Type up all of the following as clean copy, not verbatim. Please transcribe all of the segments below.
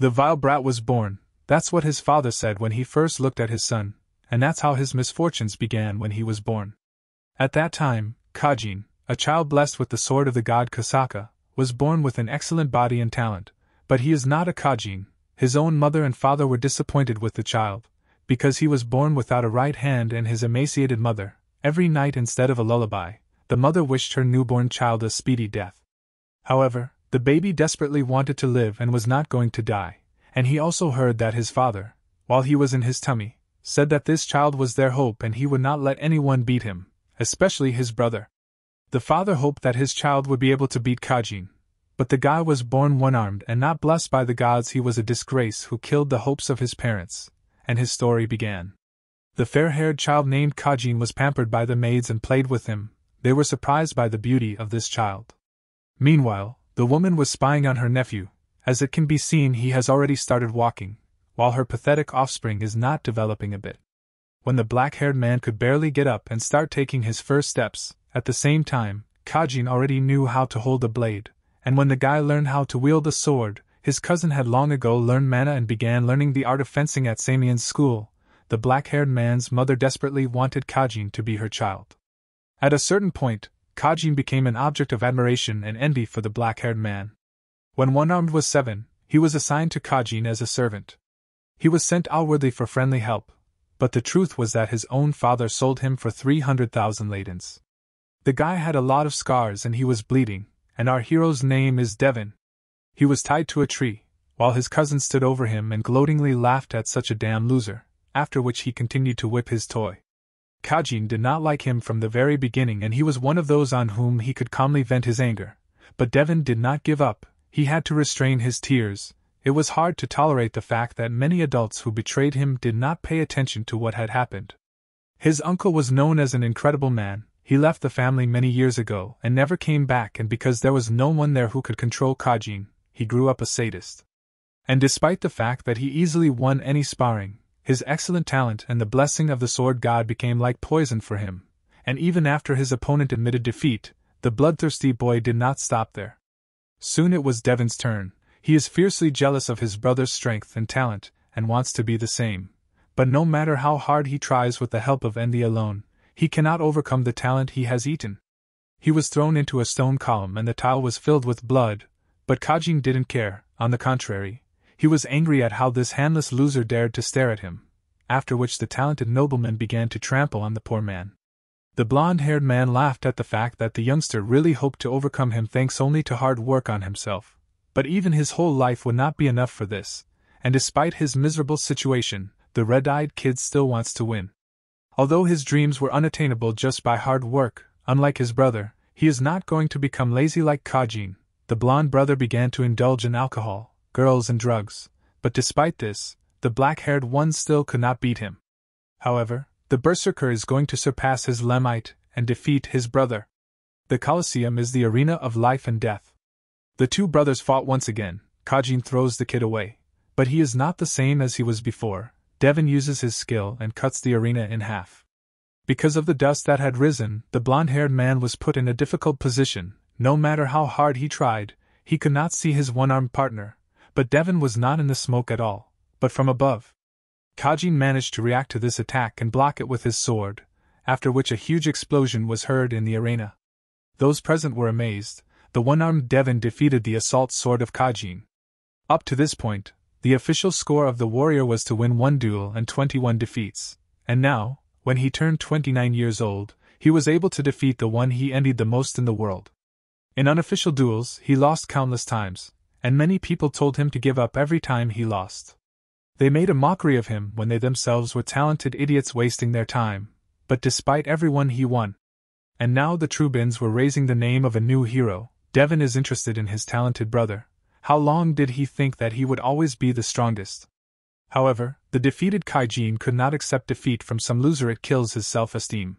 The vile brat was born, that's what his father said when he first looked at his son, and that's how his misfortunes began when he was born. At that time, Kajin, a child blessed with the sword of the god Kasaka, was born with an excellent body and talent, but he is not a Kajin. His own mother and father were disappointed with the child, because he was born without a right hand, and his emaciated mother, every night instead of a lullaby, the mother wished her newborn child a speedy death. However, the baby desperately wanted to live and was not going to die, and he also heard that his father, while he was in his tummy, said that this child was their hope and he would not let anyone beat him, especially his brother. The father hoped that his child would be able to beat Kajin, but the guy was born one-armed and not blessed by the gods. He was a disgrace who killed the hopes of his parents, and his story began. The fair-haired child named Kajin was pampered by the maids and played with him. They were surprised by the beauty of this child. Meanwhile, the woman was spying on her nephew. As it can be seen, he has already started walking, while her pathetic offspring is not developing a bit. When the black-haired man could barely get up and start taking his first steps, at the same time, Kajin already knew how to hold a blade, and when the guy learned how to wield a sword, his cousin had long ago learned mana and began learning the art of fencing at Samion's school. The black-haired man's mother desperately wanted Kajin to be her child. At a certain point, Kajin became an object of admiration and envy for the black-haired man. When one-armed was 7, he was assigned to Kajin as a servant. He was sent outwardly for friendly help, but the truth was that his own father sold him for 300,000 ladens. The guy had a lot of scars and he was bleeding, and our hero's name is Daven. He was tied to a tree, while his cousin stood over him and gloatingly laughed at such a damn loser, after which he continued to whip his toy. Kajin did not like him from the very beginning, and he was one of those on whom he could calmly vent his anger. But Daven did not give up. He had to restrain his tears. It was hard to tolerate the fact that many adults who betrayed him did not pay attention to what had happened. His uncle was known as an incredible man. He left the family many years ago and never came back, and because there was no one there who could control Kajin, he grew up a sadist. And despite the fact that he easily won any sparring, his excellent talent and the blessing of the sword god became like poison for him, and even after his opponent admitted defeat, the bloodthirsty boy did not stop there. Soon it was Daven's turn. He is fiercely jealous of his brother's strength and talent, and wants to be the same. But no matter how hard he tries with the help of envy alone, he cannot overcome the talent he has eaten. He was thrown into a stone column and the tile was filled with blood, but Kajin didn't care. On the contrary, he was angry at how this handless loser dared to stare at him, after which the talented nobleman began to trample on the poor man. The blonde-haired man laughed at the fact that the youngster really hoped to overcome him thanks only to hard work on himself, but even his whole life would not be enough for this, and despite his miserable situation, the red-eyed kid still wants to win. Although his dreams were unattainable just by hard work, unlike his brother, he is not going to become lazy like Kajin. The blonde brother began to indulge in alcohol, girls and drugs, but despite this, the black-haired one still could not beat him. However, the Berserker is going to surpass his Lemite and defeat his brother. The Colosseum is the arena of life and death. The two brothers fought once again. Kajin throws the kid away, but he is not the same as he was before. Daven uses his skill and cuts the arena in half. Because of the dust that had risen, the blonde-haired man was put in a difficult position. No matter how hard he tried, he could not see his one-armed partner, but Daven was not in the smoke at all, but from above. Kajin managed to react to this attack and block it with his sword, after which a huge explosion was heard in the arena. Those present were amazed. The one-armed Daven defeated the assault sword of Kajin. Up to this point, the official score of the warrior was to win 1 duel and 21 defeats, and now, when he turned 29 years old, he was able to defeat the one he envied the most in the world. In unofficial duels, he lost countless times, and many people told him to give up every time he lost. They made a mockery of him when they themselves were talented idiots wasting their time, but despite everyone he won. And now the Trubins were raising the name of a new hero. Daven is interested in his talented brother. How long did he think that he would always be the strongest? However, the defeated Kajin could not accept defeat from some loser. It kills his self-esteem.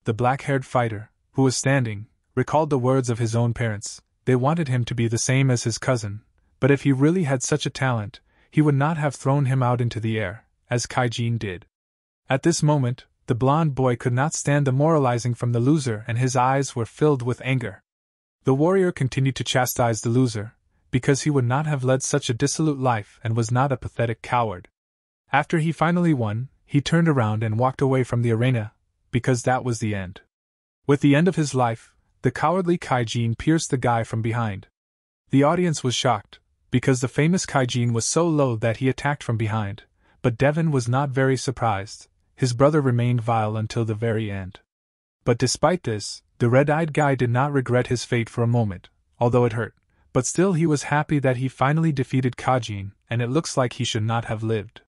The black-haired fighter, who was standing, recalled the words of his own parents. They wanted him to be the same as his cousin, but if he really had such a talent, he would not have thrown him out into the air, as Kajin did. At this moment, the blond boy could not stand the moralizing from the loser and his eyes were filled with anger. The warrior continued to chastise the loser. because he would not have led such a dissolute life and was not a pathetic coward. After he finally won, he turned around and walked away from the arena, because that was the end. With the end of his life, the cowardly Kaijin pierced the guy from behind. The audience was shocked, because the famous Kaijin was so low that he attacked from behind, but Daven was not very surprised. His brother remained vile until the very end. But despite this, the red-eyed guy did not regret his fate for a moment, although it hurt, but still he was happy that he finally defeated Kaijin, and it looks like he should not have lived.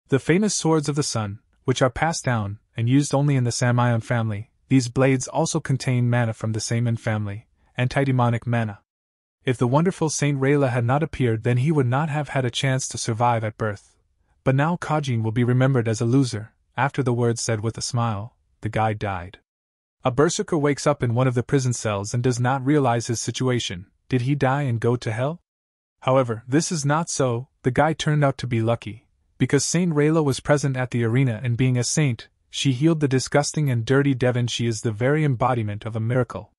The famous swords of the sun, which are passed down and used only in the Samion family, these blades also contain mana from the Samion family, antidemonic mana. If the wonderful Saint Rayla had not appeared, then he would not have had a chance to survive at birth. But now Kaijin will be remembered as a loser. After the words said with a smile, the guy died. A berserker wakes up in one of the prison cells and does not realize his situation. Did he die and go to hell? However, this is not so. The guy turned out to be lucky, because Saint Rayla was present at the arena, and being a saint, she healed the disgusting and dirty Daven. She is the very embodiment of a miracle.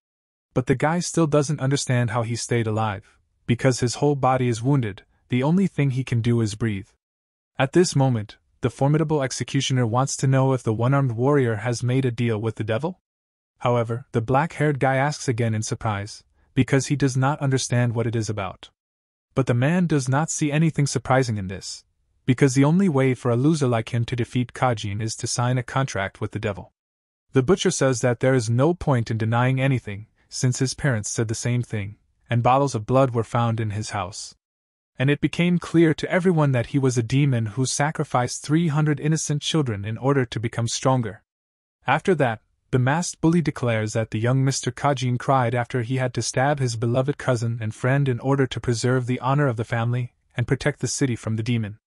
But the guy still doesn't understand how he stayed alive. Because his whole body is wounded, the only thing he can do is breathe. At this moment, the formidable executioner wants to know if the one-armed warrior has made a deal with the devil. However, the black-haired guy asks again in surprise, because he does not understand what it is about. But the man does not see anything surprising in this, because the only way for a loser like him to defeat Kaijin is to sign a contract with the devil. The butcher says that there is no point in denying anything, since his parents said the same thing, and bottles of blood were found in his house. And it became clear to everyone that he was a demon who sacrificed 300 innocent children in order to become stronger. After that, the masked bully declares that the young Mr. Kaijin cried after he had to stab his beloved cousin and friend in order to preserve the honor of the family and protect the city from the demon.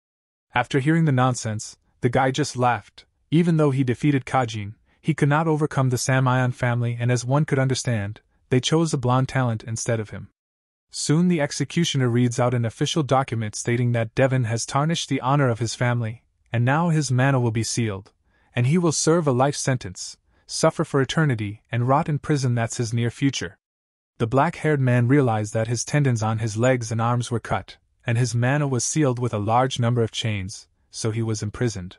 After hearing the nonsense, the guy just laughed. Even though he defeated Kaijin, he could not overcome the Samion family, and as one could understand, they chose a blonde talent instead of him. Soon the executioner reads out an official document stating that Daven has tarnished the honor of his family, and now his mana will be sealed, and he will serve a life sentence, suffer for eternity, and rot in prison. That's his near future. The black-haired man realized that his tendons on his legs and arms were cut, and his mana was sealed with a large number of chains, so he was imprisoned.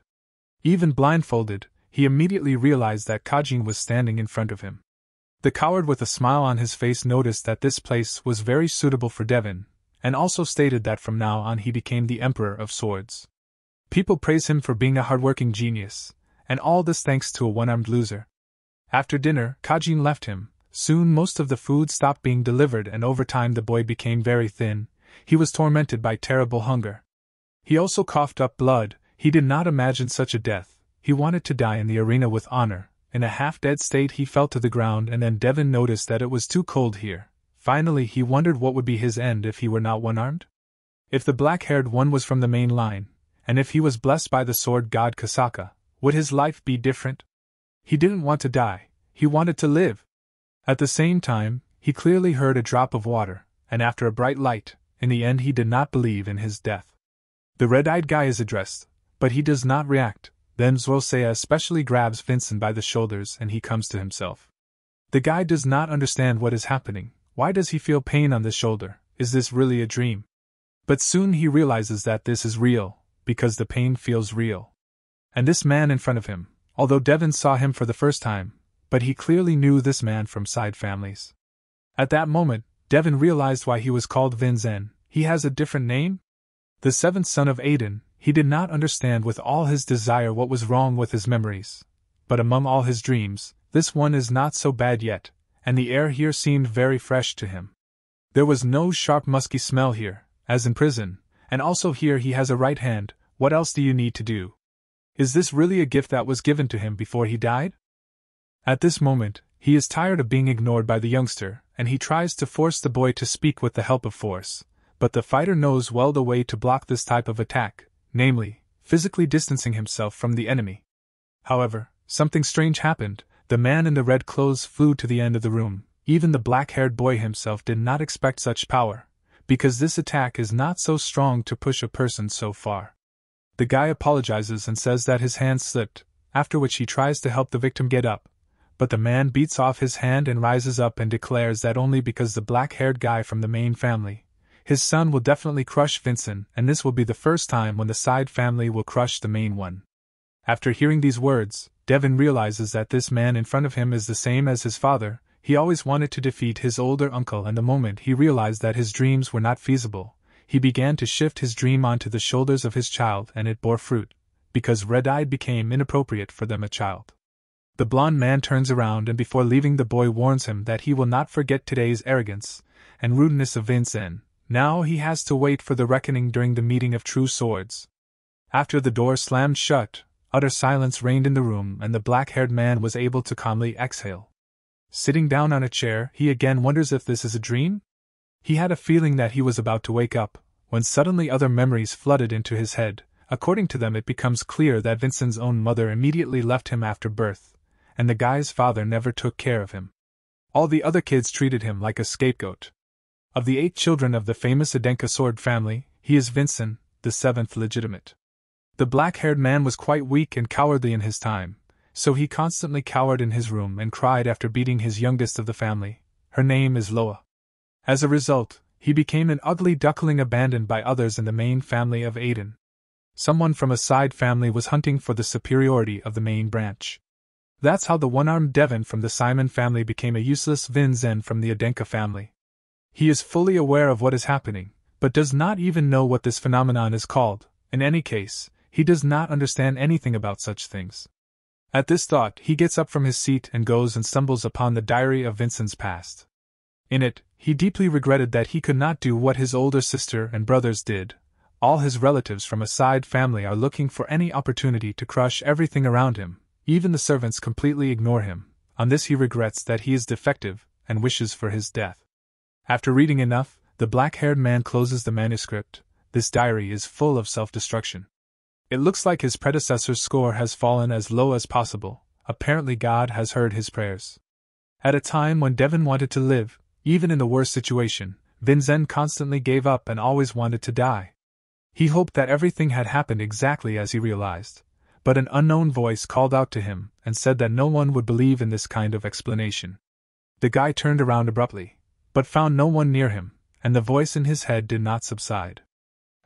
Even blindfolded, he immediately realized that Kaijin was standing in front of him. The coward with a smile on his face noticed that this place was very suitable for Daven, and also stated that from now on he became the Emperor of Swords. People praise him for being a hardworking genius, and all this thanks to a one-armed loser. After dinner, Kaijin left him. Soon most of the food stopped being delivered, and over time the boy became very thin. He was tormented by terrible hunger. He also coughed up blood. He did not imagine such a death. He wanted to die in the arena with honor. In a half-dead state he fell to the ground, and then Daven noticed that it was too cold here. Finally he wondered what would be his end if he were not one-armed? If the black-haired one was from the main line, and if he was blessed by the sword god Kasaka, would his life be different? He didn't want to die, he wanted to live. At the same time, he clearly heard a drop of water, and after a bright light, in the end he did not believe in his death. The red-eyed guy is addressed, but he does not react. Then Zwosea especially grabs Vincent by the shoulders and he comes to himself. The guy does not understand what is happening. Why does he feel pain on the shoulder? Is this really a dream? But soon he realizes that this is real, because the pain feels real. And this man in front of him, although Daven saw him for the first time, but he clearly knew this man from side families. At that moment, Daven realized why he was called Vinzen. He has a different name? The seventh son of Aiden. He did not understand with all his desire what was wrong with his memories. But among all his dreams, this one is not so bad yet, and the air here seemed very fresh to him. There was no sharp musky smell here, as in prison, and also here he has a right hand. What else do you need to do? Is this really a gift that was given to him before he died? At this moment, he is tired of being ignored by the youngster, and he tries to force the boy to speak with the help of force. But the fighter knows well the way to block this type of attack, namely, physically distancing himself from the enemy. However, something strange happened. The man in the red clothes flew to the end of the room. Even the black-haired boy himself did not expect such power, because this attack is not so strong to push a person so far. The guy apologizes and says that his hand slipped, after which he tries to help the victim get up, but the man beats off his hand and rises up and declares that only because the black-haired guy from the main family, his son will definitely crush Vincent, and this will be the first time when the side family will crush the main one. After hearing these words, Daven realizes that this man in front of him is the same as his father. He always wanted to defeat his older uncle, and the moment he realized that his dreams were not feasible, he began to shift his dream onto the shoulders of his child, and it bore fruit, because red-eyed became inappropriate for them a child. The blond man turns around and before leaving the boy warns him that he will not forget today's arrogance and rudeness of Vincent. Now he has to wait for the reckoning during the meeting of true swords. After the door slammed shut, utter silence reigned in the room and the black-haired man was able to calmly exhale. Sitting down on a chair, he again wonders if this is a dream? He had a feeling that he was about to wake up, when suddenly other memories flooded into his head. According to them, it becomes clear that Vincent's own mother immediately left him after birth, and the guy's father never took care of him. All the other kids treated him like a scapegoat. Of the 8 children of the famous Adenka sword family, he is Vincent, the 7th legitimate. The black-haired man was quite weak and cowardly in his time, so he constantly cowered in his room and cried after beating his youngest of the family. Her name is Loa. As a result, he became an ugly duckling abandoned by others in the main family of Aiden. Someone from a side family was hunting for the superiority of the main branch. That's how the one-armed Daven from the Samion family became a useless Vincent from the Adenka family. He is fully aware of what is happening, but does not even know what this phenomenon is called. In any case, he does not understand anything about such things. At this thought, he gets up from his seat and goes and stumbles upon the diary of Vincent's past. In it, he deeply regretted that he could not do what his older sister and brothers did. All his relatives from a side family are looking for any opportunity to crush everything around him. Even the servants completely ignore him. On this he regrets that he is defective, and wishes for his death. After reading enough, the black-haired man closes the manuscript. This diary is full of self-destruction. It looks like his predecessor's score has fallen as low as possible. Apparently God has heard his prayers. At a time when Daven wanted to live, even in the worst situation, Vincent constantly gave up and always wanted to die. He hoped that everything had happened exactly as he realized, but an unknown voice called out to him and said that no one would believe in this kind of explanation. The guy turned around abruptly, but found no one near him, and the voice in his head did not subside.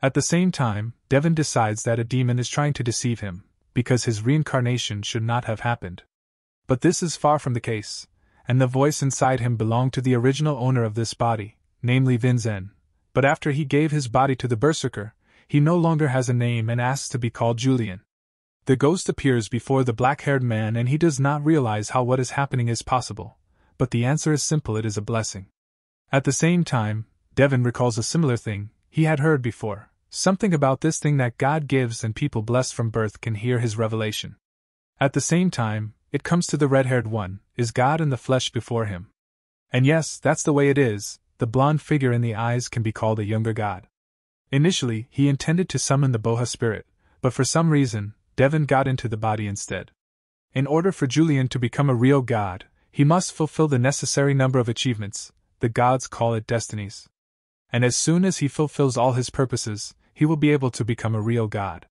At the same time, Daven decides that a demon is trying to deceive him, because his reincarnation should not have happened. But this is far from the case, and the voice inside him belonged to the original owner of this body, namely Vincent. But after he gave his body to the Berserker, he no longer has a name and asks to be called Yulion. The ghost appears before the black-haired man and he does not realize how what is happening is possible, but the answer is simple: it is a blessing. At the same time, Daven recalls a similar thing he had heard before, something about this thing that God gives and people blessed from birth can hear his revelation. At the same time, it comes to the red-haired one: is God in the flesh before him? And yes, that's the way it is. The blonde figure in the eyes can be called a younger god. Initially, he intended to summon the Boha spirit, but for some reason, Daven got into the body instead. In order for Yulion to become a real god, he must fulfill the necessary number of achievements. The gods call it destinies. And as soon as he fulfills all his purposes, he will be able to become a real god.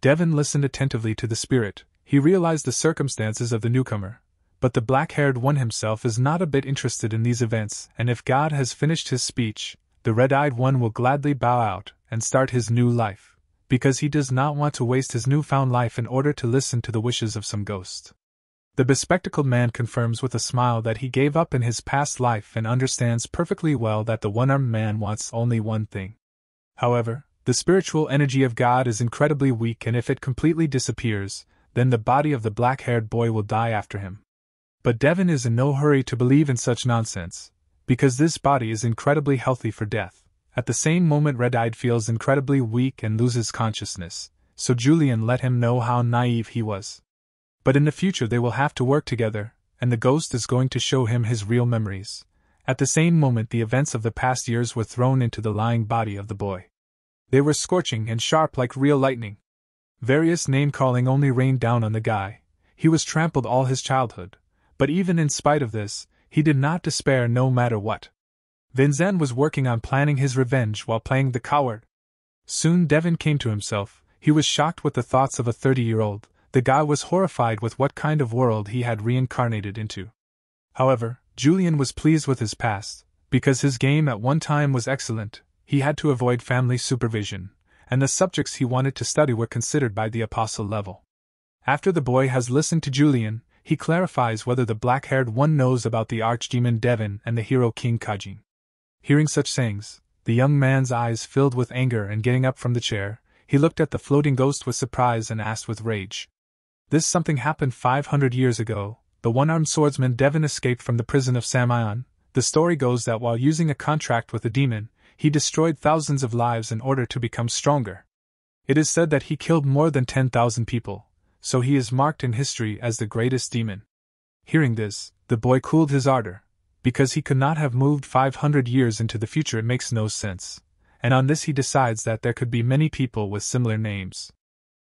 Daven listened attentively to the spirit. He realized the circumstances of the newcomer, but the black-haired one himself is not a bit interested in these events, and if God has finished his speech, the red-eyed one will gladly bow out and start his new life, because he does not want to waste his newfound life in order to listen to the wishes of some ghost. The bespectacled man confirms with a smile that he gave up in his past life and understands perfectly well that the one-armed man wants only one thing. However, the spiritual energy of God is incredibly weak, and if it completely disappears, then the body of the black-haired boy will die after him. But Daven is in no hurry to believe in such nonsense, because this body is incredibly healthy for death. At the same moment, Red-Eyed feels incredibly weak and loses consciousness, so Yulion let him know how naive he was. But in the future they will have to work together, and the ghost is going to show him his real memories. At the same moment, the events of the past years were thrown into the lying body of the boy. They were scorching and sharp like real lightning. Various name-calling only rained down on the guy. He was trampled all his childhood, but even in spite of this, he did not despair no matter what. Vincent was working on planning his revenge while playing the coward. Soon Daven came to himself. He was shocked with the thoughts of a 30-year-old. The guy was horrified with what kind of world he had reincarnated into. However, Yulion was pleased with his past, because his game at one time was excellent. he had to avoid family supervision, and the subjects he wanted to study were considered by the apostle level. After the boy has listened to Yulion, he clarifies whether the black-haired one knows about the archdemon Daven and the hero King Kajin. Hearing such sayings, the young man's eyes filled with anger, and getting up from the chair, he looked at the floating ghost with surprise and asked with rage. This something happened 500 years ago. The one-armed swordsman Daven escaped from the prison of Samion. The story goes that while using a contract with a demon, he destroyed thousands of lives in order to become stronger. It is said that he killed more than 10,000 people, so he is marked in history as the greatest demon. Hearing this, the boy cooled his ardor. Because he could not have moved 500 years into the future, it makes no sense, and on this he decides that there could be many people with similar names.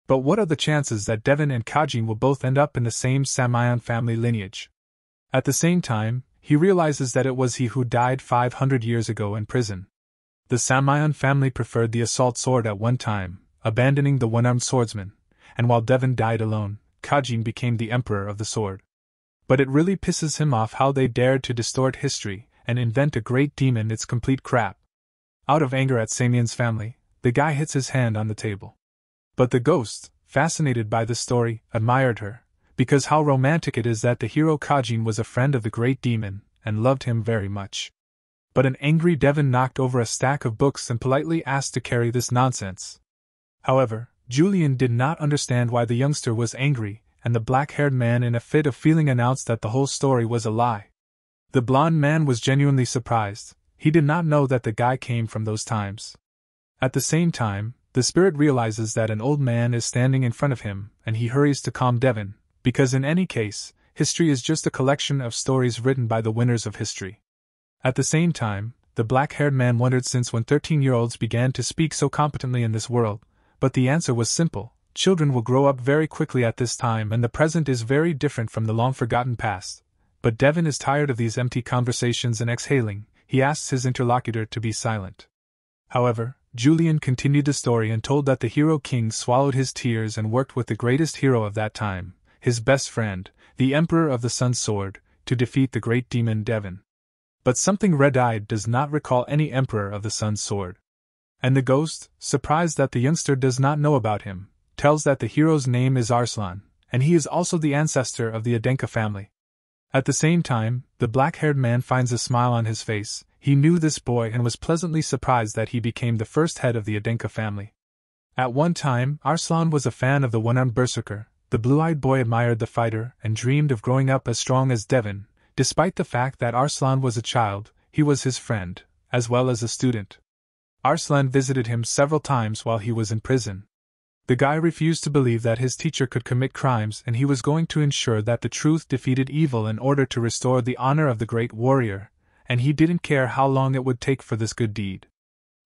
But what are the chances that Daven and Kajin will both end up in the same Samion family lineage? At the same time, he realizes that it was he who died 500 years ago in prison. The Samion family preferred the assault sword at one time, abandoning the one-armed swordsman, and while Daven died alone, Kajin became the emperor of the sword. But it really pisses him off how they dared to distort history and invent a great demon. It's complete crap. Out of anger at Samion's family, the guy hits his hand on the table. But the ghost, fascinated by the story, admired her, because how romantic it is that the hero Kajin was a friend of the great demon, and loved him very much. But an angry Daven knocked over a stack of books and politely asked to carry this nonsense. However, Yulion did not understand why the youngster was angry, and the black-haired man in a fit of feeling announced that the whole story was a lie. The blonde man was genuinely surprised. He did not know that the guy came from those times. At the same time, the spirit realizes that an old man is standing in front of him, and he hurries to calm Daven, because in any case, history is just a collection of stories written by the winners of history. At the same time, the black-haired man wondered since when 13-year-olds began to speak so competently in this world, but the answer was simple. Children will grow up very quickly at this time, and the present is very different from the long-forgotten past. But Daven is tired of these empty conversations and exhaling. He asks his interlocutor to be silent. However, Yulion continued the story and told that the hero king swallowed his tears and worked with the greatest hero of that time, his best friend, the Emperor of the Sun Sword, to defeat the great demon Daven. But something red-eyed does not recall any Emperor of the Sun Sword. And the ghost, surprised that the youngster does not know about him, tells that the hero's name is Arslan, and he is also the ancestor of the Adenka family. At the same time, the black-haired man finds a smile on his face. He knew this boy and was pleasantly surprised that he became the first head of the Adenka family. At one time, Arslan was a fan of the one-armed Berserker. The blue-eyed boy admired the fighter and dreamed of growing up as strong as Daven. Despite the fact that Arslan was a child, he was his friend, as well as a student. Arslan visited him several times while he was in prison. The guy refused to believe that his teacher could commit crimes, and he was going to ensure that the truth defeated evil in order to restore the honor of the great warrior, and he didn't care how long it would take for this good deed.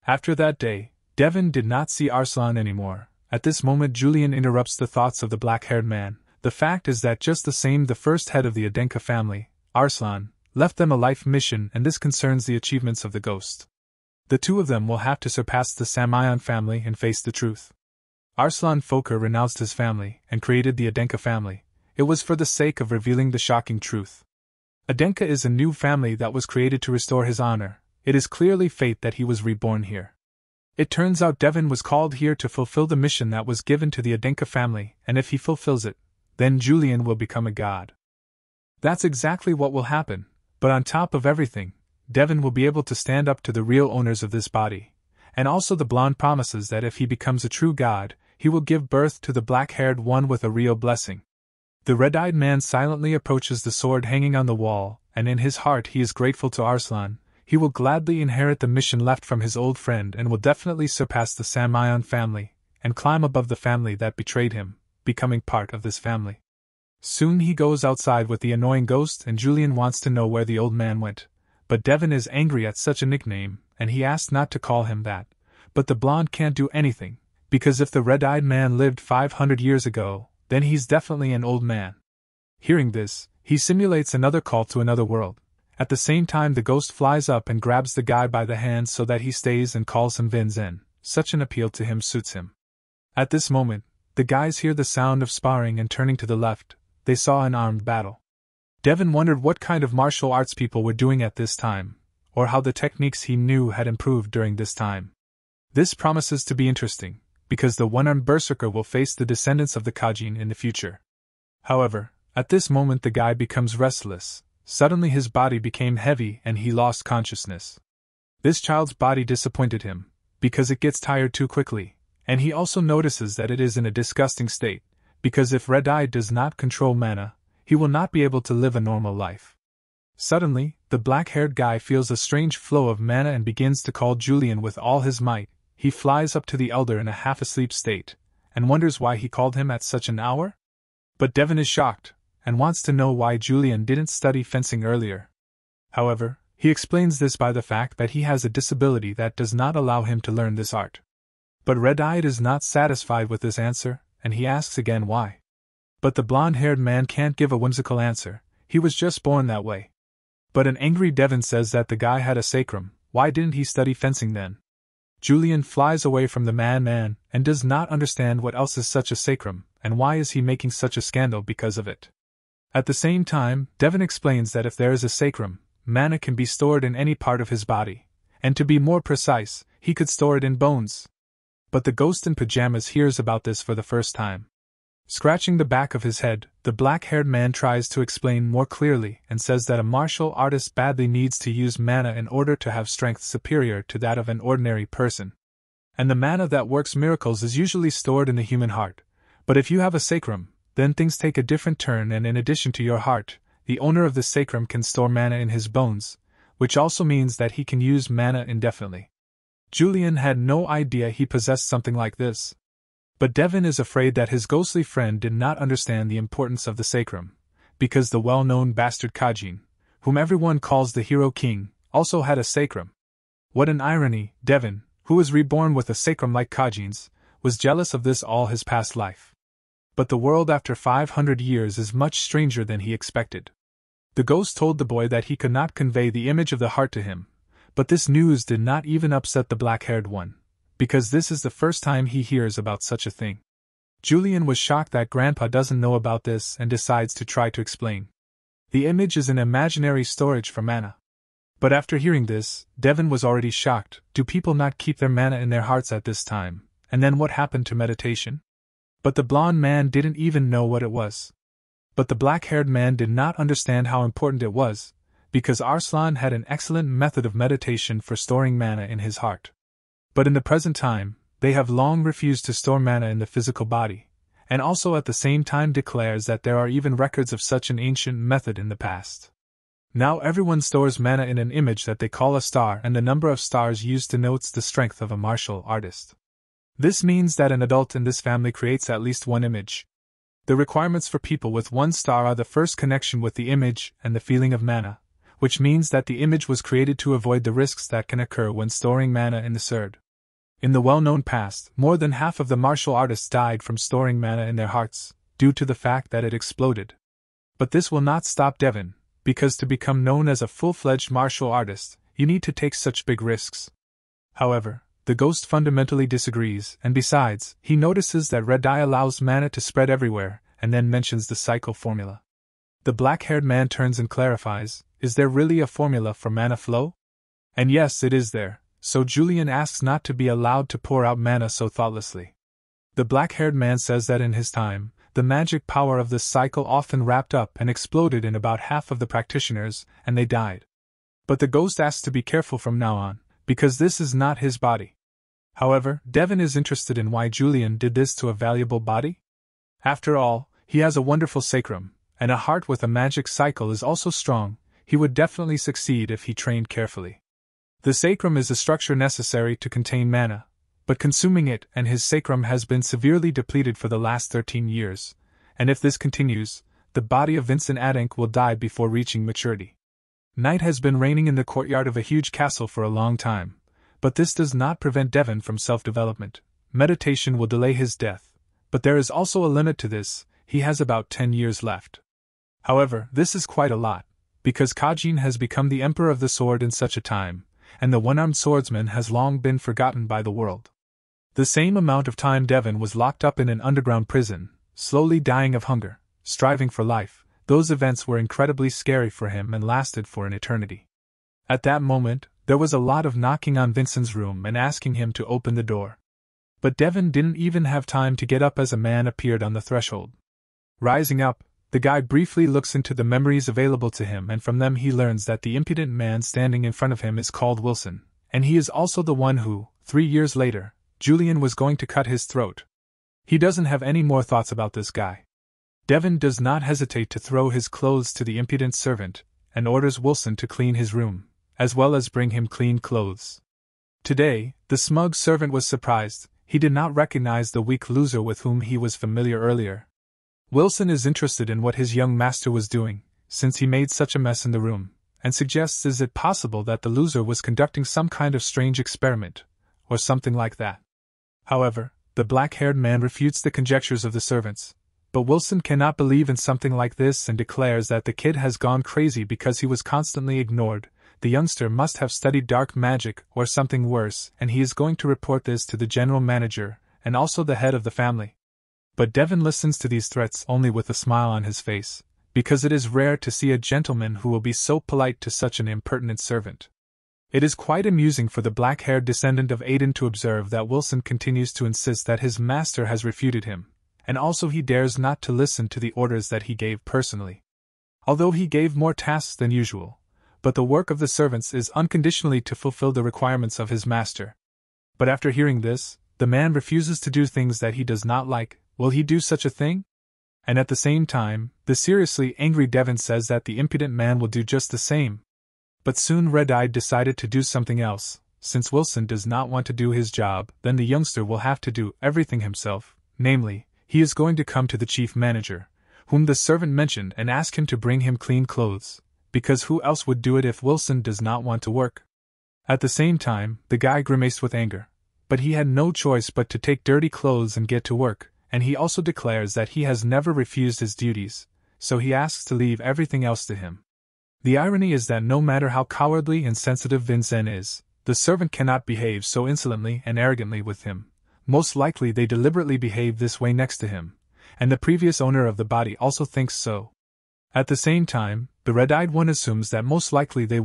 After that day, Daven did not see Arslan anymore. At this moment Yulion interrupts the thoughts of the black-haired man. The fact is that just the same the first head of the Adenka family, Arslan, left them a life mission, and this concerns the achievements of the ghost. The two of them will have to surpass the Samion family and face the truth. Arslan Fokker renounced his family and created the Adenka family. It was for the sake of revealing the shocking truth. Adenka is a new family that was created to restore his honor. It is clearly fate that he was reborn here. It turns out Daven was called here to fulfill the mission that was given to the Adenka family, and if he fulfills it, then Yulion will become a god. That's exactly what will happen, but on top of everything, Daven will be able to stand up to the real owners of this body, and also the blonde promises that if he becomes a true god, he will give birth to the black-haired one with a real blessing. The red-eyed man silently approaches the sword hanging on the wall, and in his heart he is grateful to Arslan. He will gladly inherit the mission left from his old friend and will definitely surpass the Samion family, and climb above the family that betrayed him, becoming part of this family. Soon he goes outside with the annoying ghost, and Yulion wants to know where the old man went. But Daven is angry at such a nickname, and he asks not to call him that. But the blonde can't do anything, because if the red-eyed man lived 500 years ago, then he's definitely an old man. Hearing this, he simulates another call to another world. At the same time the ghost flies up and grabs the guy by the hand so that he stays and calls him Vinzen. Such an appeal to him suits him. At this moment, the guys hear the sound of sparring, and turning to the left, they saw an armed battle. Daven wondered what kind of martial arts people were doing at this time. or how the techniques he knew had improved during this time. This promises to be interesting, because the one-armed berserker will face the descendants of the Kajin in the future. However, at this moment the guy becomes restless. Suddenly his body became heavy and he lost consciousness. This child's body disappointed him, because it gets tired too quickly, and he also notices that it is in a disgusting state, because if Red Eye does not control mana, he will not be able to live a normal life. Suddenly, the black-haired guy feels a strange flow of mana and begins to call Yulion with all his might. He flies up to the elder in a half-asleep state, and wonders why he called him at such an hour? But Daven is shocked, and wants to know why Yulion didn't study fencing earlier. However, he explains this by the fact that he has a disability that does not allow him to learn this art. But Red-Eyed is not satisfied with this answer, and he asks again why. But the blonde-haired man can't give a whimsical answer, he was just born that way. But an angry Daven says that the guy had a sacrum, why didn't he study fencing then? Yulion flies away from the man and does not understand what else is such a sacrum, and why is he making such a scandal because of it. At the same time, Daven explains that if there is a sacrum, mana can be stored in any part of his body, and to be more precise, he could store it in bones. But the ghost in pajamas hears about this for the first time. Scratching the back of his head, the black-haired man tries to explain more clearly and says that a martial artist badly needs to use mana in order to have strength superior to that of an ordinary person. And the mana that works miracles is usually stored in the human heart. But if you have a sacrum, then things take a different turn, and in addition to your heart, the owner of the sacrum can store mana in his bones, which also means that he can use mana indefinitely. Yulion had no idea he possessed something like this. But Daven is afraid that his ghostly friend did not understand the importance of the sacrum, because the well-known bastard Kajin, whom everyone calls the Hero King, also had a sacrum. What an irony! Daven, who was reborn with a sacrum like Kajin's, was jealous of this all his past life. But the world after 500 years is much stranger than he expected. The ghost told the boy that he could not convey the image of the heart to him, but this news did not even upset the black-haired one, because this is the first time he hears about such a thing. Yulion was shocked that Grandpa doesn't know about this and decides to try to explain. The image is an imaginary storage for mana. But after hearing this, Daven was already shocked. Do people not keep their mana in their hearts at this time? And then what happened to meditation? But the blonde man didn't even know what it was. But the black-haired man did not understand how important it was, because Arslan had an excellent method of meditation for storing mana in his heart. But in the present time, they have long refused to store mana in the physical body, and also at the same time declares that there are even records of such an ancient method in the past. Now everyone stores mana in an image that they call a star, and the number of stars used denotes the strength of a martial artist. This means that an adult in this family creates at least one image. The requirements for people with one star are the first connection with the image and the feeling of mana, which means that the image was created to avoid the risks that can occur when storing mana in the surd. In the well-known past, more than half of the martial artists died from storing mana in their hearts, due to the fact that it exploded. But this will not stop Daven, because to become known as a full-fledged martial artist, you need to take such big risks. However, the ghost fundamentally disagrees, and besides, he notices that Red Eye allows mana to spread everywhere, and then mentions the cycle formula. The black-haired man turns and clarifies, is there really a formula for mana flow? And yes, it is there, so Yulion asks not to be allowed to pour out mana so thoughtlessly. The black-haired man says that in his time, the magic power of this cycle often wrapped up and exploded in about half of the practitioners, and they died. But the ghost asks to be careful from now on, because this is not his body. However, Daven is interested in why Yulion did this to a valuable body. After all, he has a wonderful sacrum, and a heart with a magic cycle is also strong. He would definitely succeed if he trained carefully. The sacrum is a structure necessary to contain mana, but consuming it and his sacrum has been severely depleted for the last 13 years, and if this continues, the body of Vincent Adank will die before reaching maturity. Night has been reigning in the courtyard of a huge castle for a long time, but this does not prevent Daven from self-development. Meditation will delay his death, but there is also a limit to this. He has about 10 years left. However, this is quite a lot, because Kajin has become the emperor of the sword in such a time, and the one-armed swordsman has long been forgotten by the world. The same amount of time Daven was locked up in an underground prison, slowly dying of hunger, striving for life. Those events were incredibly scary for him and lasted for an eternity. At that moment, there was a lot of knocking on Vincent's room and asking him to open the door. But Daven didn't even have time to get up as a man appeared on the threshold. Rising up, the guy briefly looks into the memories available to him, and from them he learns that the impudent man standing in front of him is called Wilson, and he is also the one who, 3 years later, Yulion was going to cut his throat. He doesn't have any more thoughts about this guy. Daven does not hesitate to throw his clothes to the impudent servant, and orders Wilson to clean his room, as well as bring him clean clothes. Today, the smug servant was surprised. He did not recognize the weak loser with whom he was familiar earlier. Wilson is interested in what his young master was doing, since he made such a mess in the room, and suggests is it possible that the loser was conducting some kind of strange experiment, or something like that. However, the black-haired man refutes the conjectures of the servants, but Wilson cannot believe in something like this and declares that the kid has gone crazy because he was constantly ignored. The youngster must have studied dark magic or something worse, and he is going to report this to the general manager, and also the head of the family. But Daven listens to these threats only with a smile on his face, because it is rare to see a gentleman who will be so polite to such an impertinent servant. It is quite amusing for the black-haired descendant of Aiden to observe that Wilson continues to insist that his master has refuted him, and also he dares not to listen to the orders that he gave personally. Although he gave more tasks than usual, but the work of the servants is unconditionally to fulfill the requirements of his master. But after hearing this, the man refuses to do things that he does not like. Will he do such a thing? And at the same time, the seriously angry Daven says that the impudent man will do just the same. But soon Red-Eyed decided to do something else. Since Wilson does not want to do his job, then the youngster will have to do everything himself, namely, he is going to come to the chief manager, whom the servant mentioned, and ask him to bring him clean clothes, because who else would do it if Wilson does not want to work? At the same time, the guy grimaced with anger, but he had no choice but to take dirty clothes and get to work. And he also declares that he has never refused his duties, so he asks to leave everything else to him. The irony is that no matter how cowardly and sensitive Vincent is, the servant cannot behave so insolently and arrogantly with him. Most likely they deliberately behave this way next to him, and the previous owner of the body also thinks so. At the same time, the red-eyed one assumes that most likely they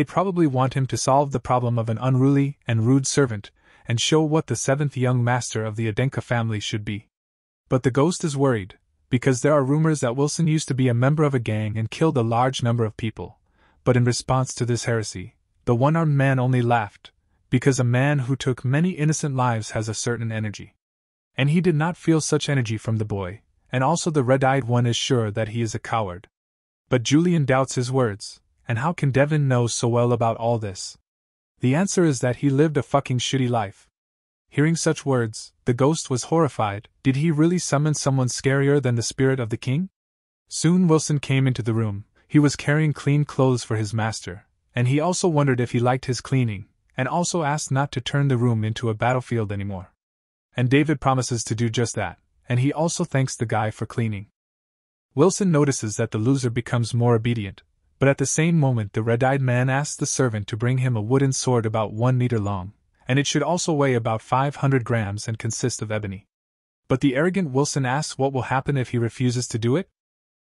probably want him to solve the problem of an unruly and rude servant, and show what the seventh young master of the Adenka family should be. But the ghost is worried, because there are rumors that Wilson used to be a member of a gang and killed a large number of people. But in response to this heresy, the one-armed man only laughed, because a man who took many innocent lives has a certain energy. And he did not feel such energy from the boy, and also the red-eyed one is sure that he is a coward. But Yulion doubts his words, and how can Daven know so well about all this? The answer is that he lived a fucking shitty life. Hearing such words, the ghost was horrified. Did he really summon someone scarier than the spirit of the king? Soon Wilson came into the room. He was carrying clean clothes for his master, and he also wondered if he liked his cleaning, and also asked not to turn the room into a battlefield anymore. And David promises to do just that, and he also thanks the guy for cleaning. Wilson notices that the loser becomes more obedient. But at the same moment the red-eyed man asks the servant to bring him a wooden sword about 1 meter long, and it should also weigh about 500 grams and consist of ebony. But the arrogant Wilson asks what will happen if he refuses to do it?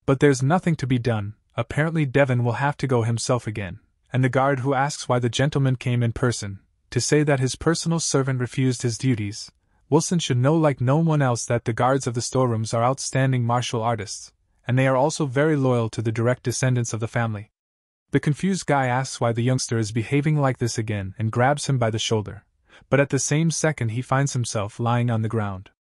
But there's nothing to be done. Apparently Daven will have to go himself again, and the guard who asks why the gentleman came in person, to say that his personal servant refused his duties. Wilson should know like no one else that the guards of the storerooms are outstanding martial artists, and they are also very loyal to the direct descendants of the family. The confused guy asks why the youngster is behaving like this again and grabs him by the shoulder, but at the same second he finds himself lying on the ground.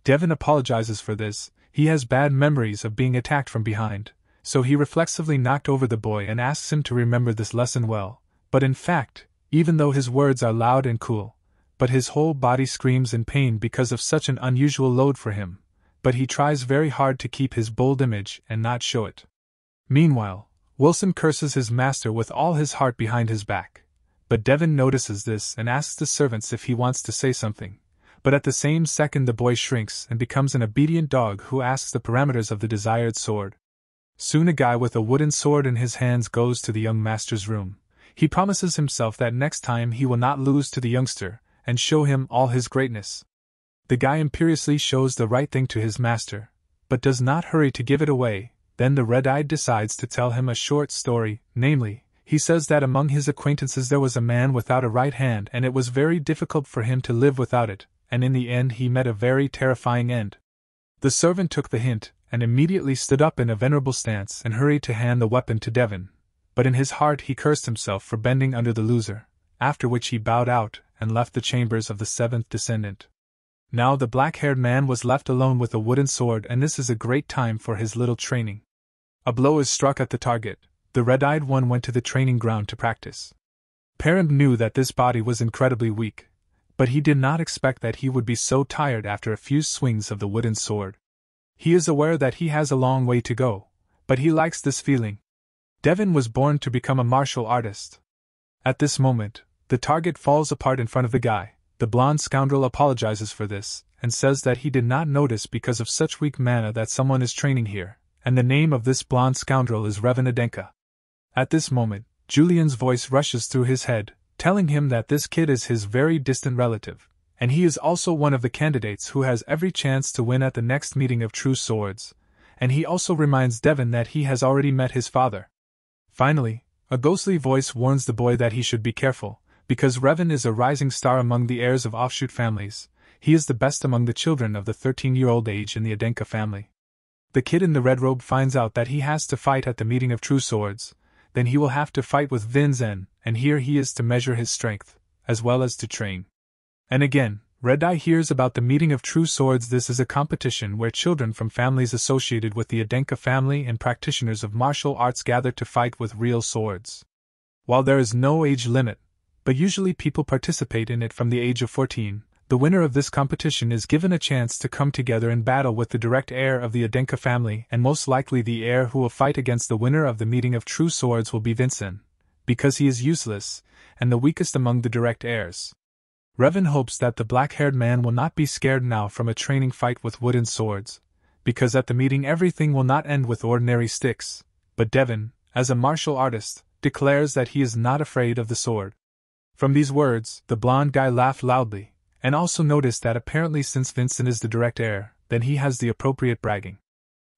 Daven apologizes for this. He has bad memories of being attacked from behind, so he reflexively knocked over the boy and asks him to remember this lesson well. But in fact, even though his words are loud and cool, but his whole body screams in pain because of such an unusual load for him. But he tries very hard to keep his bold image and not show it. Meanwhile, Wilson curses his master with all his heart behind his back. But Daven notices this and asks the servants if he wants to say something. But at the same second the boy shrinks and becomes an obedient dog who asks the parameters of the desired sword. Soon a guy with a wooden sword in his hands goes to the young master's room. He promises himself that next time he will not lose to the youngster, and show him all his greatness. The guy imperiously shows the right thing to his master, but does not hurry to give it away. Then the red-eyed decides to tell him a short story, namely, He says that among his acquaintances there was a man without a right hand and it was very difficult for him to live without it, and in the end he met a very terrifying end. The servant took the hint, and immediately stood up in a venerable stance and hurried to hand the weapon to Daven, but in his heart he cursed himself for bending under the loser, after which he bowed out and left the chambers of the seventh descendant. Now the black-haired man was left alone with a wooden sword, and this is a great time for his little training. A blow is struck at the target. The red-eyed one went to the training ground to practice. Parent knew that this body was incredibly weak, but he did not expect that he would be so tired after a few swings of the wooden sword. He is aware that he has a long way to go, but he likes this feeling. Daven was born to become a martial artist. At this moment, the target falls apart in front of the guy. The blonde scoundrel apologizes for this, and says that he did not notice because of such weak mana that someone is training here, and the name of this blonde scoundrel is Reven. At this moment, Julion's voice rushes through his head, telling him that this kid is his very distant relative, and he is also one of the candidates who has every chance to win at the next meeting of True Swords, and he also reminds Daven that he has already met his father. Finally, a ghostly voice warns the boy that he should be careful, because Reven is a rising star among the heirs of offshoot families. He is the best among the children of the 13-year-old age in the Adenka family. The kid in the red robe finds out that he has to fight at the meeting of True Swords, then he will have to fight with Vin Zen, and here he is to measure his strength, as well as to train. And again, Red Eye hears about the meeting of True Swords. This is a competition where children from families associated with the Adenka family and practitioners of martial arts gather to fight with real swords. While there is no age limit, but usually people participate in it from the age of 14, the winner of this competition is given a chance to come together in battle with the direct heir of the Adenka family, and most likely the heir who will fight against the winner of the meeting of True Swords will be Vincent, because he is useless, and the weakest among the direct heirs. Reven hopes that the black-haired man will not be scared now from a training fight with wooden swords, because at the meeting everything will not end with ordinary sticks, but Daven, as a martial artist, declares that he is not afraid of the sword. From these words, the blonde guy laughed loudly, and also noticed that apparently since Vincent is the direct heir, then he has the appropriate bragging.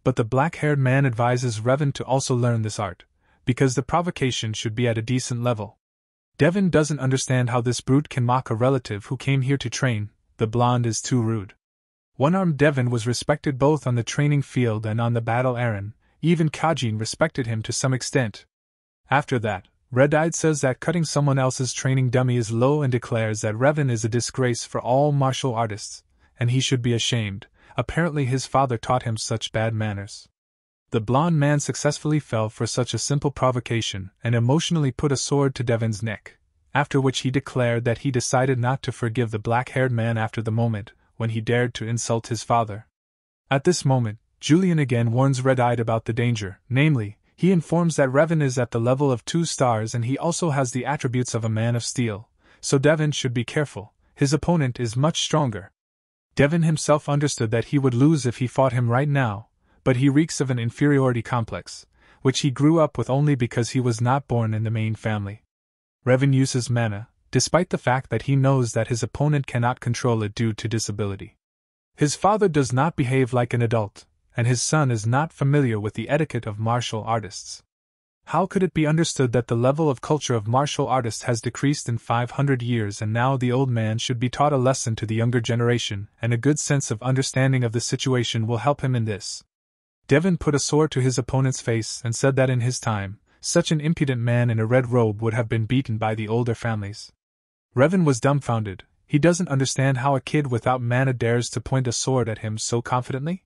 But the black-haired man advises Reven to also learn this art, because the provocation should be at a decent level. Daven doesn't understand how this brute can mock a relative who came here to train. The blonde is too rude. One-armed Daven was respected both on the training field and on the battle arena. Even Kajin respected him to some extent. After that, Red-Eyed says that cutting someone else's training dummy is low and declares that Reven is a disgrace for all martial artists, and he should be ashamed. Apparently his father taught him such bad manners. The blonde man successfully fell for such a simple provocation and emotionally put a sword to Daven's neck, after which he declared that he decided not to forgive the black-haired man after the moment when he dared to insult his father. At this moment, Yulion again warns Red-Eyed about the danger, namely, he informs that Reven is at the level of 2 stars and he also has the attributes of a man of steel, so Daven should be careful. His opponent is much stronger. Daven himself understood that he would lose if he fought him right now, but he reeks of an inferiority complex, which he grew up with only because he was not born in the main family. Reven uses mana, despite the fact that he knows that his opponent cannot control it due to disability. His father does not behave like an adult, and his son is not familiar with the etiquette of martial artists. How could it be understood that the level of culture of martial artists has decreased in 500 years and now the old man should be taught a lesson to the younger generation, and a good sense of understanding of the situation will help him in this? Daven put a sword to his opponent's face and said that in his time, such an impudent man in a red robe would have been beaten by the older families. Reven was dumbfounded. He doesn't understand how a kid without mana dares to point a sword at him so confidently.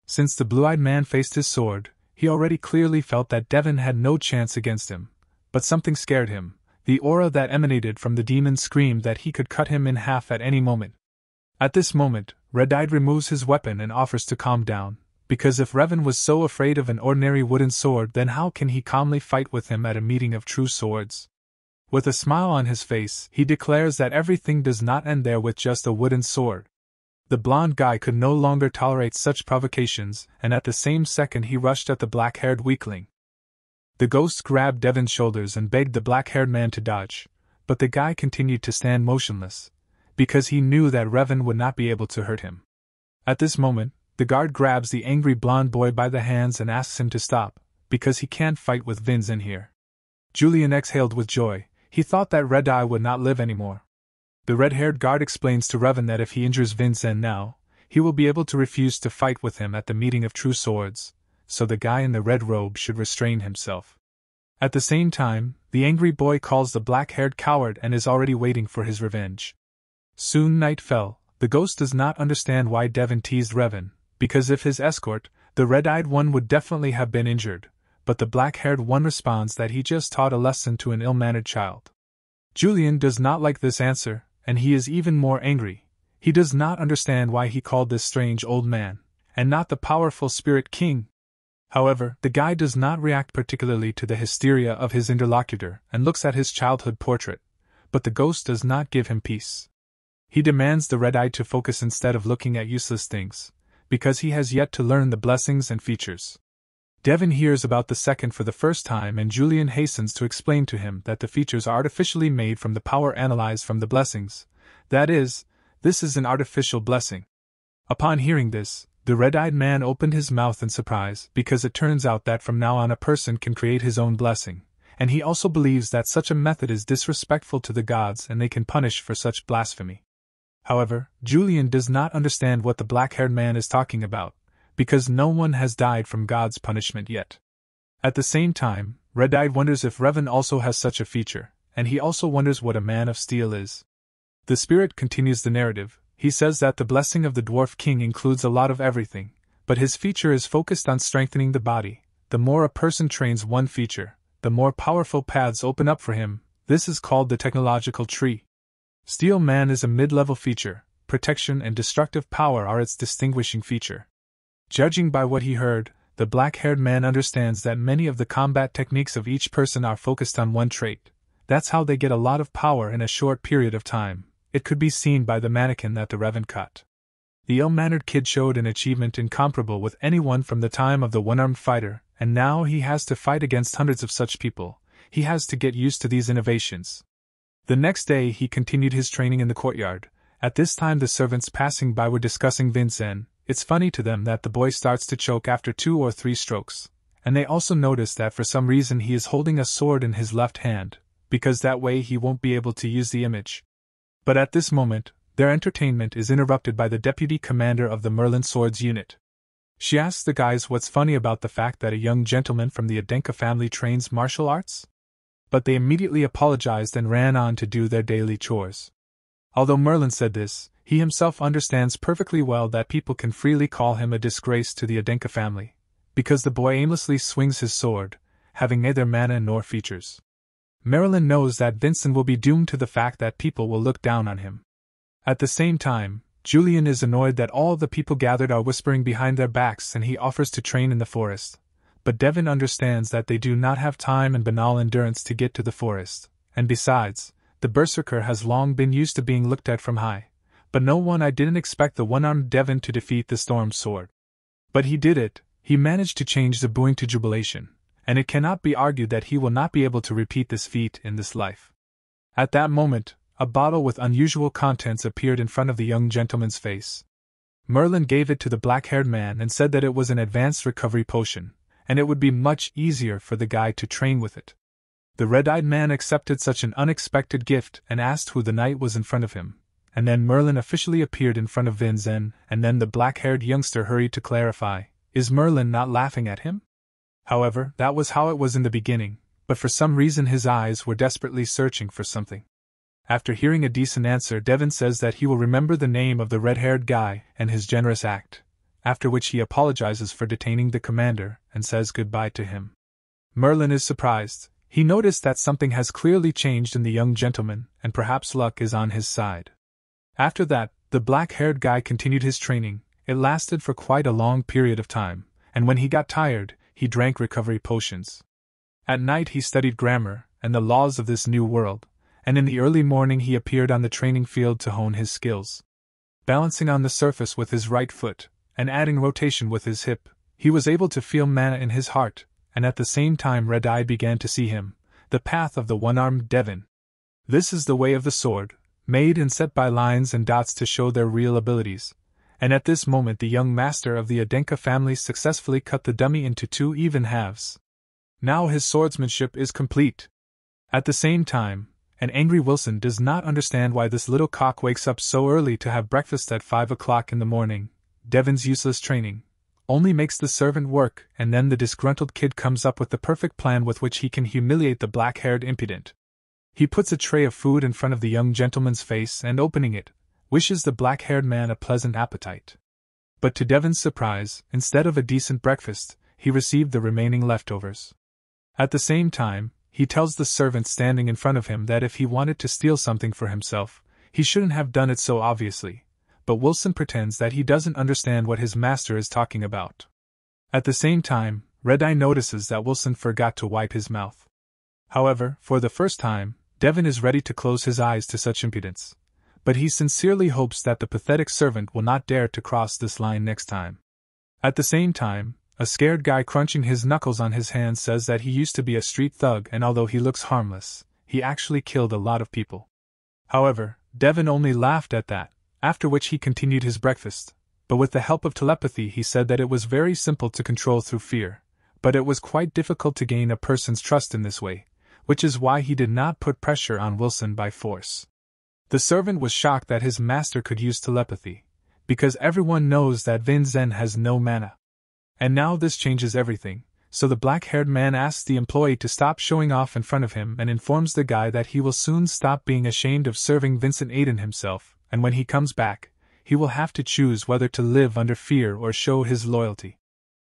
Since the blue-eyed man faced his sword, he already clearly felt that Daven had no chance against him, but something scared him. The aura that emanated from the demon screamed that he could cut him in half at any moment. At this moment, Red-Eyed removes his weapon and offers to calm down, because if Reven was so afraid of an ordinary wooden sword, then how can he calmly fight with him at a meeting of True Swords? With a smile on his face, he declares that everything does not end there with just a wooden sword. The blonde guy could no longer tolerate such provocations, and at the same second he rushed at the black-haired weakling. The ghost grabbed Daven's shoulders and begged the black-haired man to dodge, but the guy continued to stand motionless, because he knew that Reven would not be able to hurt him. At this moment, the guard grabs the angry blonde boy by the hands and asks him to stop, because he can't fight with Vince in here. Yulion exhaled with joy. He thought that Red Eye would not live anymore. The red-haired guard explains to Revan that if he injures Vincent now, he will be able to refuse to fight with him at the meeting of true swords, so the guy in the red robe should restrain himself. At the same time, the angry boy calls the black-haired coward and is already waiting for his revenge. Soon night fell. The ghost does not understand why Daven teased Revan, because if his escort, the red-eyed one, would definitely have been injured, but the black-haired one responds that he just taught a lesson to an ill-mannered child. Yulion does not like this answer, and he is even more angry. He does not understand why he called this strange old man, and not the powerful spirit king. However, the guy does not react particularly to the hysteria of his interlocutor and looks at his childhood portrait, but the ghost does not give him peace. He demands the red-eye to focus instead of looking at useless things, because he has yet to learn the blessings and features. Daven hears about the second for the first time, and Yulion hastens to explain to him that the features are artificially made from the power analyzed from the blessings. That is, this is an artificial blessing. Upon hearing this, the red-eyed man opened his mouth in surprise, because it turns out that from now on a person can create his own blessing, and he also believes that such a method is disrespectful to the gods and they can punish for such blasphemy. However, Yulion does not understand what the black-haired man is talking about, because no one has died from God's punishment yet. At the same time, Red-Eyed wonders if Revan also has such a feature, and he also wonders what a man of steel is. The spirit continues the narrative. He says that the blessing of the dwarf king includes a lot of everything, but his feature is focused on strengthening the body. The more a person trains one feature, the more powerful paths open up for him. This is called the technological tree. Steel Man is a mid-level feature. Protection and destructive power are its distinguishing feature. Judging by what he heard, the black-haired man understands that many of the combat techniques of each person are focused on one trait. That's how they get a lot of power in a short period of time. It could be seen by the mannequin that the Revan cut. The ill-mannered kid showed an achievement incomparable with anyone from the time of the one-armed fighter, and now he has to fight against hundreds of such people. He has to get used to these innovations. The next day he continued his training in the courtyard. At this time the servants passing by were discussing Vincent. It's funny to them that the boy starts to choke after 2 or 3 strokes, and they also notice that for some reason he is holding a sword in his left hand, because that way he won't be able to use the image. But at this moment, their entertainment is interrupted by the deputy commander of the Merlin Swords unit. She asks the guys what's funny about the fact that a young gentleman from the Adenka family trains martial arts? But they immediately apologized and ran on to do their daily chores. Although Merlin said this, he himself understands perfectly well that people can freely call him a disgrace to the Adenka family, because the boy aimlessly swings his sword, having neither mana nor features. Merlin knows that Vincent will be doomed to the fact that people will look down on him. At the same time, Yulion is annoyed that all the people gathered are whispering behind their backs and he offers to train in the forest. But Daven understands that they do not have time and banal endurance to get to the forest, and besides, the Berserker has long been used to being looked at from high. But I didn't expect the one-armed Daven to defeat the Storm Sword. But he did it. He managed to change the booing to jubilation, and it cannot be argued that he will not be able to repeat this feat in this life. At that moment, a bottle with unusual contents appeared in front of the young gentleman's face. Merlin gave it to the black-haired man and said that it was an advanced recovery potion, and it would be much easier for the guy to train with it. The red-eyed man accepted such an unexpected gift and asked who the knight was in front of him, and then Merlin officially appeared in front of Vincent, and then the black-haired youngster hurried to clarify, is Merlin not laughing at him? However, that was how it was in the beginning, but for some reason his eyes were desperately searching for something. After hearing a decent answer, Daven says that he will remember the name of the red-haired guy and his generous act, after which he apologizes for detaining the commander and says goodbye to him. Merlin is surprised. He noticed that something has clearly changed in the young gentleman, and perhaps luck is on his side. After that, the black-haired guy continued his training. It lasted for quite a long period of time, and when he got tired, he drank recovery potions. At night he studied grammar and the laws of this new world, and in the early morning he appeared on the training field to hone his skills. Balancing on the surface with his right foot, and adding rotation with his hip, he was able to feel mana in his heart, and at the same time Red-Eye began to see him, the path of the one-armed Daven. This is the way of the sword, made and set by lines and dots to show their real abilities, and at this moment the young master of the Adenka family successfully cut the dummy into 2 even halves. Now his swordsmanship is complete. At the same time, an angry Wilson does not understand why this little cock wakes up so early to have breakfast at 5 o'clock in the morning. Daven's useless training only makes the servant work, and then the disgruntled kid comes up with the perfect plan with which he can humiliate the black-haired impudent. He puts a tray of food in front of the young gentleman's face and, opening it, wishes the black-haired man a pleasant appetite. But to Daven's surprise, instead of a decent breakfast, he received the remaining leftovers. At the same time, he tells the servant standing in front of him that if he wanted to steal something for himself, he shouldn't have done it so obviously. But Wilson pretends that he doesn't understand what his master is talking about. At the same time, Red Eye notices that Wilson forgot to wipe his mouth. However, for the first time, Daven is ready to close his eyes to such impudence. But he sincerely hopes that the pathetic servant will not dare to cross this line next time. At the same time, a scared guy crunching his knuckles on his hands says that he used to be a street thug, and although he looks harmless, he actually killed a lot of people. However, Daven only laughed at that, after which he continued his breakfast, but with the help of telepathy he said that it was very simple to control through fear, but it was quite difficult to gain a person's trust in this way, which is why he did not put pressure on Wilson by force. The servant was shocked that his master could use telepathy, because everyone knows that Vin Zen has no mana. And now this changes everything, so the black-haired man asks the employee to stop showing off in front of him and informs the guy that he will soon stop being ashamed of serving Vincent Aiden himself, and when he comes back, he will have to choose whether to live under fear or show his loyalty.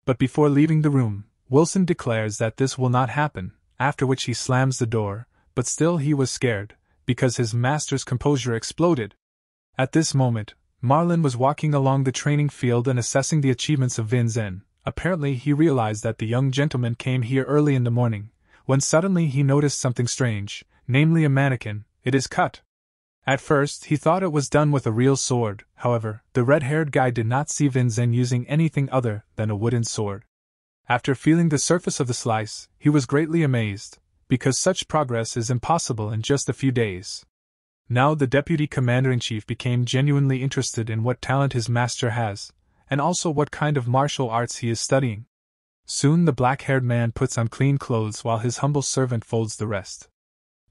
But before leaving the room, Wilson declares that this will not happen, after which he slams the door, but still he was scared, because his master's composure exploded. At this moment, Marlin was walking along the training field and assessing the achievements of Vin Zen. Apparently he realized that the young gentleman came here early in the morning, when suddenly he noticed something strange, namely a mannequin. It is cut. At first he thought it was done with a real sword. However, the red-haired guy did not see Vin Zen using anything other than a wooden sword. After feeling the surface of the slice, he was greatly amazed, because such progress is impossible in just a few days. Now the deputy commander-in-chief became genuinely interested in what talent his master has, and also what kind of martial arts he is studying. Soon the black-haired man puts on clean clothes while his humble servant folds the rest.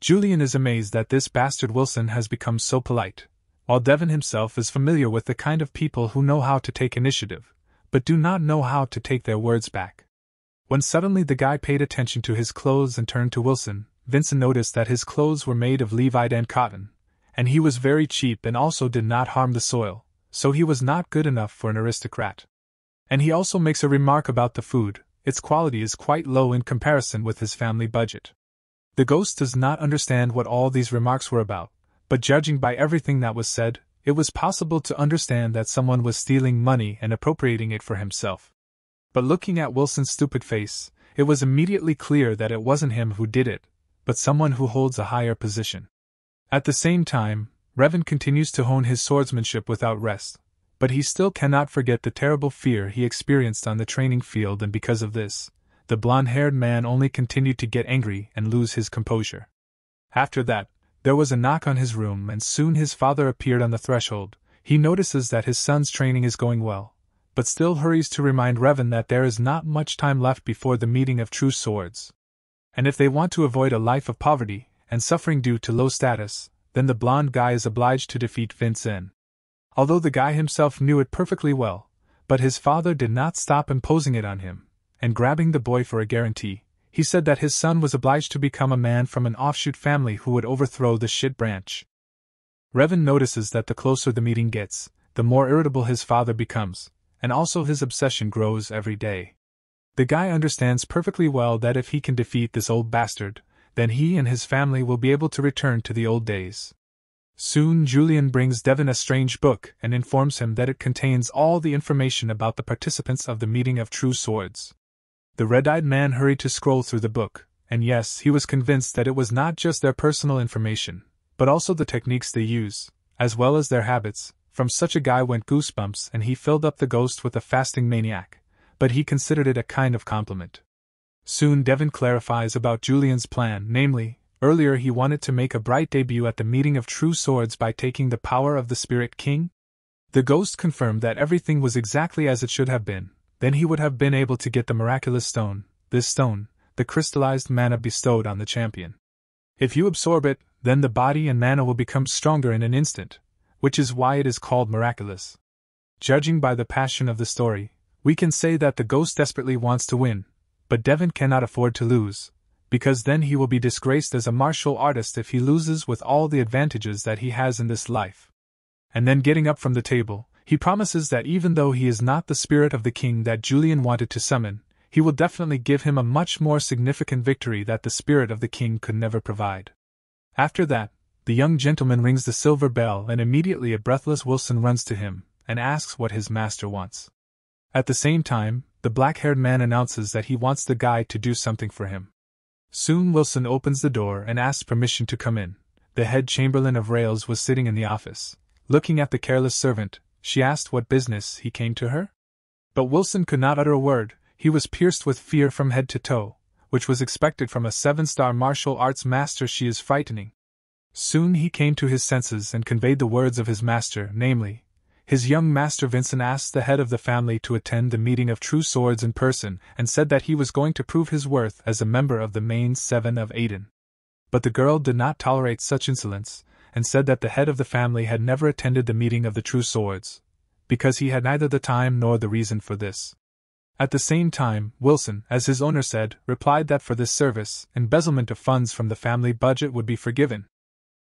Yulion is amazed that this bastard Wilson has become so polite, while Daven himself is familiar with the kind of people who know how to take initiative, but do not know how to take their words back. When suddenly the guy paid attention to his clothes and turned to Wilson, Vincent noticed that his clothes were made of Levite and cotton, and he was very cheap and also did not harm the soil, so he was not good enough for an aristocrat. And he also makes a remark about the food. Its quality is quite low in comparison with his family budget. The ghost does not understand what all these remarks were about, but judging by everything that was said, it was possible to understand that someone was stealing money and appropriating it for himself. But looking at Wilson's stupid face, it was immediately clear that it wasn't him who did it, but someone who holds a higher position. At the same time, Revan continues to hone his swordsmanship without rest, but he still cannot forget the terrible fear he experienced on the training field, and because of this, the blonde-haired man only continued to get angry and lose his composure. After that, there was a knock on his room and soon his father appeared on the threshold. He notices that his son's training is going well, but still hurries to remind Revan that there is not much time left before the meeting of true swords. And if they want to avoid a life of poverty and suffering due to low status, then the blonde guy is obliged to defeat Vin Zen. Although the guy himself knew it perfectly well, but his father did not stop imposing it on him, and grabbing the boy for a guarantee, he said that his son was obliged to become a man from an offshoot family who would overthrow the shit branch. Revan notices that the closer the meeting gets, the more irritable his father becomes, and also his obsession grows every day. The guy understands perfectly well that if he can defeat this old bastard, then he and his family will be able to return to the old days. Soon Yulion brings Daven a strange book and informs him that it contains all the information about the participants of the meeting of true swords. The red-eyed man hurried to scroll through the book, and yes, he was convinced that it was not just their personal information, but also the techniques they use, as well as their habits. From such a guy went goosebumps, and he filled up the ghost with a fasting maniac, but he considered it a kind of compliment. Soon Daven clarifies about Julion's plan, namely, earlier he wanted to make a bright debut at the meeting of true swords by taking the power of the Spirit King. The ghost confirmed that everything was exactly as it should have been. Then he would have been able to get the miraculous stone, this stone, the crystallized mana bestowed on the champion. If you absorb it, then the body and mana will become stronger in an instant, which is why it is called miraculous. Judging by the passion of the story, we can say that the ghost desperately wants to win, but Daven cannot afford to lose, because then he will be disgraced as a martial artist if he loses with all the advantages that he has in this life. And then getting up from the table, he promises that even though he is not the spirit of the king that Yulion wanted to summon, he will definitely give him a much more significant victory that the spirit of the king could never provide. After that, the young gentleman rings the silver bell and immediately a breathless Wilson runs to him and asks what his master wants. At the same time, the black-haired man announces that he wants the guide to do something for him. Soon Wilson opens the door and asks permission to come in. The head chamberlain of Rails was sitting in the office. Looking at the careless servant, she asked what business he came to her. But Wilson could not utter a word. He was pierced with fear from head to toe, which was expected from a 7-star martial arts master. She is frightening. Soon he came to his senses and conveyed the words of his master, namely, his young master Vincent asked the head of the family to attend the meeting of True Swords in person and said that he was going to prove his worth as a member of the main 7 of Aiden. But the girl did not tolerate such insolence, and said that the head of the family had never attended the meeting of the True Swords, because he had neither the time nor the reason for this. At the same time, Wilson, as his owner said, replied that for this service, embezzlement of funds from the family budget would be forgiven.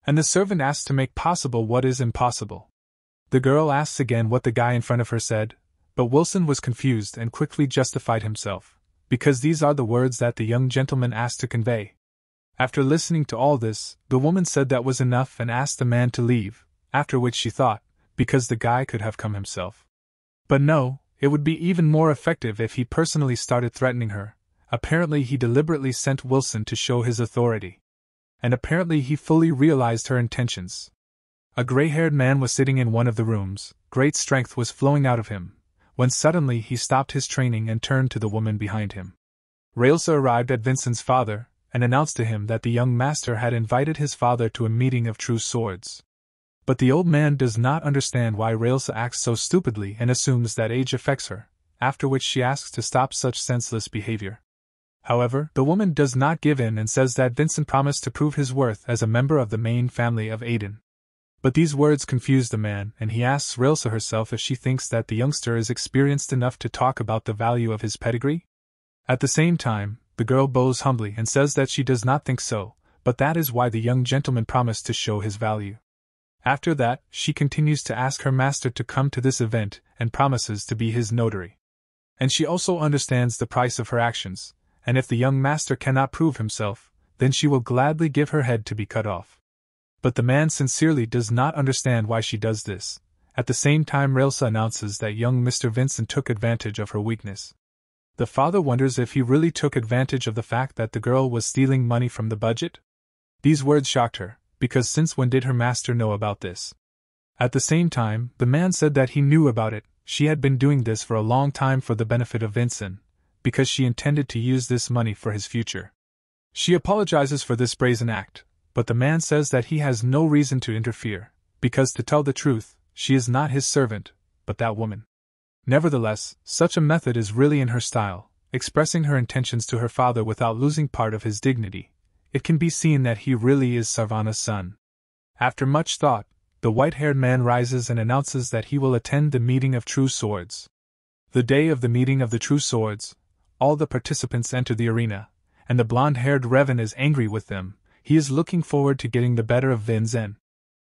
And the servant asked to make possible what is impossible. The girl asks again what the guy in front of her said, but Wilson was confused and quickly justified himself, because these are the words that the young gentleman asked to convey. After listening to all this, the woman said that was enough and asked the man to leave, after which she thought, because the guy could have come himself. But no, it would be even more effective if he personally started threatening her. Apparently he deliberately sent Wilson to show his authority. And apparently he fully realized her intentions. A gray-haired man was sitting in one of the rooms. Great strength was flowing out of him, when suddenly he stopped his training and turned to the woman behind him. Railsa arrived at Vincent's father, and announced to him that the young master had invited his father to a meeting of True Swords. But the old man does not understand why Railsa acts so stupidly and assumes that age affects her, after which she asks to stop such senseless behavior. However, the woman does not give in and says that Vincent promised to prove his worth as a member of the main family of Aiden. But these words confuse the man, and he asks Railsa herself if she thinks that the youngster is experienced enough to talk about the value of his pedigree. At the same time, the girl bows humbly and says that she does not think so, but that is why the young gentleman promised to show his value. After that, she continues to ask her master to come to this event and promises to be his notary. And she also understands the price of her actions, and if the young master cannot prove himself, then she will gladly give her head to be cut off. But the man sincerely does not understand why she does this. At the same time, Railsa announces that young Mr. Vincent took advantage of her weakness. The father wonders if he really took advantage of the fact that the girl was stealing money from the budget. These words shocked her, because since when did her master know about this? At the same time, the man said that he knew about it. She had been doing this for a long time for the benefit of Vincent, because she intended to use this money for his future. She apologizes for this brazen act, but the man says that he has no reason to interfere, because to tell the truth, she is not his servant, but that woman. Nevertheless, such a method is really in her style, expressing her intentions to her father without losing part of his dignity. It can be seen that he really is Sarvana's son. After much thought, the white-haired man rises and announces that he will attend the meeting of True Swords. The day of the meeting of the True Swords, all the participants enter the arena, and the blonde-haired Revan is angry with them. He is looking forward to getting the better of Vincent.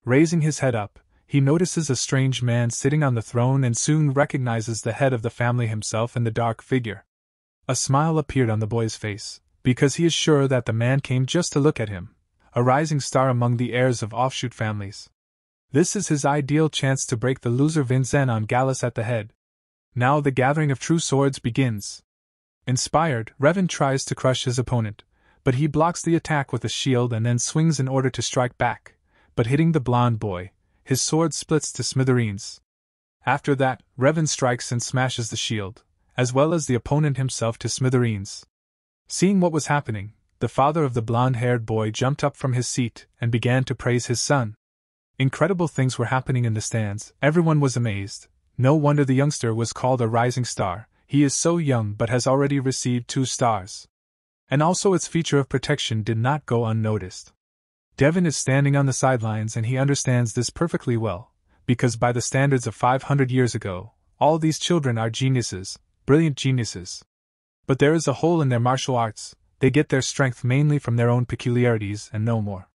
Raising his head up, he notices a strange man sitting on the throne and soon recognizes the head of the family himself in the dark figure. A smile appeared on the boy's face, because he is sure that the man came just to look at him, a rising star among the heirs of offshoot families. This is his ideal chance to break the loser Vincent on Gallus at the head. Now the gathering of True Swords begins. Inspired, Revan tries to crush his opponent, but he blocks the attack with a shield and then swings in order to strike back, but hitting the blonde boy, his sword splits to smithereens. After that, Revan strikes and smashes the shield, as well as the opponent himself to smithereens. Seeing what was happening, the father of the blonde-haired boy jumped up from his seat and began to praise his son. Incredible things were happening in the stands. Everyone was amazed. No wonder the youngster was called a rising star. He is so young but has already received 2 stars. And also its feature of protection did not go unnoticed. Daven is standing on the sidelines and he understands this perfectly well, because by the standards of 500 years ago, all these children are geniuses, brilliant geniuses. But there is a hole in their martial arts, they get their strength mainly from their own peculiarities and no more.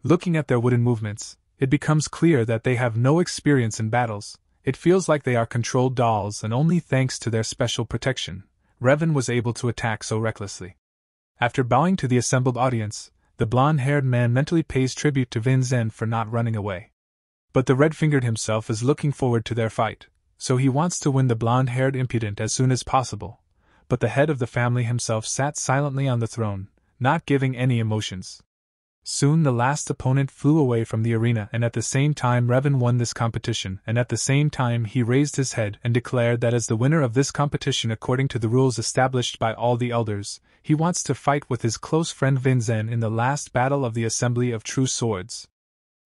Looking at their wooden movements, it becomes clear that they have no experience in battles. It feels like they are controlled dolls, and only thanks to their special protection, Revan was able to attack so recklessly. After bowing to the assembled audience, the blonde-haired man mentally pays tribute to Vin Zen for not running away. But the red-fingered himself is looking forward to their fight, so he wants to win the blonde-haired impudent as soon as possible. But the head of the family himself sat silently on the throne, not giving any emotions. Soon the last opponent flew away from the arena, and at the same time Revan won this competition, and at the same time he raised his head and declared that as the winner of this competition according to the rules established by all the elders, he wants to fight with his close friend Vin Zen in the last battle of the Assembly of True Swords.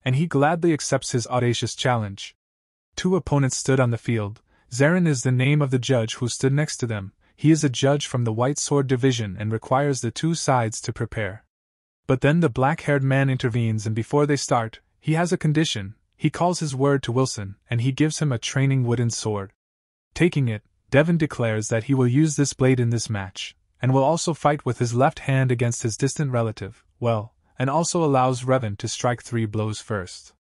And he gladly accepts his audacious challenge. 2 opponents stood on the field. Zarin is the name of the judge who stood next to them. He is a judge from the White Sword Division and requires the 2 sides to prepare. But then the black-haired man intervenes, and before they start, he has a condition. He calls his word to Wilson, and he gives him a training wooden sword. Taking it, Daven declares that he will use this blade in this match, and will also fight with his left hand against his distant relative, and also allows Revan to strike 3 blows first.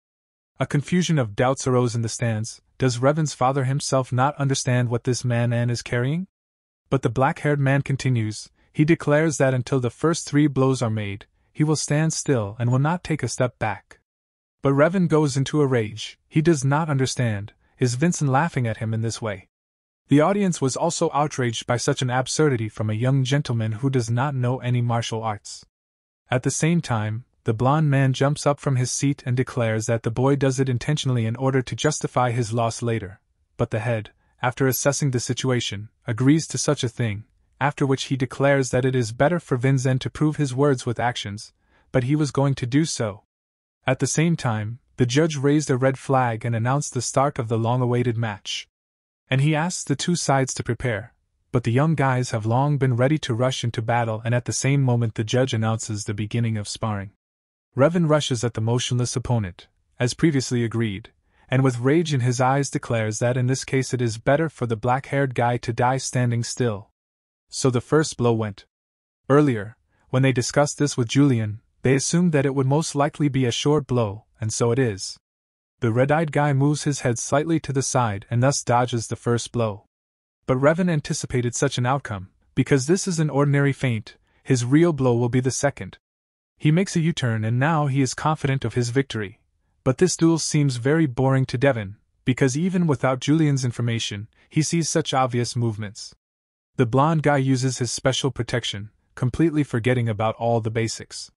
A confusion of doubts arose in the stands. Does Revan's father himself not understand what this man is carrying? But the black-haired man continues. He declares that until the first 3 blows are made, he will stand still and will not take a step back. But Revan goes into a rage. He does not understand. Is Vincent laughing at him in this way? The audience was also outraged by such an absurdity from a young gentleman who does not know any martial arts. At the same time, the blond man jumps up from his seat and declares that the boy does it intentionally in order to justify his loss later. But the head, after assessing the situation, agrees to such a thing, after which he declares that it is better for Vin Zen to prove his words with actions, but he was going to do so. At the same time, the judge raised a red flag and announced the start of the long-awaited match. And he asks the 2 sides to prepare, but the young guys have long been ready to rush into battle, and at the same moment the judge announces the beginning of sparring. Revan rushes at the motionless opponent, as previously agreed, and with rage in his eyes declares that in this case it is better for the black-haired guy to die standing still. So the first blow went. Earlier, when they discussed this with Yulion, they assumed that it would most likely be a short blow, and so it is. The red-eyed guy moves his head slightly to the side and thus dodges the first blow. But Revan anticipated such an outcome, because this is an ordinary feint. His real blow will be the second. He makes a U-turn and now he is confident of his victory. But this duel seems very boring to Daven, because even without Julion's information, he sees such obvious movements. The blonde guy uses his special protection, completely forgetting about all the basics.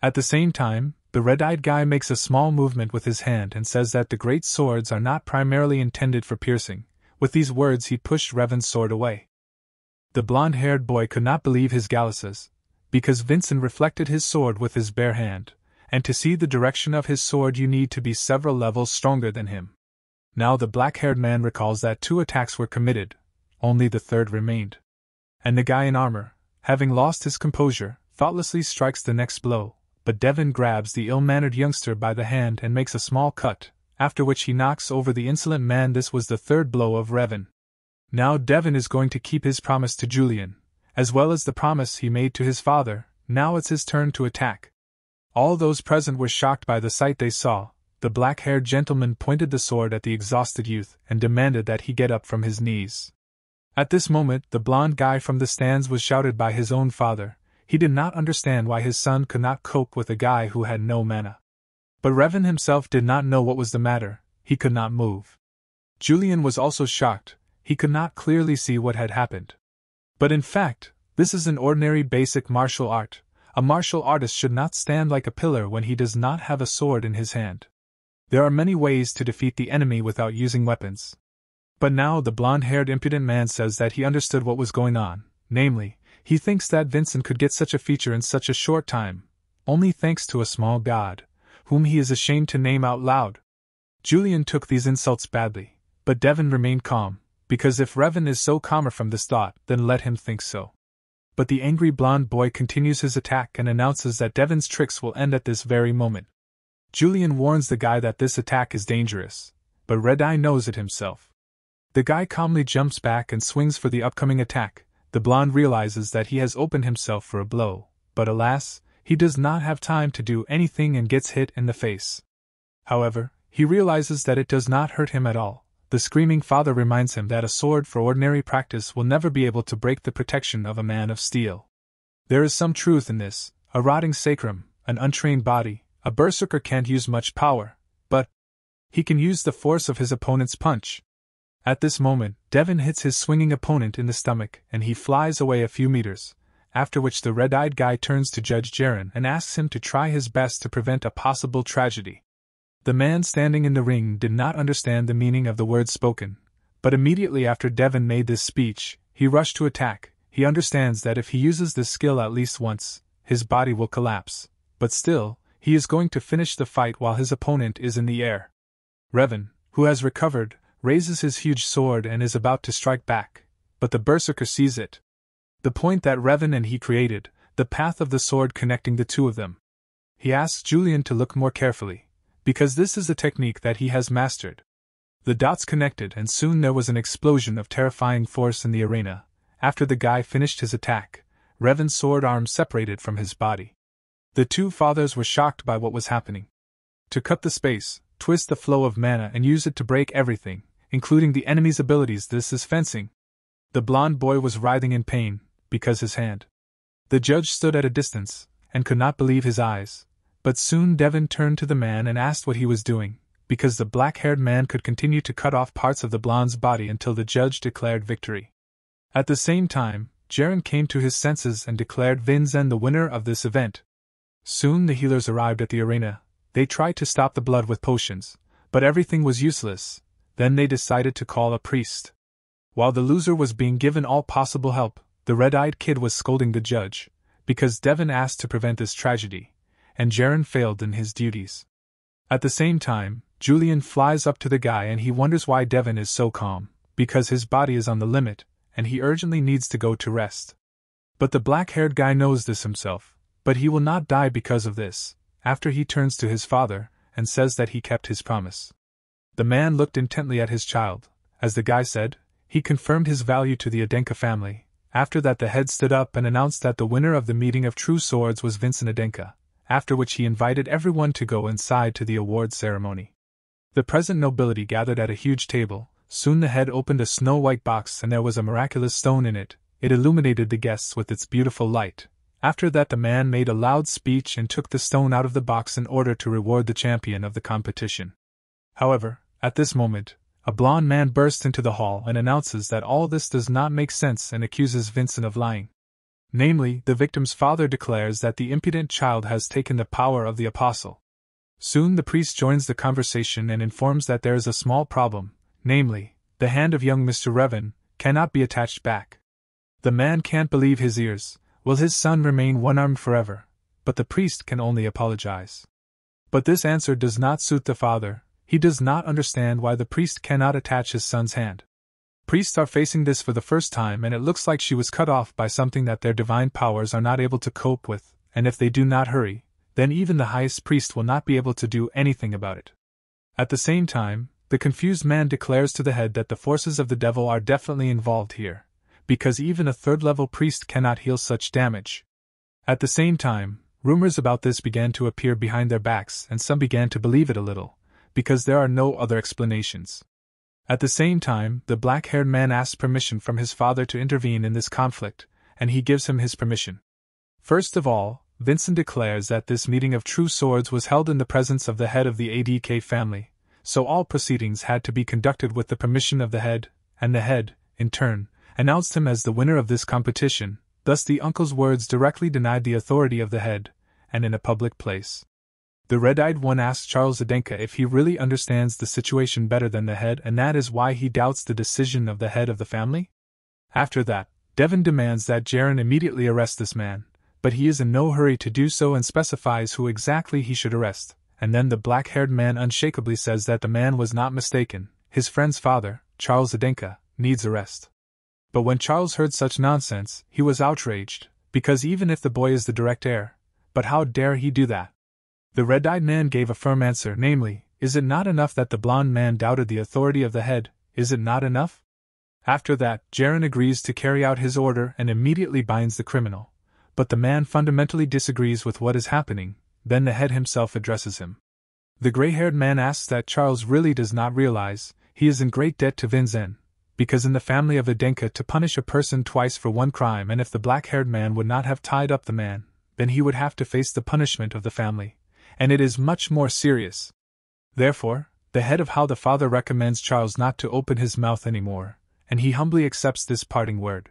At the same time, the red-eyed guy makes a small movement with his hand and says that the great swords are not primarily intended for piercing. With these words he pushed Revan's sword away. The blonde-haired boy could not believe his galluses, because Vincent reflected his sword with his bare hand, and to see the direction of his sword you need to be several levels stronger than him. Now the black-haired man recalls that 2 attacks were committed, only the 3rd remained. And the guy in armor, having lost his composure, thoughtlessly strikes the next blow, but Daven grabs the ill-mannered youngster by the hand and makes a small cut, after which he knocks over the insolent man. This was the 3rd blow of Revan. Now Daven is going to keep his promise to Yulion, as well as the promise he made to his father. Now it's his turn to attack. All those present were shocked by the sight they saw. The black-haired gentleman pointed the sword at the exhausted youth and demanded that he get up from his knees. At this moment, the blond guy from the stands was shouted by his own father. He did not understand why his son could not cope with a guy who had no mana. But Revan himself did not know what was the matter. He could not move. Yulion was also shocked. He could not clearly see what had happened. But in fact, this is an ordinary basic martial art. A martial artist should not stand like a pillar when he does not have a sword in his hand. There are many ways to defeat the enemy without using weapons. But now the blonde-haired impudent man says that he understood what was going on, namely, he thinks that Vincent could get such a feature in such a short time, only thanks to a small god, whom he is ashamed to name out loud. Yulion took these insults badly, but Daven remained calm, because if Revan is so calmer from this thought, then let him think so. But the angry blonde boy continues his attack and announces that Daven's tricks will end at this very moment. Yulion warns the guy that this attack is dangerous, but Red Eye knows it himself. The guy calmly jumps back and swings for the upcoming attack. The blonde realizes that he has opened himself for a blow, but alas, he does not have time to do anything and gets hit in the face. However, he realizes that it does not hurt him at all. The screaming father reminds him that a sword for ordinary practice will never be able to break the protection of a man of steel. There is some truth in this. A rotting sacrum, an untrained body, a berserker can't use much power, but he can use the force of his opponent's punch. At this moment, Daven hits his swinging opponent in the stomach and he flies away a few meters, after which the red-eyed guy turns to Judge Jaren and asks him to try his best to prevent a possible tragedy. The man standing in the ring did not understand the meaning of the words spoken, but immediately after Daven made this speech, he rushed to attack. He understands that if he uses this skill at least once, his body will collapse, but still, he is going to finish the fight while his opponent is in the air. Revan, who has recovered, raises his huge sword and is about to strike back, but the berserker sees it. The point that Revan and he created, the path of the sword connecting the two of them. He asks Yulion to look more carefully, because this is a technique that he has mastered. The dots connected and soon there was an explosion of terrifying force in the arena. After the guy finished his attack, Revan's sword arm separated from his body. The two fathers were shocked by what was happening. To cut the space, twist the flow of mana and use it to break everything, including the enemy's abilities. This is fencing. The blonde boy was writhing in pain, because his hand. The judge stood at a distance, and could not believe his eyes. But soon Daven turned to the man and asked what he was doing, because the black-haired man could continue to cut off parts of the blonde's body until the judge declared victory. At the same time, Jaren came to his senses and declared Vinzen the winner of this event. Soon the healers arrived at the arena. They tried to stop the blood with potions, but everything was useless. Then they decided to call a priest. While the loser was being given all possible help, the red-eyed kid was scolding the judge, because Daven asked to prevent this tragedy, and Jaren failed in his duties. At the same time, Yulion flies up to the guy and he wonders why Daven is so calm, because his body is on the limit, and he urgently needs to go to rest. But the black-haired guy knows this himself, but he will not die because of this, after he turns to his father, and says that he kept his promise. The man looked intently at his child. As the guy said, he confirmed his value to the Adenka family. After that the head stood up and announced that the winner of the meeting of true swords was Vincent Adenka, after which he invited everyone to go inside to the awards ceremony. The present nobility gathered at a huge table. Soon the head opened a snow-white box and there was a miraculous stone in it. It illuminated the guests with its beautiful light. After that the man made a loud speech and took the stone out of the box in order to reward the champion of the competition. However, at this moment, a blond man bursts into the hall and announces that all this does not make sense and accuses Vincent of lying. Namely, the victim's father declares that the impudent child has taken the power of the apostle. Soon the priest joins the conversation and informs that there is a small problem, namely, the hand of young Mr. Revan cannot be attached back. The man can't believe his ears. Will his son remain one-armed forever? But the priest can only apologize. But this answer does not suit the father. He does not understand why the priest cannot attach his son's hand. Priests are facing this for the first time and it looks like she was cut off by something that their divine powers are not able to cope with, and if they do not hurry, then even the highest priest will not be able to do anything about it. At the same time, the confused man declares to the head that the forces of the devil are definitely involved here, because even a third-level priest cannot heal such damage. At the same time, rumors about this began to appear behind their backs and some began to believe it a little, because there are no other explanations. At the same time, the black-haired man asks permission from his father to intervene in this conflict, and he gives him his permission. First of all, Vincent declares that this meeting of true swords was held in the presence of the head of the ADK family, so all proceedings had to be conducted with the permission of the head, and the head, in turn, announced him as the winner of this competition. Thus the uncle's words directly denied the authority of the head, and in a public place. The red-eyed one asks Charles Adenka if he really understands the situation better than the head and that is why he doubts the decision of the head of the family? After that, Daven demands that Jaren immediately arrest this man, but he is in no hurry to do so and specifies who exactly he should arrest, and then the black-haired man unshakably says that the man was not mistaken, his friend's father, Charles Adenka, needs arrest. But when Charles heard such nonsense, he was outraged, because even if the boy is the direct heir, but how dare he do that? The red-eyed man gave a firm answer, namely, is it not enough that the blond man doubted the authority of the head, is it not enough? After that, Jaren agrees to carry out his order and immediately binds the criminal. But the man fundamentally disagrees with what is happening, then the head himself addresses him. The gray-haired man asks that Charles really does not realize he is in great debt to Vinzen, because in the family of Adenka to punish a person twice for one crime, and if the black-haired man would not have tied up the man, then he would have to face the punishment of the family, and it is much more serious. Therefore, the head of how the father recommends Charles not to open his mouth anymore, and he humbly accepts this parting word.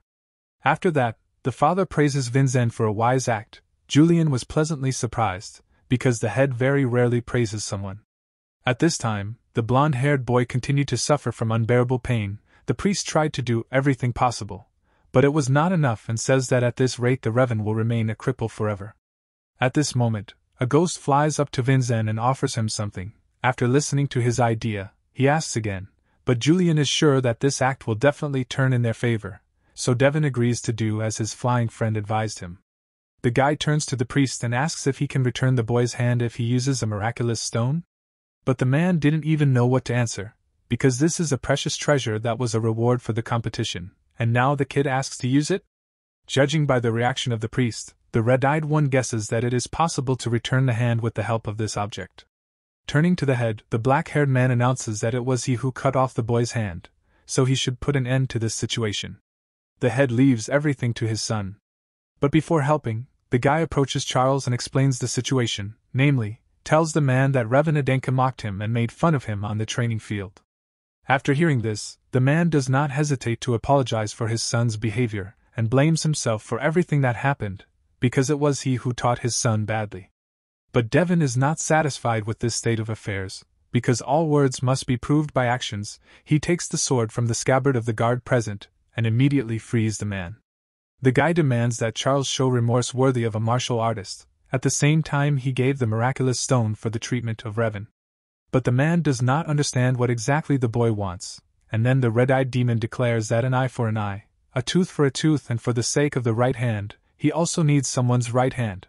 After that, the father praises Vinzen for a wise act. Yulion was pleasantly surprised, because the head very rarely praises someone. At this time, the blonde-haired boy continued to suffer from unbearable pain. The priest tried to do everything possible, but it was not enough and says that at this rate the Revan will remain a cripple forever. At this moment, a ghost flies up to Vinzen and offers him something. After listening to his idea, he asks again, but Yulion is sure that this act will definitely turn in their favor, so Daven agrees to do as his flying friend advised him. The guy turns to the priest and asks if he can return the boy's hand if he uses a miraculous stone? But the man didn't even know what to answer, because this is a precious treasure that was a reward for the competition, and now the kid asks to use it? Judging by the reaction of the priest, the red-eyed one guesses that it is possible to return the hand with the help of this object. Turning to the head, the black-haired man announces that it was he who cut off the boy's hand, so he should put an end to this situation. The head leaves everything to his son. But before helping, the guy approaches Charles and explains the situation, namely, tells the man that Revan Adenka mocked him and made fun of him on the training field. After hearing this, the man does not hesitate to apologize for his son's behavior, and blames himself for everything that happened, because it was he who taught his son badly. But Daven is not satisfied with this state of affairs, because all words must be proved by actions. He takes the sword from the scabbard of the guard present, and immediately frees the man. The guy demands that Charles show remorse worthy of a martial artist. At the same time he gave the miraculous stone for the treatment of Revan. But the man does not understand what exactly the boy wants, and then the red-eyed demon declares that an eye for an eye, a tooth for a tooth, and for the sake of the right hand, he also needs someone's right hand.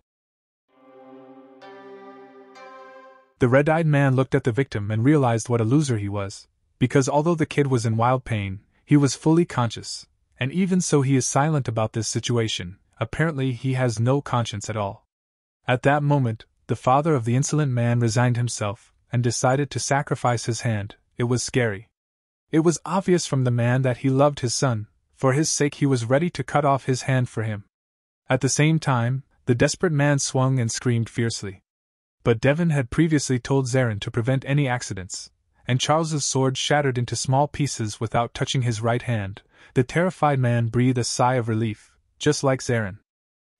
The red-eyed man looked at the victim and realized what a loser he was, because although the kid was in wild pain, he was fully conscious, and even so he is silent about this situation. Apparently he has no conscience at all. At that moment, the father of the insolent man resigned himself, and decided to sacrifice his hand. It was scary. It was obvious from the man that he loved his son. For his sake he was ready to cut off his hand for him. At the same time, the desperate man swung and screamed fiercely. But Daven had previously told Zarin to prevent any accidents, and Charles's sword shattered into small pieces without touching his right hand. The terrified man breathed a sigh of relief, just like Zarin.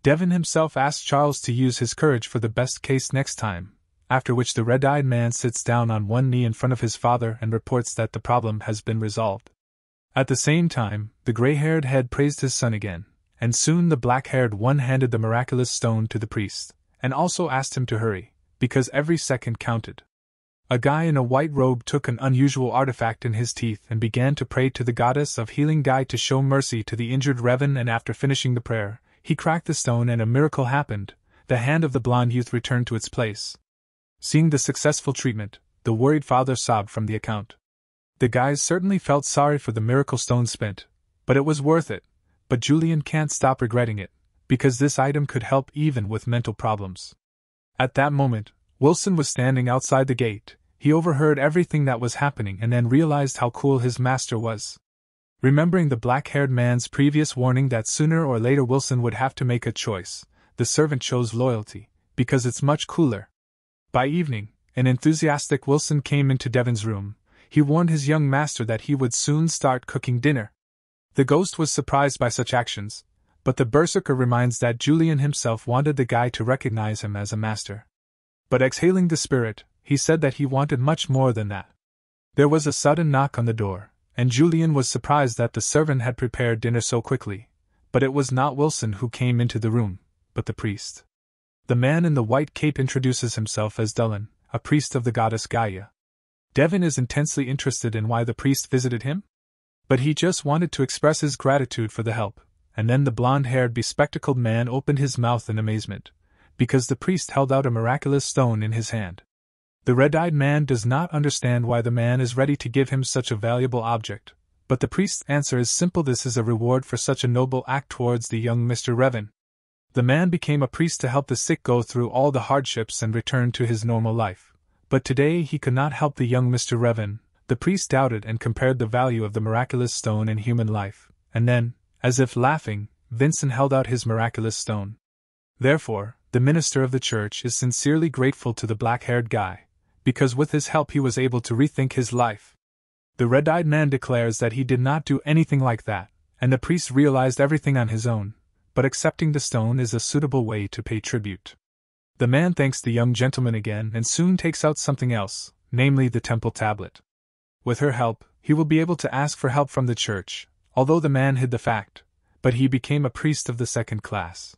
Daven himself asked Charles to use his courage for the best case next time, after which the red-eyed man sits down on one knee in front of his father and reports that the problem has been resolved. At the same time, the gray-haired head praised his son again, and soon the black-haired one handed the miraculous stone to the priest, and also asked him to hurry, because every second counted. A guy in a white robe took an unusual artifact in his teeth and began to pray to the goddess of healing Guy to show mercy to the injured Revan, and after finishing the prayer, he cracked the stone and a miracle happened. The hand of the blond youth returned to its place. Seeing the successful treatment, the worried father sobbed from the account. The guys certainly felt sorry for the miracle stone spent, but it was worth it. But Yulion can't stop regretting it, because this item could help even with mental problems. At that moment, Wilson was standing outside the gate. He overheard everything that was happening and then realized how cool his master was. Remembering the black-haired man's previous warning that sooner or later Wilson would have to make a choice, the servant chose loyalty, because it's much cooler. By evening, an enthusiastic Wilson came into Daven's room. He warned his young master that he would soon start cooking dinner. The ghost was surprised by such actions, but the Berserker reminds that Yulion himself wanted the guy to recognize him as a master. But exhaling the spirit, he said that he wanted much more than that. There was a sudden knock on the door, and Yulion was surprised that the servant had prepared dinner so quickly. But it was not Wilson who came into the room, but the priest. The man in the white cape introduces himself as Daven, a priest of the goddess Gaia. Daven is intensely interested in why the priest visited him. But he just wanted to express his gratitude for the help, and then the blonde-haired bespectacled man opened his mouth in amazement, because the priest held out a miraculous stone in his hand. The red-eyed man does not understand why the man is ready to give him such a valuable object, but the priest's answer is simple: this is a reward for such a noble act towards the young Mr. Revan. The man became a priest to help the sick go through all the hardships and return to his normal life, but today he could not help the young Mr. Revan. The priest doubted and compared the value of the miraculous stone in human life, and then, as if laughing, Vincent held out his miraculous stone. Therefore, the minister of the church is sincerely grateful to the black-haired guy, because with his help he was able to rethink his life. The red-eyed man declares that he did not do anything like that, and the priest realized everything on his own, but accepting the stone is a suitable way to pay tribute. The man thanks the young gentleman again and soon takes out something else, namely the temple tablet. With her help, he will be able to ask for help from the church, although the man hid the fact, but he became a priest of the second class.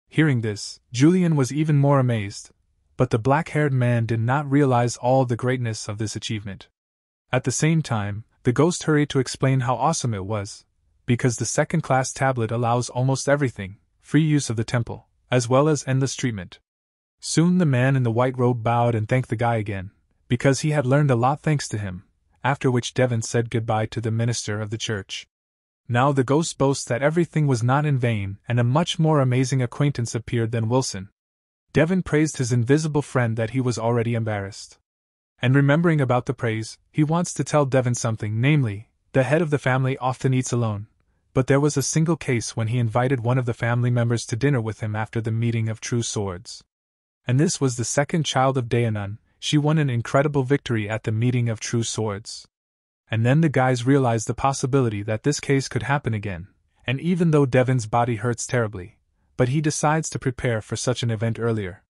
Hearing this, Yulion was even more amazed, but the black-haired man did not realize all the greatness of this achievement. At the same time, the ghost hurried to explain how awesome it was, because the second-class tablet allows almost everything, free use of the temple, as well as endless treatment. Soon the man in the white robe bowed and thanked the guy again, because he had learned a lot thanks to him, after which Daven said goodbye to the minister of the church. Now the ghost boasts that everything was not in vain, and a much more amazing acquaintance appeared than Wilson. Daven praised his invisible friend that he was already embarrassed. And remembering about the praise, he wants to tell Daven something, namely, the head of the family often eats alone, but there was a single case when he invited one of the family members to dinner with him after the meeting of True Swords. And this was the second child of Daenon. She won an incredible victory at the meeting of True Swords. And then the guys realized the possibility that this case could happen again, and even though Daven's body hurts terribly, but he decides to prepare for such an event earlier.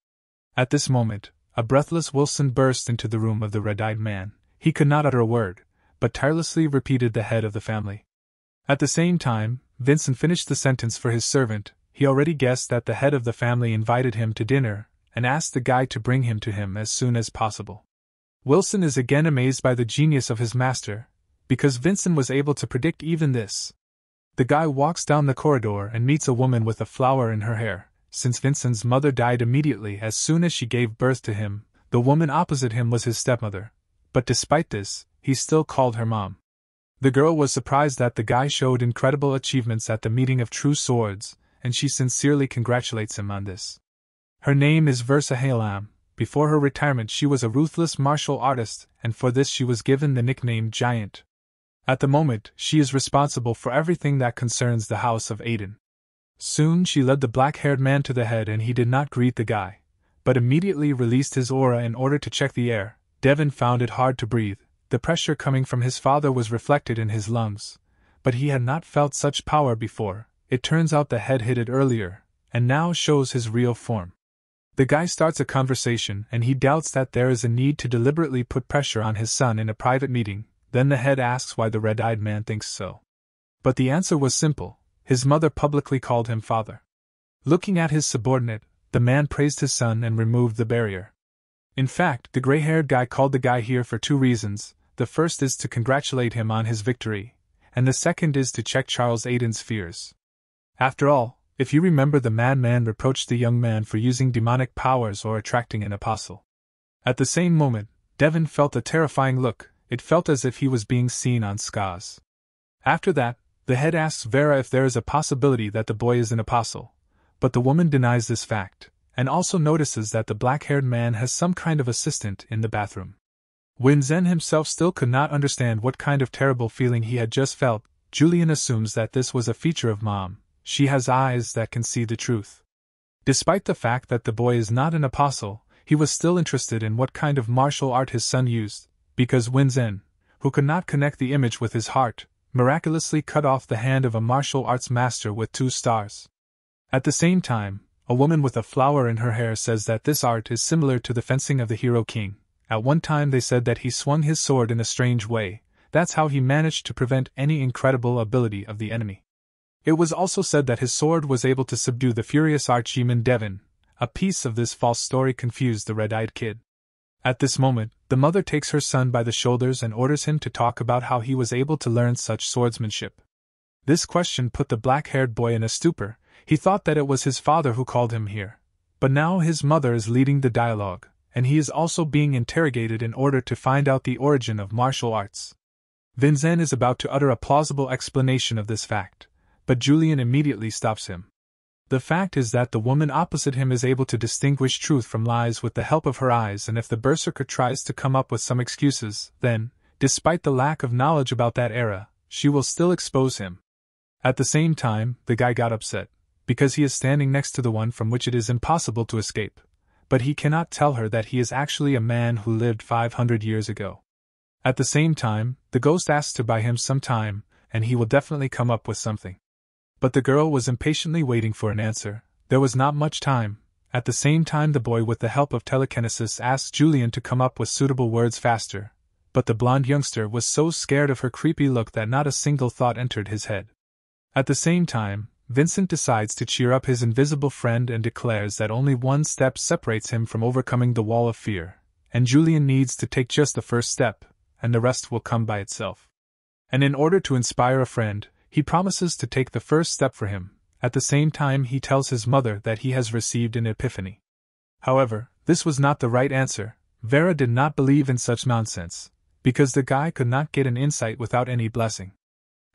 At this moment, a breathless Wilson burst into the room of the red-eyed man. He could not utter a word, but tirelessly repeated the head of the family. At the same time, Vincent finished the sentence for his servant. He already guessed that the head of the family invited him to dinner, and asked the guy to bring him to him as soon as possible. Wilson is again amazed by the genius of his master, because Vincent was able to predict even this. The guy walks down the corridor and meets a woman with a flower in her hair. Since Vincent's mother died immediately as soon as she gave birth to him, the woman opposite him was his stepmother, but despite this, he still called her mom. The girl was surprised that the guy showed incredible achievements at the meeting of True Swords, and she sincerely congratulates him on this. Her name is Versa Halam. Before her retirement she was a ruthless martial artist, and for this she was given the nickname Giant. At the moment, she is responsible for everything that concerns the House of Aiden. Soon she led the black-haired man to the head and he did not greet the guy, but immediately released his aura in order to check the air. Daven found it hard to breathe. The pressure coming from his father was reflected in his lungs, but he had not felt such power before. It turns out the head hid it earlier, and now shows his real form. The guy starts a conversation and he doubts that there is a need to deliberately put pressure on his son in a private meeting. Then the head asks why the red-eyed man thinks so. But the answer was simple: his mother publicly called him father. Looking at his subordinate, the man praised his son and removed the barrier. In fact, the gray-haired guy called the guy here for two reasons. The first is to congratulate him on his victory, and the second is to check Charles Aiden's fears. After all, if you remember, the madman reproached the young man for using demonic powers or attracting an apostle. At the same moment, Daven felt a terrifying look. It felt as if he was being seen on Skaz. After that, the head asks Vera if there is a possibility that the boy is an apostle, but the woman denies this fact, and also notices that the black-haired man has some kind of assistant in the bathroom. When Zen himself still could not understand what kind of terrible feeling he had just felt, Yulion assumes that this was a feature of Mom. She has eyes that can see the truth. Despite the fact that the boy is not an apostle, he was still interested in what kind of martial art his son used, because Wen Zhen, who could not connect the image with his heart, miraculously cut off the hand of a martial arts master with 2 stars. At the same time, a woman with a flower in her hair says that this art is similar to the fencing of the hero king. At one time they said that he swung his sword in a strange way. That's how he managed to prevent any incredible ability of the enemy. It was also said that his sword was able to subdue the furious archdemon Daven. A piece of this false story confused the red-eyed kid. At this moment, the mother takes her son by the shoulders and orders him to talk about how he was able to learn such swordsmanship. This question put the black-haired boy in a stupor. He thought that it was his father who called him here. But now his mother is leading the dialogue, and he is also being interrogated in order to find out the origin of martial arts. Vincent is about to utter a plausible explanation of this fact, but Yulion immediately stops him. The fact is that the woman opposite him is able to distinguish truth from lies with the help of her eyes, and if the Berserker tries to come up with some excuses, then, despite the lack of knowledge about that era, she will still expose him. At the same time, the guy got upset, because he is standing next to the one from which it is impossible to escape, but he cannot tell her that he is actually a man who lived 500 years ago. At the same time, the ghost asks to buy him some time, and he will definitely come up with something. But the girl was impatiently waiting for an answer. There was not much time. At the same time, the boy, with the help of telekinesis, asked Yulion to come up with suitable words faster, but the blonde youngster was so scared of her creepy look that not a single thought entered his head. At the same time, Vincent decides to cheer up his invisible friend and declares that only one step separates him from overcoming the wall of fear, and Yulion needs to take just the first step, and the rest will come by itself. And in order to inspire a friend, he promises to take the first step for him. At the same time, he tells his mother that he has received an epiphany. However, this was not the right answer. Vera did not believe in such nonsense, because the guy could not get an insight without any blessing.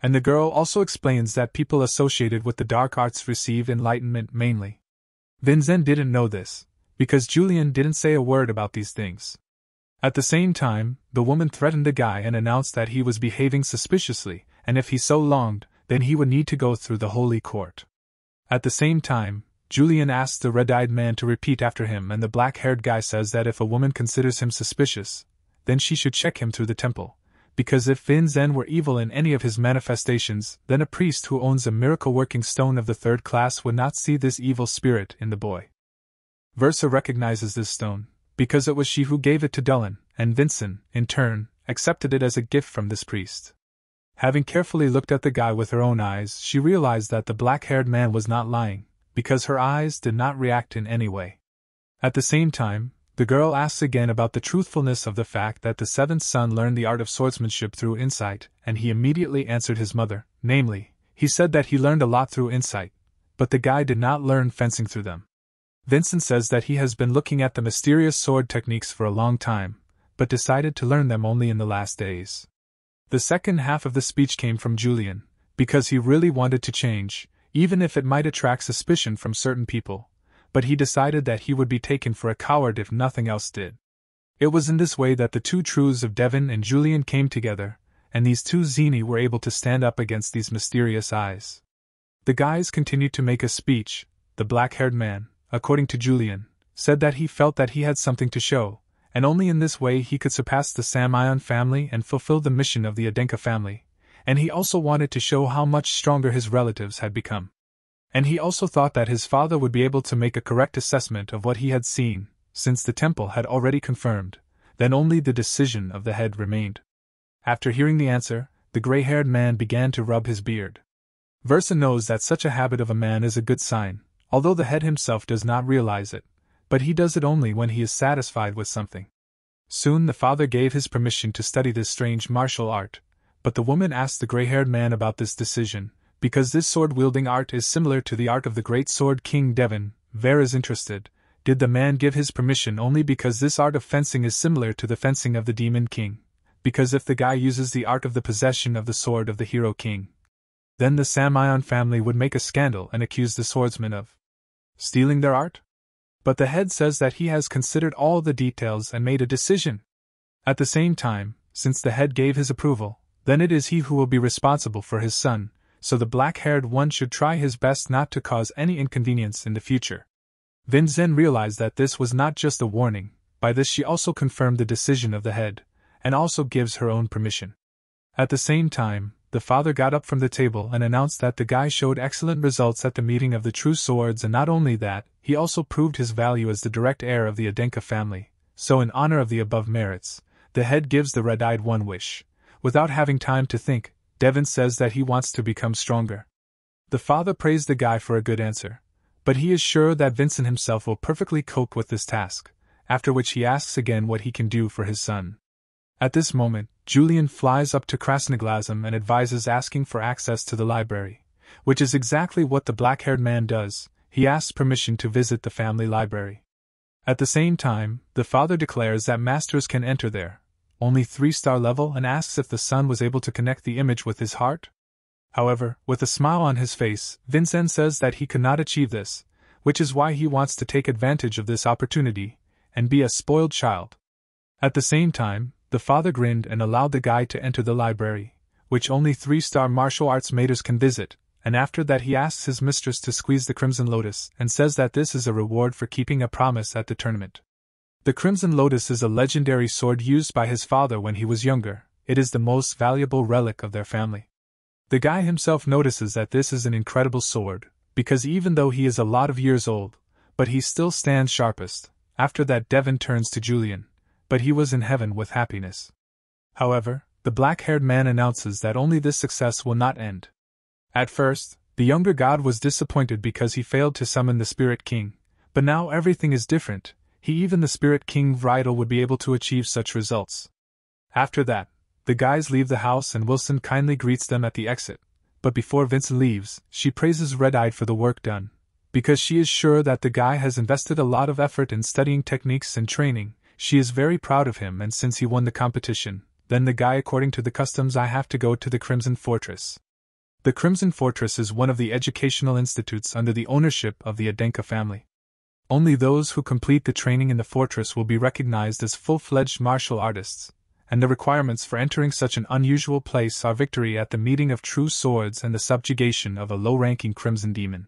And the girl also explains that people associated with the dark arts receive enlightenment mainly. Vincent didn't know this, because Yulion didn't say a word about these things. At the same time, the woman threatened the guy and announced that he was behaving suspiciously, and if he so longed, then he would need to go through the holy court. At the same time, Yulion asks the red-eyed man to repeat after him, and the black-haired guy says that if a woman considers him suspicious, then she should check him through the temple, because if Vincent were evil in any of his manifestations, then a priest who owns a miracle-working stone of the third class would not see this evil spirit in the boy. Versa recognizes this stone, because it was she who gave it to Daven, and Vincent, in turn, accepted it as a gift from this priest. Having carefully looked at the guy with her own eyes, she realized that the black-haired man was not lying, because her eyes did not react in any way. At the same time, the girl asks again about the truthfulness of the fact that the seventh son learned the art of swordsmanship through insight, and he immediately answered his mother, namely, he said that he learned a lot through insight, but the guy did not learn fencing through them. Vincent says that he has been looking at the mysterious sword techniques for a long time, but decided to learn them only in the last days. The second half of the speech came from Yulion, because he really wanted to change, even if it might attract suspicion from certain people, but he decided that he would be taken for a coward if nothing else did. It was in this way that the two truths of Daven and Yulion came together, and these two Zeni were able to stand up against these mysterious eyes. The guys continued to make a speech. The black-haired man, according to Yulion, said that he felt that he had something to show, and only in this way he could surpass the Samion family and fulfill the mission of the Adenka family, and he also wanted to show how much stronger his relatives had become. And he also thought that his father would be able to make a correct assessment of what he had seen, since the temple had already confirmed, then only the decision of the head remained. After hearing the answer, the gray-haired man began to rub his beard. Versa knows that such a habit of a man is a good sign, although the head himself does not realize it, but he does it only when he is satisfied with something. Soon the father gave his permission to study this strange martial art, but the woman asked the gray-haired man about this decision, because this sword-wielding art is similar to the art of the great sword king Daven. Vera is interested. Did the man give his permission only because this art of fencing is similar to the fencing of the demon king? Because if the guy uses the art of the possession of the sword of the hero king, then the Samion family would make a scandal and accuse the swordsman of stealing their art? But the head says that he has considered all the details and made a decision. At the same time, since the head gave his approval, then it is he who will be responsible for his son, so the black-haired one should try his best not to cause any inconvenience in the future. Vincent realized that this was not just a warning. By this she also confirmed the decision of the head, and also gives her own permission. At the same time, the father got up from the table and announced that the guy showed excellent results at the meeting of the true swords, and not only that, he also proved his value as the direct heir of the Adenka family. So in honor of the above merits, the head gives the red-eyed one wish. Without having time to think, Daven says that he wants to become stronger. The father praised the guy for a good answer, but he is sure that Vincent himself will perfectly cope with this task, after which he asks again what he can do for his son. At this moment, Yulion flies up to Krasnoglasm and advises asking for access to the library, which is exactly what the black-haired man does. He asks permission to visit the family library. At the same time, the father declares that masters can enter there, only 3-star level, and asks if the son was able to connect the image with his heart. However, with a smile on his face, Vincent says that he could not achieve this, which is why he wants to take advantage of this opportunity and be a spoiled child. At the same time, the father grinned and allowed the guy to enter the library, which only 3-star martial arts maters can visit, and after that he asks his mistress to squeeze the Crimson Lotus and says that this is a reward for keeping a promise at the tournament. The Crimson Lotus is a legendary sword used by his father when he was younger. It is the most valuable relic of their family. The guy himself notices that this is an incredible sword, because even though he is a lot of years old, but he still stands sharpest. After that Daven turns to Yulion, but he was in heaven with happiness. However, the black-haired man announces that only this success will not end. At first, the younger god was disappointed because he failed to summon the Spirit King, but now everything is different. Even the Spirit King Vidal would be able to achieve such results. After that, the guys leave the house and Wilson kindly greets them at the exit, but before Vincent leaves, she praises Red-Eyed for the work done, because she is sure that the guy has invested a lot of effort in studying techniques and training. She is very proud of him, and since he won the competition, then the guy, according to the customs, I have to go to the Crimson Fortress. The Crimson Fortress is one of the educational institutes under the ownership of the Adenka family. Only those who complete the training in the fortress will be recognized as full-fledged martial artists, and the requirements for entering such an unusual place are victory at the meeting of true swords and the subjugation of a low-ranking crimson demon.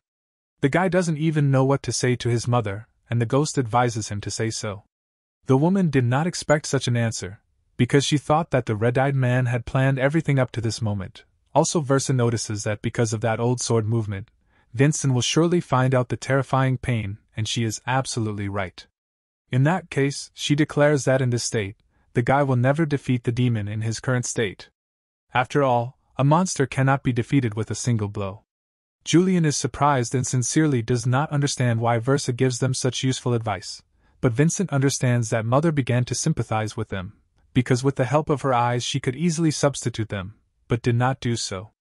The guy doesn't even know what to say to his mother, and the ghost advises him to say so. The woman did not expect such an answer, because she thought that the red-eyed man had planned everything up to this moment. Also, Versa notices that because of that old sword movement, Vincent will surely find out the terrifying pain, and she is absolutely right. In that case, she declares that in this state, the guy will never defeat the demon in his current state. After all, a monster cannot be defeated with a single blow. Yulion is surprised and sincerely does not understand why Versa gives them such useful advice, but Vincent understands that Mother began to sympathize with them, because with the help of her eyes she could easily substitute them, but did not do so.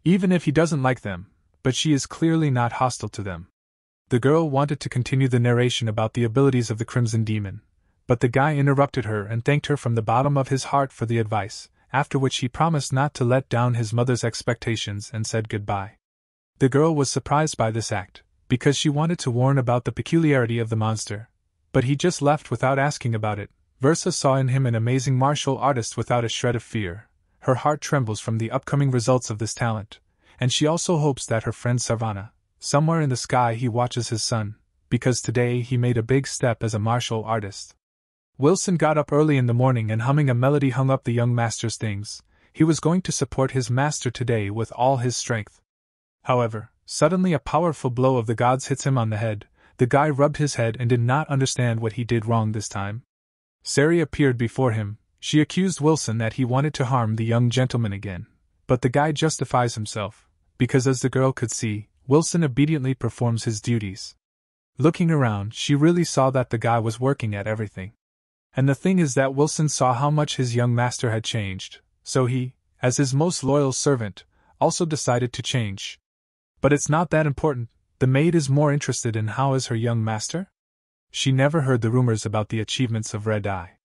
Even if he doesn't like them, but she is clearly not hostile to them. The girl wanted to continue the narration about the abilities of the Crimson Demon, but the guy interrupted her and thanked her from the bottom of his heart for the advice, after which he promised not to let down his mother's expectations and said goodbye. The girl was surprised by this act, because she wanted to warn about the peculiarity of the monster, but he just left without asking about it. Versa saw in him an amazing martial artist without a shred of fear. Her heart trembles from the upcoming results of this talent, and she also hopes that her friend Sarvana, somewhere in the sky, he watches his son, because today he made a big step as a martial artist. Wilson got up early in the morning and humming a melody hung up the young master's things. He was going to support his master today with all his strength. However, suddenly a powerful blow of the gods hits him on the head. The guy rubbed his head and did not understand what he did wrong this time. Sari appeared before him. She accused Wilson that he wanted to harm the young gentleman again, but the guy justifies himself, because as the girl could see, Wilson obediently performs his duties. Looking around, she really saw that the guy was working at everything. And the thing is that Wilson saw how much his young master had changed, so he, as his most loyal servant, also decided to change. But it's not that important. The maid is more interested in how is her young master? She never heard the rumors about the achievements of Red Eye.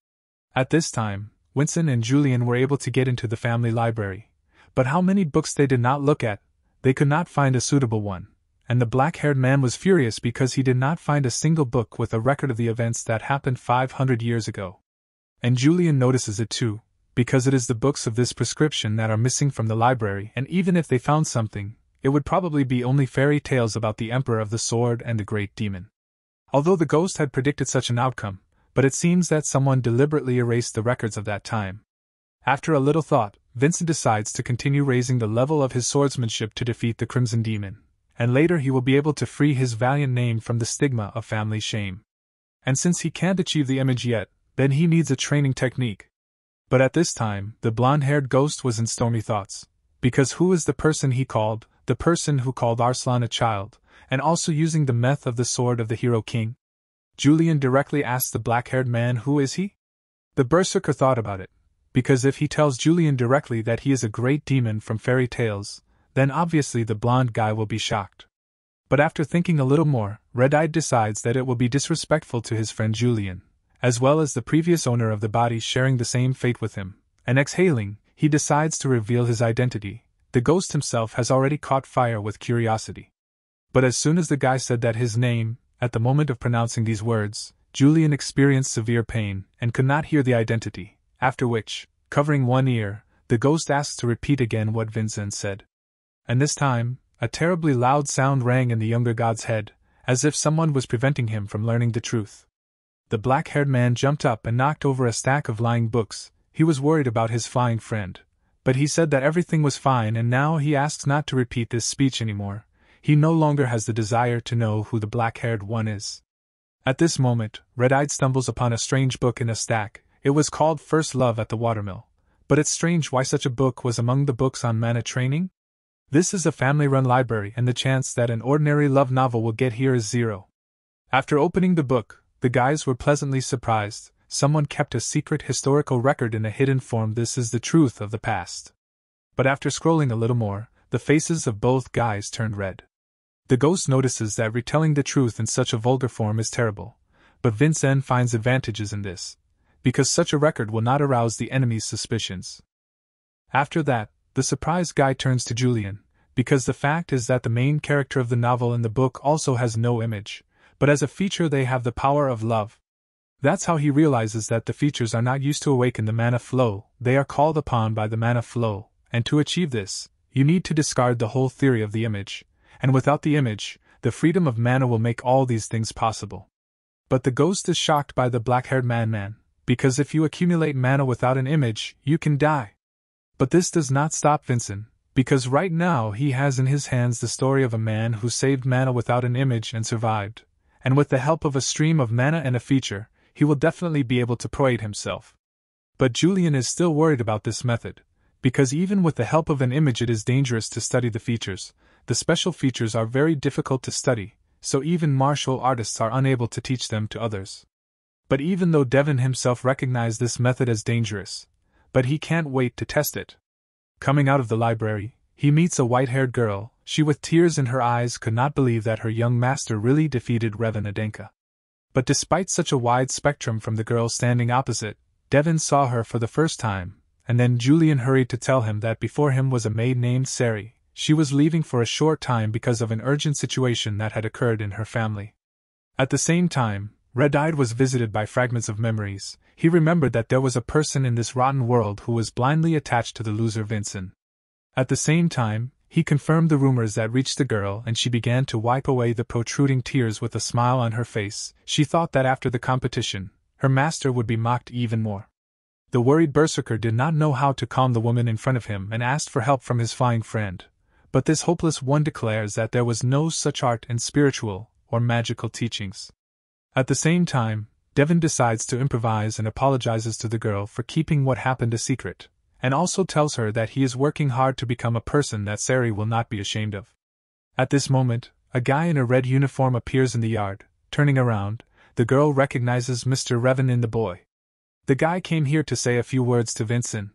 At this time, Winston and Yulion were able to get into the family library, but how many books they did not look at, they could not find a suitable one, and the black-haired man was furious because he did not find a single book with a record of the events that happened 500 years ago. And Yulion notices it too, because it is the books of this prescription that are missing from the library, and even if they found something, it would probably be only fairy tales about the Emperor of the Sword and the Great Demon. Although the ghost had predicted such an outcome, but it seems that someone deliberately erased the records of that time. After a little thought, Vincent decides to continue raising the level of his swordsmanship to defeat the Crimson Demon, and later he will be able to free his valiant name from the stigma of family shame. And since he can't achieve the image yet, then he needs a training technique. But at this time, the blonde-haired ghost was in stormy thoughts, because who is the person he called, the person who called Arslan a child, and also using the meth of the sword of the Hero King? Yulion directly asks the black-haired man who is he? The Berserker thought about it, because if he tells Yulion directly that he is a great demon from fairy tales, then obviously the blonde guy will be shocked. But after thinking a little more, Red-Eyed decides that it will be disrespectful to his friend Yulion, as well as the previous owner of the body sharing the same fate with him, and exhaling, he decides to reveal his identity. The ghost himself has already caught fire with curiosity. But as soon as the guy said that his name, at the moment of pronouncing these words, Yulion experienced severe pain and could not hear the identity, after which, covering one ear, the ghost asks to repeat again what Vincent said. And this time, a terribly loud sound rang in the younger god's head, as if someone was preventing him from learning the truth. The black-haired man jumped up and knocked over a stack of lying books. He was worried about his flying friend, but he said that everything was fine, and now he asks not to repeat this speech anymore. He no longer has the desire to know who the black-haired one is. At this moment, Red-Eyed stumbles upon a strange book in a stack. It was called First Love at the Watermill. But it's strange why such a book was among the books on mana training? This is a family-run library, and the chance that an ordinary love novel will get here is zero. After opening the book, the guys were pleasantly surprised. Someone kept a secret historical record in a hidden form. This is the truth of the past. But after scrolling a little more, the faces of both guys turned red. The ghost notices that retelling the truth in such a vulgar form is terrible, but Vincent finds advantages in this, because such a record will not arouse the enemy's suspicions. After that, the surprised guy turns to Yulion, because the fact is that the main character of the novel in the book also has no image, but as a feature they have the power of love. That's how he realizes that the features are not used to awaken the mana flow, they are called upon by the mana flow, and to achieve this, you need to discard the whole theory of the image, and without the image, the freedom of mana will make all these things possible. But the ghost is shocked by the black-haired man, because if you accumulate mana without an image, you can die. But this does not stop Vincent, because right now he has in his hands the story of a man who saved mana without an image and survived, and with the help of a stream of mana and a feature, he will definitely be able to pro-aid himself. But Yulion is still worried about this method, because even with the help of an image it is dangerous to study the features. The special features are very difficult to study, so even martial artists are unable to teach them to others. But even though Daven himself recognized this method as dangerous, but he can't wait to test it. Coming out of the library, he meets a white-haired girl. She with tears in her eyes could not believe that her young master really defeated Revan. But despite such a wide spectrum from the girl standing opposite, Daven saw her for the first time, and then Yulion hurried to tell him that before him was a maid named Sari. She was leaving for a short time because of an urgent situation that had occurred in her family. At the same time, Red-Eyed was visited by fragments of memories. He remembered that there was a person in this rotten world who was blindly attached to the loser Vincent. At the same time, he confirmed the rumors that reached the girl, and she began to wipe away the protruding tears with a smile on her face. She thought that after the competition, her master would be mocked even more. The worried Berserker did not know how to calm the woman in front of him and asked for help from his flying friend. But this hopeless one declares that there was no such art in spiritual or magical teachings. At the same time, Daven decides to improvise and apologizes to the girl for keeping what happened a secret, and also tells her that he is working hard to become a person that Sari will not be ashamed of. At this moment, a guy in a red uniform appears in the yard. Turning around, the girl recognizes Mr. Revan in the boy. The guy came here to say a few words to Vincent.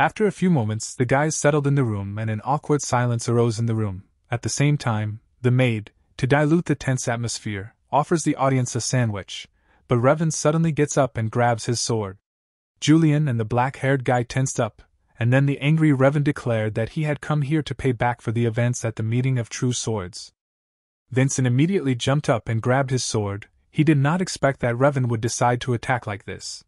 After a few moments, the guys settled in the room and an awkward silence arose in the room. At the same time, the maid, to dilute the tense atmosphere, offers the audience a sandwich, but Revan suddenly gets up and grabs his sword. Yulion and the black-haired guy tensed up, and then the angry Revan declared that he had come here to pay back for the events at the meeting of True Swords. Vincent immediately jumped up and grabbed his sword. He did not expect that Revan would decide to attack like this.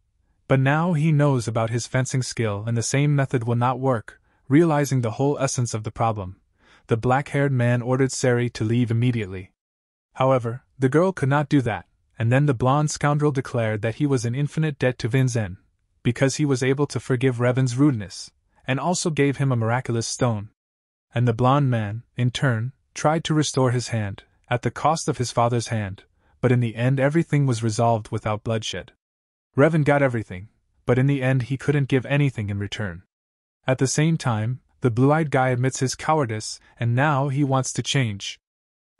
But now he knows about his fencing skill and the same method will not work. Realizing the whole essence of the problem, the black-haired man ordered Sari to leave immediately. However, the girl could not do that, and then the blonde scoundrel declared that he was in infinite debt to Vincent, because he was able to forgive Revan's rudeness, and also gave him a miraculous stone. And the blonde man, in turn, tried to restore his hand, at the cost of his father's hand, but in the end everything was resolved without bloodshed. Revan got everything, but in the end he couldn't give anything in return. At the same time, the blue-eyed guy admits his cowardice, and now he wants to change.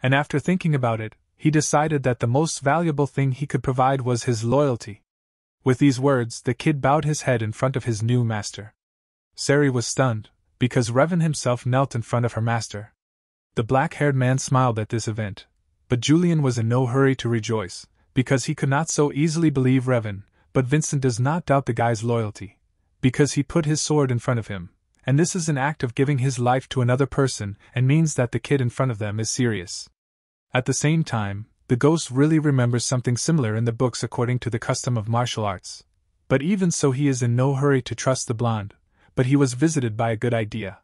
And after thinking about it, he decided that the most valuable thing he could provide was his loyalty. With these words, the kid bowed his head in front of his new master. Sari was stunned, because Revan himself knelt in front of her master. The black-haired man smiled at this event, but Yulion was in no hurry to rejoice, because he could not so easily believe Revan. But Vincent does not doubt the guy's loyalty, because he put his sword in front of him, and this is an act of giving his life to another person and means that the kid in front of them is serious. At the same time, the ghost really remembers something similar in the books according to the custom of martial arts. But even so, he is in no hurry to trust the blonde, but he was visited by a good idea.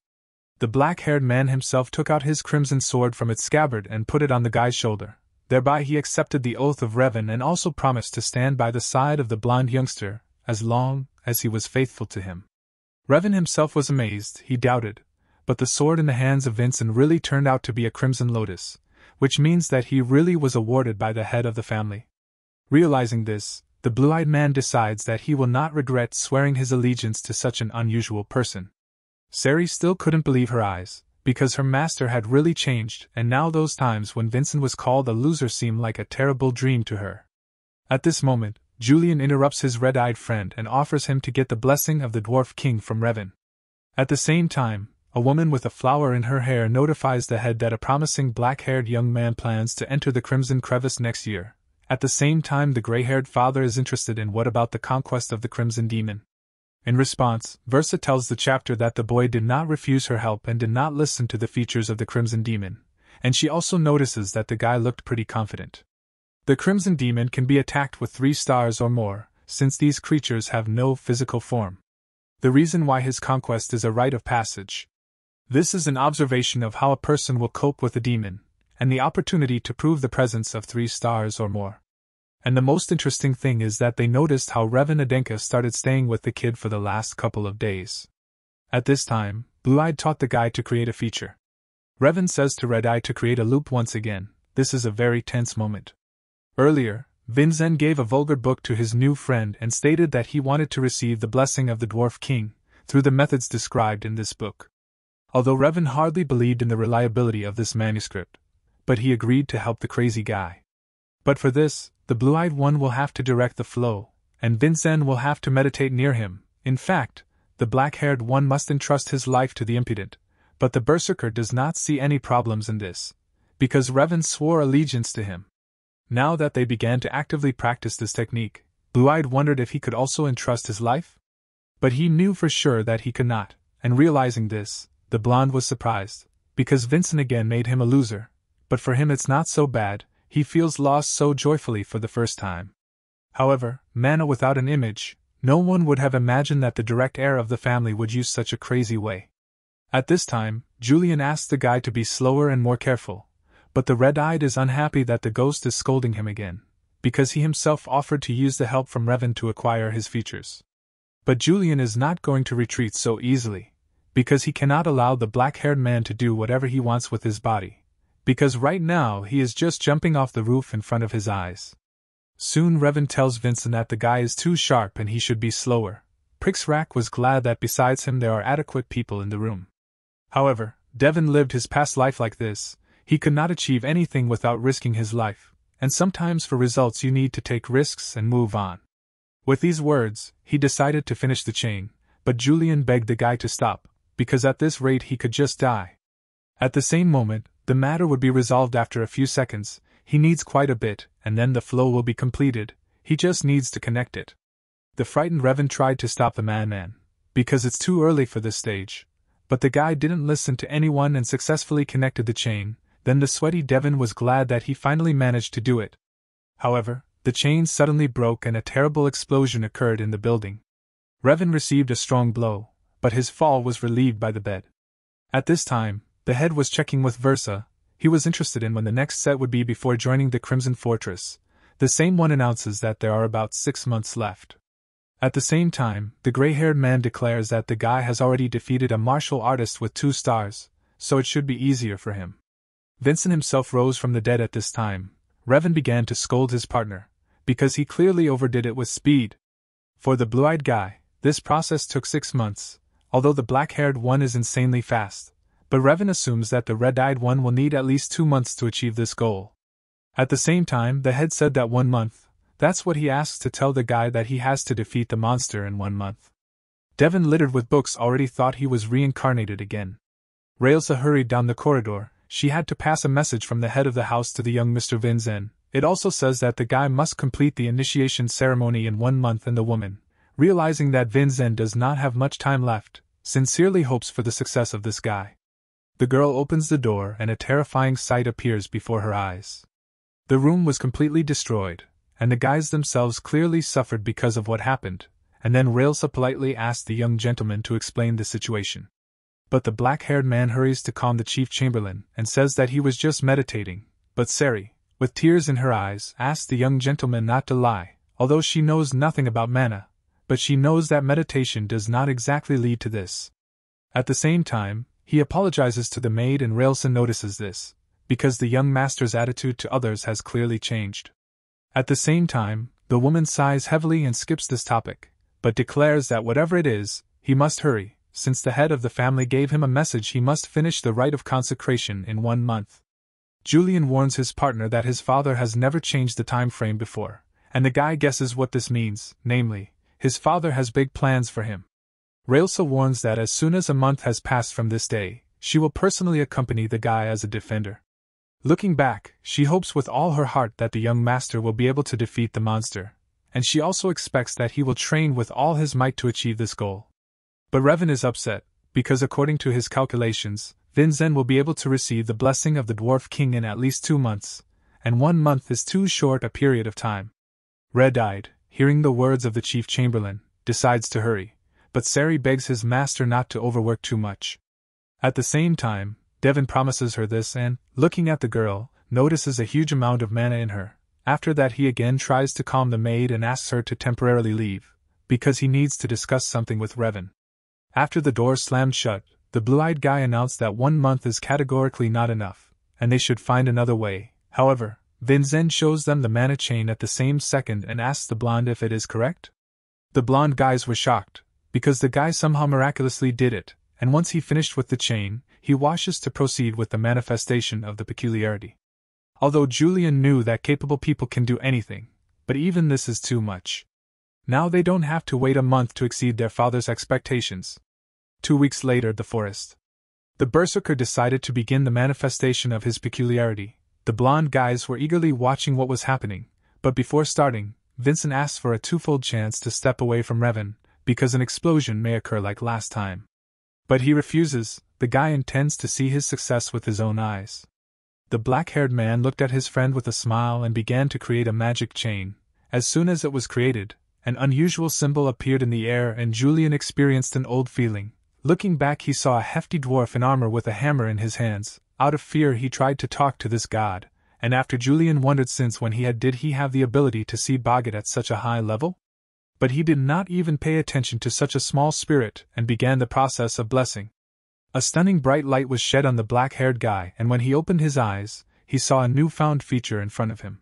The black-haired man himself took out his crimson sword from its scabbard and put it on the guy's shoulder. Thereby he accepted the oath of Revan and also promised to stand by the side of the blonde youngster, as long as he was faithful to him. Revan himself was amazed, he doubted, but the sword in the hands of Vincent really turned out to be a crimson lotus, which means that he really was awarded by the head of the family. Realizing this, the blue-eyed man decides that he will not regret swearing his allegiance to such an unusual person. Sari still couldn't believe her eyes, because her master had really changed, and now those times when Vincent was called a loser seemed like a terrible dream to her. At this moment, Yulion interrupts his red-eyed friend and offers him to get the blessing of the Dwarf King from Revan. At the same time, a woman with a flower in her hair notifies the head that a promising black-haired young man plans to enter the Crimson Crevice next year. At the same time, the gray-haired father is interested in what about the conquest of the Crimson Demon. In response, Versa tells the chapter that the boy did not refuse her help and did not listen to the features of the Crimson Demon, and she also notices that the guy looked pretty confident. The Crimson Demon can be attacked with 3 stars or more, since these creatures have no physical form. The reason why his conquest is a rite of passage. This is an observation of how a person will cope with a demon, and the opportunity to prove the presence of 3 stars or more. And the most interesting thing is that they noticed how Revan Adenka started staying with the kid for the last couple of days. At this time, Blue-Eyed taught the guy to create a feature. Revan says to Red-Eye to create a loop once again. This is a very tense moment. Earlier, Vincent gave a vulgar book to his new friend and stated that he wanted to receive the blessing of the Dwarf King, through the methods described in this book. Although Revan hardly believed in the reliability of this manuscript, but he agreed to help the crazy guy. But for this, the blue-eyed one will have to direct the flow, and Vincent will have to meditate near him. In fact, the black-haired one must entrust his life to the impudent, but the Berserker does not see any problems in this, because Revan swore allegiance to him. Now that they began to actively practice this technique, Blue-Eyed wondered if he could also entrust his life? But he knew for sure that he could not, and realizing this, the blonde was surprised, because Vincent again made him a loser. But for him it's not so bad, he feels lost so joyfully for the first time. However, Mana without an image, no one would have imagined that the direct heir of the family would use such a crazy way. At this time, Yulion asks the guy to be slower and more careful, but the red-eyed is unhappy that the ghost is scolding him again, because he himself offered to use the help from Revan to acquire his features. But Yulion is not going to retreat so easily, because he cannot allow the black-haired man to do whatever he wants with his body, because right now he is just jumping off the roof in front of his eyes. Soon Revan tells Vincent that the guy is too sharp and he should be slower. Prixrak was glad that besides him there are adequate people in the room. However, Daven lived his past life like this. He could not achieve anything without risking his life, and sometimes for results you need to take risks and move on. With these words, he decided to finish the chain, but Yulion begged the guy to stop, because at this rate he could just die. At the same moment, the matter would be resolved after a few seconds. He needs quite a bit, and then the flow will be completed. He just needs to connect it. The frightened Revan tried to stop the man, because it's too early for this stage. But the guy didn't listen to anyone and successfully connected the chain. Then the sweaty Daven was glad that he finally managed to do it. However, the chain suddenly broke and a terrible explosion occurred in the building. Revan received a strong blow, but his fall was relieved by the bed. At this time, the head was checking with Versa. He was interested in when the next set would be before joining the Crimson Fortress. The same one announces that there are about 6 months left. At the same time, the gray-haired man declares that the guy has already defeated a martial artist with 2 stars, so it should be easier for him. Vincent himself rose from the dead at this time. Revan began to scold his partner, because he clearly overdid it with speed. For the blue-eyed guy, this process took 6 months, although the black-haired one is insanely fast. But Revan assumes that the red-eyed one will need at least 2 months to achieve this goal. At the same time, the head said that 1 month, that's what he asks to tell the guy that he has to defeat the monster in 1 month. Daven, littered with books, already thought he was reincarnated again. Railsa hurried down the corridor. She had to pass a message from the head of the house to the young Mr. Vinzen. It also says that the guy must complete the initiation ceremony in 1 month, and the woman, realizing that Vinzen does not have much time left, sincerely hopes for the success of this guy. The girl opens the door and a terrifying sight appears before her eyes. The room was completely destroyed, and the guys themselves clearly suffered because of what happened, and then Railsa politely asked the young gentleman to explain the situation. But the black-haired man hurries to calm the chief chamberlain and says that he was just meditating, but Sari, with tears in her eyes, asks the young gentleman not to lie, although she knows nothing about mana, but she knows that meditation does not exactly lead to this. At the same time, he apologizes to the maid, and Railsa notices this, because the young master's attitude to others has clearly changed. At the same time, the woman sighs heavily and skips this topic, but declares that whatever it is, he must hurry, since the head of the family gave him a message he must finish the rite of consecration in 1 month. Yulion warns his partner that his father has never changed the time frame before, and the guy guesses what this means, namely, his father has big plans for him. Railsa warns that as soon as a month has passed from this day, she will personally accompany the guy as a defender. Looking back, she hopes with all her heart that the young master will be able to defeat the monster, and she also expects that he will train with all his might to achieve this goal. But Revan is upset, because according to his calculations, Vinzen will be able to receive the blessing of the Dwarf King in at least 2 months, and 1 month is too short a period of time. Red-eyed, hearing the words of the chief chamberlain, decides to hurry, but Sari begs his master not to overwork too much. At the same time, Daven promises her this and, looking at the girl, notices a huge amount of mana in her. After that he again tries to calm the maid and asks her to temporarily leave, because he needs to discuss something with Revan. After the door slammed shut, the blue-eyed guy announced that 1 month is categorically not enough, and they should find another way. However, Vinzen shows them the mana chain at the same second and asks the blonde if it is correct. The blonde guys were shocked, because the guy somehow miraculously did it, and once he finished with the chain, he wishes to proceed with the manifestation of the peculiarity. Although Yulion knew that capable people can do anything, but even this is too much. Now they don't have to wait a month to exceed their father's expectations. 2 weeks later, the forest. The Berserker decided to begin the manifestation of his peculiarity. The blonde guys were eagerly watching what was happening, but before starting, Vincent asks for a twofold chance to step away from Revan, because an explosion may occur like last time. But he refuses. The guy intends to see his success with his own eyes. The black-haired man looked at his friend with a smile and began to create a magic chain. As soon as it was created, an unusual symbol appeared in the air and Yulion experienced an old feeling. Looking back, he saw a hefty dwarf in armor with a hammer in his hands. Out of fear he tried to talk to this god, and after Yulion wondered since when did he have the ability to see Boggett at such a high level? But he did not even pay attention to such a small spirit and began the process of blessing. A stunning bright light was shed on the black-haired guy, and when he opened his eyes, he saw a newfound feature in front of him.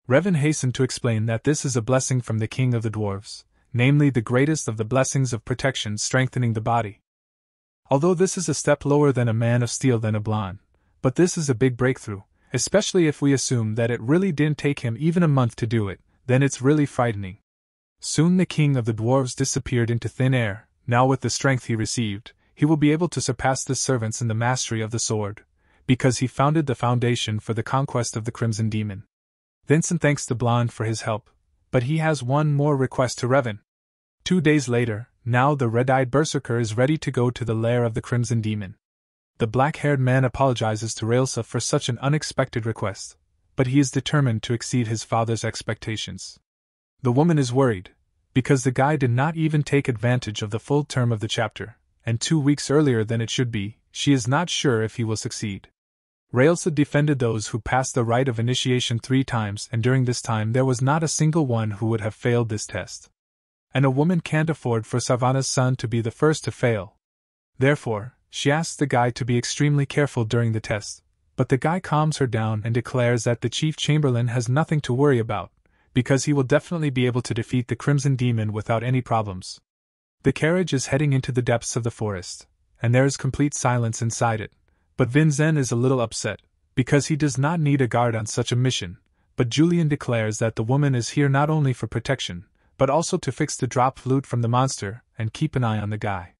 Revan hastened to explain that this is a blessing from the king of the dwarves, namely the greatest of the blessings of protection strengthening the body. Although this is a step lower than a man of steel than a blonde, but this is a big breakthrough, especially if we assume that it really didn't take him even a month to do it, then it's really frightening. Soon the king of the dwarves disappeared into thin air. Now with the strength he received, he will be able to surpass the servants in the mastery of the sword, because he founded the foundation for the conquest of the Crimson Demon. Vincent thanks the blonde for his help, but he has one more request to Revan. 2 days later, now the red-eyed Berserker is ready to go to the lair of the Crimson Demon. The black-haired man apologizes to Railsa for such an unexpected request, but he is determined to exceed his father's expectations. The woman is worried, because the guy did not even take advantage of the full term of the chapter, and 2 weeks earlier than it should be. She is not sure if he will succeed. Railsa defended those who passed the rite of initiation 3 times, and during this time there was not a single one who would have failed this test. And a woman can't afford for Savannah's son to be the first to fail. Therefore, she asks the guy to be extremely careful during the test, but the guy calms her down and declares that the chief chamberlain has nothing to worry about, because he will definitely be able to defeat the Crimson Demon without any problems. The carriage is heading into the depths of the forest, and there is complete silence inside it, but Vinzen is a little upset, because he does not need a guard on such a mission, but Yulion declares that the woman is here not only for protection, but also to fix the dropped loot from the monster and keep an eye on the guy.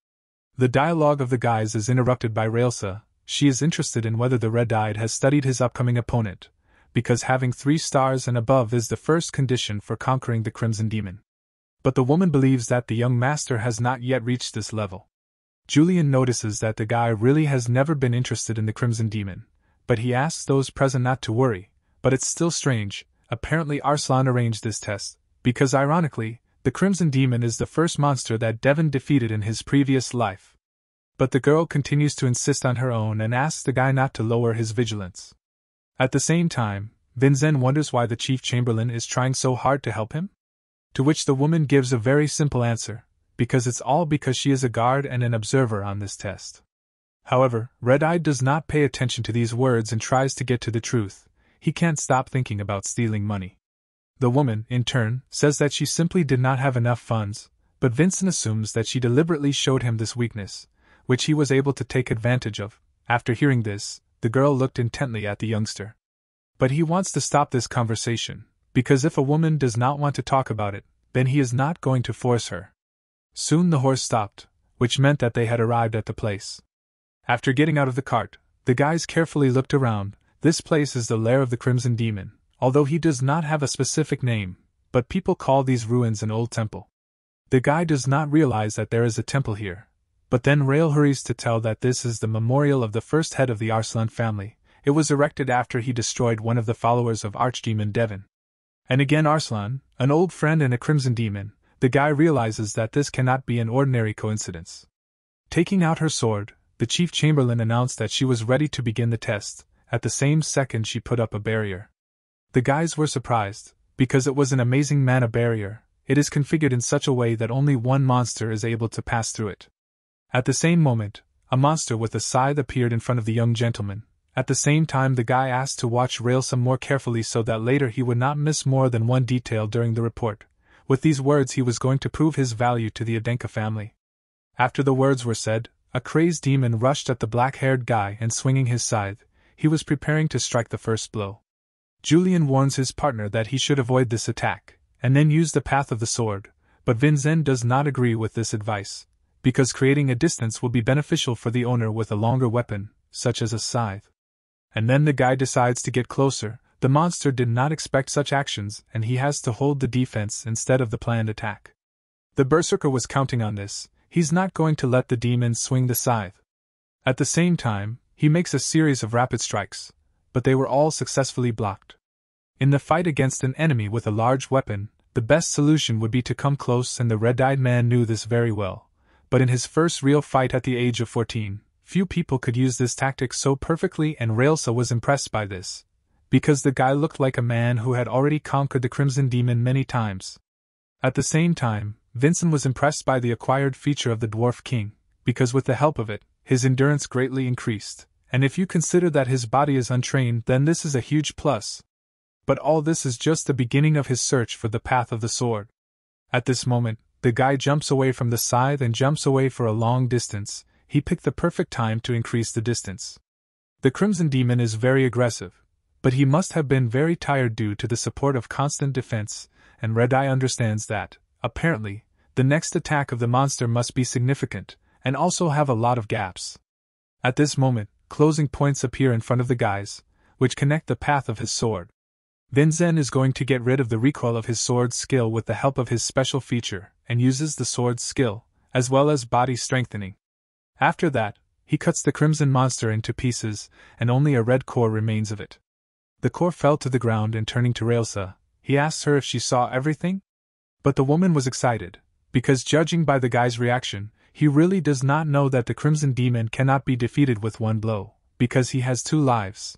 The dialogue of the guys is interrupted by Railsa. She is interested in whether the red-eyed has studied his upcoming opponent, because having 3 stars and above is the first condition for conquering the Crimson Demon. But the woman believes that the young master has not yet reached this level. Yulion notices that the guy really has never been interested in the Crimson Demon, but he asks those present not to worry. But it's still strange. Apparently Arslan arranged this test, because ironically, the Crimson Demon is the first monster that Daven defeated in his previous life. But the girl continues to insist on her own and asks the guy not to lower his vigilance. At the same time, Vincent wonders why the Chief Chamberlain is trying so hard to help him? To which the woman gives a very simple answer, because it's all because she is a guard and an observer on this test. However, Red-Eye does not pay attention to these words and tries to get to the truth. He can't stop thinking about stealing money. The woman, in turn, says that she simply did not have enough funds, but Vincent assumes that she deliberately showed him this weakness, which he was able to take advantage of. After hearing this, the girl looked intently at the youngster. But he wants to stop this conversation, because if a woman does not want to talk about it, then he is not going to force her. Soon the horse stopped, which meant that they had arrived at the place. After getting out of the cart, the guys carefully looked around. This place is the lair of the Crimson Demon, although he does not have a specific name, but people call these ruins an old temple. The guy does not realize that there is a temple here, but then Rail hurries to tell that this is the memorial of the first head of the Arslan family. It was erected after he destroyed one of the followers of Archdemon Daven. And again Arslan, an old friend and a Crimson Demon, the guy realizes that this cannot be an ordinary coincidence. Taking out her sword, the Chief Chamberlain announced that she was ready to begin the test. At the same second she put up a barrier. The guys were surprised, because it was an amazing mana barrier. It is configured in such a way that only one monster is able to pass through it. At the same moment, a monster with a scythe appeared in front of the young gentleman. At the same time the guy asked to watch Railsa more carefully so that later he would not miss more than one detail during the report. With these words he was going to prove his value to the Adenka family. After the words were said, a crazed demon rushed at the black-haired guy and swinging his scythe, he was preparing to strike the first blow. Yulion warns his partner that he should avoid this attack, and then use the path of the sword, but Vincent does not agree with this advice, because creating a distance will be beneficial for the owner with a longer weapon, such as a scythe. And then the guy decides to get closer. The monster did not expect such actions and he has to hold the defense instead of the planned attack. The Berserker was counting on this. He's not going to let the demon swing the scythe. At the same time, he makes a series of rapid strikes, but they were all successfully blocked. In the fight against an enemy with a large weapon, the best solution would be to come close, and the red-eyed man knew this very well. But in his first real fight at the age of 14, few people could use this tactic so perfectly, and Railsa was impressed by this, because the guy looked like a man who had already conquered the Crimson Demon many times. At the same time, Vincent was impressed by the acquired feature of the Dwarf King, because with the help of it, his endurance greatly increased, and if you consider that his body is untrained, then this is a huge plus. But all this is just the beginning of his search for the path of the sword. At this moment, the guy jumps away from the scythe and jumps away for a long distance. He picked the perfect time to increase the distance. The Crimson Demon is very aggressive, but he must have been very tired due to the support of constant defense, and Red-Eye understands that, apparently, the next attack of the monster must be significant, and also have a lot of gaps. At this moment, closing points appear in front of the guys, which connect the path of his sword. Vincent is going to get rid of the recoil of his sword's skill with the help of his special feature, and uses the sword's skill, as well as body strengthening. After that, he cuts the crimson monster into pieces, and only a red core remains of it. The core fell to the ground, and turning to Railsa, he asks her if she saw everything? But the woman was excited, because judging by the guy's reaction, he really does not know that the Crimson Demon cannot be defeated with one blow, because he has 2 lives.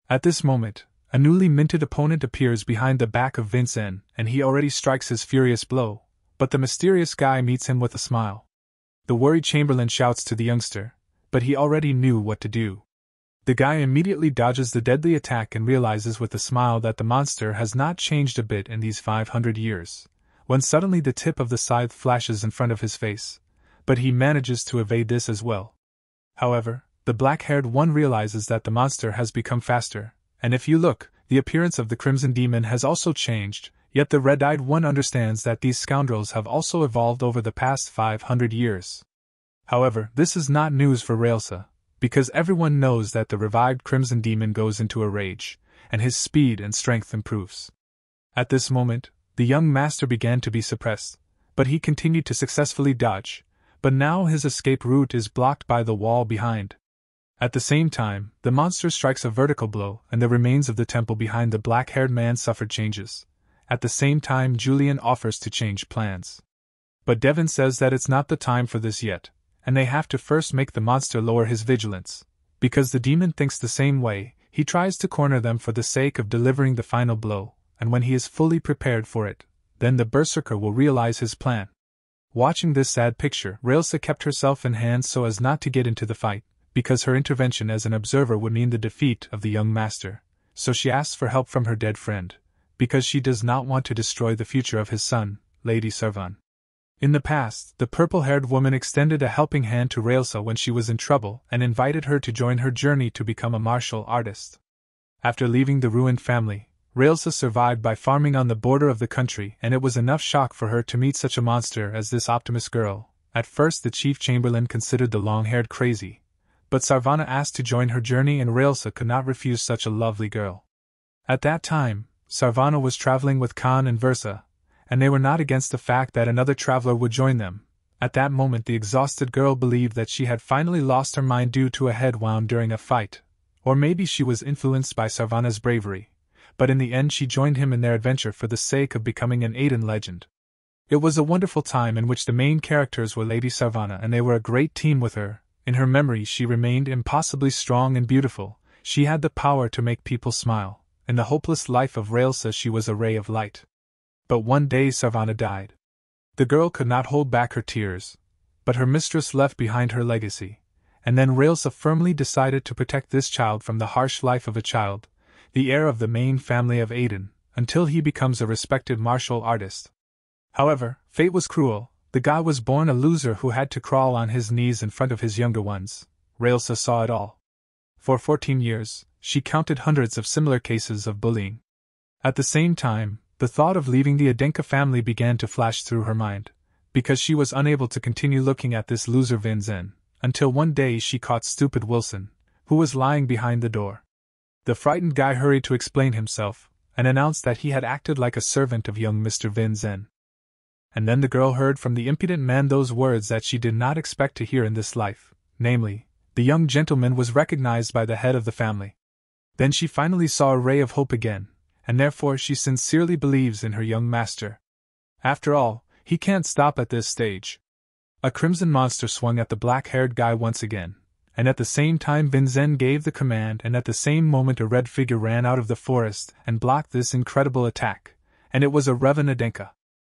At this moment, a newly minted opponent appears behind the back of Vincent, and he already strikes his furious blow, but the mysterious guy meets him with a smile. The worried Chamberlain shouts to the youngster, but he already knew what to do. The guy immediately dodges the deadly attack and realizes with a smile that the monster has not changed a bit in these 500 years, when suddenly the tip of the scythe flashes in front of his face, but he manages to evade this as well. However, the black-haired one realizes that the monster has become faster, and if you look, The appearance of the Crimson Demon has also changed, yet the red-eyed one understands that these scoundrels have also evolved over the past 500 years. However, this is not news for Railsa, because everyone knows that the revived Crimson Demon goes into a rage, and his speed and strength improves. At this moment, the young master began to be suppressed, but he continued to successfully dodge, but now his escape route is blocked by the wall behind. At the same time, the monster strikes a vertical blow, and the remains of the temple behind the black-haired man suffered changes. At the same time, Yulion offers to change plans. But Daven says that it's not the time for this yet, and they have to first make the monster lower his vigilance. Because the demon thinks the same way, he tries to corner them for the sake of delivering the final blow, and when he is fully prepared for it, then the Berserker will realize his plan. Watching this sad picture, Railsa kept herself in hand so as not to get into the fight, because her intervention as an observer would mean the defeat of the young master, so she asks for help from her dead friend, because she does not want to destroy the future of his son, Lady Sarvan. In the past, the purple-haired woman extended a helping hand to Railsa when she was in trouble and invited her to join her journey to become a martial artist. After leaving the ruined family, Railsa survived by farming on the border of the country, and it was enough shock for her to meet such a monster as this optimist girl. At first the chief chamberlain considered the long-haired crazy, but Sarvana asked to join her journey and Railsa could not refuse such a lovely girl. At that time, Sarvana was traveling with Khan and Versa, and they were not against the fact that another traveler would join them. At that moment the exhausted girl believed that she had finally lost her mind due to a head wound during a fight, or maybe she was influenced by Sarvana's bravery, but in the end she joined him in their adventure for the sake of becoming an Aiden legend. It was a wonderful time in which the main characters were Lady Sarvana and they were a great team with her. In her memory she remained impossibly strong and beautiful, she had the power to make people smile. In the hopeless life of Railsa she was a ray of light. But one day Sarvana died. The girl could not hold back her tears, but her mistress left behind her legacy, and then Railsa firmly decided to protect this child from the harsh life of a child, the heir of the main family of Aiden, until he becomes a respected martial artist. However, fate was cruel. The guy was born a loser who had to crawl on his knees in front of his younger ones. Railsa saw it all. For 14 years, she counted hundreds of similar cases of bullying. At the same time, the thought of leaving the Adenka family began to flash through her mind, because she was unable to continue looking at this loser Vinzen, until one day she caught stupid Wilson, who was lying behind the door. The frightened guy hurried to explain himself, and announced that he had acted like a servant of young Mr. Vinzen. And then the girl heard from the impudent man those words that she did not expect to hear in this life, namely, the young gentleman was recognized by the head of the family. Then she finally saw a ray of hope again, and therefore she sincerely believes in her young master. After all, he can't stop at this stage. A crimson monster swung at the black-haired guy once again, and at the same time Vinzen gave the command, and at the same moment a red figure ran out of the forest and blocked this incredible attack, and it was a Revan Adenka.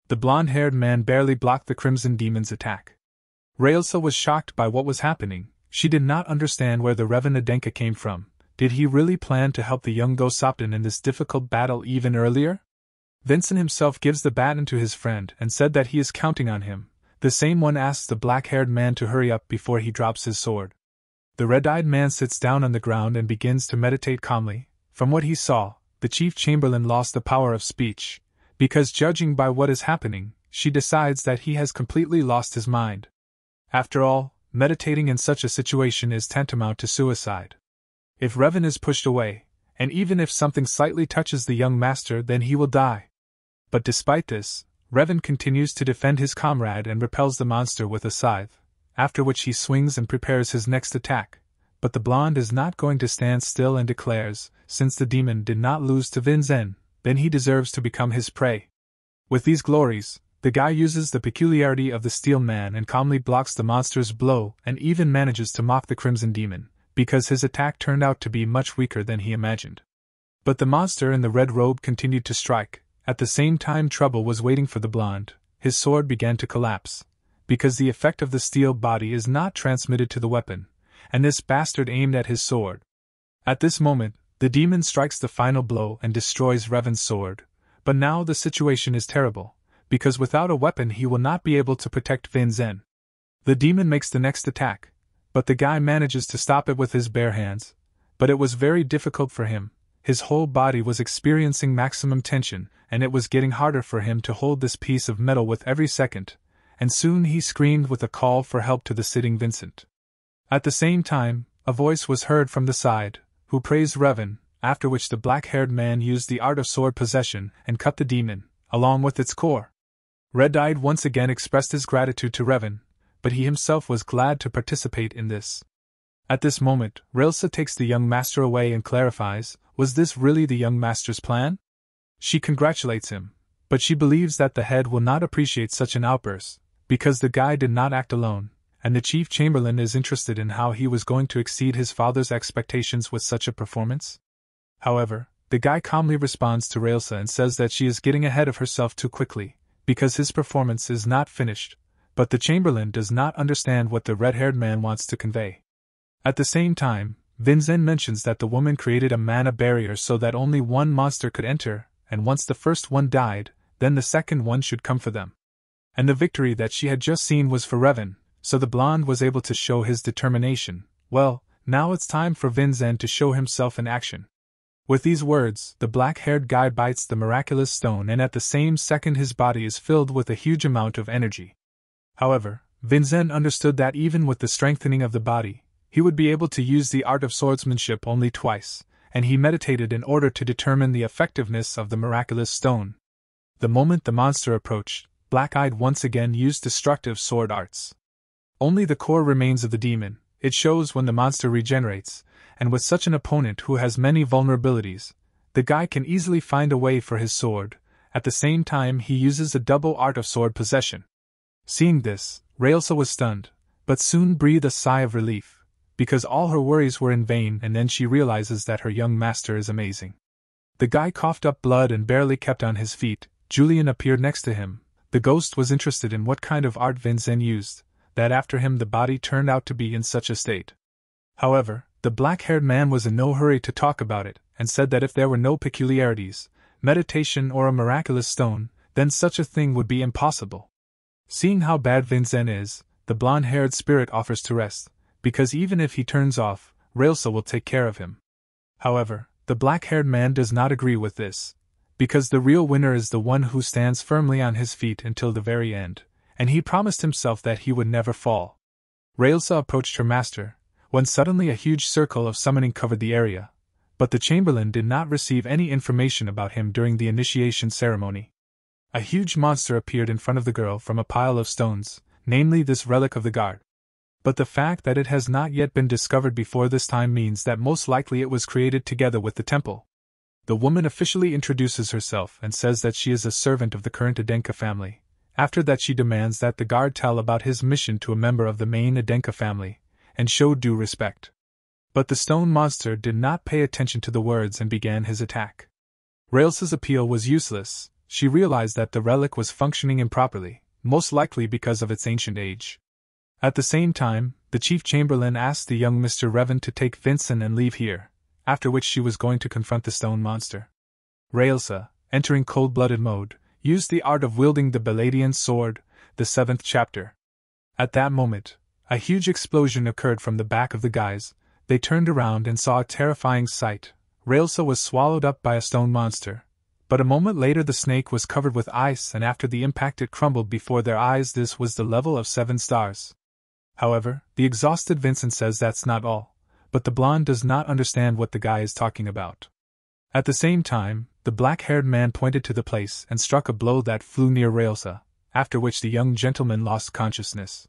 The blonde-haired man barely blocked the Crimson Demon's attack. Railsa was shocked by what was happening. She did not understand where the Revan Adenka came from. Did he really plan to help the young Gosopton in this difficult battle even earlier? Vincent himself gives the baton to his friend and said that he is counting on him. The same one asks the black-haired man to hurry up before he drops his sword. The red-eyed man sits down on the ground and begins to meditate calmly. From what he saw, the chief chamberlain lost the power of speech, because judging by what is happening, she decides that he has completely lost his mind. After all, meditating in such a situation is tantamount to suicide. If Revan is pushed away, and even if something slightly touches the young master, then he will die. But despite this, Revan continues to defend his comrade and repels the monster with a scythe, after which he swings and prepares his next attack. But the blonde is not going to stand still and declares, since the demon did not lose to Vinzen, then he deserves to become his prey. With these glories, the guy uses the peculiarity of the Steel Man and calmly blocks the monster's blow and even manages to mock the Crimson Demon, because his attack turned out to be much weaker than he imagined. But the monster in the red robe continued to strike. At the same time trouble was waiting for the blonde. His sword began to collapse, because the effect of the steel body is not transmitted to the weapon, and this bastard aimed at his sword. At this moment, the demon strikes the final blow and destroys Revan's sword, but now the situation is terrible, because without a weapon he will not be able to protect Vinzen. The demon makes the next attack, but the guy manages to stop it with his bare hands, but it was very difficult for him. His whole body was experiencing maximum tension, and it was getting harder for him to hold this piece of metal with every second, and soon he screamed with a call for help to the sitting Vincent. At the same time, a voice was heard from the side, who praised Revan, after which the black-haired man used the art of sword possession and cut the demon, along with its core. Red-Eyed once again expressed his gratitude to Revan, but he himself was glad to participate in this. At this moment, Railsa takes the young master away and clarifies, was this really the young master's plan? She congratulates him, but she believes that the head will not appreciate such an outburst, because the guy did not act alone, and the chief chamberlain is interested in how he was going to exceed his father's expectations with such a performance. However, the guy calmly responds to Railsa and says that she is getting ahead of herself too quickly, because his performance is not finished, but the chamberlain does not understand what the red-haired man wants to convey. At the same time, Vincent mentions that the woman created a mana barrier so that only one monster could enter, and once the first one died, then the second one should come for them. And the victory that she had just seen was for Revan, so the blonde was able to show his determination. Well, now it's time for Vincent to show himself in action. With these words, the black-haired guy bites the miraculous stone, and at the same second his body is filled with a huge amount of energy. However, Vincent understood that even with the strengthening of the body, he would be able to use the art of swordsmanship only twice, and he meditated in order to determine the effectiveness of the miraculous stone. The moment the monster approached, Black-Eyed once again used destructive sword arts. Only the core remains of the demon. It shows when the monster regenerates, and with such an opponent who has many vulnerabilities, the guy can easily find a way for his sword. At the same time, he uses a double art of sword possession. Seeing this, Railsa was stunned, but soon breathed a sigh of relief, because all her worries were in vain, and then she realizes that her young master is amazing. The guy coughed up blood and barely kept on his feet. Yulion appeared next to him. The ghost was interested in what kind of art Vincent used, that after him the body turned out to be in such a state. However, the black-haired man was in no hurry to talk about it, and said that if there were no peculiarities, meditation or a miraculous stone, then such a thing would be impossible. Seeing how bad Vincent is, the blonde-haired spirit offers to rest, because even if he turns off, Railsa will take care of him. However, the black-haired man does not agree with this, because the real winner is the one who stands firmly on his feet until the very end, and he promised himself that he would never fall. Railsa approached her master, when suddenly a huge circle of summoning covered the area, but the chamberlain did not receive any information about him during the initiation ceremony. A huge monster appeared in front of the girl from a pile of stones, namely this relic of the guard. But the fact that it has not yet been discovered before this time means that most likely it was created together with the temple. The woman officially introduces herself and says that she is a servant of the current Adenka family. After that she demands that the guard tell about his mission to a member of the main Adenka family, and show due respect. But the stone monster did not pay attention to the words and began his attack. Railsa's appeal was useless. She realized that the relic was functioning improperly, most likely because of its ancient age. At the same time, the chief chamberlain asked the young Mr. Revan to take Vincent and leave here, after which she was going to confront the stone monster. Railsa, entering cold-blooded mode, used the art of wielding the Beladian sword, the 7th chapter. At that moment, a huge explosion occurred from the back of the guys. They turned around and saw a terrifying sight. Railsa was swallowed up by a stone monster, but a moment later the snake was covered with ice, and after the impact it crumbled before their eyes. This was the level of 7 stars. However, the exhausted Vincent says that's not all, but the blonde does not understand what the guy is talking about. At the same time, the black-haired man pointed to the place and struck a blow that flew near Railsa, after which the young gentleman lost consciousness.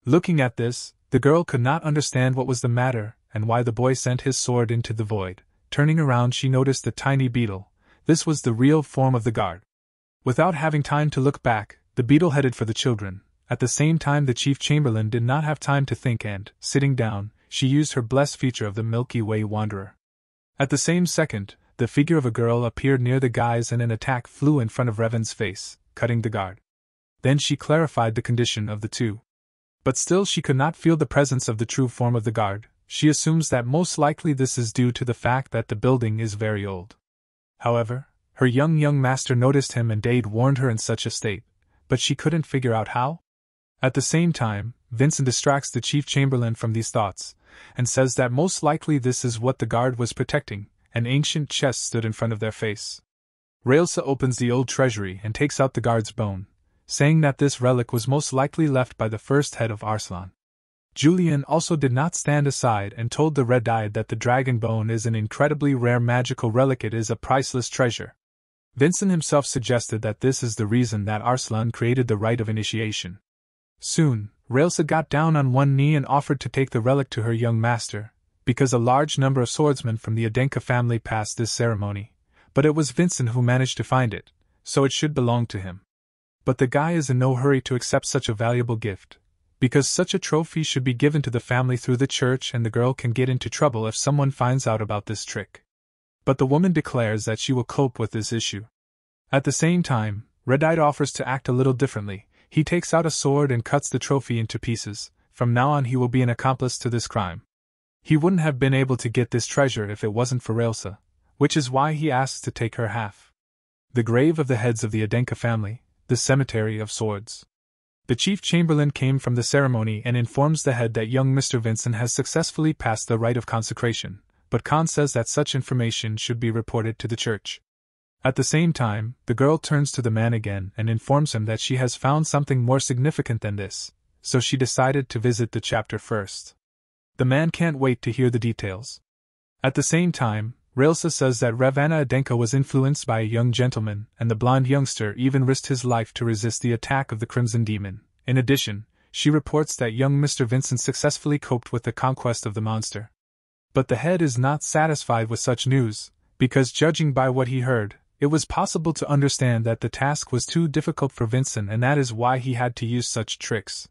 Looking at this, the girl could not understand what was the matter and why the boy sent his sword into the void. Turning around, she noticed the tiny beetle. This was the real form of the guard. Without having time to look back, the beetle headed for the children. At the same time, the chief chamberlain did not have time to think and, sitting down, she used her blessed feature of the Milky Way Wanderer. At the same second, the figure of a girl appeared near the guys and an attack flew in front of Revan's face, cutting the guard. Then she clarified the condition of the two. But still she could not feel the presence of the true form of the guard. She assumes that most likely this is due to the fact that the building is very old. However, her young master noticed him and Dade warned her in such a state, but she couldn't figure out how. At the same time, Vincent distracts the chief chamberlain from these thoughts, and says that most likely this is what the guard was protecting, An ancient chest stood in front of their face. Railsa opens the old treasury and takes out the guard's bone, saying that this relic was most likely left by the first head of Arslan. Yulion also did not stand aside and told the red-eyed that the dragon bone is an incredibly rare magical relic. It is a priceless treasure. Vincent himself suggested that this is the reason that Arslan created the rite of initiation. Soon, Railsa got down on one knee and offered to take the relic to her young master, because a large number of swordsmen from the Adenka family passed this ceremony, but it was Vincent who managed to find it, so it should belong to him. But the guy is in no hurry to accept such a valuable gift, because such a trophy should be given to the family through the church, and the girl can get into trouble if someone finds out about this trick. But the woman declares that she will cope with this issue. At the same time, Red-Eyed offers to act a little differently. He takes out a sword and cuts the trophy into pieces. From now on he will be an accomplice to this crime. He wouldn't have been able to get this treasure if it wasn't for Railsa, which is why he asks to take her half. The grave of the heads of the Adenka family, the cemetery of swords. The chief chamberlain came from the ceremony and informs the head that young Mr. Vincent has successfully passed the rite of consecration, but Khan says that such information should be reported to the church. At the same time, the girl turns to the man again and informs him that she has found something more significant than this, so she decided to visit the chapter first. The man can't wait to hear the details. At the same time, Railsa says that Ravana Adenka was influenced by a young gentleman, and the blonde youngster even risked his life to resist the attack of the Crimson Demon. In addition, she reports that young Mr. Vincent successfully coped with the conquest of the monster. But the head is not satisfied with such news, because judging by what he heard, it was possible to understand that the task was too difficult for Vincent, and that is why he had to use such tricks.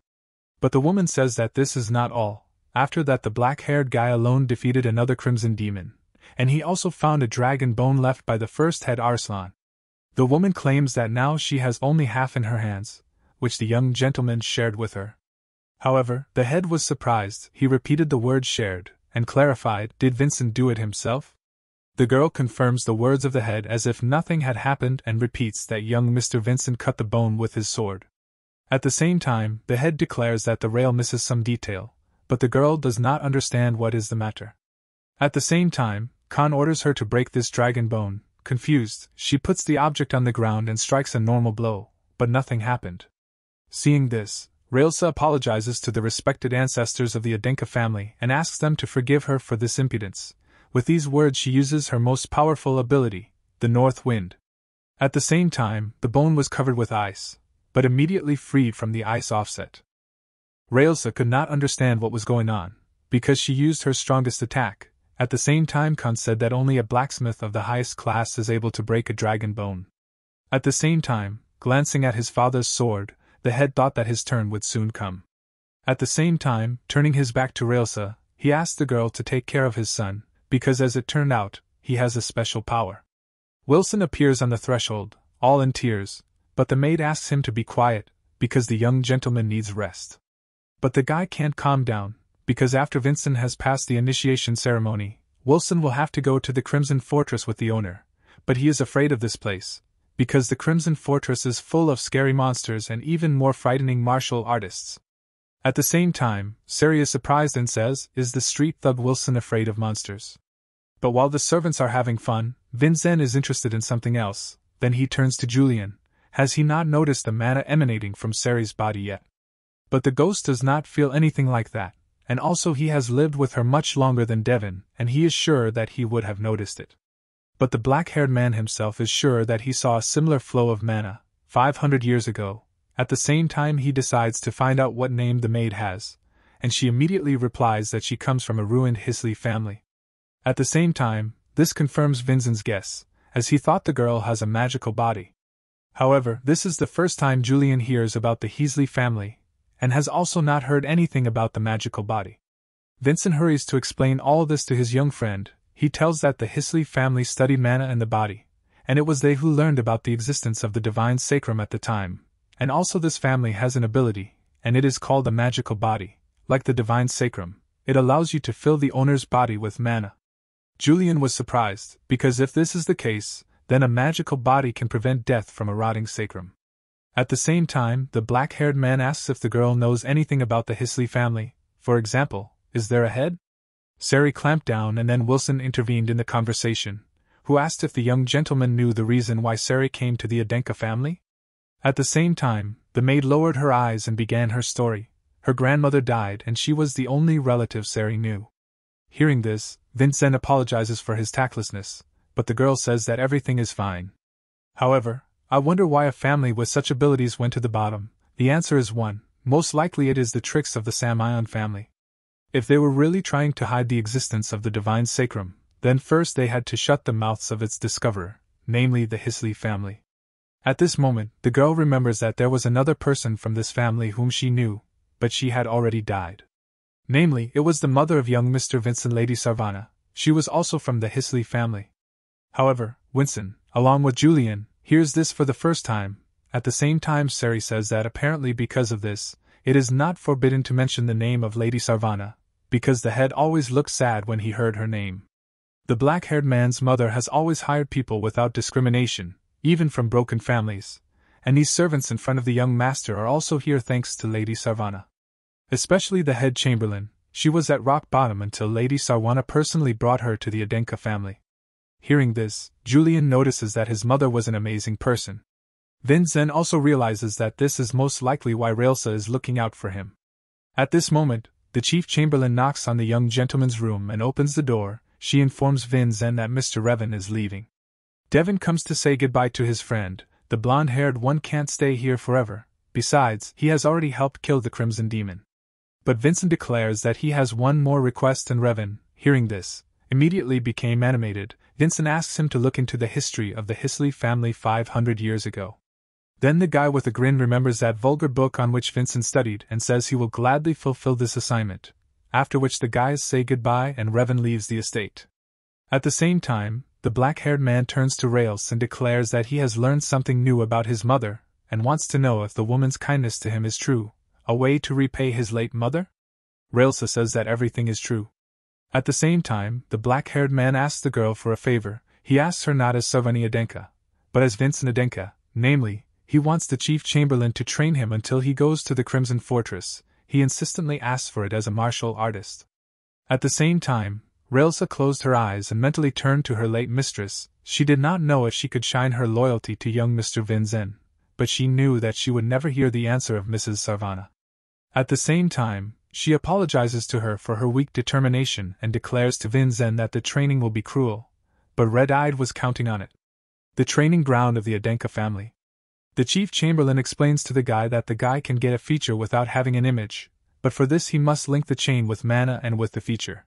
But the woman says that this is not all. After that, the black-haired guy alone defeated another Crimson Demon, and he also found a dragon bone left by the first head Arslan. The woman claims that now she has only half in her hands, which the young gentleman shared with her. However, the head was surprised. He repeated the word shared, and clarified, did Vincent do it himself? The girl confirms the words of the head as if nothing had happened and repeats that young Mr. Vincent cut the bone with his sword. At the same time, the head declares that the rail misses some detail, but the girl does not understand what is the matter. At the same time, Khan orders her to break this dragon bone. Confused, she puts the object on the ground and strikes a normal blow, but nothing happened. Seeing this, Railsa apologizes to the respected ancestors of the Adenka family and asks them to forgive her for this impudence. With these words she uses her most powerful ability, the North Wind. At the same time, the bone was covered with ice, but immediately freed from the ice offset. Railsa could not understand what was going on, because she used her strongest attack. At the same time, Khan said that only a blacksmith of the highest class is able to break a dragon bone. At the same time, glancing at his father's sword, the head thought that his turn would soon come. At the same time, turning his back to Railsa, he asked the girl to take care of his son, because as it turned out, he has a special power. Wilson appears on the threshold, all in tears, but the maid asks him to be quiet, because the young gentleman needs rest. But the guy can't calm down, because after Vincent has passed the initiation ceremony, Wilson will have to go to the Crimson Fortress with the owner, but he is afraid of this place, because the Crimson Fortress is full of scary monsters and even more frightening martial artists. At the same time, Sari is surprised and says, is the street thug Wilson afraid of monsters? But while the servants are having fun, Vincent is interested in something else. Then he turns to Yulion. Has he not noticed the mana emanating from Sari's body yet? But the ghost does not feel anything like that, and also he has lived with her much longer than Daven, and he is sure that he would have noticed it. But the black-haired man himself is sure that he saw a similar flow of mana, 500 years ago. At the same time he decides to find out what name the maid has, and she immediately replies that she comes from a ruined Hisley family. At the same time, this confirms Vincent's guess, as he thought the girl has a magical body. However, this is the first time Yulion hears about the Hisley family, and has also not heard anything about the magical body. Vincent hurries to explain all this to his young friend. He tells that the Hisley family studied mana and the body, and it was they who learned about the existence of the divine sacrum at the time, and also this family has an ability, and it is called a magical body. Like the divine sacrum, it allows you to fill the owner's body with mana. Yulion was surprised, because if this is the case, then a magical body can prevent death from a rotting sacrum. At the same time, the black-haired man asks if the girl knows anything about the Hisley family. For example, is there a head? Sari clamped down, and then Wilson intervened in the conversation, who asked if the young gentleman knew the reason why Sari came to the Adenka family. At the same time, the maid lowered her eyes and began her story. Her grandmother died and she was the only relative Sari knew. Hearing this, Vincent apologizes for his tactlessness, but the girl says that everything is fine. However, I wonder why a family with such abilities went to the bottom. The answer is one: most likely it is the tricks of the Samion family. If they were really trying to hide the existence of the divine sacrum, then first they had to shut the mouths of its discoverer, namely the Hisley family. At this moment, the girl remembers that there was another person from this family whom she knew, but she had already died. Namely, it was the mother of young Mr. Vincent, Lady Sarvana. She was also from the Hisley family. However, Winston, along with Julian, hears this for the first time. At the same time, Sari says that apparently because of this, it is not forbidden to mention the name of Lady Sarvana, because the head always looked sad when he heard her name. The black-haired man's mother has always hired people without discrimination, even from broken families, and these servants in front of the young master are also here thanks to Lady Sarvana. Especially the head chamberlain. She was at rock bottom until Lady Sarvana personally brought her to the Adenka family. Hearing this, Julian notices that his mother was an amazing person. Vincent also realizes that this is most likely why Railsa is looking out for him. At this moment, the chief chamberlain knocks on the young gentleman's room and opens the door. She informs Vincent that Mr. Revan is leaving. Daven comes to say goodbye to his friend. The blonde-haired one can't stay here forever. Besides, he has already helped kill the Crimson Demon. But Vincent declares that he has one more request, and Revan, hearing this, immediately became animated. Vincent asks him to look into the history of the Hisley family 500 years ago. Then the guy with a grin remembers that vulgar book on which Vincent studied and says he will gladly fulfill this assignment, after which the guys say goodbye and Revan leaves the estate. At the same time, the black-haired man turns to Rails and declares that he has learned something new about his mother, and wants to know if the woman's kindness to him is true, a way to repay his late mother? Railsa says that everything is true. At the same time, the black-haired man asks the girl for a favor. He asks her not as Sarvani Adenka, but as Vincent Adenka, namely, he wants the chief chamberlain to train him until he goes to the Crimson Fortress. He insistently asks for it as a martial artist. At the same time, Railsa closed her eyes and mentally turned to her late mistress. She did not know if she could shine her loyalty to young Mr. Vincent, but she knew that she would never hear the answer of Mrs. Sarvana. At the same time, she apologizes to her for her weak determination and declares to Vincent that the training will be cruel, but Red-Eyed was counting on it. The training ground of the Adenka family. The chief chamberlain explains to the guy that the guy can get a feature without having an image, but for this he must link the chain with mana and with the feature.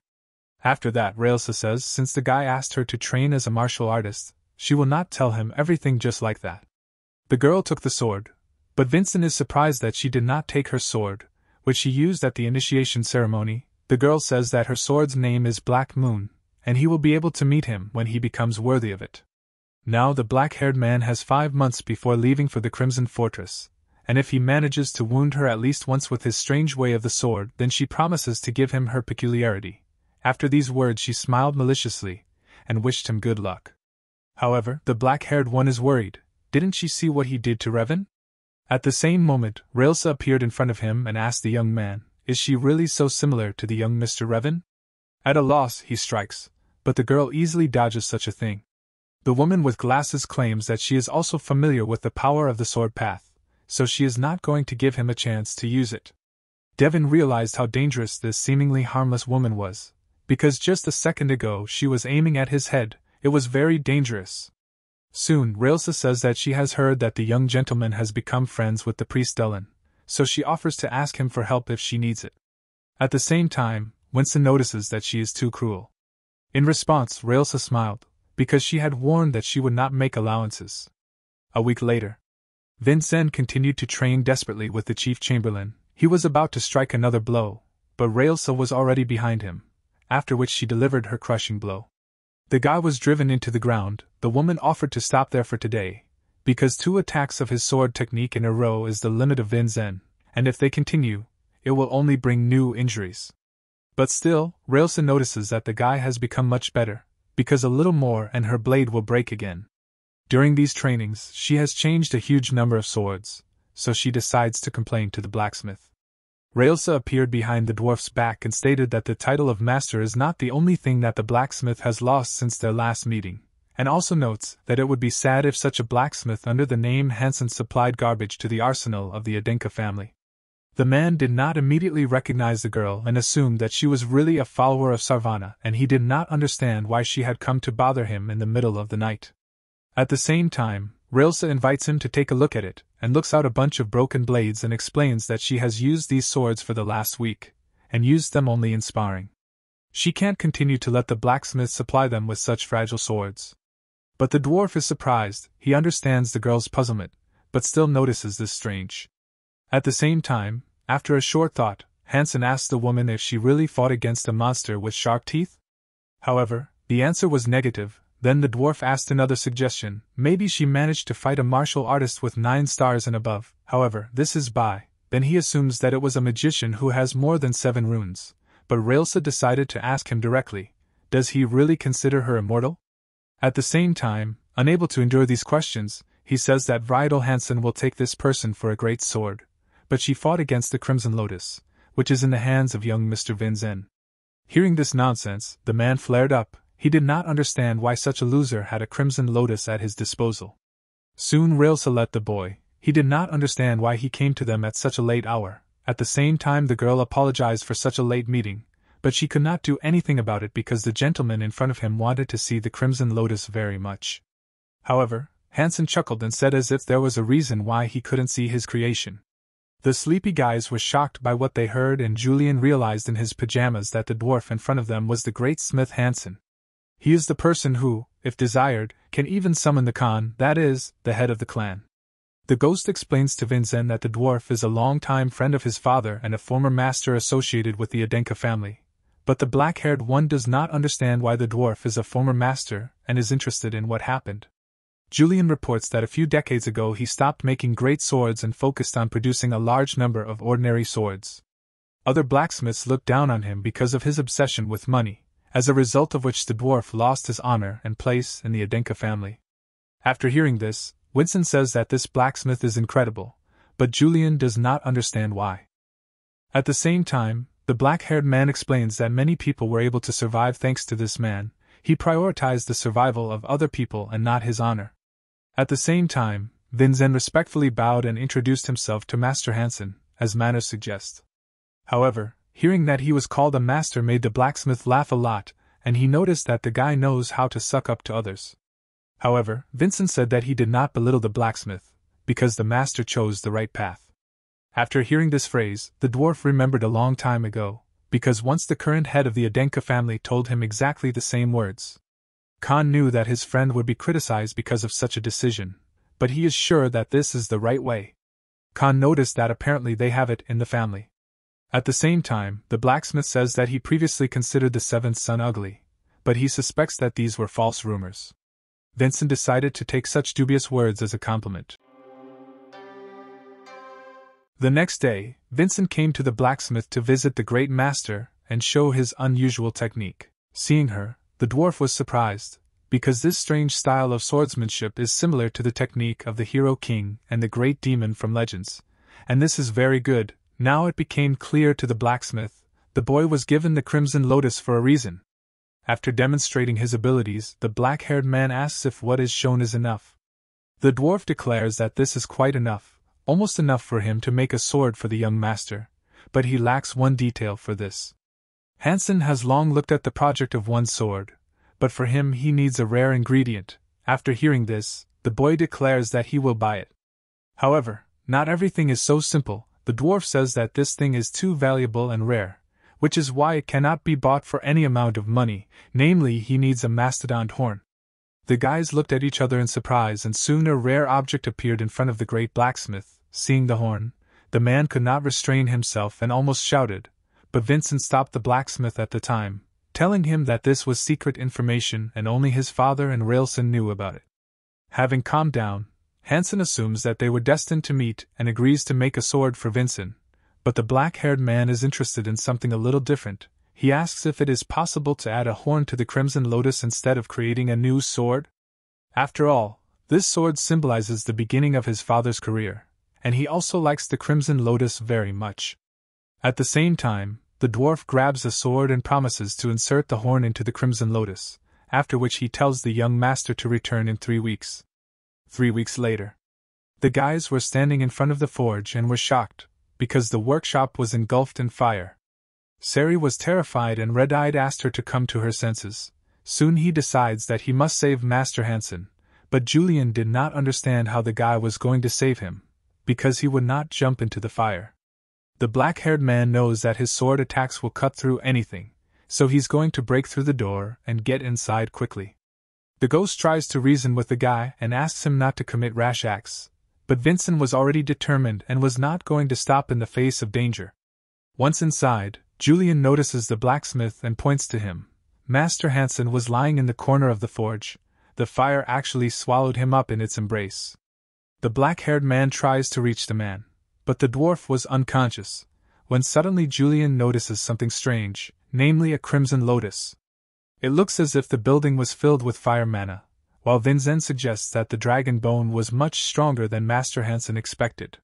After that, Railsa says since the guy asked her to train as a martial artist, she will not tell him everything just like that. The girl took the sword, but Vincent is surprised that she did not take her sword, which she used at the initiation ceremony. The girl says that her sword's name is Black Moon, and he will be able to meet him when he becomes worthy of it. Now the black-haired man has 5 months before leaving for the Crimson Fortress, and if he manages to wound her at least once with his strange way of the sword, then she promises to give him her peculiarity. After these words she smiled maliciously, and wished him good luck. However, the black-haired one is worried. Didn't she see what he did to Revan? At the same moment, Railsa appeared in front of him and asked the young man, is she really so similar to the young Mr. Revan? At a loss, he strikes, but the girl easily dodges such a thing. The woman with glasses claims that she is also familiar with the power of the sword path, so she is not going to give him a chance to use it. Daven realized how dangerous this seemingly harmless woman was, because just a second ago she was aiming at his head. It was very dangerous. Soon, Railsa says that she has heard that the young gentleman has become friends with the priest Dullin, so she offers to ask him for help if she needs it. At the same time, Winston notices that she is too cruel. In response, Railsa smiled, because she had warned that she would not make allowances. A week later, Vincent continued to train desperately with the chief chamberlain. He was about to strike another blow, but Railsa was already behind him, after which she delivered her crushing blow. The guy was driven into the ground. The woman offered to stop there for today, because 2 attacks of his sword technique in a row is the limit of Vincent, and if they continue, it will only bring new injuries. But still, Railsa notices that the guy has become much better, because a little more and her blade will break again. During these trainings, she has changed a huge number of swords, so she decides to complain to the blacksmith. Railsa appeared behind the dwarf's back and stated that the title of master is not the only thing that the blacksmith has lost since their last meeting, and also notes that it would be sad if such a blacksmith under the name Hansen supplied garbage to the arsenal of the Adenka family. The man did not immediately recognize the girl and assumed that she was really a follower of Sarvana, and he did not understand why she had come to bother him in the middle of the night. At the same time, Railsa invites him to take a look at it, and looks out a bunch of broken blades and explains that she has used these swords for the last week, and used them only in sparring. She can't continue to let the blacksmith supply them with such fragile swords. But the dwarf is surprised. He understands the girl's puzzlement, but still notices this strange. At the same time, after a short thought, Hansen asks the woman if she really fought against a monster with sharp teeth. However, the answer was negative. Then the dwarf asked another suggestion: maybe she managed to fight a martial artist with 9 stars and above. However, this is by. Then he assumes that it was a magician who has more than 7 runes. But Railsa decided to ask him directly: does he really consider her immortal? At the same time, unable to endure these questions, he says that Vidal Hansen will take this person for a great sword. But she fought against the Crimson Lotus, which is in the hands of young Mr. Vinzen. Hearing this nonsense, the man flared up. He did not understand why such a loser had a Crimson Lotus at his disposal. Soon Railsa let the boy. He did not understand why he came to them at such a late hour. At the same time, the girl apologized for such a late meeting, but she could not do anything about it because the gentleman in front of him wanted to see the Crimson Lotus very much. However, Hansen chuckled and said as if there was a reason why he couldn't see his creation. The sleepy guys were shocked by what they heard, and Julian realized in his pajamas that the dwarf in front of them was the great smith Hansen. He is the person who, if desired, can even summon the Khan, that is, the head of the clan. The ghost explains to Vinzen that the dwarf is a long-time friend of his father and a former master associated with the Adenka family. But the black-haired one does not understand why the dwarf is a former master and is interested in what happened. Julian reports that a few decades ago he stopped making great swords and focused on producing a large number of ordinary swords. Other blacksmiths looked down on him because of his obsession with money, as a result of which the dwarf lost his honor and place in the Adenka family. After hearing this, Winston says that this blacksmith is incredible, but Julian does not understand why. At the same time, the black-haired man explains that many people were able to survive thanks to this man. He prioritized the survival of other people and not his honor. At the same time, Vinzen respectfully bowed and introduced himself to Master Hansen, as manners suggest. However, hearing that he was called a master made the blacksmith laugh a lot, and he noticed that the guy knows how to suck up to others. However, Vincent said that he did not belittle the blacksmith, because the master chose the right path. After hearing this phrase, the dwarf remembered a long time ago, because once the current head of the Adenka family told him exactly the same words. Khan knew that his friend would be criticized because of such a decision, but he is sure that this is the right way. Khan noticed that apparently they have it in the family. At the same time, the blacksmith says that he previously considered the 7th son ugly, but he suspects that these were false rumors. Vincent decided to take such dubious words as a compliment. The next day, Vincent came to the blacksmith to visit the great master and show his unusual technique. Seeing her, the dwarf was surprised, because this strange style of swordsmanship is similar to the technique of the hero king and the great demon from legends, and this is very good. Now it became clear to the blacksmith, the boy was given the Crimson Lotus for a reason. After demonstrating his abilities, the black-haired man asks if what is shown is enough. The dwarf declares that this is quite enough, almost enough for him to make a sword for the young master, but he lacks one detail for this. Hansen has long looked at the project of one sword, but for him he needs a rare ingredient. After hearing this, the boy declares that he will buy it. However, not everything is so simple. The dwarf says that this thing is too valuable and rare, which is why it cannot be bought for any amount of money, namely he needs a mastodon horn. The guys looked at each other in surprise, and soon a rare object appeared in front of the great blacksmith. Seeing the horn, the man could not restrain himself and almost shouted, but Vincent stopped the blacksmith at the time, telling him that this was secret information and only his father and Railson knew about it. Having calmed down, Hansen assumes that they were destined to meet and agrees to make a sword for Vincent, but the black-haired man is interested in something a little different. He asks if it is possible to add a horn to the Crimson Lotus instead of creating a new sword. After all, this sword symbolizes the beginning of his father's career, and he also likes the Crimson Lotus very much. At the same time, the dwarf grabs a sword and promises to insert the horn into the crimson lotus, after which he tells the young master to return in 3 weeks. 3 weeks later. The guys were standing in front of the forge and were shocked, because the workshop was engulfed in fire. Sari was terrified and red-eyed asked her to come to her senses. Soon he decides that he must save Master Hansen, but Yulion did not understand how the guy was going to save him, because he would not jump into the fire. The black-haired man knows that his sword attacks will cut through anything, so he's going to break through the door and get inside quickly. The ghost tries to reason with the guy and asks him not to commit rash acts, but Vincent was already determined and was not going to stop in the face of danger. Once inside, Yulion notices the blacksmith and points to him. Master Hansen was lying in the corner of the forge. The fire actually swallowed him up in its embrace. The black-haired man tries to reach the man, but the dwarf was unconscious, when suddenly Yulion notices something strange, namely a crimson lotus. It looks as if the building was filled with fire mana, while Vincent suggests that the dragon bone was much stronger than Master Hansen expected.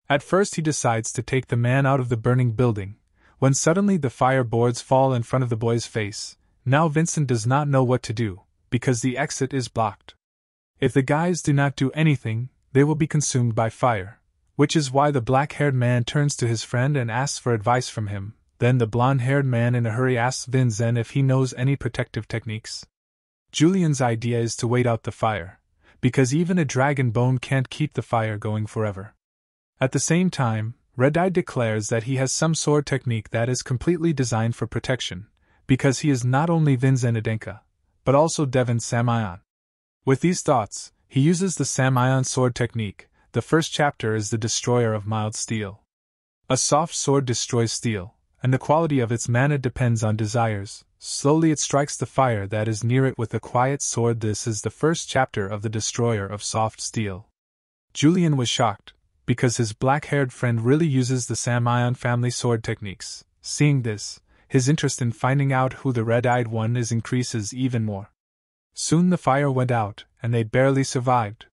At first he decides to take the man out of the burning building, when suddenly the fire boards fall in front of the boy's face. Now Vincent does not know what to do, because the exit is blocked. If the guys do not do anything, they will be consumed by fire, which is why the black-haired man turns to his friend and asks for advice from him. Then the blonde-haired man in a hurry asks Vincent if he knows any protective techniques. Julion's idea is to wait out the fire, because even a dragon bone can't keep the fire going forever. At the same time, Red-Eye declares that he has some sword technique that is completely designed for protection, because he is not only Vincent Adenka, but also Daven Samion. With these thoughts, he uses the Samion sword technique. The first chapter is the Destroyer of Mild Steel. A soft sword destroys steel, and the quality of its mana depends on desires. Slowly it strikes the fire that is near it with a quiet sword. This is the first chapter of the Destroyer of Soft Steel. Yulion was shocked, because his black-haired friend really uses the Samion family sword techniques. Seeing this, his interest in finding out who the red-eyed one is increases even more. Soon the fire went out, and they barely survived.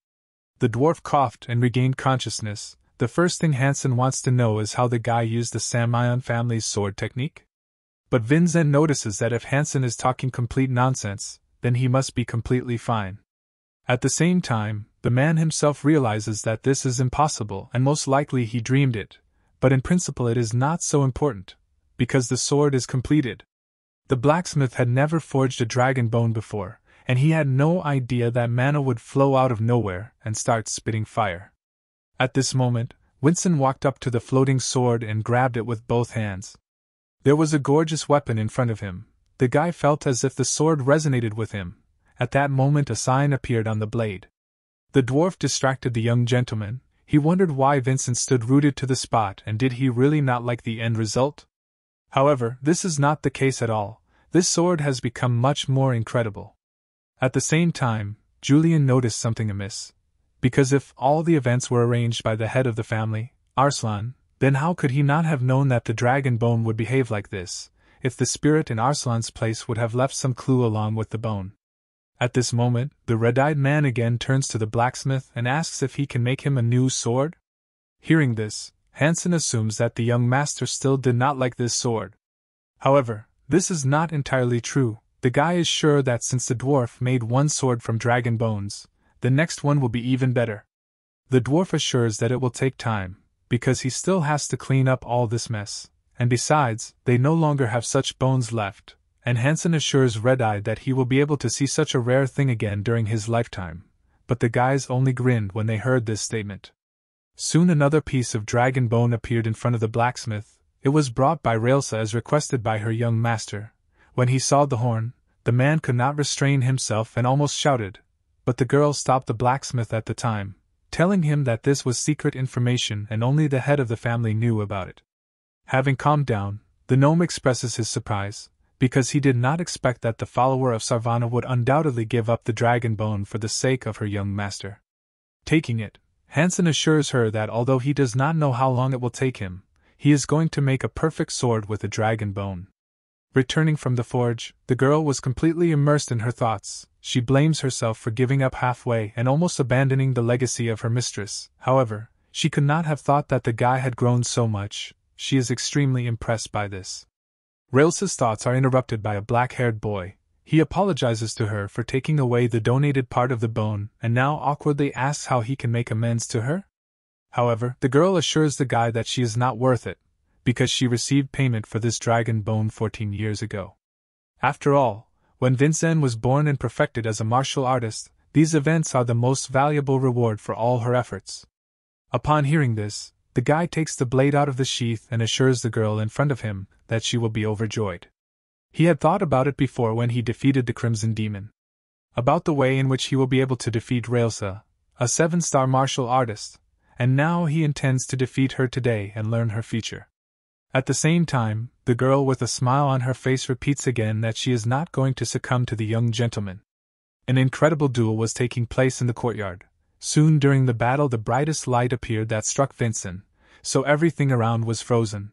The dwarf coughed and regained consciousness. The first thing Hansen wants to know is how the guy used the Samion family's sword technique. But Vincent notices that if Hansen is talking complete nonsense, then he must be completely fine. At the same time, the man himself realizes that this is impossible and most likely he dreamed it, but in principle it is not so important, because the sword is completed. The blacksmith had never forged a dragon bone before, and he had no idea that mana would flow out of nowhere and start spitting fire. At this moment, Vincent walked up to the floating sword and grabbed it with both hands. There was a gorgeous weapon in front of him. The guy felt as if the sword resonated with him. At that moment a sign appeared on the blade. The dwarf distracted the young gentleman. He wondered why Vincent stood rooted to the spot and did he really not like the end result? However, this is not the case at all. This sword has become much more incredible. At the same time, Yulion noticed something amiss. Because if all the events were arranged by the head of the family, Arslan, then how could he not have known that the dragon bone would behave like this, if the spirit in Arslan's place would have left some clue along with the bone? At this moment, the red-eyed man again turns to the blacksmith and asks if he can make him a new sword. Hearing this, Hansen assumes that the young master still did not like this sword. However, this is not entirely true. The guy is sure that since the dwarf made one sword from dragon bones, the next one will be even better. The dwarf assures that it will take time, because he still has to clean up all this mess, and besides, they no longer have such bones left, and Hansen assures Red-Eye that he will be able to see such a rare thing again during his lifetime, but the guys only grinned when they heard this statement. Soon another piece of dragon bone appeared in front of the blacksmith. It was brought by Railsa as requested by her young master. When he saw the horn, the man could not restrain himself and almost shouted, but the girl stopped the blacksmith at the time, telling him that this was secret information and only the head of the family knew about it. Having calmed down, the gnome expresses his surprise, because he did not expect that the follower of Sarvana would undoubtedly give up the dragon bone for the sake of her young master. Taking it, Hansen assures her that although he does not know how long it will take him, he is going to make a perfect sword with a dragon bone. Returning from the forge, the girl was completely immersed in her thoughts. She blames herself for giving up halfway and almost abandoning the legacy of her mistress. However, she could not have thought that the guy had grown so much. she is extremely impressed by this. Railsa's thoughts are interrupted by a black-haired boy. He apologizes to her for taking away the donated part of the bone and now awkwardly asks how he can make amends to her. However, the girl assures the guy that she is not worth it, because she received payment for this dragon bone 14 years ago. After all, when Vincent was born and perfected as a martial artist, these events are the most valuable reward for all her efforts. Upon hearing this, the guy takes the blade out of the sheath and assures the girl in front of him that she will be overjoyed. He had thought about it before when he defeated the Crimson Demon. About the way in which he will be able to defeat Railsa, a 7-star martial artist, and now he intends to defeat her today and learn her future. At the same time, the girl with a smile on her face repeats again that she is not going to succumb to the young gentleman. An incredible duel was taking place in the courtyard. Soon during the battle the brightest light appeared that struck Vincent, so everything around was frozen.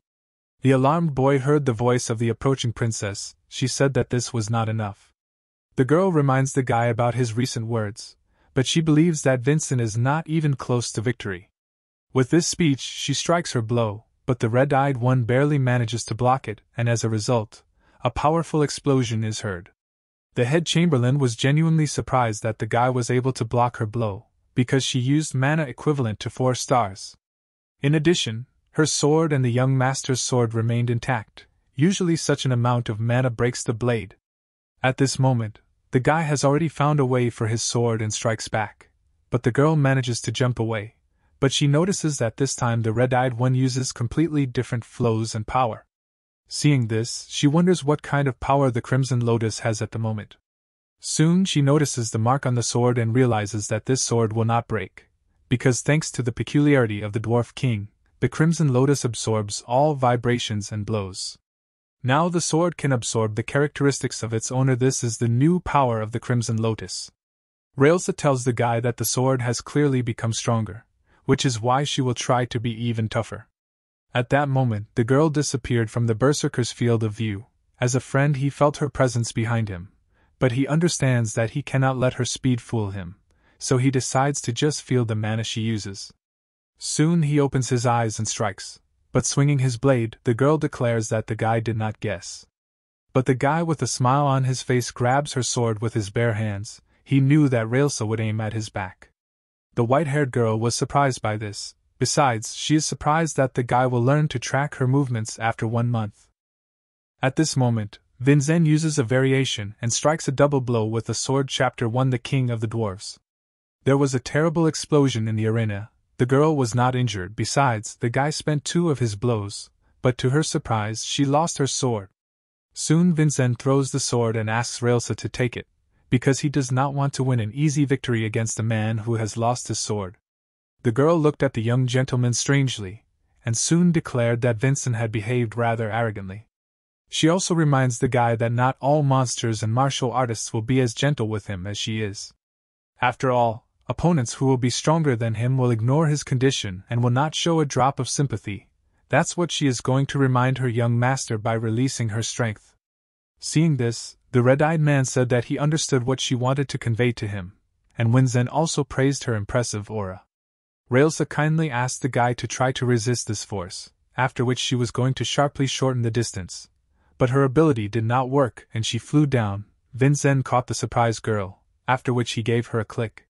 The alarmed boy heard the voice of the approaching princess. She said that this was not enough. The girl reminds the guy about his recent words, but she believes that Vincent is not even close to victory. With this speech she strikes her blow, but the red-eyed one barely manages to block it, and as a result, a powerful explosion is heard. The head chamberlain was genuinely surprised that the guy was able to block her blow, because she used mana equivalent to 4 stars. In addition, her sword and the young master's sword remained intact. Usually such an amount of mana breaks the blade. At this moment, the guy has already found a way for his sword and strikes back, but the girl manages to jump away. But she notices that this time the red-eyed one uses completely different flows and power. Seeing this, she wonders what kind of power the Crimson Lotus has at the moment. Soon she notices the mark on the sword and realizes that this sword will not break, because thanks to the peculiarity of the Dwarf King, the Crimson Lotus absorbs all vibrations and blows. Now the sword can absorb the characteristics of its owner. This is the new power of the Crimson Lotus. Railsa tells the guy that the sword has clearly become stronger, which is why she will try to be even tougher. At that moment, the girl disappeared from the Berserker's field of view. As a friend, he felt her presence behind him, but he understands that he cannot let her speed fool him, so he decides to just feel the mana she uses. Soon he opens his eyes and strikes, but swinging his blade, the girl declares that the guy did not guess. But the guy with a smile on his face grabs her sword with his bare hands. He knew that Railsa would aim at his back. The white-haired girl was surprised by this. Besides, she is surprised that the guy will learn to track her movements after 1 month. At this moment, Vincent uses a variation and strikes a double blow with the sword. Chapter 1. The King of the Dwarves. There was a terrible explosion in the arena. The girl was not injured. Besides, the guy spent 2 of his blows, but to her surprise she lost her sword. Soon Vincent throws the sword and asks Railsa to take it, because he does not want to win an easy victory against a man who has lost his sword. The girl looked at the young gentleman strangely, and soon declared that Vincent had behaved rather arrogantly. She also reminds the guy that not all monsters and martial artists will be as gentle with him as she is. After all, opponents who will be stronger than him will ignore his condition and will not show a drop of sympathy. That's what she is going to remind her young master by releasing her strength. Seeing this, the red-eyed man said that he understood what she wanted to convey to him, and Winzen also praised her impressive aura. Railsa kindly asked the guy to try to resist this force, after which she was going to sharply shorten the distance. But her ability did not work and she flew down. Vincent caught the surprised girl, after which he gave her a click.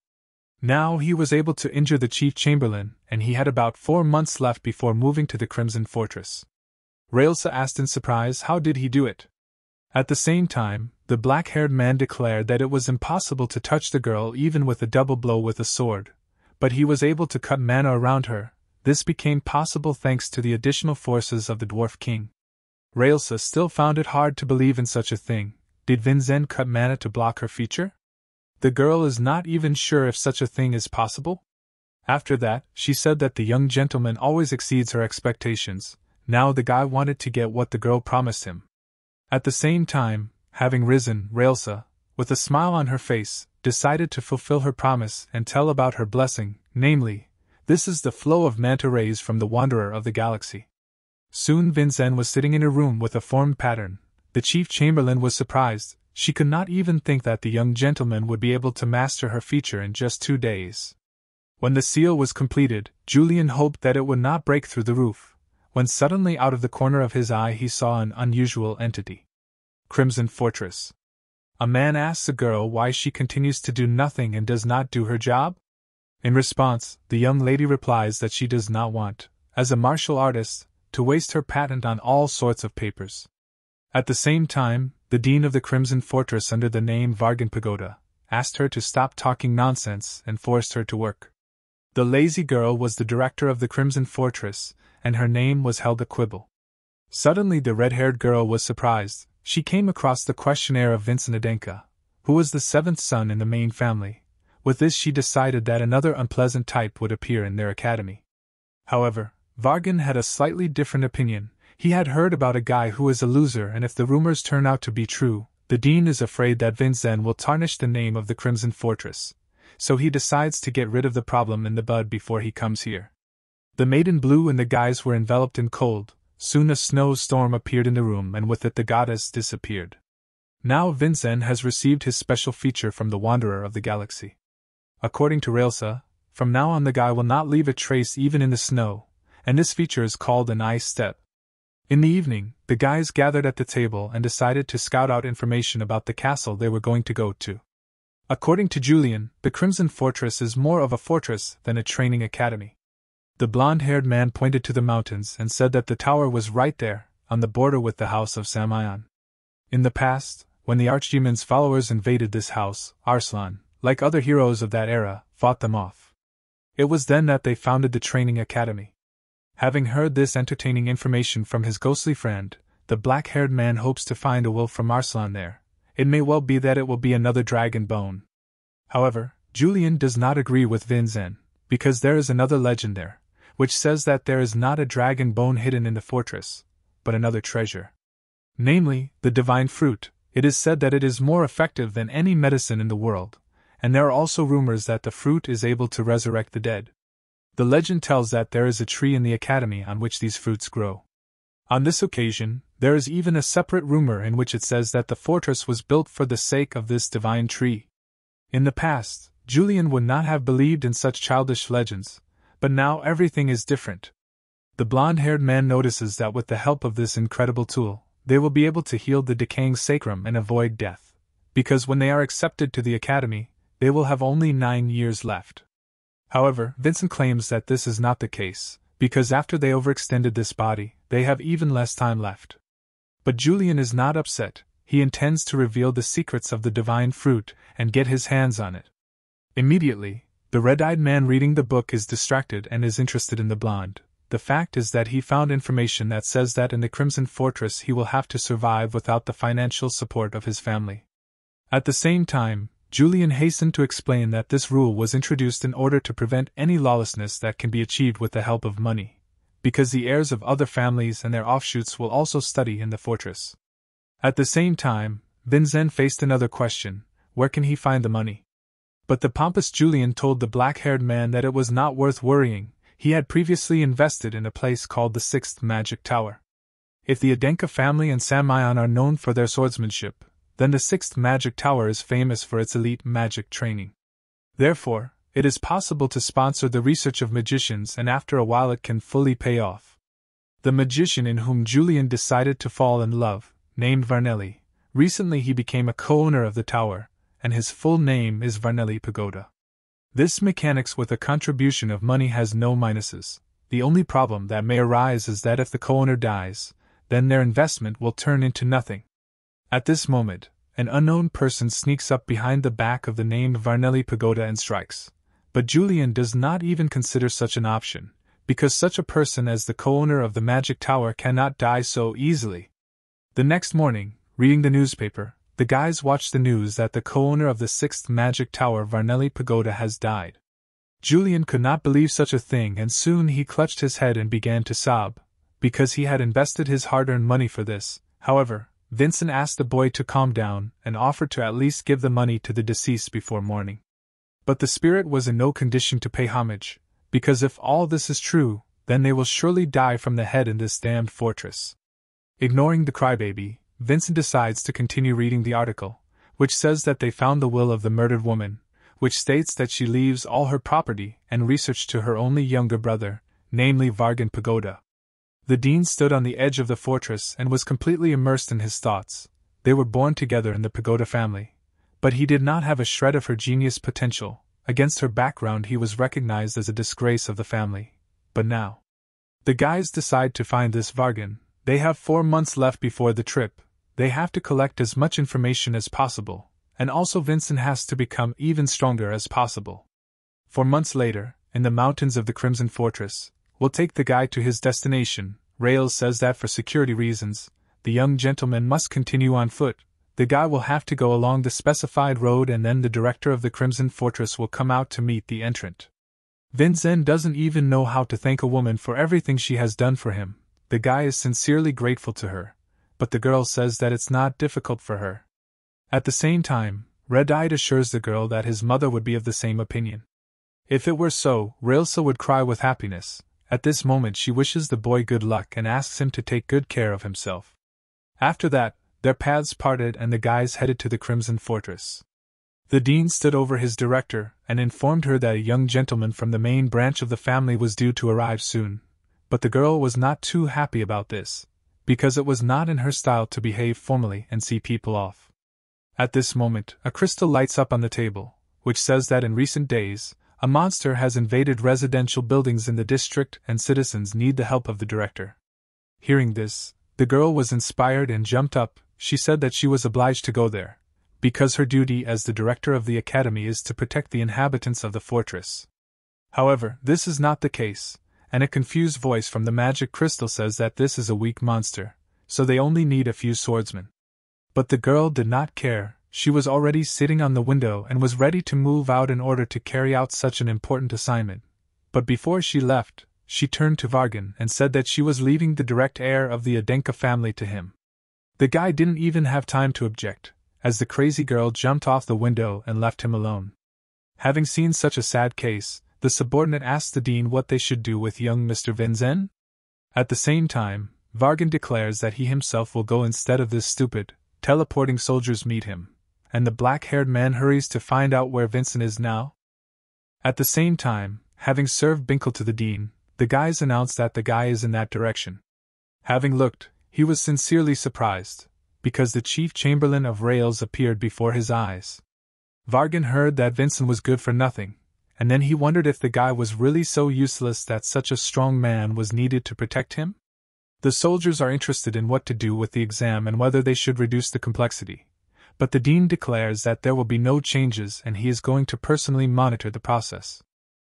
Now he was able to injure the chief chamberlain, and he had about 4 months left before moving to the Crimson Fortress. Railsa asked in surprise how did he do it. At the same time, the black-haired man declared that it was impossible to touch the girl even with a double blow with a sword, but he was able to cut mana around her. This became possible thanks to the additional forces of the Dwarf King. Railsa still found it hard to believe in such a thing. Did Vincent cut mana to block her feature? The girl is not even sure if such a thing is possible. After that, she said that the young gentleman always exceeds her expectations. Now the guy wanted to get what the girl promised him. At the same time, having risen, Railsa, with a smile on her face, decided to fulfill her promise and tell about her blessing, namely, this is the flow of manta rays from the Wanderer of the Galaxy. Soon Vincent was sitting in a room with a formed pattern. The chief chamberlain was surprised. She could not even think that the young gentleman would be able to master her feature in just 2 days. When the seal was completed, Yulion hoped that it would not break through the roof. when suddenly out of the corner of his eye he saw an unusual entity. Crimson Fortress. A man asks a girl why she continues to do nothing and does not do her job. In response, the young lady replies that she does not want, as a martial artist, to waste her patent on all sorts of papers. At the same time, the dean of the Crimson Fortress under the name Vargan Pagoda asked her to stop talking nonsense and forced her to work. The lazy girl was the director of the Crimson Fortress, and her name was Helga Quibble. Suddenly the red-haired girl was surprised. She came across the questionnaire of Vincent Adenka, who was the seventh son in the main family. With this she decided that another unpleasant type would appear in their academy. However, Vargan had a slightly different opinion. He had heard about a guy who is a loser, and if the rumors turn out to be true, the dean is afraid that Vincent will tarnish the name of the Crimson Fortress, so he decides to get rid of the problem in the bud before he comes here. The maid in blue and the guys were enveloped in cold. Soon a snowstorm appeared in the room, and with it the goddess disappeared. Now Vincent has received his special feature from the Wanderer of the Galaxy. According to Railsa, from now on the guy will not leave a trace even in the snow, and this feature is called an ice step. In the evening, the guys gathered at the table and decided to scout out information about the castle they were going to go to. According to Yulion, the Crimson Fortress is more of a fortress than a training academy. The blonde-haired man pointed to the mountains and said that the tower was right there, on the border with the house of Samion. In the past, when the archdemon's followers invaded this house, Arslan, like other heroes of that era, fought them off. It was then that they founded the training academy. Having heard this entertaining information from his ghostly friend, the black-haired man hopes to find a will from Arslan there. It may well be that it will be another dragon bone. However, Julian does not agree with Vincent, because there is another legend there, which says that there is not a dragon bone hidden in the fortress, but another treasure. Namely, the divine fruit. It is said that it is more effective than any medicine in the world, and there are also rumors that the fruit is able to resurrect the dead. The legend tells that there is a tree in the academy on which these fruits grow. On this occasion, there is even a separate rumor in which it says that the fortress was built for the sake of this divine tree. In the past, Julian would not have believed in such childish legends, but now everything is different. The blonde-haired man notices that with the help of this incredible tool, they will be able to heal the decaying sacrum and avoid death, because when they are accepted to the academy, they will have only 9 years left. However, Vincent claims that this is not the case, because after they overextended this body, they have even less time left. But Julian is not upset. He intends to reveal the secrets of the divine fruit and get his hands on it. Immediately, the red-eyed man reading the book is distracted and is interested in the blonde. The fact is that he found information that says that in the Crimson Fortress he will have to survive without the financial support of his family. At the same time, Julian hastened to explain that this rule was introduced in order to prevent any lawlessness that can be achieved with the help of money, because the heirs of other families and their offshoots will also study in the fortress. At the same time, Vincent faced another question: where can he find the money? But the pompous Julian told the black-haired man that it was not worth worrying. He had previously invested in a place called the Sixth Magic Tower. If the Adenka family and Samion are known for their swordsmanship, then the Sixth Magic Tower is famous for its elite magic training. Therefore, it is possible to sponsor the research of magicians, and after a while it can fully pay off. The magician in whom Julian decided to fall in love, named Varnelli, recently he became a co-owner of the tower, and his full name is Varnelli Pagoda. This mechanics with a contribution of money has no minuses. The only problem that may arise is that if the co-owner dies, then their investment will turn into nothing. At this moment, an unknown person sneaks up behind the back of the named Varnelli Pagoda and strikes. But Julian does not even consider such an option, because such a person as the co-owner of the Magic Tower cannot die so easily. The next morning, reading the newspaper, the guys watch the news that the co-owner of the Sixth Magic Tower, Varnelli Pagoda, has died. Julian could not believe such a thing, and soon he clutched his head and began to sob, because he had invested his hard-earned money for this. However, Vincent asked the boy to calm down and offered to at least give the money to the deceased before morning. But the spirit was in no condition to pay homage, because if all this is true, then they will surely die from the head in this damned fortress. Ignoring the crybaby, Vincent decides to continue reading the article, which says that they found the will of the murdered woman, which states that she leaves all her property and research to her only younger brother, namely Vargan Pagoda. The dean stood on the edge of the fortress and was completely immersed in his thoughts. They were born together in the pagoda family. But he did not have a shred of her genius potential. Against her background he was recognized as a disgrace of the family. But now, the guys decide to find this Vargan. They have 4 months left before the trip. They have to collect as much information as possible, and also Vincent has to become even stronger as possible. 4 months later, in the mountains of the Crimson Fortress, we'll take the guy to his destination. Rails says that for security reasons, the young gentleman must continue on foot. The guy will have to go along the specified road and then the director of the Crimson Fortress will come out to meet the entrant. Vincent doesn't even know how to thank a woman for everything she has done for him. The guy is sincerely grateful to her, but the girl says that it's not difficult for her. At the same time, Red-Eyed assures the girl that his mother would be of the same opinion. If it were so, Railsa would cry with happiness. At this moment she wishes the boy good luck and asks him to take good care of himself. After that, their paths parted and the guys headed to the Crimson Fortress. The dean stood over his director and informed her that a young gentleman from the main branch of the family was due to arrive soon. But the girl was not too happy about this, because it was not in her style to behave formally and see people off. At this moment, a crystal lights up on the table, which says that in recent days, a monster has invaded residential buildings in the district and citizens need the help of the director. Hearing this, the girl was inspired and jumped up. She said that she was obliged to go there, because her duty as the director of the academy is to protect the inhabitants of the fortress. However, this is not the case, and a confused voice from the magic crystal says that this is a weak monster, so they only need a few swordsmen. But the girl did not care. She was already sitting on the window and was ready to move out in order to carry out such an important assignment. But before she left, she turned to Vargan and said that she was leaving the direct heir of the Adenka family to him. The guy didn't even have time to object, as the crazy girl jumped off the window and left him alone. Having seen such a sad case, the subordinate asked the dean what they should do with young Mr. Vincent. At the same time, Vargan declares that he himself will go instead of this stupid, teleporting soldiers meet him, and the black-haired man hurries to find out where Vincent is now. At the same time, having served Binkle to the dean, the guys announce that the guy is in that direction. Having looked, he was sincerely surprised, because the chief chamberlain of Rails appeared before his eyes. Vargan heard that Vincent was good for nothing, and then he wondered if the guy was really so useless that such a strong man was needed to protect him. The soldiers are interested in what to do with the exam and whether they should reduce the complexity, but the dean declares that there will be no changes and he is going to personally monitor the process.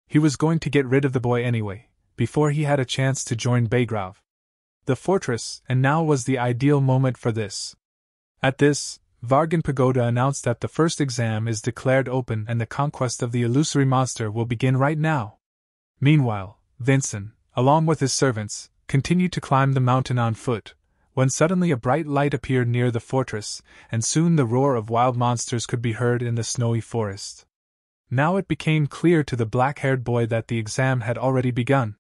He was going to get rid of the boy anyway, before he had a chance to join Baygrav. The fortress, and now was the ideal moment for this. At this, Vargan Pagoda announced that the first exam is declared open and the conquest of the illusory monster will begin right now. Meanwhile, Vincent, along with his servants, continued to climb the mountain on foot, when suddenly a bright light appeared near the fortress, and soon the roar of wild monsters could be heard in the snowy forest. Now it became clear to the black-haired boy that the exam had already begun.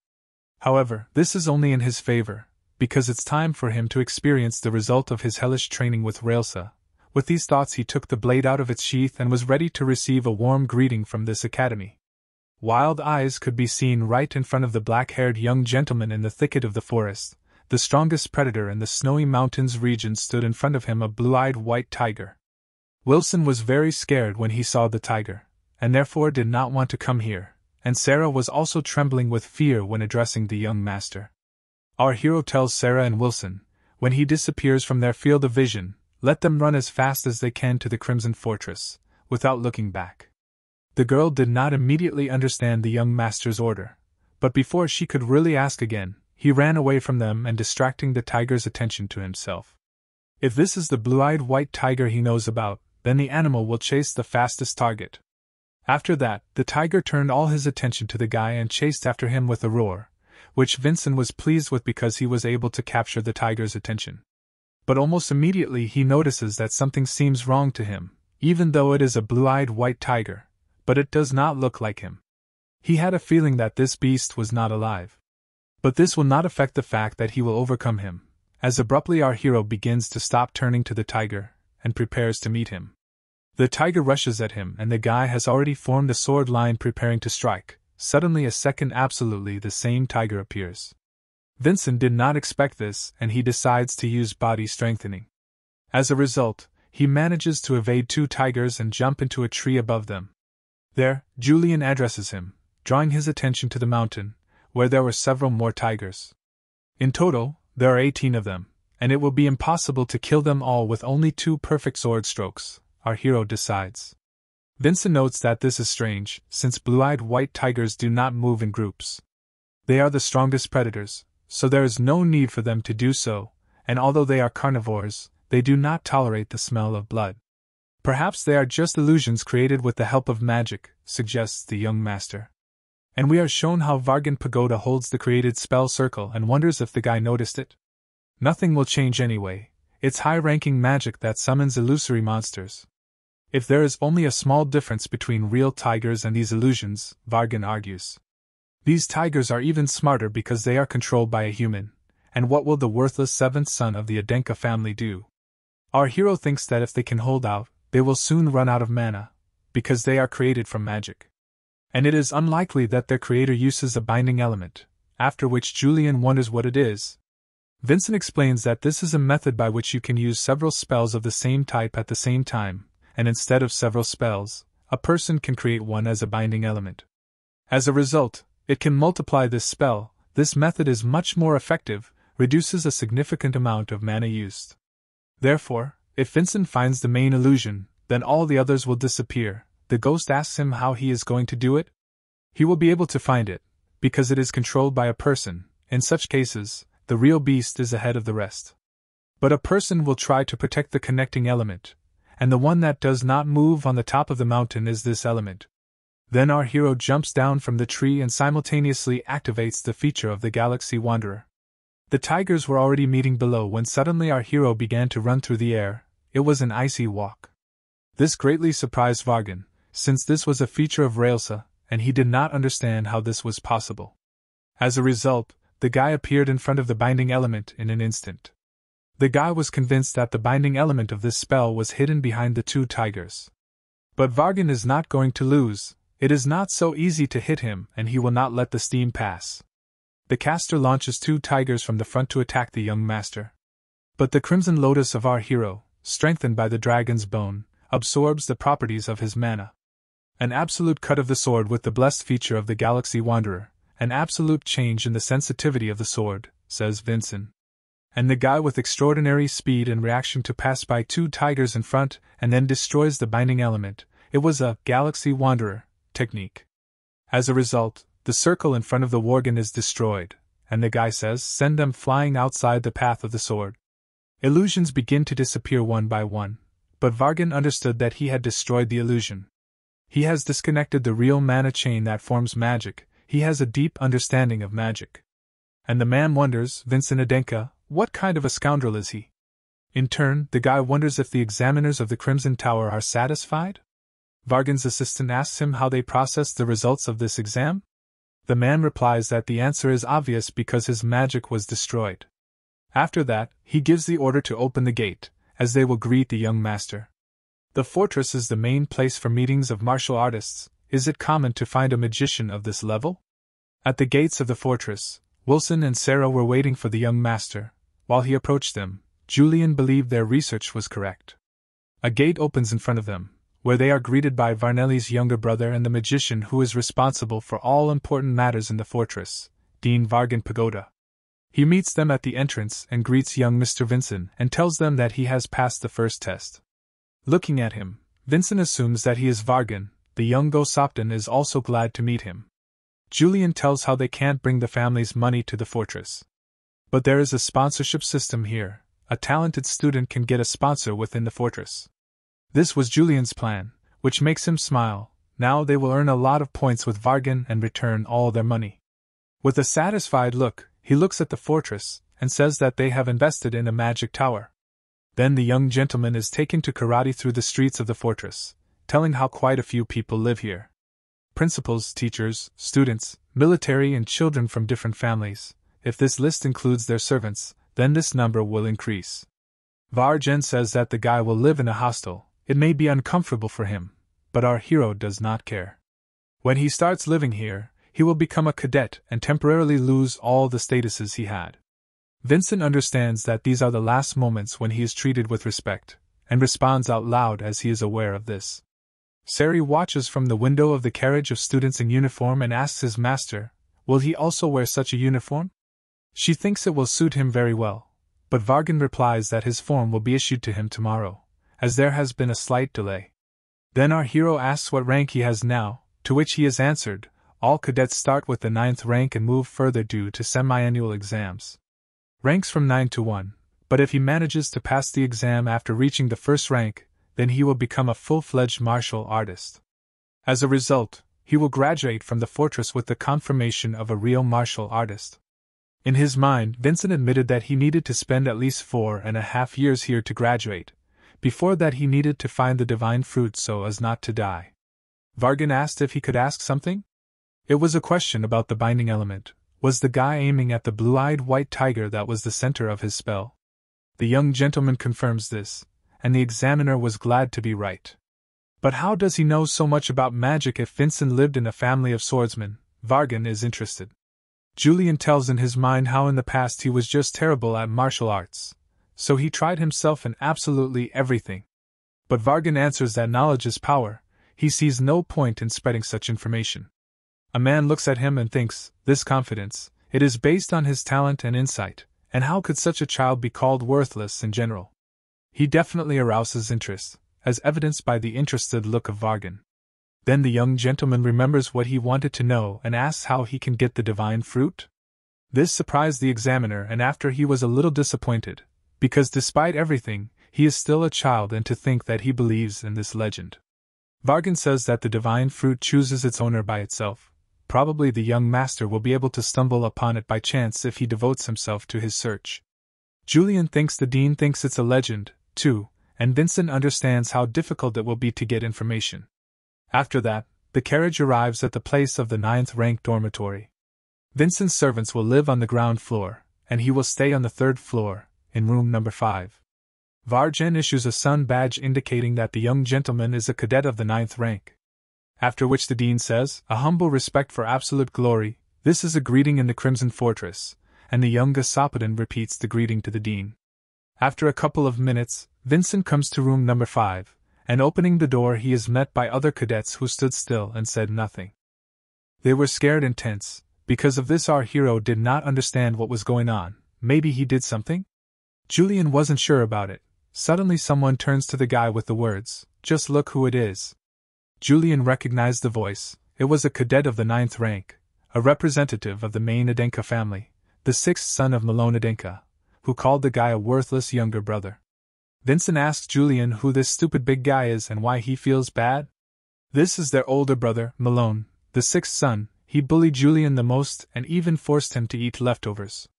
However, this is only in his favor, because it's time for him to experience the result of his hellish training with Railsa. With these thoughts he took the blade out of its sheath and was ready to receive a warm greeting from this academy. Wild eyes could be seen right in front of the black-haired young gentleman in the thicket of the forest. The strongest predator in the snowy mountains region stood in front of him, a blue-eyed white tiger. Wilson was very scared when he saw the tiger, and therefore did not want to come here, and Sarah was also trembling with fear when addressing the young master. Our hero tells Sarah and Wilson, when he disappears from their field of vision, let them run as fast as they can to the Crimson Fortress, without looking back. The girl did not immediately understand the young master's order, but before she could really ask again, he ran away from them and distracting the tiger's attention to himself. If this is the blue-eyed white tiger he knows about, then the animal will chase the fastest target. After that, the tiger turned all his attention to the guy and chased after him with a roar, which Vincent was pleased with because he was able to capture the tiger's attention. But almost immediately he notices that something seems wrong to him, even though it is a blue-eyed white tiger, but it does not look like him. He had a feeling that this beast was not alive. But this will not affect the fact that he will overcome him, as abruptly our hero begins to stop turning to the tiger, and prepares to meet him. The tiger rushes at him and the guy has already formed a sword line preparing to strike. Suddenly a second absolutely the same tiger appears. Vincent did not expect this, and he decides to use body strengthening. As a result, he manages to evade 2 tigers and jump into a tree above them. There, Yulion addresses him, drawing his attention to the mountain, where there were several more tigers. In total, there are 18 of them, and it will be impossible to kill them all with only 2 perfect sword strokes, our hero decides. Vincent notes that this is strange, since blue-eyed white tigers do not move in groups. They are the strongest predators, so there is no need for them to do so, and although they are carnivores, they do not tolerate the smell of blood. Perhaps they are just illusions created with the help of magic, suggests the young master. And we are shown how Vargan Pagoda holds the created spell circle and wonders if the guy noticed it. Nothing will change anyway, it's high-ranking magic that summons illusory monsters. If there is only a small difference between real tigers and these illusions, Vargan argues. These tigers are even smarter because they are controlled by a human, and what will the worthless 7th son of the Adenka family do? Our hero thinks that if they can hold out, they will soon run out of mana, because they are created from magic. And it is unlikely that their creator uses a binding element, after which Yulion wonders what it is. Vincent explains that this is a method by which you can use several spells of the same type at the same time, and instead of several spells, a person can create one as a binding element. As a result, it can multiply this spell. This method is much more effective, reduces a significant amount of mana used. Therefore, if Vincent finds the main illusion, then all the others will disappear. The ghost asks him how he is going to do it. He will be able to find it, because it is controlled by a person. In such cases, the real beast is ahead of the rest. But a person will try to protect the connecting element, and the one that does not move on the top of the mountain is this element. Then our hero jumps down from the tree and simultaneously activates the feature of the Galaxy Wanderer. The tigers were already meeting below when suddenly our hero began to run through the air. It was an icy walk. This greatly surprised Vargan, since this was a feature of Railsa, and he did not understand how this was possible. As a result, the guy appeared in front of the binding element in an instant. The guy was convinced that the binding element of this spell was hidden behind the 2 tigers. But Vargan is not going to lose. It is not so easy to hit him, and he will not let the steam pass. The caster launches 2 tigers from the front to attack the young master. But the Crimson Lotus of our hero, strengthened by the dragon's bone, absorbs the properties of his mana. An absolute cut of the sword with the blessed feature of the Galaxy Wanderer, an absolute change in the sensitivity of the sword, says Vincent. And the guy with extraordinary speed and reaction to pass by 2 tigers in front and then destroys the binding element. It was a Galaxy Wanderer technique. As a result, the circle in front of the Worgen is destroyed, and the guy says, send them flying outside the path of the sword. Illusions begin to disappear one by one, but Vargan understood that he had destroyed the illusion. He has disconnected the real mana chain that forms magic. He has a deep understanding of magic. And the man wonders, Vincent Adenka, what kind of a scoundrel is he? In turn, the guy wonders if the examiners of the Crimson Tower are satisfied? Vargan's assistant asks him how they processed the results of this exam. The man replies that the answer is obvious because his magic was destroyed. After that, he gives the order to open the gate, as they will greet the young master. The fortress is the main place for meetings of martial artists. Is it common to find a magician of this level? At the gates of the fortress, Wilson and Sarah were waiting for the young master. While he approached them, Yulion believed their research was correct. A gate opens in front of them, where they are greeted by Varnelli's younger brother and the magician who is responsible for all important matters in the fortress, Dean Vargan Pagoda. He meets them at the entrance and greets young Mr. Vincent and tells them that he has passed the first test. Looking at him, Vincent assumes that he is Vargan. The young Gosopton is also glad to meet him. Yulion tells how they can't bring the family's money to the fortress. But there is a sponsorship system here. A talented student can get a sponsor within the fortress. This was Yulion's plan, which makes him smile. Now they will earn a lot of points with Vargan and return all their money. With a satisfied look, he looks at the fortress and says that they have invested in a magic tower. Then the young gentleman is taken to karate through the streets of the fortress, telling how quite a few people live here. Principals, teachers, students, military and children from different families. If this list includes their servants, then this number will increase. Vargan says that the guy will live in a hostel. It may be uncomfortable for him, but our hero does not care. When he starts living here, he will become a cadet and temporarily lose all the statuses he had. Vincent understands that these are the last moments when he is treated with respect, and responds out loud as he is aware of this. Sari watches from the window of the carriage of students in uniform and asks his master, will he also wear such a uniform? She thinks it will suit him very well, but Vargan replies that his form will be issued to him tomorrow, as there has been a slight delay. Then our hero asks what rank he has now, to which he is answered, all cadets start with the 9th rank and move further due to semi-annual exams. Ranks from 9 to 1, but if he manages to pass the exam after reaching the 1st rank, then he will become a full-fledged martial artist. As a result, he will graduate from the fortress with the confirmation of a real martial artist. In his mind, Vincent admitted that he needed to spend at least 4.5 years here to graduate. Before that he needed to find the divine fruit so as not to die. Vargan asked if he could ask something? It was a question about the binding element. Was the guy aiming at the blue-eyed white tiger that was the center of his spell? The young gentleman confirms this, and the examiner was glad to be right. But how does he know so much about magic if Vincent lived in a family of swordsmen? Vargan is interested. Yulion tells in his mind how in the past he was just terrible at martial arts, so he tried himself in absolutely everything. But Vargan answers that knowledge is power, he sees no point in spreading such information. A man looks at him and thinks, this confidence, it is based on his talent and insight, and how could such a child be called worthless in general? He definitely arouses interest, as evidenced by the interested look of Vargan. Then the young gentleman remembers what he wanted to know and asks how he can get the divine fruit. This surprised the examiner, and after he was a little disappointed, because despite everything, he is still a child, and to think that he believes in this legend. Vargan says that the divine fruit chooses its owner by itself. Probably the young master will be able to stumble upon it by chance if he devotes himself to his search. Yulion thinks the dean thinks it's a legend, too, and Vincent understands how difficult it will be to get information. After that, the carriage arrives at the place of the 9th rank dormitory. Vincent's servants will live on the ground floor, and he will stay on the 3rd floor, in room number 5. Vargan issues a sun badge indicating that the young gentleman is a cadet of the 9th rank. After which the dean says, a humble respect for absolute glory, this is a greeting in the Crimson Fortress, and the young Gasopodan repeats the greeting to the dean. After a couple of minutes, Vincent comes to room number 5, and opening the door he is met by other cadets who stood still and said nothing. They were scared and tense. Because of this our hero did not understand what was going on. Maybe he did something? Yulion wasn't sure about it. Suddenly someone turns to the guy with the words, just look who it is. Yulion recognized the voice. It was a cadet of the 9th rank, a representative of the main Adenka family, the 6th son of Malone Adenka, who called the guy a worthless younger brother. Vincent asks Yulion who this stupid big guy is and why he feels bad. This is their older brother, Malone, the 6th son. He bullied Yulion the most and even forced him to eat leftovers.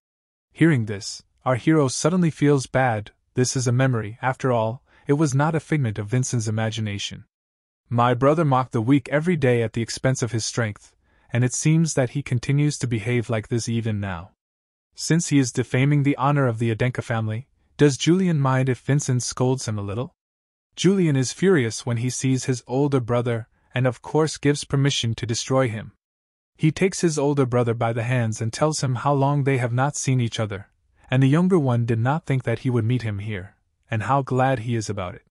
Hearing this, our hero suddenly feels bad. This is a memory, after all, it was not a figment of Vincent's imagination. My brother mocked the weak every day at the expense of his strength, and it seems that he continues to behave like this even now. Since he is defaming the honor of the Adenka family, does Yulion mind if Vincent scolds him a little? Yulion is furious when he sees his older brother, and of course gives permission to destroy him. He takes his older brother by the hands and tells him how long they have not seen each other, and the younger one did not think that he would meet him here, and how glad he is about it.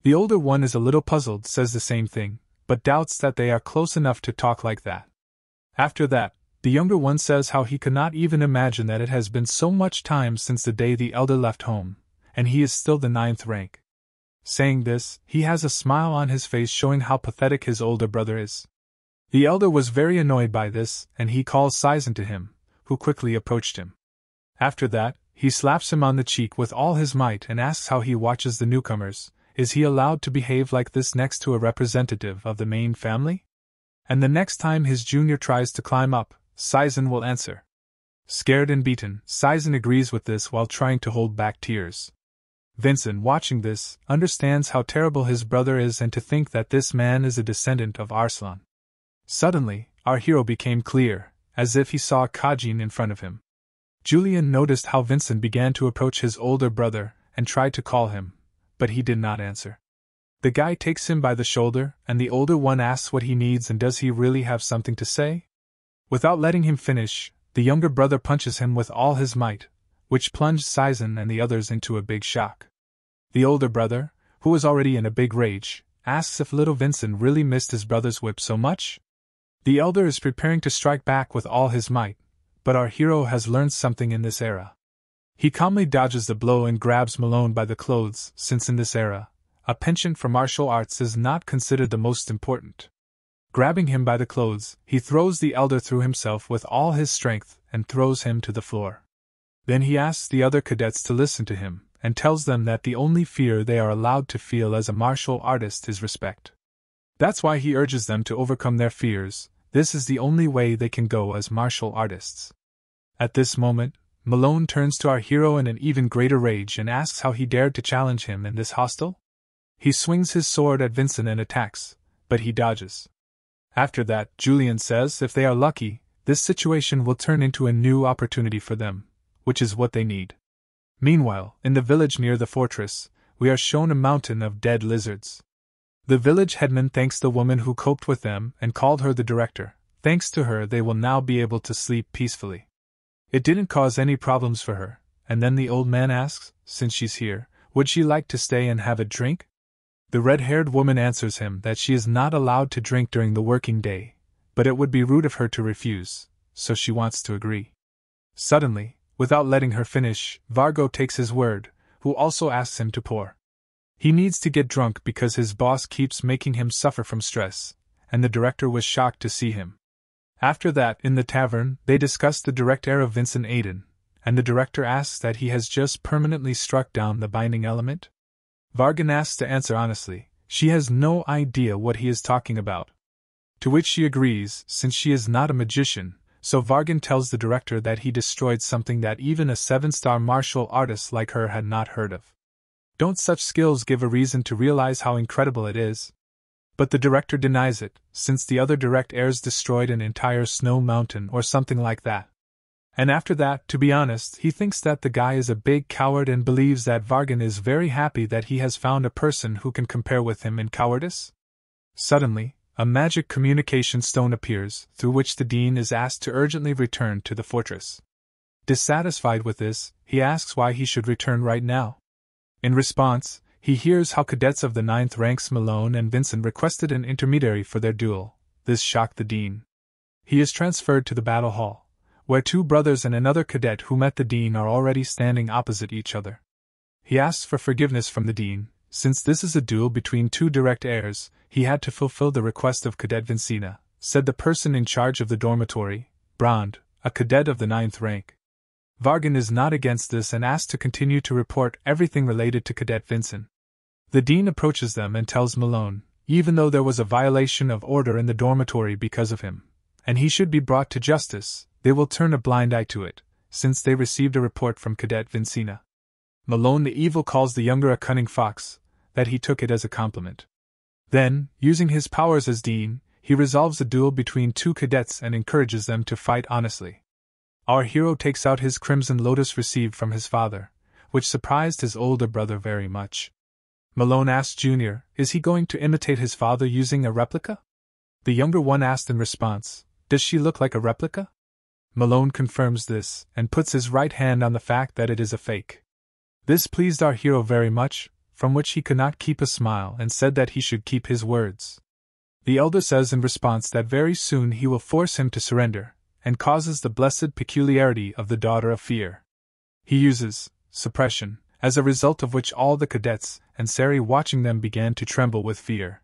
The older one is a little puzzled, says the same thing, but doubts that they are close enough to talk like that. After that, the younger one says how he could not even imagine that it has been so much time since the day the elder left home, and he is still the 9th rank. Saying this, he has a smile on his face showing how pathetic his older brother is. The elder was very annoyed by this, and he calls Saizen to him, who quickly approached him. After that, he slaps him on the cheek with all his might and asks how he watches the newcomers. Is he allowed to behave like this next to a representative of the main family? And the next time his junior tries to climb up, Saizen will answer. Scared and beaten, Saizen agrees with this while trying to hold back tears. Vincent, watching this, understands how terrible his brother is and to think that this man is a descendant of Arslan. Suddenly, our hero became clear, as if he saw Kajin in front of him. Yulion noticed how Vincent began to approach his older brother and tried to call him, but he did not answer. The guy takes him by the shoulder, and the older one asks what he needs and does he really have something to say? Without letting him finish, the younger brother punches him with all his might, which plunged Saizen and the others into a big shock. The older brother, who was already in a big rage, asks if little Vincent really missed his brother's whip so much. The elder is preparing to strike back with all his might, but our hero has learned something in this era. He calmly dodges the blow and grabs Malone by the clothes, since in this era, a penchant for martial arts is not considered the most important. Grabbing him by the clothes, he throws the elder through himself with all his strength and throws him to the floor. Then he asks the other cadets to listen to him, and tells them that the only fear they are allowed to feel as a martial artist is respect. That's why he urges them to overcome their fears. This is the only way they can go as martial artists. At this moment, Malone turns to our hero in an even greater rage and asks how he dared to challenge him in this hostel. He swings his sword at Vincent and attacks, but he dodges. After that, Yulion says if they are lucky, this situation will turn into a new opportunity for them, which is what they need. Meanwhile, in the village near the fortress, we are shown a mountain of dead lizards. The village headman thanks the woman who coped with them and called her the director. Thanks to her, they will now be able to sleep peacefully. It didn't cause any problems for her, and then the old man asks, since she's here, would she like to stay and have a drink? The red-haired woman answers him that she is not allowed to drink during the working day, but it would be rude of her to refuse, so she wants to agree. Suddenly, without letting her finish, Vargo takes his word, who also asks him to pour. He needs to get drunk because his boss keeps making him suffer from stress, and the director was shocked to see him. After that, in the tavern, they discuss the direct heir of Vincent Aiden, and the director asks that he has just permanently struck down the binding element. Vargan asks to answer honestly. She has no idea what he is talking about. To which she agrees, since she is not a magician, so Vargan tells the director that he destroyed something that even a 7-star martial artist like her had not heard of. Don't such skills give a reason to realize how incredible it is? But the director denies it, since the other direct heirs destroyed an entire snow mountain or something like that. And after that, to be honest, he thinks that the guy is a big coward and believes that Vargan is very happy that he has found a person who can compare with him in cowardice. Suddenly, a magic communication stone appears, through which the dean is asked to urgently return to the fortress. Dissatisfied with this, he asks why he should return right now. In response, he hears how cadets of the 9th ranks Malone and Vincent requested an intermediary for their duel. This shocked the dean. He is transferred to the battle hall, where 2 brothers and another cadet who met the dean are already standing opposite each other. He asks for forgiveness from the dean. Since this is a duel between 2 direct heirs, he had to fulfill the request of Cadet Vincina, said the person in charge of the dormitory, Brand, a cadet of the 9th rank. Vargan is not against this and asks to continue to report everything related to Cadet Vincent. The dean approaches them and tells Malone, even though there was a violation of order in the dormitory because of him, and he should be brought to justice, they will turn a blind eye to it, since they received a report from Cadet Vincina. Malone the Evil calls the younger a cunning fox, that he took it as a compliment. Then, using his powers as dean, he resolves a duel between 2 cadets and encourages them to fight honestly. Our hero takes out his Crimson Lotus received from his father, which surprised his older brother very much. Malone asks Junior, is he going to imitate his father using a replica? The younger one asked in response, does she look like a replica? Malone confirms this, and puts his right hand on the fact that it is a fake. This pleased our hero very much, from which he could not keep a smile and said that he should keep his words. The elder says in response that very soon he will force him to surrender, and causes the blessed peculiarity of the Daughter of Fear. He uses suppression, as a result of which all the cadets and Sari watching them began to tremble with fear.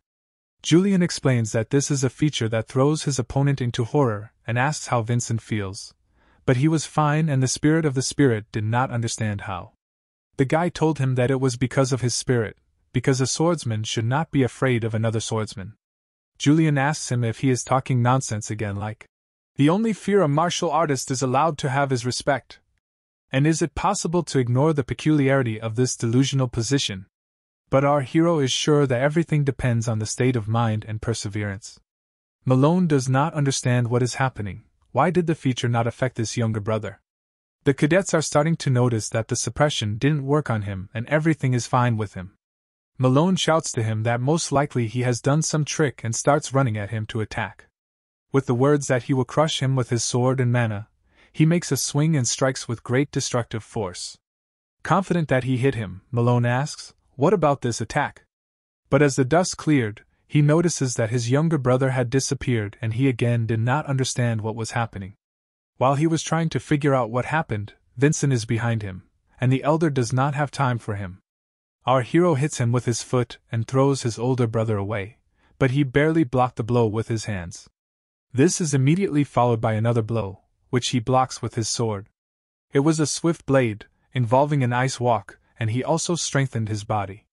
Yulion explains that this is a feature that throws his opponent into horror and asks how Vincent feels. But he was fine and the spirit of the spirit did not understand how. The guy told him that it was because of his spirit, because a swordsman should not be afraid of another swordsman. Yulion asks him if he is talking nonsense again, like, the only fear a martial artist is allowed to have is respect. And is it possible to ignore the peculiarity of this delusional position? But our hero is sure that everything depends on the state of mind and perseverance. Malone does not understand what is happening. Why did the feature not affect this younger brother? The cadets are starting to notice that the suppression didn't work on him and everything is fine with him. Malone shouts to him that most likely he has done some trick and starts running at him to attack. With the words that he will crush him with his sword and mana, he makes a swing and strikes with great destructive force. Confident that he hit him, Malone asks, "What about this attack?" But as the dust cleared, he notices that his younger brother had disappeared and he again did not understand what was happening. While he was trying to figure out what happened, Vincent is behind him, and the elder does not have time for him. Our hero hits him with his foot and throws his older brother away, but he barely blocked the blow with his hands. This is immediately followed by another blow, which he blocks with his sword. It was a swift blade, involving an ice walk, and he also strengthened his body.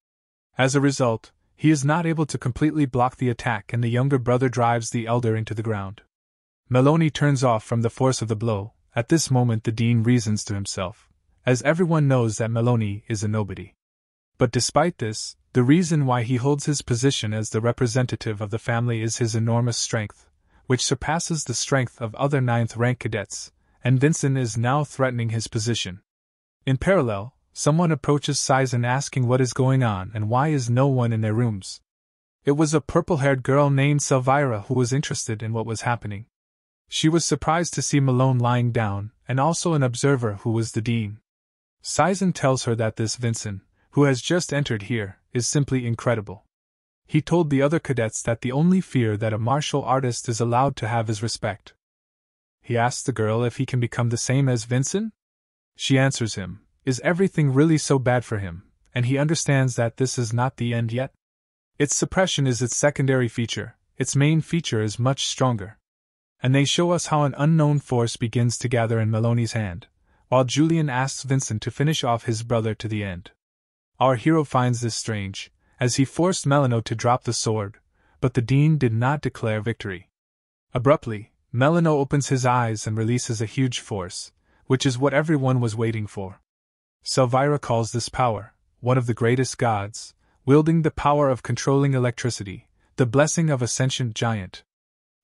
As a result, he is not able to completely block the attack and the younger brother drives the elder into the ground. Maloney turns off from the force of the blow. At this moment the dean reasons to himself, as everyone knows that Maloney is a nobody. But despite this, the reason why he holds his position as the representative of the family is his enormous strength, which surpasses the strength of other 9th rank cadets, and Vincent is now threatening his position. In parallel, someone approaches Saizen asking what is going on and why is no one in their rooms. It was a purple-haired girl named Selvira who was interested in what was happening. She was surprised to see Malone lying down, and also an observer who was the dean. Saizen tells her that this Vincent, who has just entered here, is simply incredible. He told the other cadets that the only fear that a martial artist is allowed to have is respect. He asks the girl if he can become the same as Vincent. She answers him, is everything really so bad for him, and he understands that this is not the end yet? Its suppression is its secondary feature, its main feature is much stronger. And they show us how an unknown force begins to gather in Maloney's hand, while Yulion asks Vincent to finish off his brother to the end. Our hero finds this strange, as he forced Melano to drop the sword, but the dean did not declare victory. Abruptly, Melano opens his eyes and releases a huge force, which is what everyone was waiting for. Selvira calls this power, one of the greatest gods, wielding the power of controlling electricity, the blessing of a sentient giant.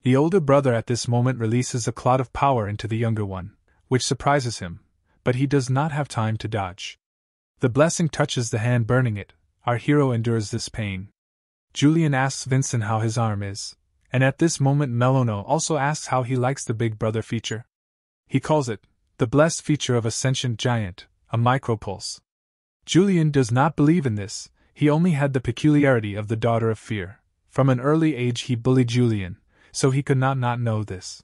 The older brother at this moment releases a cloud of power into the younger one, which surprises him, but he does not have time to dodge. The blessing touches the hand burning it. Our hero endures this pain. Yulion asks Vincent how his arm is, and at this moment Melano also asks how he likes the big brother feature. He calls it, the blessed feature of a sentient giant, a micropulse. Yulion does not believe in this, he only had the peculiarity of the daughter of fear. From an early age he bullied Yulion, so he could not know this.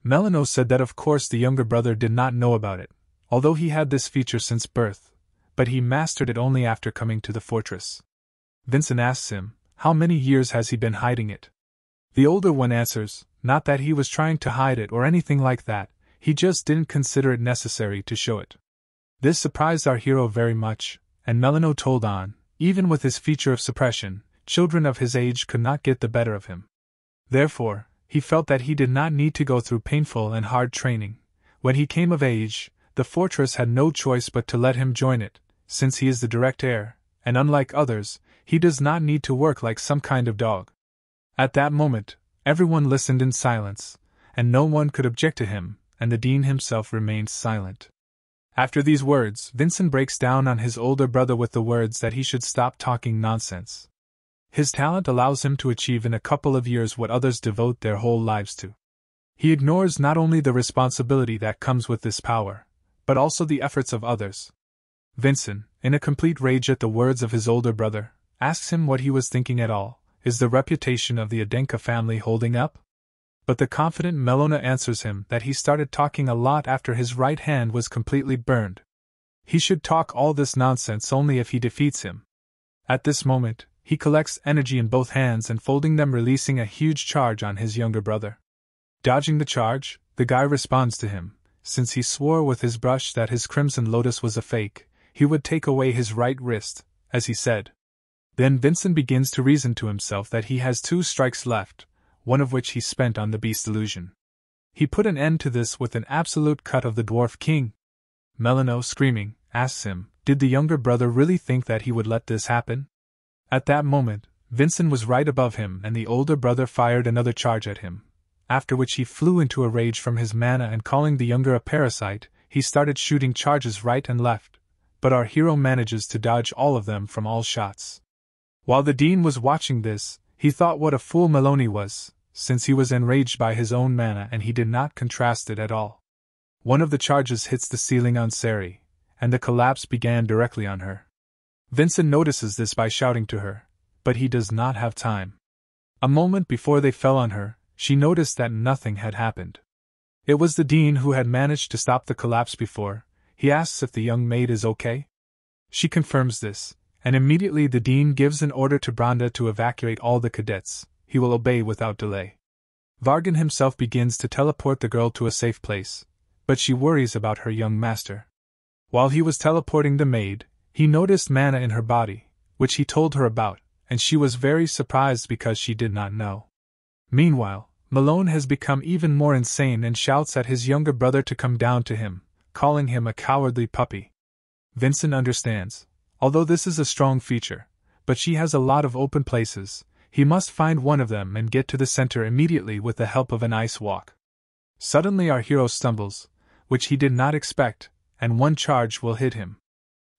Melano said that of course the younger brother did not know about it, although he had this feature since birth, but he mastered it only after coming to the fortress. Vincent asks him, how many years has he been hiding it? The older one answers, not that he was trying to hide it or anything like that, he just didn't consider it necessary to show it. This surprised our hero very much, and Melano told on, even with his feature of suppression, children of his age could not get the better of him. Therefore, he felt that he did not need to go through painful and hard training. When he came of age, the fortress had no choice but to let him join it, since he is the direct heir, and unlike others, he does not need to work like some kind of dog. At that moment, everyone listened in silence, and no one could object to him, and the dean himself remained silent. After these words, Vincent breaks down on his older brother with the words that he should stop talking nonsense. His talent allows him to achieve in a couple of years what others devote their whole lives to. He ignores not only the responsibility that comes with this power, but also the efforts of others. Vincent, in a complete rage at the words of his older brother, asks him what he was thinking at all. Is the reputation of the Adenka family holding up? But the confident Melona answers him that he started talking a lot after his right hand was completely burned. He should talk all this nonsense only if he defeats him. At this moment, he collects energy in both hands and folding them, releasing a huge charge on his younger brother. Dodging the charge, the guy responds to him. Since he swore with his brush that his Crimson Lotus was a fake, he would take away his right wrist, as he said. Then Vincent begins to reason to himself that he has 2 strikes left, one of which he spent on the beast illusion. He put an end to this with an absolute cut of the Dwarf King. Melano, screaming, asks him, did the younger brother really think that he would let this happen? At that moment, Vincent was right above him and the older brother fired another charge at him, after which he flew into a rage from his mana and calling the younger a parasite, he started shooting charges right and left, but our hero manages to dodge all of them from all shots. While the dean was watching this, he thought what a fool Maloney was, since he was enraged by his own mana and he did not contrast it at all. One of the charges hits the ceiling on Sari, and the collapse began directly on her. Vincent notices this by shouting to her, but he does not have time. A moment before they fell on her, she noticed that nothing had happened. It was the dean who had managed to stop the collapse before. He asks if the young maid is okay. She confirms this, and immediately the dean gives an order to Branda to evacuate all the cadets. He will obey without delay. Vargan himself begins to teleport the girl to a safe place, but she worries about her young master. While he was teleporting the maid, he noticed mana in her body, which he told her about, and she was very surprised because she did not know. Meanwhile, Malone has become even more insane and shouts at his younger brother to come down to him, calling him a cowardly puppy. Vincent understands, although this is a strong feature, but she has a lot of open places. He must find one of them and get to the center immediately with the help of an ice walk. Suddenly our hero stumbles, which he did not expect, and one charge will hit him.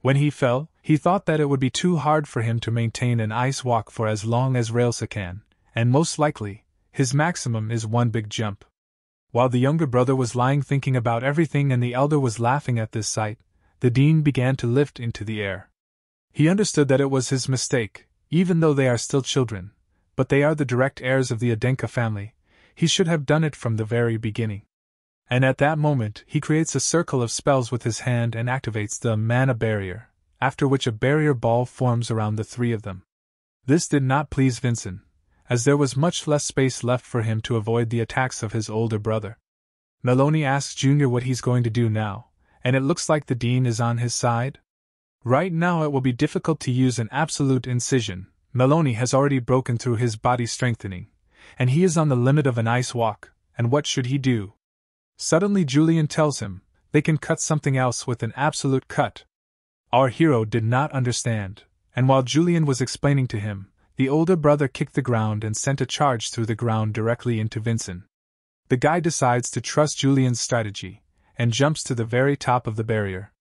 When he fell, he thought that it would be too hard for him to maintain an ice walk for as long as Railsa can, and most likely, his maximum is one big jump. While the younger brother was lying thinking about everything and the elder was laughing at this sight, the dean began to lift into the air. He understood that it was his mistake, even though they are still children, but they are the direct heirs of the Adenka family. He should have done it from the very beginning. And at that moment, he creates a circle of spells with his hand and activates the mana barrier, after which a barrier ball forms around the three of them. This did not please Vincent, as there was much less space left for him to avoid the attacks of his older brother. Maloney asks Junior what he's going to do now, and it looks like the dean is on his side. Right now it will be difficult to use an absolute incision. Maloney has already broken through his body strengthening, and he is on the limit of an ice walk, and what should he do? Suddenly Julian tells him, they can cut something else with an absolute cut. Our hero did not understand, and while Julian was explaining to him, the older brother kicked the ground and sent a charge through the ground directly into Vincent. The guy decides to trust Julian's strategy, and jumps to the very top of the barrier.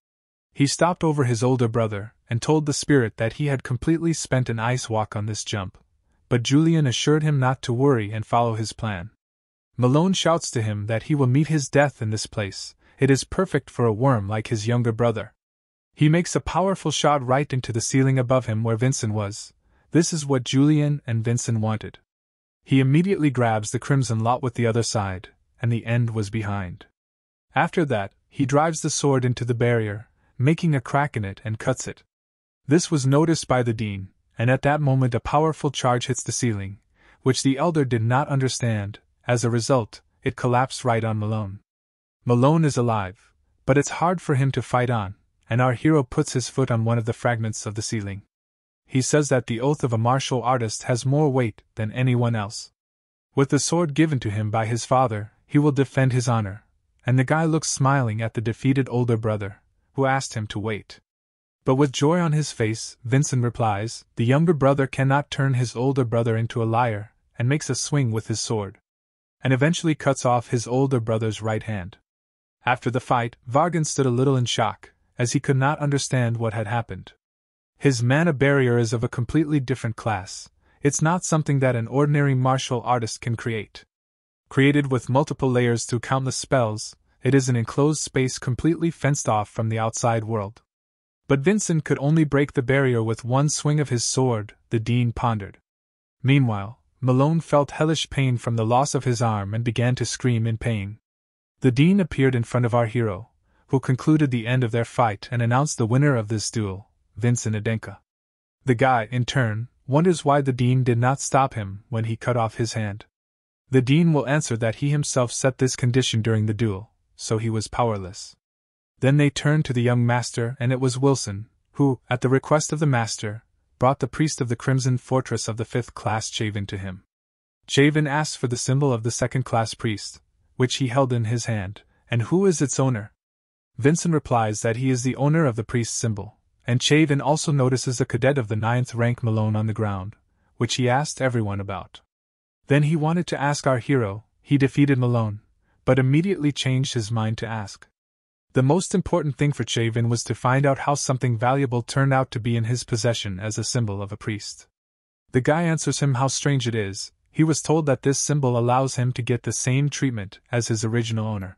He stopped over his older brother, and told the spirit that he had completely spent an ice walk on this jump, but Julian assured him not to worry and follow his plan. Malone shouts to him that he will meet his death in this place. It is perfect for a worm like his younger brother. He makes a powerful shot right into the ceiling above him where Vincent was. This is what Julian and Vincent wanted. He immediately grabs the crimson lot with the other side, and the end was behind. After that, he drives the sword into the barrier, making a crack in it and cuts it. This was noticed by the dean, and at that moment a powerful charge hits the ceiling, which the elder did not understand. As a result, it collapsed right on Malone. Malone is alive, but it's hard for him to fight on, and our hero puts his foot on one of the fragments of the ceiling. He says that the oath of a martial artist has more weight than anyone else. With the sword given to him by his father, he will defend his honor, and the guy looks smiling at the defeated older brother, who asked him to wait. But with joy on his face, Vincent replies, the younger brother cannot turn his older brother into a liar, and makes a swing with his sword, and eventually cuts off his older brother's right hand. After the fight, Vargan stood a little in shock, as he could not understand what had happened. His mana barrier is of a completely different class. It's not something that an ordinary martial artist can create. Created with multiple layers through countless spells, it is an enclosed space completely fenced off from the outside world. But Vincent could only break the barrier with one swing of his sword, the dean pondered. Meanwhile, Malone felt hellish pain from the loss of his arm and began to scream in pain. The dean appeared in front of our hero, who concluded the end of their fight and announced the winner of this duel, Vincent Adenka. The guy, in turn, wonders why the dean did not stop him when he cut off his hand. The dean will answer that he himself set this condition during the duel, so he was powerless. Then they turned to the young master, and it was Wilson, who, at the request of the master, brought the priest of the Crimson Fortress of the 5th class Chavin to him. Chavin asked for the symbol of the 2nd class priest, which he held in his hand, and who is its owner? Vincent replies that he is the owner of the priest's symbol, and Chavin also notices a cadet of the 9th rank Malone on the ground, which he asked everyone about. Then he wanted to ask our hero, he defeated Malone, but immediately changed his mind to ask. The most important thing for Chavin was to find out how something valuable turned out to be in his possession as a symbol of a priest. The guy answers him how strange it is, he was told that this symbol allows him to get the same treatment as his original owner.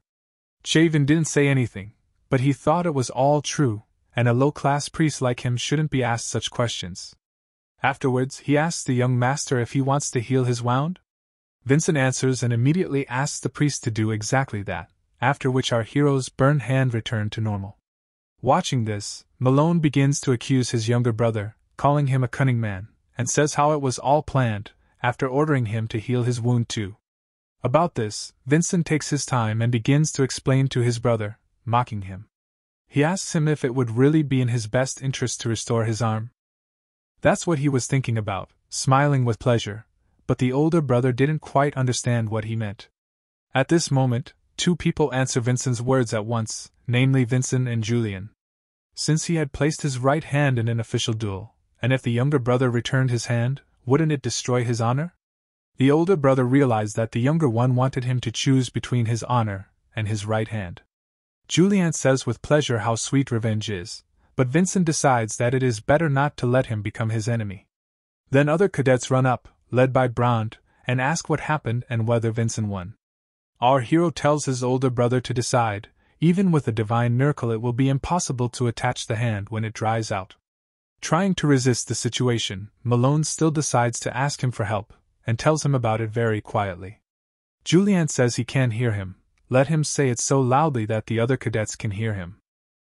Daven didn't say anything, but he thought it was all true, and a low-class priest like him shouldn't be asked such questions. Afterwards, he asks the young master if he wants to heal his wound. Vincent answers and immediately asks the priest to do exactly that, after which our hero's burned hand returned to normal. Watching this, Malone begins to accuse his younger brother, calling him a cunning man, and says how it was all planned, after ordering him to heal his wound too. About this, Vincent takes his time and begins to explain to his brother, mocking him. He asks him if it would really be in his best interest to restore his arm. That's what he was thinking about, smiling with pleasure, but the older brother didn't quite understand what he meant. At this moment, two people answer Vincent's words at once, namely Vincent and Yulion. Since he had placed his right hand in an official duel, and if the younger brother returned his hand, wouldn't it destroy his honor? The older brother realized that the younger one wanted him to choose between his honor and his right hand. Yulion says with pleasure how sweet revenge is, but Vincent decides that it is better not to let him become his enemy. Then other cadets run up, led by Brand, and ask what happened and whether Vincent won. Our hero tells his older brother to decide, even with a divine miracle it will be impossible to attach the hand when it dries out. Trying to resist the situation, Malone still decides to ask him for help, and tells him about it very quietly. Yulion says he can't hear him, let him say it so loudly that the other cadets can hear him.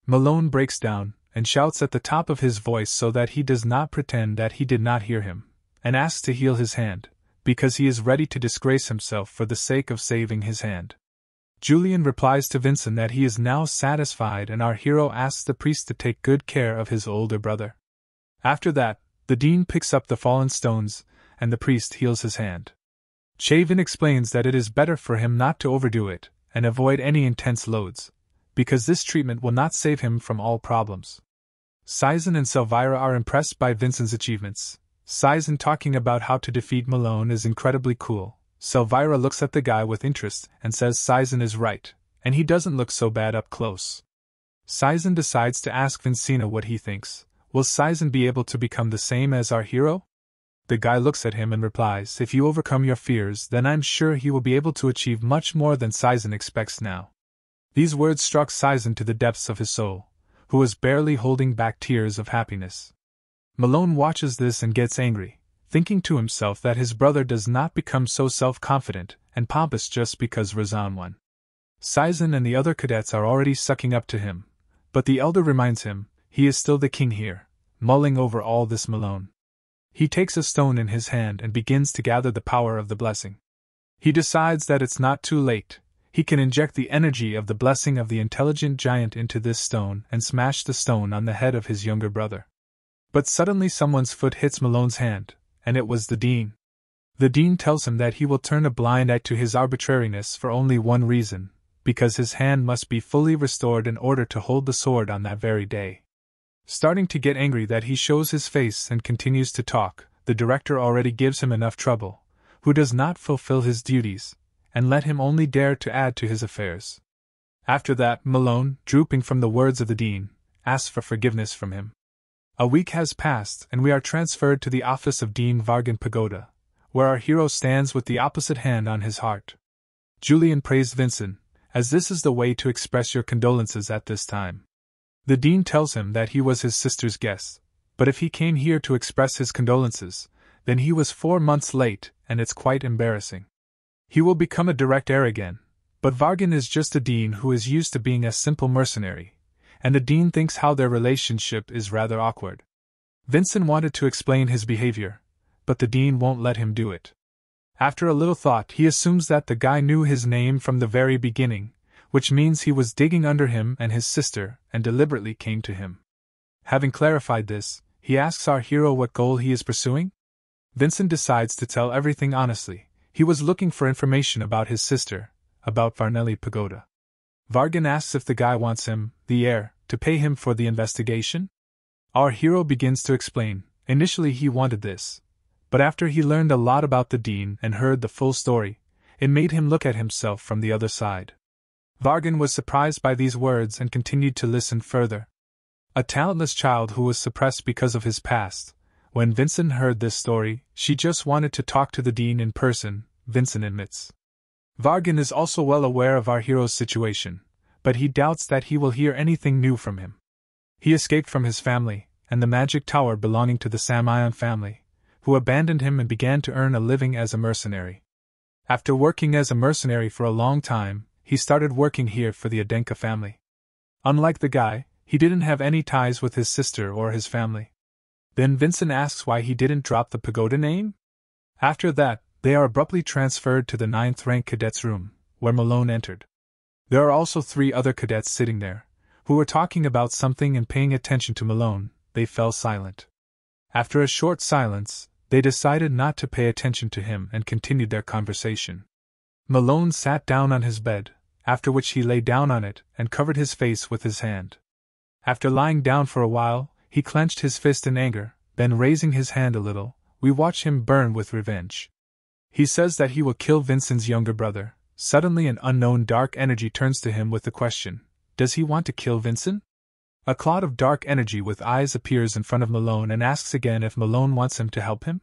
Malone breaks down, and shouts at the top of his voice so that he does not pretend that he did not hear him, and asks to heal his hand, because he is ready to disgrace himself for the sake of saving his hand. Yulion replies to Vincent that he is now satisfied, and our hero asks the priest to take good care of his older brother. After that, the dean picks up the fallen stones, and the priest heals his hand. Daven explains that it is better for him not to overdo it, and avoid any intense loads, because this treatment will not save him from all problems. Saizen and Selvyra are impressed by Vincent's achievements. Saizen talking about how to defeat Malone is incredibly cool. Selvyra looks at the guy with interest and says Saizen is right, and he doesn't look so bad up close. Saizen decides to ask Vincina what he thinks. Will Saizen be able to become the same as our hero? The guy looks at him and replies, if you overcome your fears, then I'm sure he will be able to achieve much more than Saizen expects now. These words struck Saizen to the depths of his soul, who was barely holding back tears of happiness. Malone watches this and gets angry, thinking to himself that his brother does not become so self-confident and pompous just because Razan won. Saizen and the other cadets are already sucking up to him, but the elder reminds him, he is still the king here, mulling over all this Malone. He takes a stone in his hand and begins to gather the power of the blessing. He decides that it's not too late. He can inject the energy of the blessing of the intelligent giant into this stone and smash the stone on the head of his younger brother. But suddenly someone's foot hits Malone's hand, and it was the dean. The dean tells him that he will turn a blind eye to his arbitrariness for only one reason, because his hand must be fully restored in order to hold the sword on that very day. Starting to get angry that he shows his face and continues to talk, the director already gives him enough trouble, who does not fulfill his duties, and let him only dare to add to his affairs. After that, Malone, drooping from the words of the dean, asks for forgiveness from him. A week has passed, and we are transferred to the office of Dean Vargan Pagoda, where our hero stands with the opposite hand on his heart. Yulion praised Vincent, as this is the way to express your condolences at this time. The dean tells him that he was his sister's guest, but if he came here to express his condolences, then he was 4 months late, and it's quite embarrassing. He will become a direct heir again, but Vargan is just a dean who is used to being a simple mercenary, and the dean thinks how their relationship is rather awkward. Vincent wanted to explain his behavior, but the dean won't let him do it. After a little thought, he assumes that the guy knew his name from the very beginning, which means he was digging under him and his sister, and deliberately came to him. Having clarified this, he asks our hero what goal he is pursuing. Vincent decides to tell everything honestly. He was looking for information about his sister, about Varnelli Pagoda. Vargan asks if the guy wants him, the heir, to pay him for the investigation. Our hero begins to explain. Initially he wanted this, but after he learned a lot about the dean and heard the full story, it made him look at himself from the other side. Vargan was surprised by these words and continued to listen further. A talentless child who was suppressed because of his past, When Vincent heard this story, she just wanted to talk to the dean in person, Vincent admits. Vargan is also well aware of our hero's situation, but he doubts that he will hear anything new from him. He escaped from his family, and the magic tower belonging to the Samion family, who abandoned him and began to earn a living as a mercenary. After working as a mercenary for a long time, he started working here for the Adenka family. Unlike the guy, he didn't have any ties with his sister or his family. Then Vincent asks why he didn't drop the pagoda name? After that, they are abruptly transferred to the 9th rank cadet's room, where Malone entered. There are also 3 other cadets sitting there, who were talking about something and paying attention to Malone. They fell silent. After a short silence, they decided not to pay attention to him and continued their conversation. Malone sat down on his bed, after which he lay down on it and covered his face with his hand. After lying down for a while, he clenched his fist in anger, then raising his hand a little, we watch him burn with revenge. He says that he will kill Vincent's younger brother. Suddenly an unknown dark energy turns to him with the question, does he want to kill Vincent? A cloud of dark energy with eyes appears in front of Malone and asks again if Malone wants him to help him.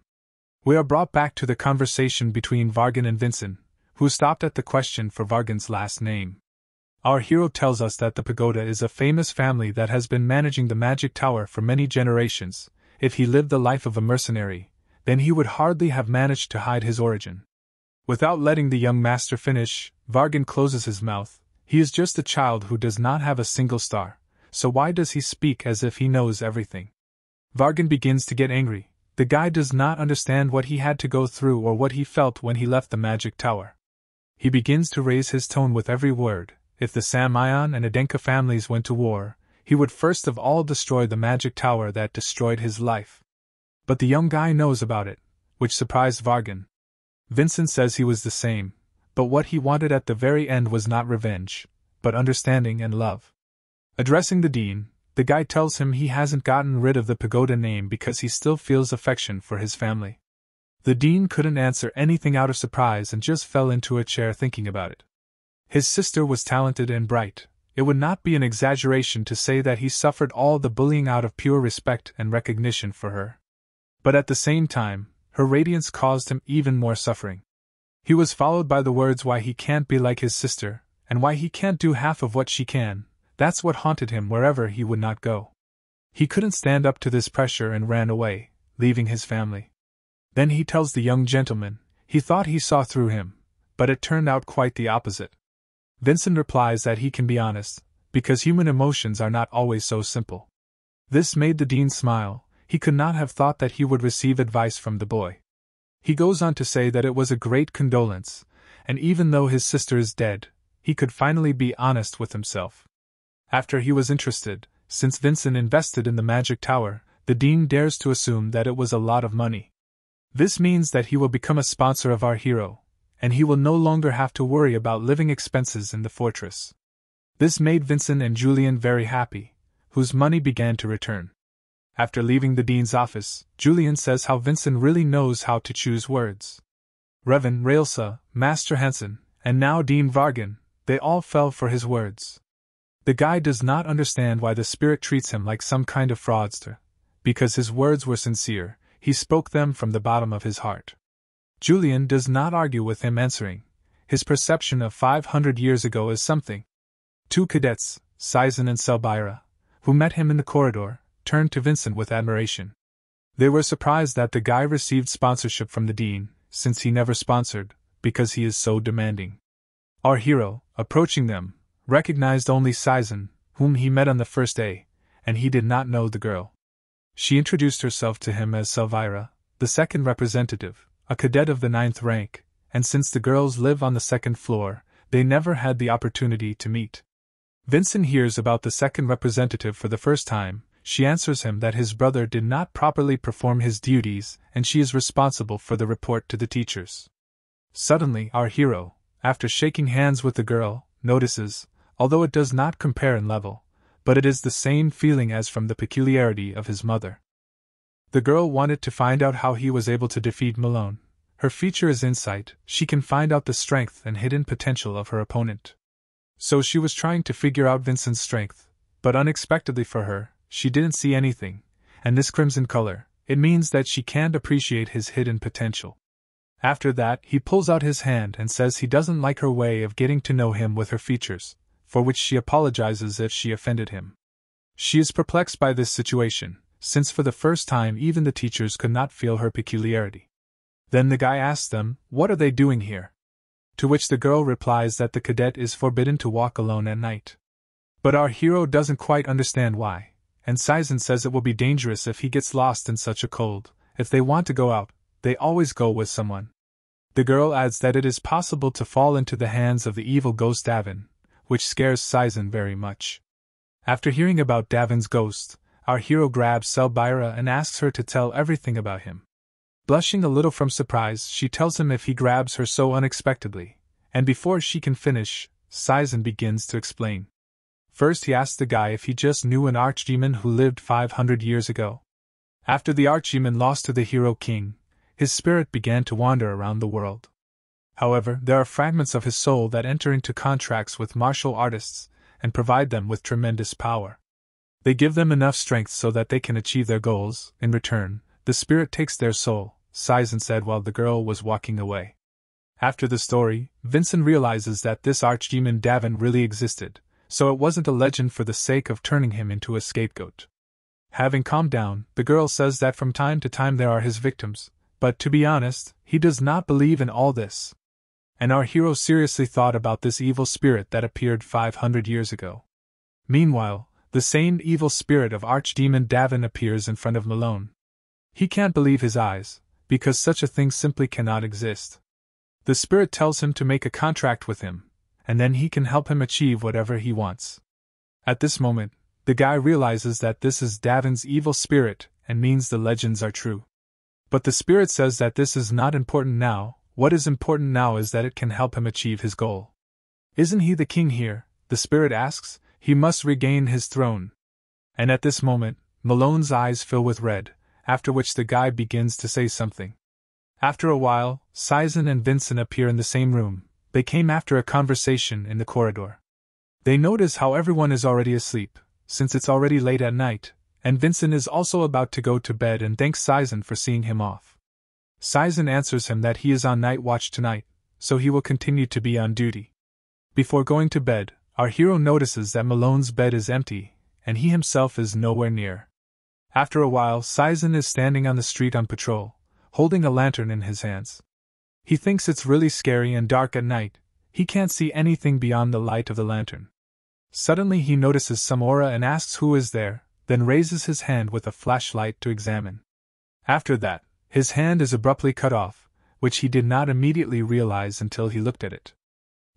We are brought back to the conversation between Vargan and Vincent, who stopped at the question for Vargan's last name. Our hero tells us that the pagoda is a famous family that has been managing the magic tower for many generations. If he lived the life of a mercenary, then he would hardly have managed to hide his origin. Without letting the young master finish, Vargan closes his mouth. He is just a child who does not have a single star, so why does he speak as if he knows everything? Vargan begins to get angry. The guy does not understand what he had to go through or what he felt when he left the magic tower. He begins to raise his tone with every word. If the Samion and Adenka families went to war, he would first of all destroy the magic tower that destroyed his life. But the young guy knows about it, which surprised Vargan. Vincent says he was the same, but what he wanted at the very end was not revenge, but understanding and love. Addressing the dean, the guy tells him he hasn't gotten rid of the pagoda name because he still feels affection for his family. The dean couldn't answer anything out of surprise and just fell into a chair thinking about it. His sister was talented and bright. It would not be an exaggeration to say that he suffered all the bullying out of pure respect and recognition for her. But at the same time, her radiance caused him even more suffering. He was followed by the words why he can't be like his sister, and why he can't do half of what she can. That's what haunted him wherever he would not go. He couldn't stand up to this pressure and ran away, leaving his family. Then he tells the young gentleman, he thought he saw through him, but it turned out quite the opposite. Vincent replies that he can be honest, because human emotions are not always so simple. This made the dean smile. He could not have thought that he would receive advice from the boy. He goes on to say that it was a great condolence, and even though his sister is dead, he could finally be honest with himself. After he was interested, since Vincent invested in the magic tower, the dean dares to assume that it was a lot of money. This means that he will become a sponsor of our hero, and he will no longer have to worry about living expenses in the fortress. This made Vincent and Yulion very happy, whose money began to return. After leaving the dean's office, Yulion says how Vincent really knows how to choose words. Revan, Railsa, Master Hansen, and now Dean Vargan, they all fell for his words. The guy does not understand why the spirit treats him like some kind of fraudster. Because his words were sincere, he spoke them from the bottom of his heart. Yulion does not argue with him, answering. His perception of 500 years ago is something. 2 cadets, Saizen and Selbyra, who met him in the corridor, turned to Vincent with admiration. They were surprised that the guy received sponsorship from the dean, since he never sponsored, because he is so demanding. Our hero, approaching them, recognized only Saizen, whom he met on the first day, and he did not know the girl. She introduced herself to him as Selvyra, the second representative, a cadet of the 9th rank, and since the girls live on the 2nd floor, they never had the opportunity to meet. Vincent hears about the second representative for the first time. She answers him that his brother did not properly perform his duties and she is responsible for the report to the teachers. Suddenly, our hero, after shaking hands with the girl, notices, although it does not compare in level, but it is the same feeling as from the peculiarity of his mother. The girl wanted to find out how he was able to defeat Malone. Her feature is insight. She can find out the strength and hidden potential of her opponent. So she was trying to figure out Vincent's strength, but unexpectedly for her, she didn't see anything, and this crimson color, it means that she can't appreciate his hidden potential. After that, he pulls out his hand and says he doesn't like her way of getting to know him with her features, for which she apologizes if she offended him. She is perplexed by this situation, since for the first time even the teachers could not feel her peculiarity. Then the guy asks them, what are they doing here? To which the girl replies that the cadet is forbidden to walk alone at night. But our hero doesn't quite understand why, and Saizen says it will be dangerous if he gets lost in such a cold. If they want to go out, they always go with someone. The girl adds that it is possible to fall into the hands of the evil ghost Daven, which scares Saizen very much. After hearing about Daven's ghost, our hero grabs Selbyra and asks her to tell everything about him. Blushing a little from surprise, she tells him if he grabs her so unexpectedly, and before she can finish, Saizen begins to explain. First he asks the guy if he just knew an archdemon who lived 500 years ago. After the archdemon lost to the hero king, his spirit began to wander around the world. However, there are fragments of his soul that enter into contracts with martial artists and provide them with tremendous power. They give them enough strength so that they can achieve their goals. In return, the spirit takes their soul, Saizen said while the girl was walking away. After the story, Vincent realizes that this archdemon Daven really existed, so it wasn't a legend for the sake of turning him into a scapegoat. Having calmed down, the girl says that from time to time there are his victims, but to be honest, he does not believe in all this. And our hero seriously thought about this evil spirit that appeared 500 years ago. Meanwhile, the same evil spirit of archdemon Daven appears in front of Malone. He can't believe his eyes, because such a thing simply cannot exist. The spirit tells him to make a contract with him, and then he can help him achieve whatever he wants. At this moment, the guy realizes that this is Daven's evil spirit and means the legends are true. But the spirit says that this is not important now. What is important now is that it can help him achieve his goal. Isn't he the king here? The spirit asks. He must regain his throne. And at this moment, Malone's eyes fill with red, after which the guy begins to say something. After a while, Saizen and Vincent appear in the same room. They came after a conversation in the corridor. They notice how everyone is already asleep, since it's already late at night, and Vincent is also about to go to bed and thanks Saizen for seeing him off. Saizen answers him that he is on night watch tonight, so he will continue to be on duty. Before going to bed, our hero notices that Malone's bed is empty, and he himself is nowhere near. After a while, Saizen is standing on the street on patrol, holding a lantern in his hands. He thinks it's really scary and dark at night. He can't see anything beyond the light of the lantern. Suddenly he notices some aura and asks who is there, then raises his hand with a flashlight to examine. After that, his hand is abruptly cut off, which he did not immediately realize until he looked at it.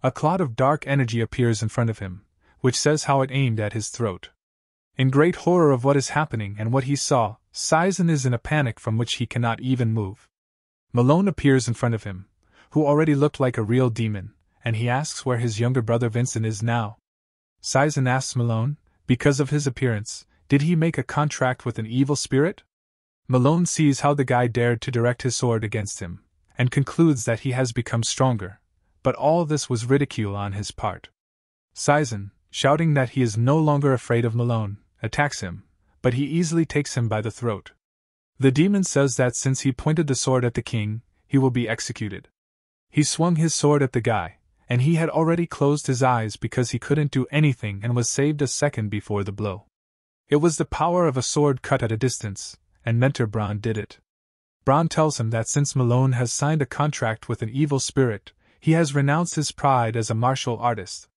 A cloud of dark energy appears in front of him, which says how it aimed at his throat. In great horror of what is happening and what he saw, Saizen is in a panic from which he cannot even move. Malone appears in front of him, who already looked like a real demon, and he asks where his younger brother Vincent is now. Saizen asks Malone, because of his appearance, did he make a contract with an evil spirit? Malone sees how the guy dared to direct his sword against him, and concludes that he has become stronger, but all this was ridicule on his part. Saizen, shouting that he is no longer afraid of Malone, attacks him, but he easily takes him by the throat. The demon says that since he pointed the sword at the king, he will be executed. He swung his sword at the guy, and he had already closed his eyes because he couldn't do anything and was saved a second before the blow. It was the power of a sword cut at a distance, and Mentor Braun did it. Braun tells him that since Malone has signed a contract with an evil spirit, he has renounced his pride as a martial artist.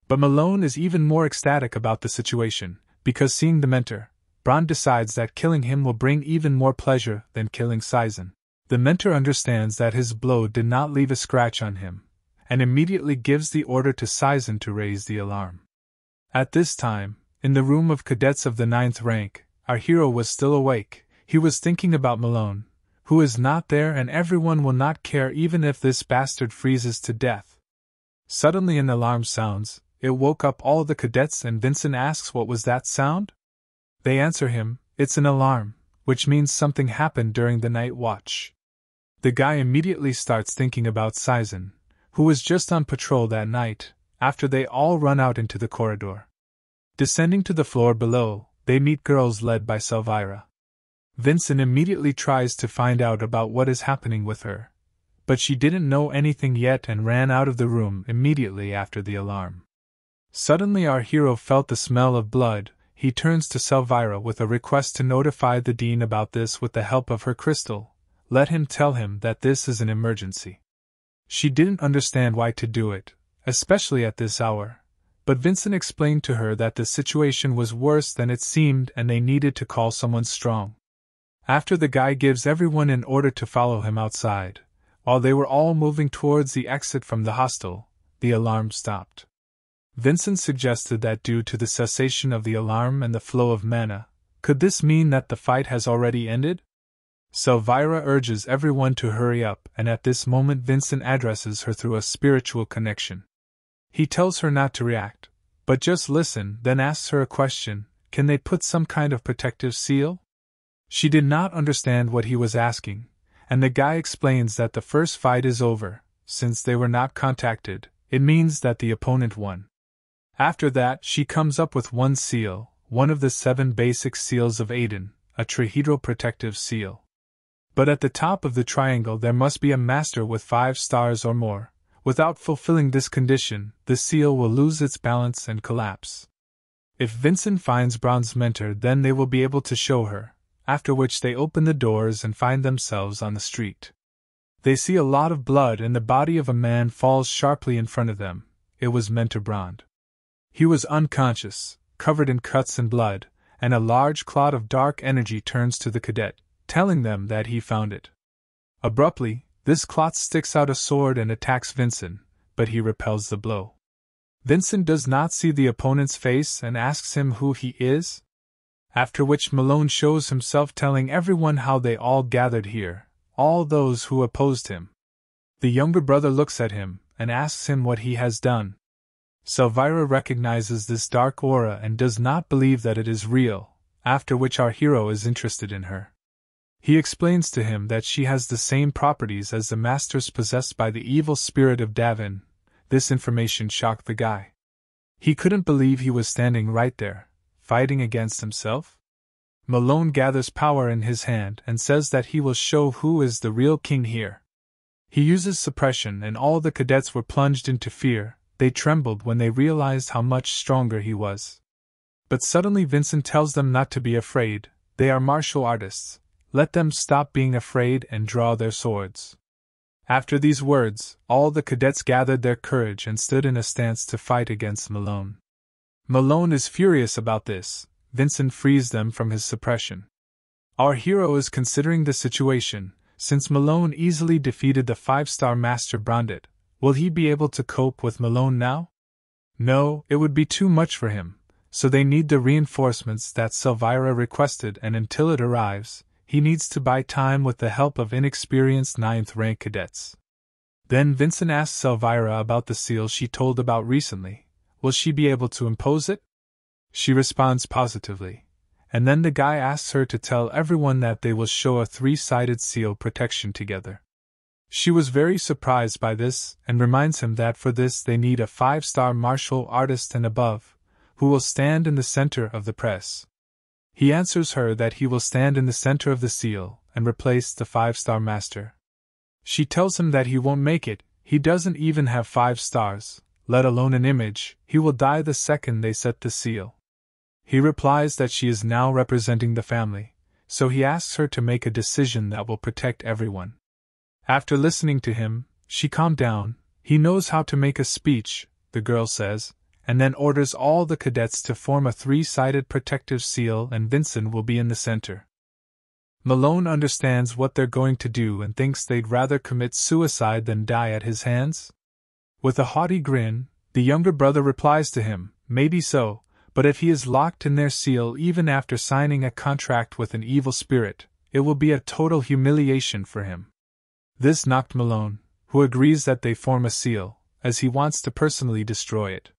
But Malone is even more ecstatic about the situation, because seeing the Mentor, Braun decides that killing him will bring even more pleasure than killing Saizen. The Mentor understands that his blow did not leave a scratch on him, and immediately gives the order to Saizen to raise the alarm. At this time, in the room of cadets of the 9th rank, our hero was still awake. He was thinking about Malone, who is not there, and everyone will not care even if this bastard freezes to death. Suddenly an alarm sounds. It woke up all the cadets, and Vincent asks what was that sound? They answer him, it's an alarm, which means something happened during the night watch. The guy immediately starts thinking about Saizen, who was just on patrol that night, after they all run out into the corridor. Descending to the floor below, they meet girls led by Selvyra. Vincent immediately tries to find out about what is happening with her, but she didn't know anything yet and ran out of the room immediately after the alarm. Suddenly our hero felt the smell of blood. He turns to Selvyra with a request to notify the dean about this with the help of her crystal. Let him tell him that this is an emergency. She didn't understand why to do it, especially at this hour, but Vincent explained to her that the situation was worse than it seemed and they needed to call someone strong. After the guy gives everyone an order to follow him outside, while they were all moving towards the exit from the hostel, the alarm stopped. Vincent suggested that due to the cessation of the alarm and the flow of mana, could this mean that the fight has already ended? Selvyra urges everyone to hurry up, and at this moment Vincent addresses her through a spiritual connection. He tells her not to react, but just listen, then asks her a question: can they put some kind of protective seal? She did not understand what he was asking, and the guy explains that the first fight is over. Since they were not contacted, it means that the opponent won. After that, she comes up with one seal, one of the 7 basic seals of Aiden, a trihedral protective seal. But at the top of the triangle there must be a master with 5 stars or more. Without fulfilling this condition, the seal will lose its balance and collapse. If Vincent finds Bronze Mentor, then they will be able to show her, after which they open the doors and find themselves on the street. They see a lot of blood and the body of a man falls sharply in front of them. It was Mentor Brand. He was unconscious, covered in cuts and blood, and a large clot of dark energy turns to the cadet, telling them that he found it. Abruptly, this clot sticks out a sword and attacks Vincent, but he repels the blow. Vincent does not see the opponent's face and asks him who he is, after which Malone shows himself, telling everyone how they all gathered here, all those who opposed him. The younger brother looks at him and asks him what he has done. Selvyra recognizes this dark aura and does not believe that it is real, after which our hero is interested in her. He explains to him that she has the same properties as the masters possessed by the evil spirit of Daven. This information shocked the guy. He couldn't believe he was standing right there, fighting against himself. Malone gathers power in his hand and says that he will show who is the real king here. He uses suppression and all the cadets were plunged into fear. They trembled when they realized how much stronger he was. But suddenly Vincent tells them not to be afraid. They are martial artists. Let them stop being afraid and draw their swords. After these words, all the cadets gathered their courage and stood in a stance to fight against Malone. Malone is furious about this. Vincent frees them from his suppression. Our hero is considering the situation. Since Malone easily defeated the 5-star Master Brandit, will he be able to cope with Malone now? No, it would be too much for him, so they need the reinforcements that Selvyra requested, and until it arrives, he needs to buy time with the help of inexperienced 9th rank cadets. Then Vincent asks Selvyra about the seal she told about recently. Will she be able to impose it? She responds positively, and then the guy asks her to tell everyone that they will show a 3-sided seal protection together. She was very surprised by this and reminds him that for this they need a 5-star martial artist and above, who will stand in the center of the press. He answers her that he will stand in the center of the seal and replace the 5-star master. She tells him that he won't make it. He doesn't even have 5 stars, let alone an image. He will die the second they set the seal. He replies that she is now representing the family, so he asks her to make a decision that will protect everyone. After listening to him, she calmed down. He knows how to make a speech, the girl says, and then orders all the cadets to form a 3-sided protective seal, and Vincent will be in the center. Malone understands what they're going to do and thinks they'd rather commit suicide than die at his hands. With a haughty grin, the younger brother replies to him, maybe so, but if he is locked in their seal even after signing a contract with an evil spirit, it will be a total humiliation for him. This knocked Malone, who agrees that they form a seal, as he wants to personally destroy it.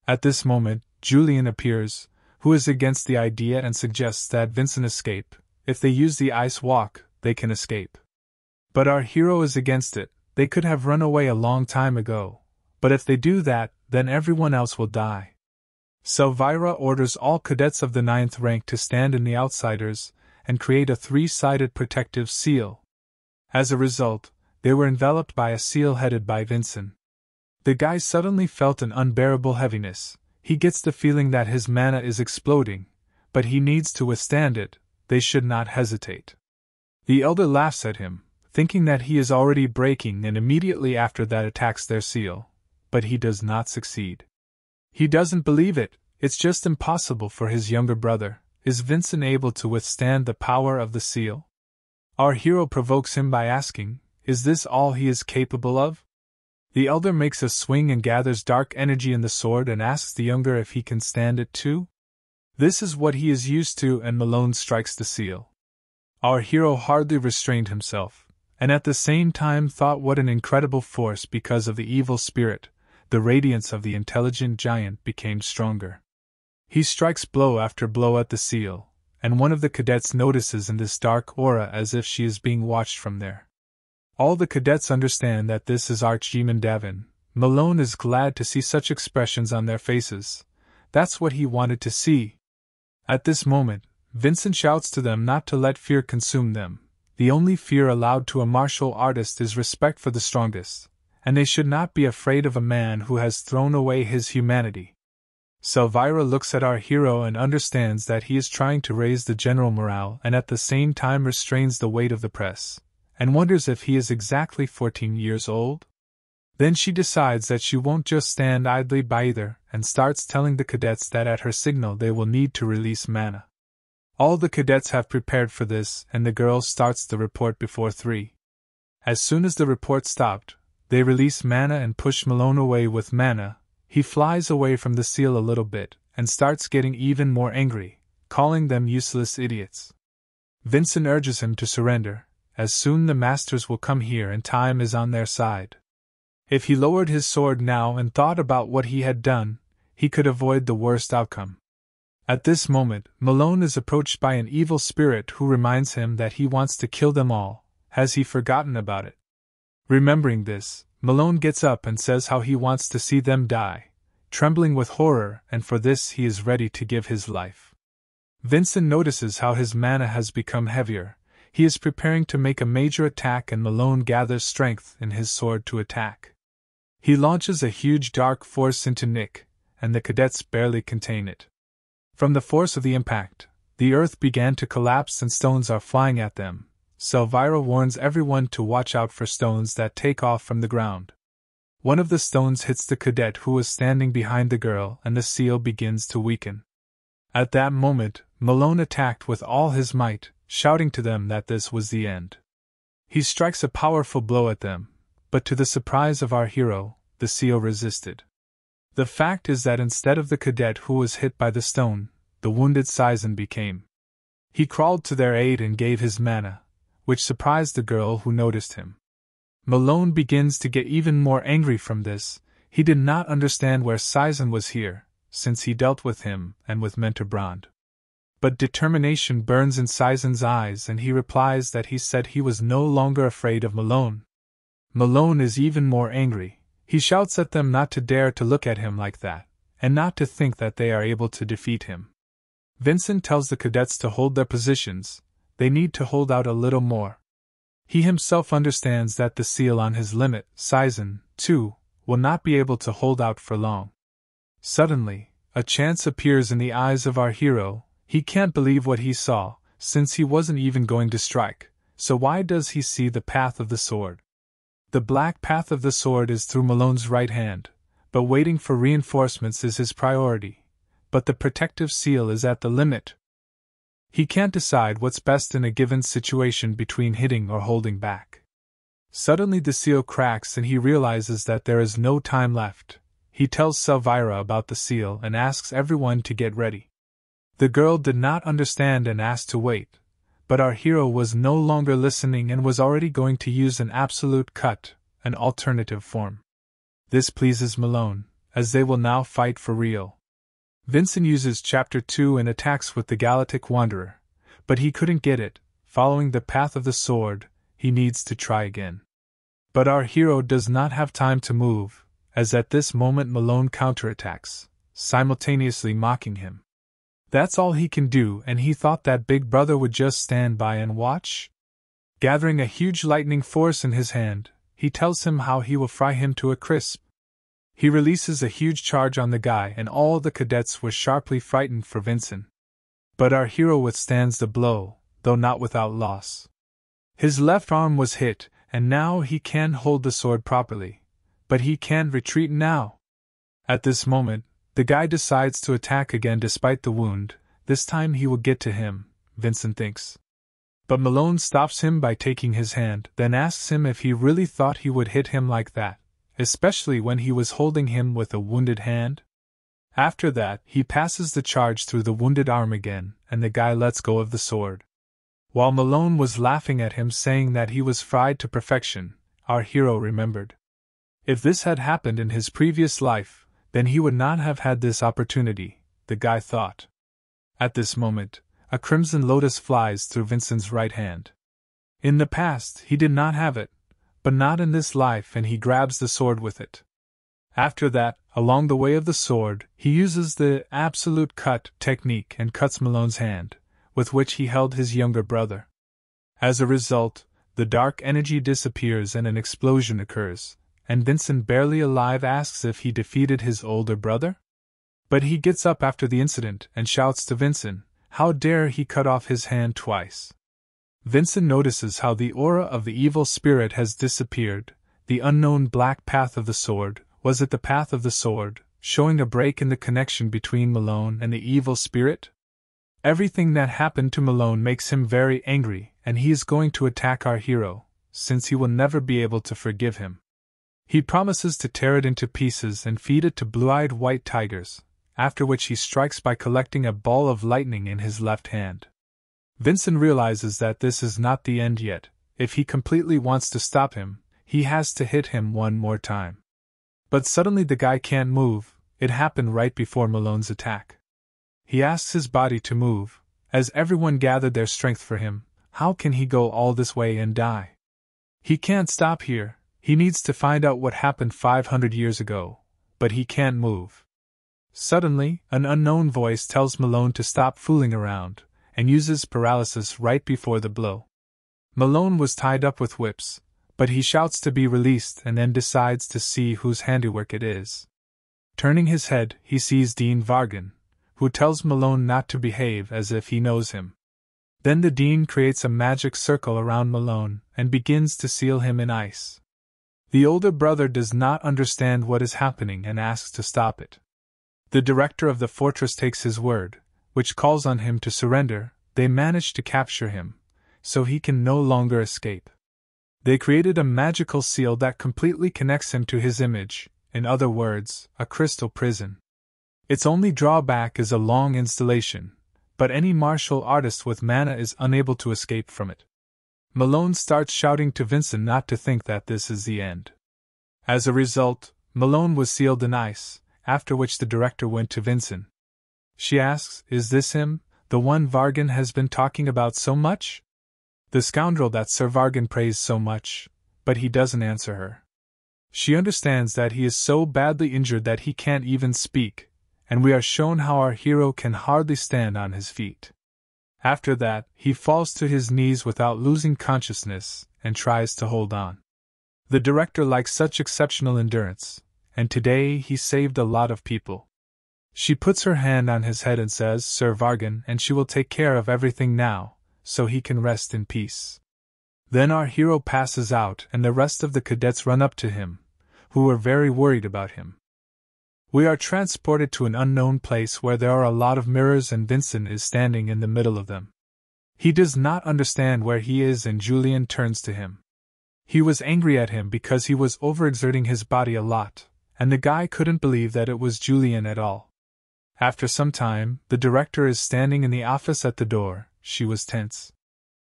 At this moment, Yulion appears, who is against the idea and suggests that Vincent escape. If they use the ice walk, they can escape. But our hero is against it. They could have run away a long time ago, but if they do that, then everyone else will die. Selvyra orders all cadets of the 9th rank to stand in the outsiders, and create a three-sided protective seal. As a result, they were enveloped by a seal headed by Vincent. The guy suddenly felt an unbearable heaviness. He gets the feeling that his mana is exploding, but he needs to withstand it. They should not hesitate. The elder laughs at him, thinking that he is already breaking, and immediately after that attacks their seal. But he does not succeed. He doesn't believe it. It's just impossible for his younger brother. Is Vincent able to withstand the power of the seal? Our hero provokes him by asking, is this all he is capable of? The elder makes a swing and gathers dark energy in the sword and asks the younger if he can stand it too. This is what he is used to, and Malone strikes the seal. Our hero hardly restrained himself, and at the same time thought what an incredible force because of the evil spirit. The radiance of the intelligent giant became stronger. He strikes blow after blow at the seal, and one of the cadets notices in this dark aura as if she is being watched from there. All the cadets understand that this is Archdemon Daven. Malone is glad to see such expressions on their faces. That's what he wanted to see. At this moment, Vincent shouts to them not to let fear consume them. The only fear allowed to a martial artist is respect for the strongest, and they should not be afraid of a man who has thrown away his humanity. Selvyra looks at our hero and understands that he is trying to raise the general morale and at the same time restrains the weight of the press, and wonders if he is exactly 14 years old. Then she decides that she won't just stand idly by either, and starts telling the cadets that at her signal they will need to release mana. All the cadets have prepared for this, and the girl starts the report before 3. As soon as the report stopped, they release mana and push Malone away with mana. He flies away from the seal a little bit, and starts getting even more angry, calling them useless idiots. Vincent urges him to surrender, as soon the masters will come here and time is on their side. If he lowered his sword now and thought about what he had done, he could avoid the worst outcome. At this moment, Malone is approached by an evil spirit who reminds him that he wants to kill them all. Has he forgotten about it? Remembering this, Malone gets up and says how he wants to see them die, trembling with horror, and for this he is ready to give his life. Vincent notices how his mana has become heavier. He is preparing to make a major attack, and Malone gathers strength in his sword to attack. He launches a huge dark force into Nick, and the cadets barely contain it. From the force of the impact, the earth began to collapse and stones are flying at them. Selvyra warns everyone to watch out for stones that take off from the ground. One of the stones hits the cadet who was standing behind the girl, and the seal begins to weaken. At that moment, Malone attacked with all his might, shouting to them that this was the end. He strikes a powerful blow at them, but to the surprise of our hero, the seal resisted. The fact is that instead of the cadet who was hit by the stone, the wounded Saizen became. He crawled to their aid and gave his mana, which surprised the girl who noticed him. Malone begins to get even more angry from this. He did not understand where Saizen was here, since he dealt with him and with Mentor Brand. But determination burns in Saizen's eyes, and he replies that he said he was no longer afraid of Malone. Malone is even more angry. He shouts at them not to dare to look at him like that, and not to think that they are able to defeat him. Vincent tells the cadets to hold their positions. They need to hold out a little more. He himself understands that the seal on his limit, Saizen, too, will not be able to hold out for long. Suddenly, a chance appears in the eyes of our hero. He can't believe what he saw, since he wasn't even going to strike, so why does he see the path of the sword? The black path of the sword is through Malone's right hand, but waiting for reinforcements is his priority. But the protective seal is at the limit. He can't decide what's best in a given situation between hitting or holding back. Suddenly the seal cracks and he realizes that there is no time left. He tells Selvyra about the seal and asks everyone to get ready. The girl did not understand and asked to wait, but our hero was no longer listening and was already going to use an absolute cut, an alternative form. This pleases Malone, as they will now fight for real. Vincent uses Chapter 2 and attacks with the Galactic Wanderer, but he couldn't get it. Following the path of the sword, he needs to try again. But our hero does not have time to move, as at this moment Malone counterattacks, simultaneously mocking him. That's all he can do, and he thought that Big Brother would just stand by and watch? Gathering a huge lightning force in his hand, he tells him how he will fry him to a crisp. He releases a huge charge on the guy, and all the cadets were sharply frightened for Vincent. But our hero withstands the blow, though not without loss. His left arm was hit, and now he can hold the sword properly, but he can't retreat now. At this moment, the guy decides to attack again despite the wound. This time he will get to him, Vincent thinks. But Malone stops him by taking his hand, then asks him if he really thought he would hit him like that, especially when he was holding him with a wounded hand. After that, he passes the charge through the wounded arm again, and the guy lets go of the sword. While Malone was laughing at him saying that he was fried to perfection, our hero remembered. If this had happened in his previous life, then he would not have had this opportunity, the guy thought. At this moment, a crimson lotus flies through Vincent's right hand. In the past, he did not have it, but not in this life, and he grabs the sword with it. After that, along the way of the sword, he uses the absolute cut technique and cuts Malone's hand, with which he held his younger brother. As a result, the dark energy disappears and an explosion occurs, and Vincent, barely alive, asks if he defeated his older brother? But he gets up after the incident and shouts to Vincent, how dare he cut off his hand twice. Vincent notices how the aura of the evil spirit has disappeared. The unknown black path of the sword, was it the path of the sword, showing a break in the connection between Malone and the evil spirit? Everything that happened to Malone makes him very angry, and he is going to attack our hero, since he will never be able to forgive him. He promises to tear it into pieces and feed it to blue-eyed white tigers, after which he strikes by collecting a ball of lightning in his left hand. Vincent realizes that this is not the end yet. If he completely wants to stop him, he has to hit him one more time. But suddenly the guy can't move. It happened right before Malone's attack. He asks his body to move. As everyone gathered their strength for him, how can he go all this way and die? He can't stop here. He needs to find out what happened 500 years ago, but he can't move. Suddenly, an unknown voice tells Malone to stop fooling around, and uses paralysis right before the blow. Malone was tied up with whips, but he shouts to be released and then decides to see whose handiwork it is. Turning his head, he sees Dean Vargan, who tells Malone not to behave as if he knows him. Then the Dean creates a magic circle around Malone and begins to seal him in ice. The older brother does not understand what is happening and asks to stop it. The director of the fortress takes his word, which calls on him to surrender. They manage to capture him, so he can no longer escape. They created a magical seal that completely connects him to his image, in other words, a crystal prison. Its only drawback is a long installation, but any martial artist with mana is unable to escape from it. Malone starts shouting to Vincent not to think that this is the end. As a result, Malone was sealed in ice, after which the director went to Vincent. She asks, is this him, the one Vargan has been talking about so much? The scoundrel that Sir Vargan praised so much, but he doesn't answer her. She understands that he is so badly injured that he can't even speak, and we are shown how our hero can hardly stand on his feet. After that, he falls to his knees without losing consciousness, and tries to hold on. The director likes such exceptional endurance, and today he saved a lot of people. She puts her hand on his head and says, Sir Vargan, and she will take care of everything now, so he can rest in peace. Then our hero passes out and the rest of the cadets run up to him, who were very worried about him. We are transported to an unknown place where there are a lot of mirrors and Vincent is standing in the middle of them. He does not understand where he is and Yulion turns to him. He was angry at him because he was overexerting his body a lot, and the guy couldn't believe that it was Yulion at all. After some time, the director is standing in the office at the door. She was tense.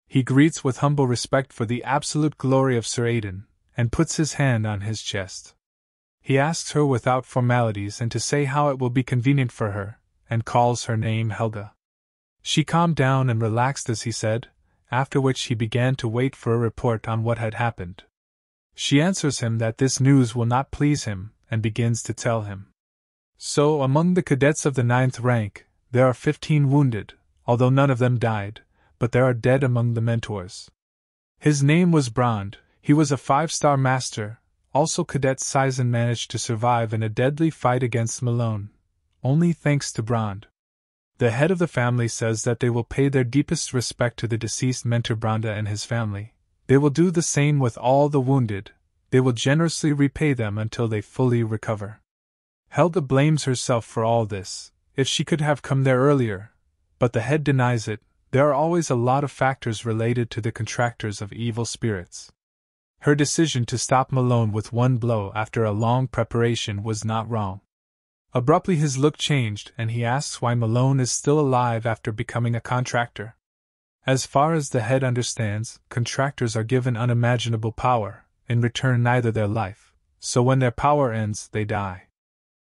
He greets with humble respect for the absolute glory of Sir Aidan, and puts his hand on his chest. He asks her without formalities and to say how it will be convenient for her, and calls her name Helga. She calmed down and relaxed as he said, after which he began to wait for a report on what had happened. She answers him that this news will not please him, and begins to tell him. So among the cadets of the 9th rank, There are 15 wounded, although none of them died, but there are dead among the mentors. His name was Brand, he was a 5-star master, also Cadet Sizen managed to survive in a deadly fight against Malone, only thanks to Brand. The head of the family says that they will pay their deepest respect to the deceased mentor Branda and his family. They will do the same with all the wounded, they will generously repay them until they fully recover. Helga blames herself for all this, if she could have come there earlier, but the head denies it. There are always a lot of factors related to the contractors of evil spirits. Her decision to stop Malone with one blow after a long preparation was not wrong. Abruptly his look changed and he asks why Malone is still alive after becoming a contractor. As far as the head understands, contractors are given unimaginable power, in return neither their life, so when their power ends they die.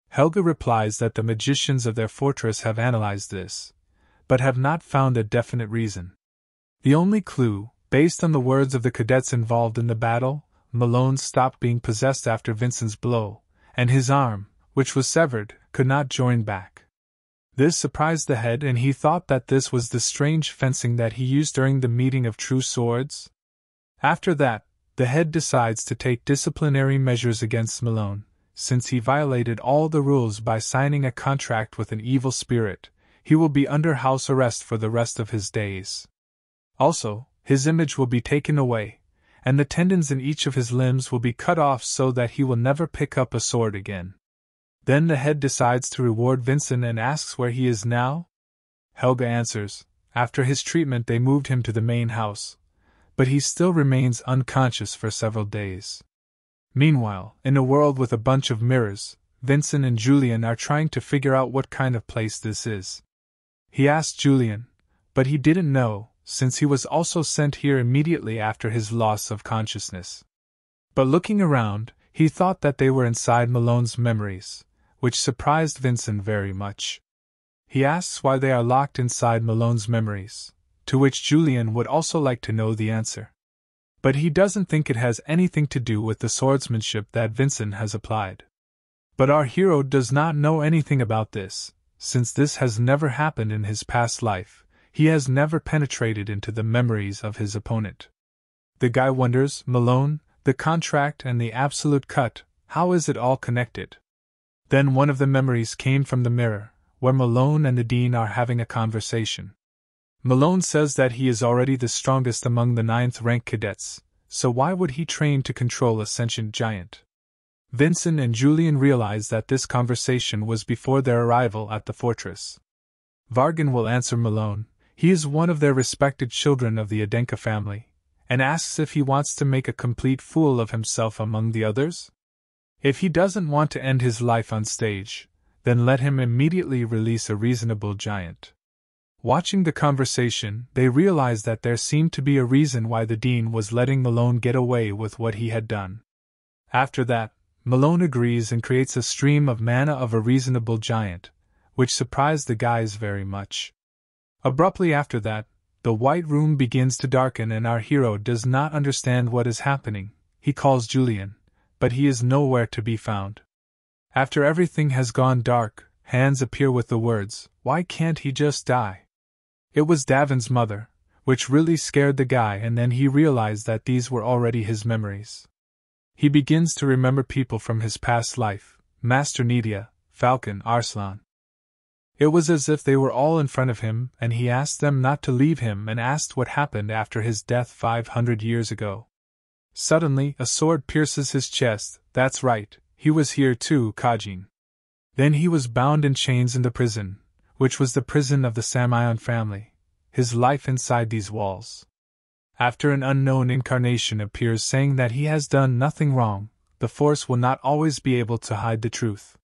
Helga replies that the magicians of their fortress have analyzed this, but have not found a definite reason. The only clue, based on the words of the cadets involved in the battle, Malone stopped being possessed after Vincent's blow, and his arm, which was severed, could not join back. This surprised the head and he thought that this was the strange fencing that he used during the meeting of true swords. After that, the head decides to take disciplinary measures against Malone, since he violated all the rules by signing a contract with an evil spirit. He will be under house arrest for the rest of his days. Also, his image will be taken away, and the tendons in each of his limbs will be cut off so that he will never pick up a sword again. Then the head decides to reward Vincent and asks where he is now. Helga answers, after his treatment they moved him to the main house, but he still remains unconscious for several days. Meanwhile, in a world with a bunch of mirrors, Vincent and Yulion are trying to figure out what kind of place this is. He asked Yulion, but he didn't know, since he was also sent here immediately after his loss of consciousness. But looking around, he thought that they were inside Malone's memories, which surprised Vincent very much. He asks why they are locked inside Malone's memories, to which Yulion would also like to know the answer. But he doesn't think it has anything to do with the swordsmanship that Vincent has applied. But our hero does not know anything about this, since this has never happened in his past life. He has never penetrated into the memories of his opponent. The guy wonders, Malone, the contract and the absolute cut, how is it all connected? Then one of the memories came from the mirror, where Malone and the Dean are having a conversation. Malone says that he is already the strongest among the 9th rank cadets, so why would he train to control a sentient giant? Vincent and Yulion realize that this conversation was before their arrival at the fortress. Vargan will answer Malone, he is one of their respected children of the Adenka family, and asks if he wants to make a complete fool of himself among the others? If he doesn't want to end his life on stage, then let him immediately release a reasonable giant. Watching the conversation, they realize that there seemed to be a reason why the Dean was letting Malone get away with what he had done. After that, Malone agrees and creates a stream of mana of a reasonable giant, which surprised the guys very much. Abruptly after that, the white room begins to darken and our hero does not understand what is happening. He calls Yulion, but he is nowhere to be found. After everything has gone dark, hands appear with the words, "Why can't he just die?" It was Daven's mother, which really scared the guy, and then he realized that these were already his memories. He begins to remember people from his past life, Master Nidia, Falcon, Arslan. It was as if they were all in front of him, and he asked them not to leave him and asked what happened after his death 500 years ago. Suddenly, a sword pierces his chest. That's right, he was here too, Kajin. Then he was bound in chains in the prison, which was the prison of the Samion family, his life inside these walls. After an unknown incarnation appears saying that he has done nothing wrong, the Force will not always be able to hide the truth.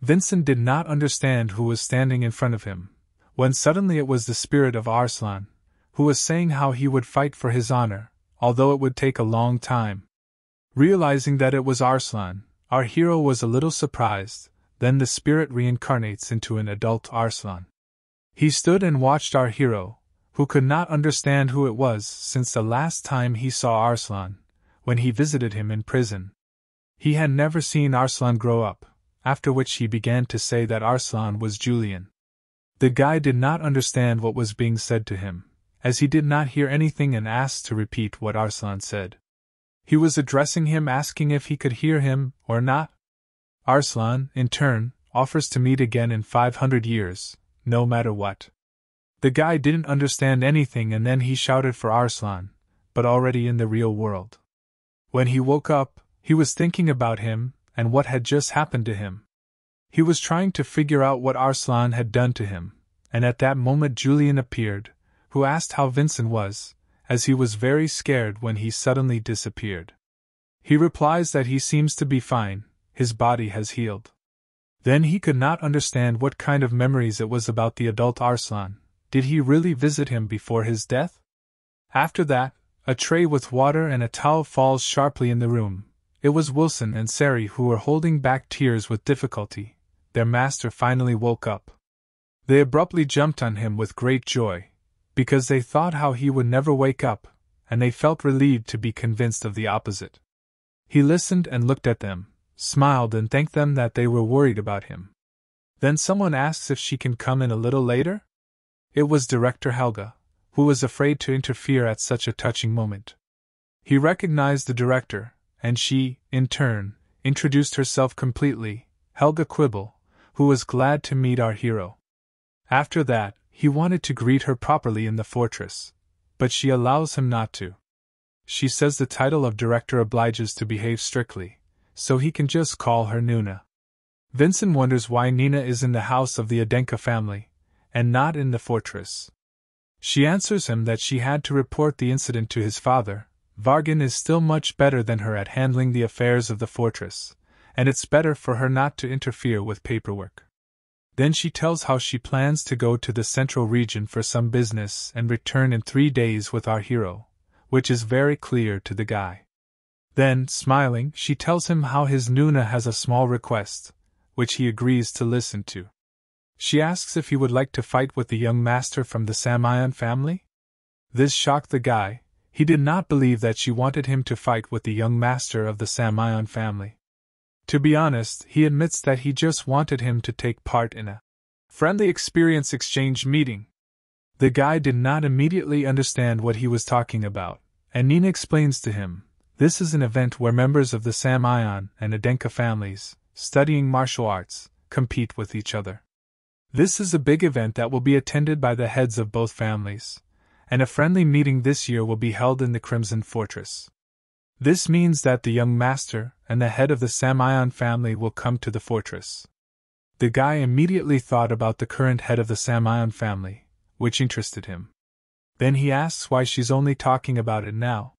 Vincent did not understand who was standing in front of him, when suddenly it was the spirit of Arslan, who was saying how he would fight for his honor, although it would take a long time. Realizing that it was Arslan, our hero was a little surprised. Then the spirit reincarnates into an adult Arslan. He stood and watched our hero, who could not understand who it was since the last time he saw Arslan, when he visited him in prison. He had never seen Arslan grow up, after which he began to say that Arslan was Yulion. The guy did not understand what was being said to him, as he did not hear anything and asked to repeat what Arslan said. He was addressing him, asking if he could hear him or not. Arslan, in turn, offers to meet again in 500 years, no matter what. The guy didn't understand anything and then he shouted for Arslan, but already in the real world. When he woke up, he was thinking about him and what had just happened to him. He was trying to figure out what Arslan had done to him, and at that moment Yulion appeared, who asked how Vincent was, as he was very scared when he suddenly disappeared. He replies that he seems to be fine, his body has healed. Then he could not understand what kind of memories it was about the adult Arslan. Did he really visit him before his death? After that, a tray with water and a towel falls sharply in the room. It was Wilson and Sari who were holding back tears with difficulty. Their master finally woke up. They abruptly jumped on him with great joy, because they thought how he would never wake up, and they felt relieved to be convinced of the opposite. He listened and looked at them, smiled and thanked them that they were worried about him. Then someone asks if she can come in a little later? It was Director Helga, who was afraid to interfere at such a touching moment. He recognized the director, and she, in turn, introduced herself completely, Helga Quibble, who was glad to meet our hero. After that, he wanted to greet her properly in the fortress, but she allows him not to. She says the title of director obliges to behave strictly, so he can just call her Nuna. Vincent wonders why Nina is in the house of the Adenka family, and not in the fortress. She answers him that she had to report the incident to his father. Vargan is still much better than her at handling the affairs of the fortress, and it's better for her not to interfere with paperwork. Then she tells how she plans to go to the central region for some business and return in 3 days with our hero, which is very clear to the guy. Then, smiling, she tells him how his Nuna has a small request, which he agrees to listen to. She asks if he would like to fight with the young master from the Samion family. This shocked the guy. He did not believe that she wanted him to fight with the young master of the Samion family. To be honest, he admits that he just wanted him to take part in a friendly experience exchange meeting. The guy did not immediately understand what he was talking about, and Nina explains to him, this is an event where members of the Samion and Adenka families, studying martial arts, compete with each other. This is a big event that will be attended by the heads of both families, and a friendly meeting this year will be held in the Crimson Fortress. This means that the young master and the head of the Samion family will come to the fortress. The guy immediately thought about the current head of the Samion family, which interested him. Then he asks why she's only talking about it now.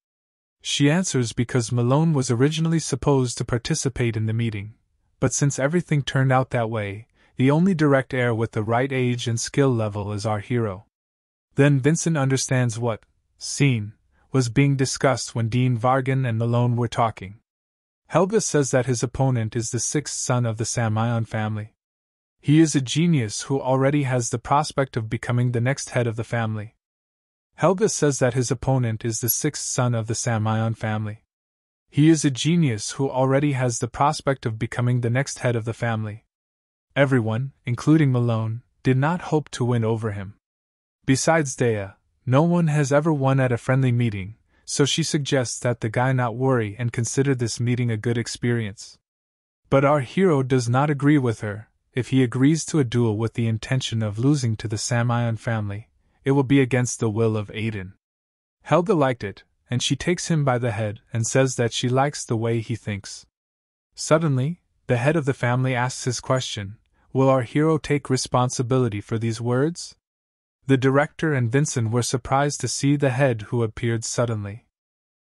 She answers because Malone was originally supposed to participate in the meeting, but since everything turned out that way, the only direct heir with the right age and skill level is our hero. Then Vincent understands what scene was being discussed when Dean Vargan and Malone were talking. Helga says that his opponent is the 6th son of the Samion family. He is a genius who already has the prospect of becoming the next head of the family. Helga says that his opponent is the 6th son of the Samion family. He is a genius who already has the prospect of becoming the next head of the family. Everyone, including Malone, did not hope to win over him. Besides Dea, no one has ever won at a friendly meeting, so she suggests that the guy not worry and consider this meeting a good experience. But our hero does not agree with her. If he agrees to a duel with the intention of losing to the Samion family, it will be against the will of Aiden. Helga liked it, and she takes him by the head and says that she likes the way he thinks. Suddenly, the head of the family asks his question, will our hero take responsibility for these words? The director and Vincent were surprised to see the head who appeared suddenly.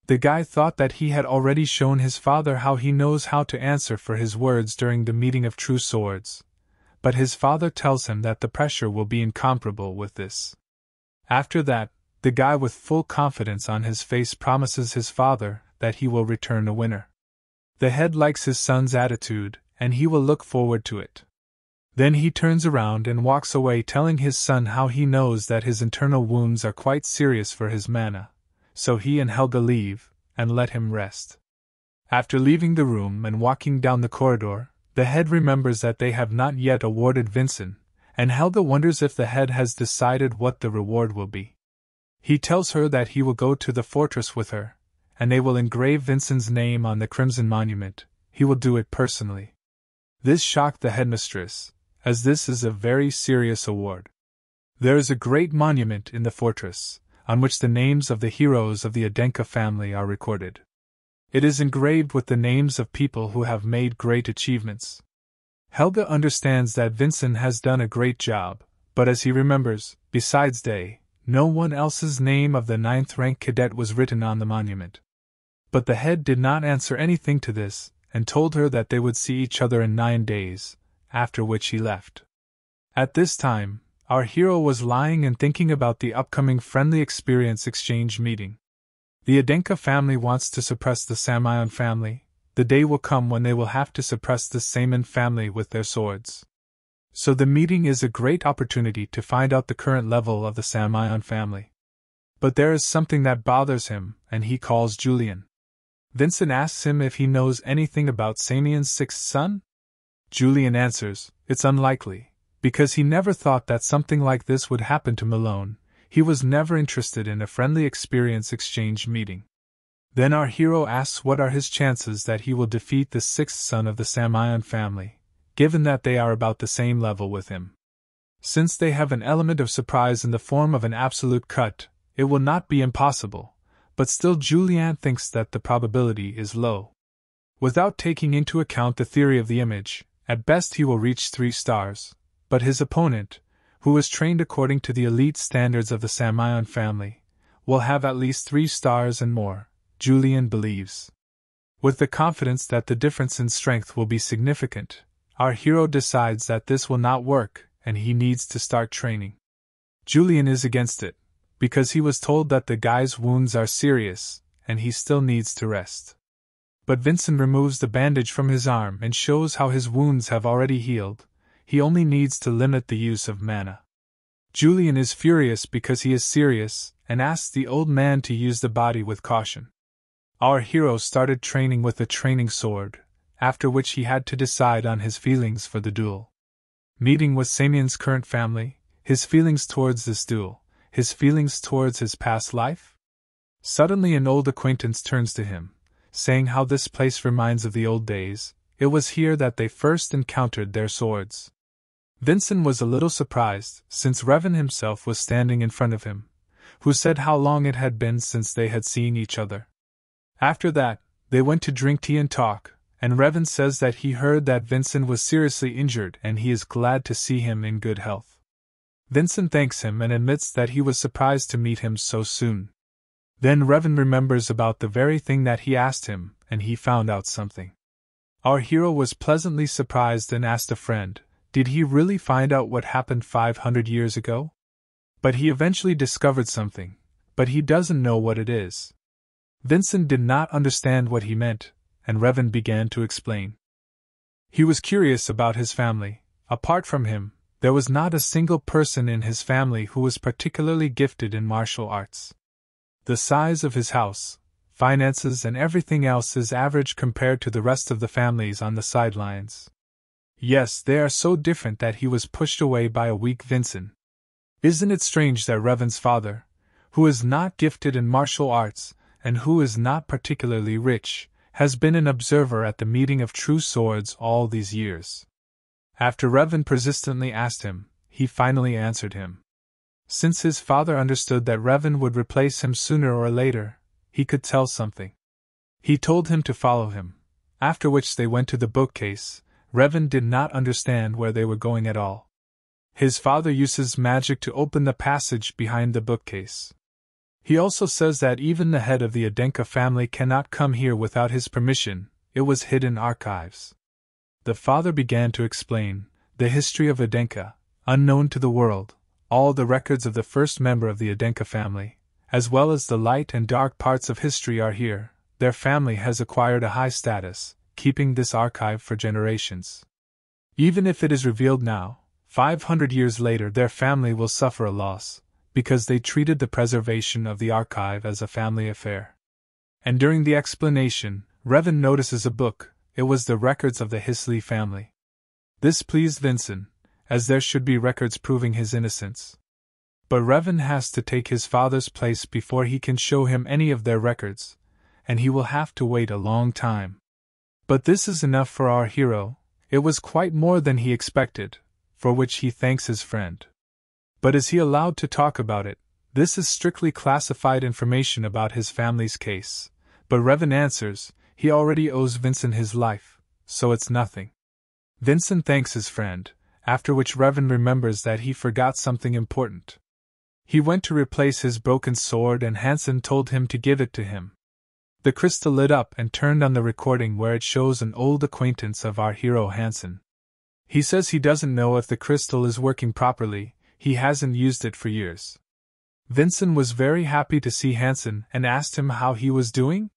The guy thought that he had already shown his father how he knows how to answer for his words during the meeting of true swords, but his father tells him that the pressure will be incomparable with this. After that, the guy with full confidence on his face promises his father that he will return a winner. The head likes his son's attitude, and he will look forward to it. Then he turns around and walks away, telling his son how he knows that his internal wounds are quite serious for his mana, so he and Helga leave, and let him rest. After leaving the room and walking down the corridor, the head remembers that they have not yet awarded Vincent, and Helga wonders if the head has decided what the reward will be. He tells her that he will go to the fortress with her, and they will engrave Vincent's name on the crimson monument. He will do it personally. This shocked the headmistress, as this is a very serious award. There is a great monument in the fortress, on which the names of the heroes of the Adenka family are recorded. It is engraved with the names of people who have made great achievements. Helga understands that Vincent has done a great job, but as he remembers, besides Day, no one else's name of the 9th rank cadet was written on the monument. But the head did not answer anything to this, and told her that they would see each other in 9 days, after which he left. At this time, our hero was lying and thinking about the upcoming friendly experience exchange meeting. The Adenka family wants to suppress the Samion family. The day will come when they will have to suppress the Samion family with their swords. So the meeting is a great opportunity to find out the current level of the Samion family. But there is something that bothers him, and he calls Yulion. Vincent asks him if he knows anything about Samion's 6th son. Yulion answers, it's unlikely, because he never thought that something like this would happen to Malone. He was never interested in a friendly experience exchange meeting. Then our hero asks what are his chances that he will defeat the 6th son of the Samion family, given that they are about the same level with him. Since they have an element of surprise in the form of an absolute cut, it will not be impossible, but still Yulion thinks that the probability is low. Without taking into account the theory of the image, at best he will reach 3 stars, but his opponent, who is trained according to the elite standards of the Samion family, will have at least 3 stars and more, Yulion believes. With the confidence that the difference in strength will be significant, our hero decides that this will not work and he needs to start training. Yulion is against it, because he was told that the guy's wounds are serious and he still needs to rest. But Vincent removes the bandage from his arm and shows how his wounds have already healed. He only needs to limit the use of mana. Yulion is furious because he is serious and asks the old man to use the body with caution. Our hero started training with a training sword, after which he had to decide on his feelings for the duel. Meeting with Samion's current family, his feelings towards this duel, his feelings towards his past life? Suddenly an old acquaintance turns to him, saying how this place reminds of the old days. It was here that they first encountered their swords. Vincent was a little surprised, since Revan himself was standing in front of him, who said how long it had been since they had seen each other. After that, they went to drink tea and talk, and Revan says that he heard that Vincent was seriously injured and he is glad to see him in good health. Vincent thanks him and admits that he was surprised to meet him so soon. Then Revan remembers about the very thing that he asked him, and he found out something. Our hero was pleasantly surprised and asked a friend, did he really find out what happened 500 years ago? But he eventually discovered something, but he doesn't know what it is. Vincent did not understand what he meant, and Revan began to explain. He was curious about his family. Apart from him, there was not a single person in his family who was particularly gifted in martial arts. The size of his house, finances and everything else is average compared to the rest of the families on the sidelines. Yes, they are so different that he was pushed away by a weak Vincent. Isn't it strange that Revan's father, who is not gifted in martial arts, and who is not particularly rich, has been an observer at the meeting of true swords all these years? After Revan persistently asked him, he finally answered him. Since his father understood that Revan would replace him sooner or later, he could tell something. He told him to follow him, after which they went to the bookcase. Revan did not understand where they were going at all. His father uses magic to open the passage behind the bookcase. He also says that even the head of the Adenka family cannot come here without his permission. It was hidden archives. The father began to explain the history of Adenka, unknown to the world, all the records of the first member of the Adenka family, as well as the light and dark parts of history are here. Their family has acquired a high status, keeping this archive for generations. Even if it is revealed now, 500 years later their family will suffer a loss, because they treated the preservation of the archive as a family affair. And during the explanation, Revan notices a book. It was the records of the Hisley family. This pleased Vincent, as there should be records proving his innocence. But Revan has to take his father's place before he can show him any of their records, and he will have to wait a long time. But this is enough for our hero. It was quite more than he expected, for which he thanks his friend. But is he allowed to talk about it? This is strictly classified information about his family's case. But Revan answers, he already owes Vincent his life, so it's nothing. Vincent thanks his friend, after which Revan remembers that he forgot something important. He went to replace his broken sword and Hansen told him to give it to him. The crystal lit up and turned on the recording where it shows an old acquaintance of our hero Hansen. He says he doesn't know if the crystal is working properly, he hasn't used it for years. Vincent was very happy to see Hansen and asked him how he was doing?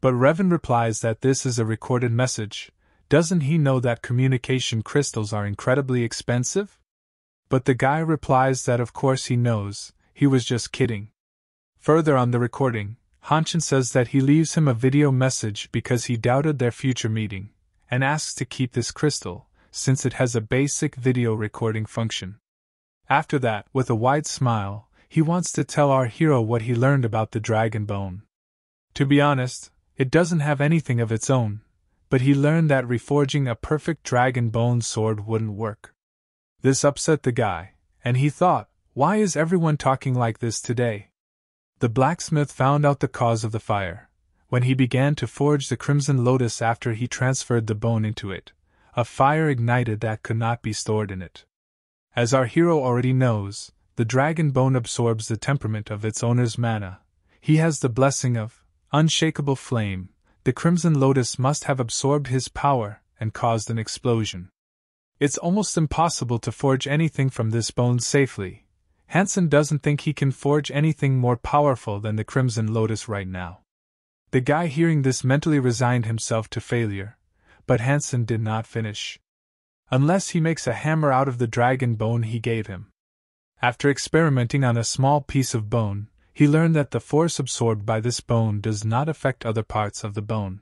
But Revan replies that this is a recorded message. Doesn't he know that communication crystals are incredibly expensive? But the guy replies that of course he knows, he was just kidding. Further on the recording, Hansen says that he leaves him a video message because he doubted their future meeting, and asks to keep this crystal, since it has a basic video recording function. After that, with a wide smile, he wants to tell our hero what he learned about the dragon bone. To be honest, it doesn't have anything of its own, but he learned that reforging a perfect dragon bone sword wouldn't work. This upset the guy, and he thought, why is everyone talking like this today? The blacksmith found out the cause of the fire. When he began to forge the Crimson Lotus after he transferred the bone into it, a fire ignited that could not be stored in it. As our hero already knows, the dragon bone absorbs the temperament of its owner's mana. He has the blessing of unshakable flame. The Crimson Lotus must have absorbed his power and caused an explosion. It's almost impossible to forge anything from this bone safely. Hansen doesn't think he can forge anything more powerful than the Crimson Lotus right now. The guy hearing this mentally resigned himself to failure, but Hansen did not finish. Unless he makes a hammer out of the dragon bone he gave him. After experimenting on a small piece of bone, he learned that the force absorbed by this bone does not affect other parts of the bone.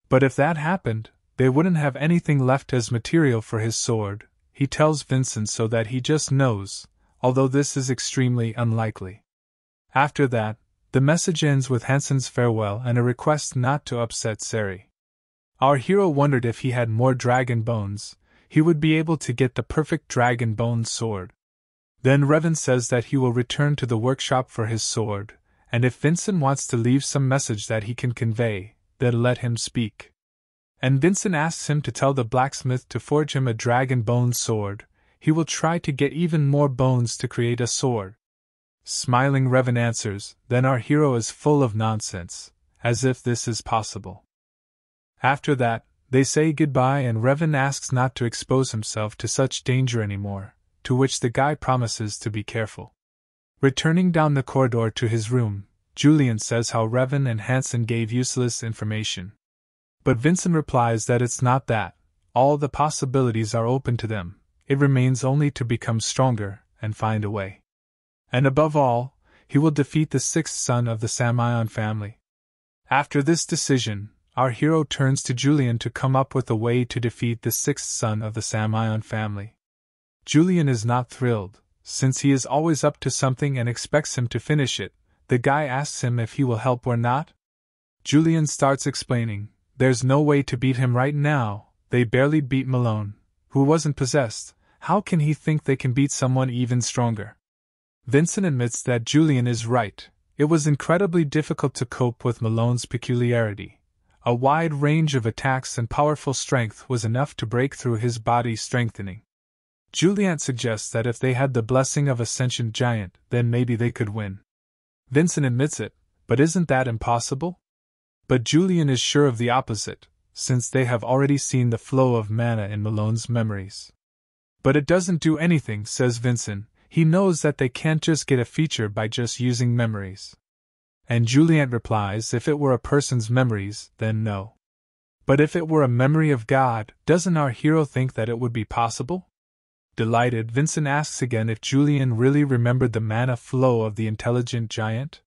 But if that happened, they wouldn't have anything left as material for his sword, he tells Vincent so that he just knows, although this is extremely unlikely. After that, the message ends with Hansen's farewell and a request not to upset Sari. Our hero wondered if he had more dragon bones, he would be able to get the perfect dragon bone sword. Then Revan says that he will return to the workshop for his sword, and if Vincent wants to leave some message that he can convey, then let him speak. And Vincent asks him to tell the blacksmith to forge him a dragon bone sword. He will try to get even more bones to create a sword. Smiling Revan answers, then our hero is full of nonsense, as if this is possible. After that, they say goodbye and Revan asks not to expose himself to such danger anymore, to which the guy promises to be careful. Returning down the corridor to his room, Yulion says how Revan and Hansen gave useless information. But Vincent replies that it's not that, all the possibilities are open to them. It remains only to become stronger and find a way. And above all, he will defeat the sixth son of the Samion family. After this decision, our hero turns to Yulion to come up with a way to defeat the sixth son of the Samion family. Yulion is not thrilled, since he is always up to something and expects him to finish it. The guy asks him if he will help or not. Yulion starts explaining, there's no way to beat him right now, they barely beat Malone, who wasn't possessed. How can he think they can beat someone even stronger? Vincent admits that Yulion is right. It was incredibly difficult to cope with Malone's peculiarity. A wide range of attacks and powerful strength was enough to break through his body strengthening. Yulion suggests that if they had the blessing of a sentient giant, then maybe they could win. Vincent admits it, but isn't that impossible? But Yulion is sure of the opposite, since they have already seen the flow of mana in Malone's memories. But it doesn't do anything, says Vincent. He knows that they can't just get a feature by just using memories. And Yulion replies, if it were a person's memories, then no. But if it were a memory of God, doesn't our hero think that it would be possible? Delighted, Vincent asks again if Yulion really remembered the mana flow of the intelligent giant.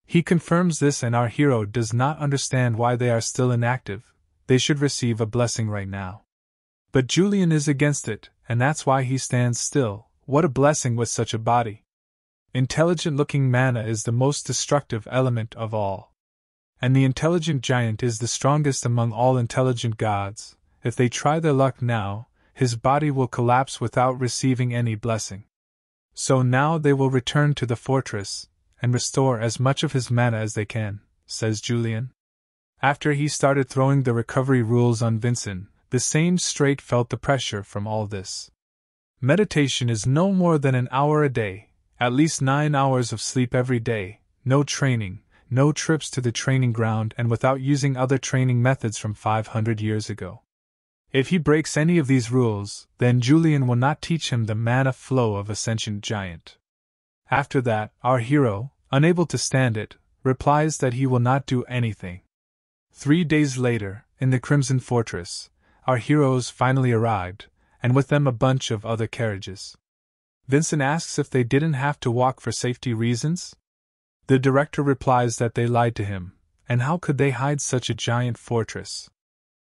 He confirms this and our hero does not understand why they are still inactive. They should receive a blessing right now. But Yulion is against it, and that's why he stands still. What a blessing with such a body! Intelligent-looking mana is the most destructive element of all. And the intelligent giant is the strongest among all intelligent gods. If they try their luck now, his body will collapse without receiving any blessing. So now they will return to the fortress, and restore as much of his mana as they can, says Yulion. After he started throwing the recovery rules on Vincent, the same straight felt the pressure from all this. Meditation is no more than an hour a day, at least 9 hours of sleep every day, no training, no trips to the training ground, and without using other training methods from 500 years ago. If he breaks any of these rules, then Yulion will not teach him the mana flow of a sentient giant. After that, our hero, unable to stand it, replies that he will not do anything. 3 days later, in the Crimson Fortress, our heroes finally arrived, and with them a bunch of other carriages. Vincent asks if they didn't have to walk for safety reasons. The director replies that they lied to him, and how could they hide such a giant fortress?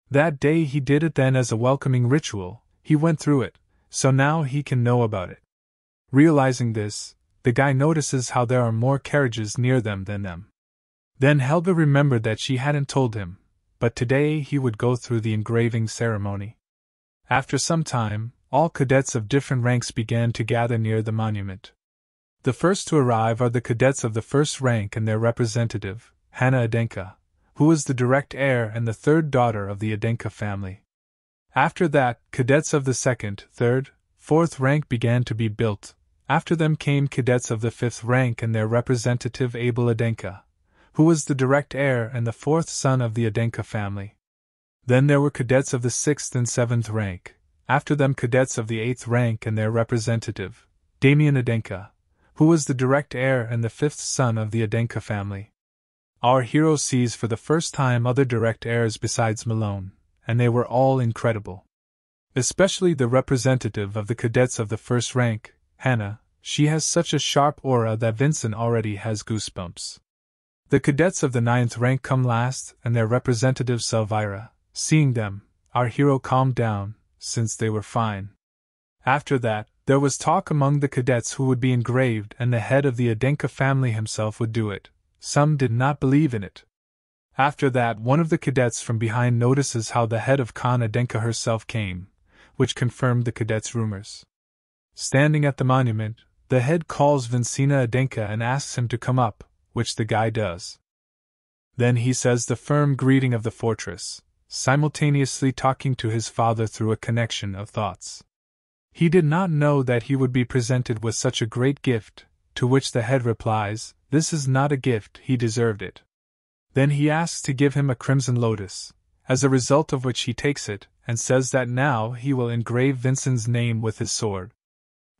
That day he did it then as a welcoming ritual, he went through it, so now he can know about it. Realizing this, the guy notices how there are more carriages near them than them. Then Helga remembered that she hadn't told him, but today he would go through the engraving ceremony. After some time, all cadets of different ranks began to gather near the monument. The first to arrive are the cadets of the first rank and their representative, Hana Adenka, who is the direct heir and the third daughter of the Adenka family. After that, cadets of the second, third, fourth rank began to be built. After them came cadets of the fifth rank and their representative Abel Adenka, who was the direct heir and the fourth son of the Adenka family. Then there were cadets of the sixth and seventh rank, after them cadets of the eighth rank and their representative, Damien Adenka, who was the direct heir and the fifth son of the Adenka family. Our hero sees for the first time other direct heirs besides Malone, and they were all incredible. Especially the representative of the cadets of the first rank, Hannah. She has such a sharp aura that Vincent already has goosebumps. The cadets of the ninth rank come last, and their representative Elvira. Seeing them, our hero calmed down, since they were fine. After that, there was talk among the cadets who would be engraved, and the head of the Adenka family himself would do it. Some did not believe in it. After that, one of the cadets from behind notices how the head of Khan Adenka herself came, which confirmed the cadets' rumors. Standing at the monument, the head calls Vincina Adenka and asks him to come up, which the guy does. Then he says the firm greeting of the fortress, simultaneously talking to his father through a connection of thoughts. He did not know that he would be presented with such a great gift, to which the head replies, "This is not a gift, he deserved it." Then he asks to give him a crimson lotus, as a result of which he takes it, and says that now he will engrave Vincent's name with his sword.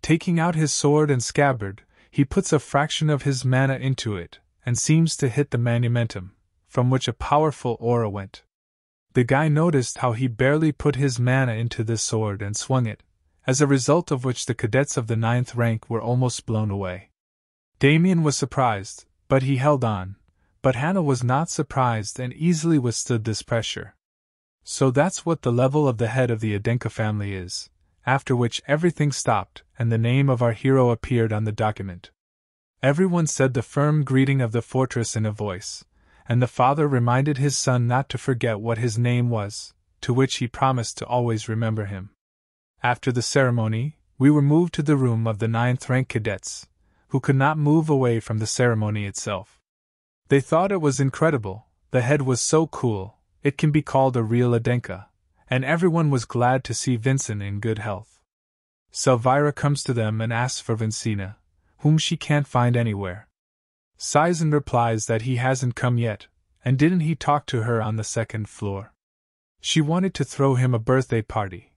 Taking out his sword and scabbard, he puts a fraction of his mana into it, and seems to hit the manumentum, from which a powerful aura went. The guy noticed how he barely put his mana into this sword and swung it, as a result of which the cadets of the ninth rank were almost blown away. Damien was surprised, but he held on. But Hannah was not surprised and easily withstood this pressure. So that's what the level of the head of the Adenka family is, after which everything stopped, and the name of our hero appeared on the document. Everyone said the firm greeting of the fortress in a voice, and the father reminded his son not to forget what his name was, to which he promised to always remember him. After the ceremony, we were moved to the room of the ninth rank cadets, who could not move away from the ceremony itself. They thought it was incredible, the head was so cool, it can be called a real Adenka, and everyone was glad to see Vincent in good health. Elvira comes to them and asks for Vincina, whom she can't find anywhere. Saizen replies that he hasn't come yet, and didn't he talk to her on the second floor? She wanted to throw him a birthday party,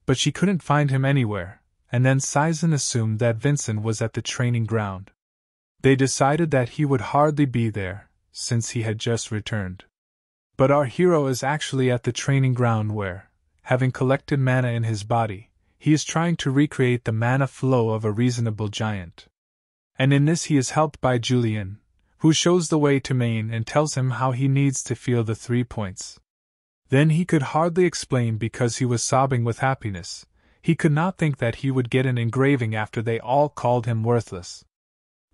but she couldn't find him anywhere, and then Saizen assumed that Vincent was at the training ground. They decided that he would hardly be there, since he had just returned. But our hero is actually at the training ground where, having collected mana in his body, he is trying to recreate the mana flow of a reasonable giant. And in this he is helped by Yulion, who shows the way to Maine and tells him how he needs to feel the 3 points. Then he could hardly explain because he was sobbing with happiness. He could not think that he would get an engraving after they all called him worthless.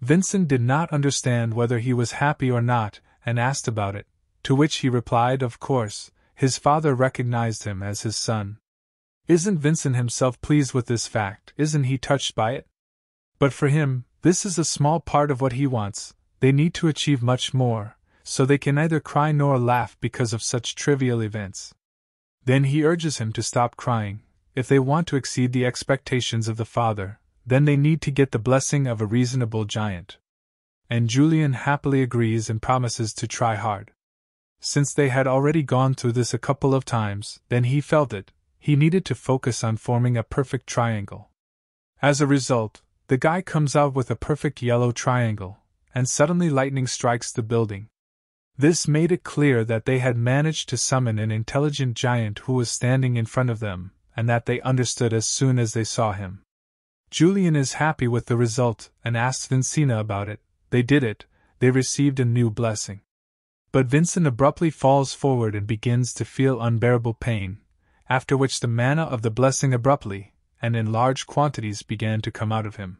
Vincent did not understand whether he was happy or not, and asked about it, to which he replied, of course, his father recognized him as his son. Isn't Vincent himself pleased with this fact? Isn't he touched by it? But for him, this is a small part of what he wants. They need to achieve much more, so they can neither cry nor laugh because of such trivial events. Then he urges him to stop crying. If they want to exceed the expectations of the father, then they need to get the blessing of a reasonable giant. And Yulion happily agrees and promises to try hard. Since they had already gone through this a couple of times, then he felt it. He needed to focus on forming a perfect triangle. As a result, the guy comes out with a perfect yellow triangle, and suddenly lightning strikes the building. This made it clear that they had managed to summon an intelligent giant who was standing in front of them, and that they understood as soon as they saw him. Yulion is happy with the result and asks Vincina about it. They did it, they received a new blessing. But Vincent abruptly falls forward and begins to feel unbearable pain, after which the mana of the blessing abruptly, and in large quantities, began to come out of him.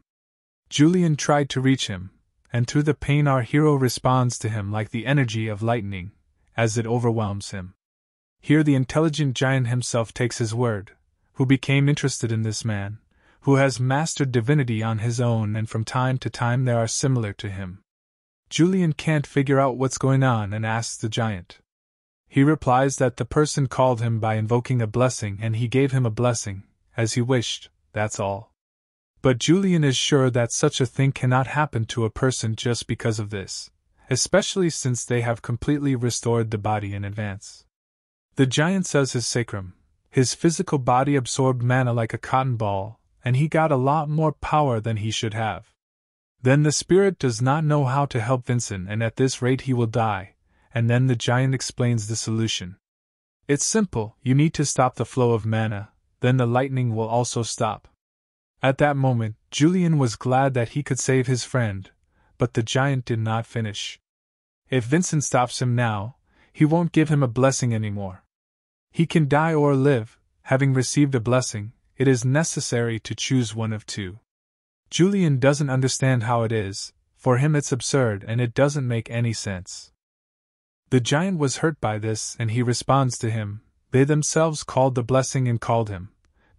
Yulion tried to reach him, and through the pain our hero responds to him like the energy of lightning, as it overwhelms him. Here the intelligent giant himself takes his word, who became interested in this man, who has mastered divinity on his own, and from time to time there are similar to him. Yulion can't figure out what's going on and asks the giant. He replies that the person called him by invoking a blessing and he gave him a blessing, as he wished, that's all. But Yulion is sure that such a thing cannot happen to a person just because of this, especially since they have completely restored the body in advance. The giant says his sacrum, his physical body, absorbed mana like a cotton ball, and he got a lot more power than he should have. Then the spirit does not know how to help Vincent, and at this rate he will die, and then the giant explains the solution. It's simple, you need to stop the flow of mana, then the lightning will also stop. At that moment, Yulion was glad that he could save his friend, but the giant did not finish. If Vincent stops him now, he won't give him a blessing anymore. He can die or live. Having received a blessing, it is necessary to choose one of two. Yulion doesn't understand how it is. For him it's absurd and it doesn't make any sense. The giant was hurt by this and he responds to him. They themselves called the blessing and called him.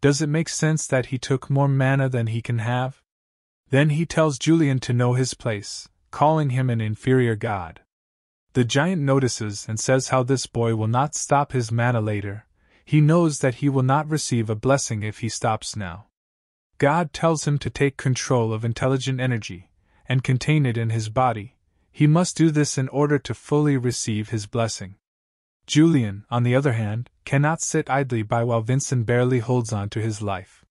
Does it make sense that he took more mana than he can have? Then he tells Yulion to know his place, calling him an inferior god. The giant notices and says how this boy will not stop his mana later. He knows that he will not receive a blessing if he stops now. God tells him to take control of intelligent energy, and contain it in his body. He must do this in order to fully receive his blessing. Yulion, on the other hand, cannot sit idly by while Vincent barely holds on to his life.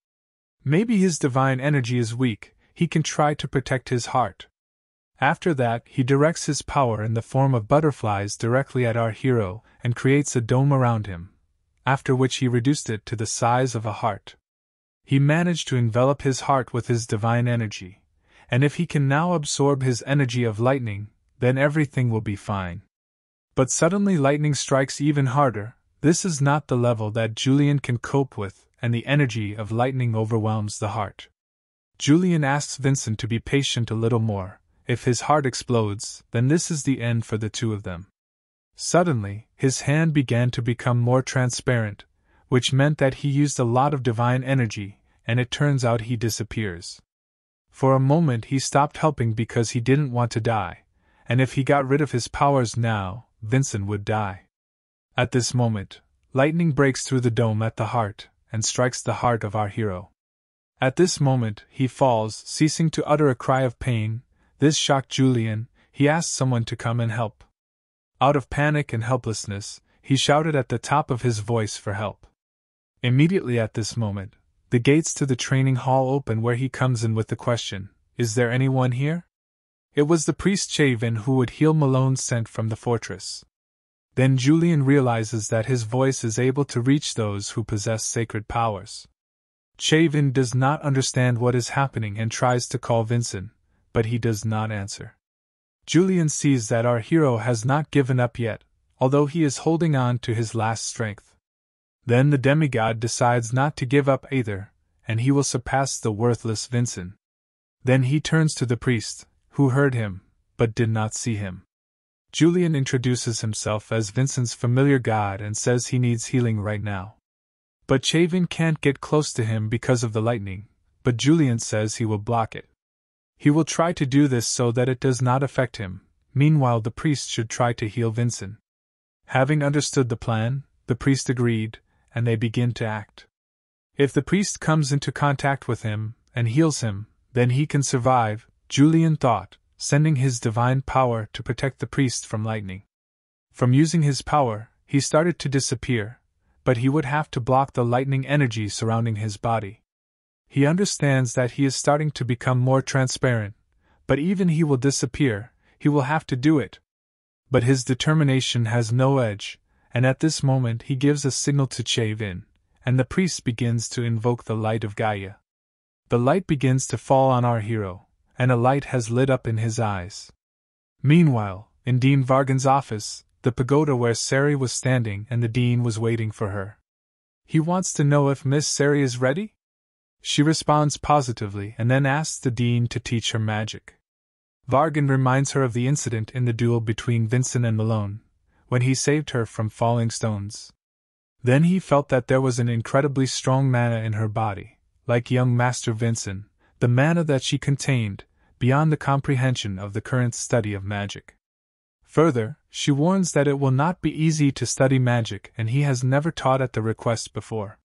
Maybe his divine energy is weak, he can try to protect his heart. After that, he directs his power in the form of butterflies directly at our hero, and creates a dome around him, after which he reduced it to the size of a heart. He managed to envelop his heart with his divine energy, and if he can now absorb his energy of lightning, then everything will be fine. But suddenly lightning strikes even harder. This is not the level that Yulion can cope with, and the energy of lightning overwhelms the heart. Yulion asks Vincent to be patient a little more. If his heart explodes, then this is the end for the two of them. Suddenly, his hand began to become more transparent, which meant that he used a lot of divine energy, and it turns out he disappears. For a moment he stopped helping because he didn't want to die, and if he got rid of his powers now, Vincent would die. At this moment, lightning breaks through the dome at the heart, and strikes the heart of our hero. At this moment, he falls, ceasing to utter a cry of pain. This shocked Yulion. He asked someone to come and help. Out of panic and helplessness, he shouted at the top of his voice for help. Immediately at this moment, the gates to the training hall open where he comes in with the question, "Is there anyone here?" It was the priest Daven who would heal Malone sent from the fortress. Then Yulion realizes that his voice is able to reach those who possess sacred powers. Daven does not understand what is happening and tries to call Vincent, but he does not answer. Yulion sees that our hero has not given up yet, although he is holding on to his last strength. Then the demigod decides not to give up either, and he will surpass the worthless Vincent. Then he turns to the priest, who heard him, but did not see him. Yulion introduces himself as Vincent's familiar god and says he needs healing right now. But Daven can't get close to him because of the lightning, but Yulion says he will block it. He will try to do this so that it does not affect him. Meanwhile, the priest should try to heal Vincent. Having understood the plan, the priest agreed, and they begin to act. If the priest comes into contact with him and heals him, then he can survive, Yulion thought, sending his divine power to protect the priest from lightning. From using his power, he started to disappear, but he would have to block the lightning energy surrounding his body. He understands that he is starting to become more transparent, but even he will disappear, he will have to do it. But his determination has no edge, and at this moment he gives a signal to Daven, and the priest begins to invoke the light of Gaia. The light begins to fall on our hero, and a light has lit up in his eyes. Meanwhile, in Dean Vargan's office, the pagoda where Sari was standing and the dean was waiting for her. He wants to know if Miss Sari is ready? She responds positively and then asks the dean to teach her magic. Vargan reminds her of the incident in the duel between Vincent and Malone, when he saved her from falling stones. Then he felt that there was an incredibly strong mana in her body, like young Master Vincent, the mana that she contained, beyond the comprehension of the current study of magic. Further, she warns that it will not be easy to study magic and he has never taught at the request before.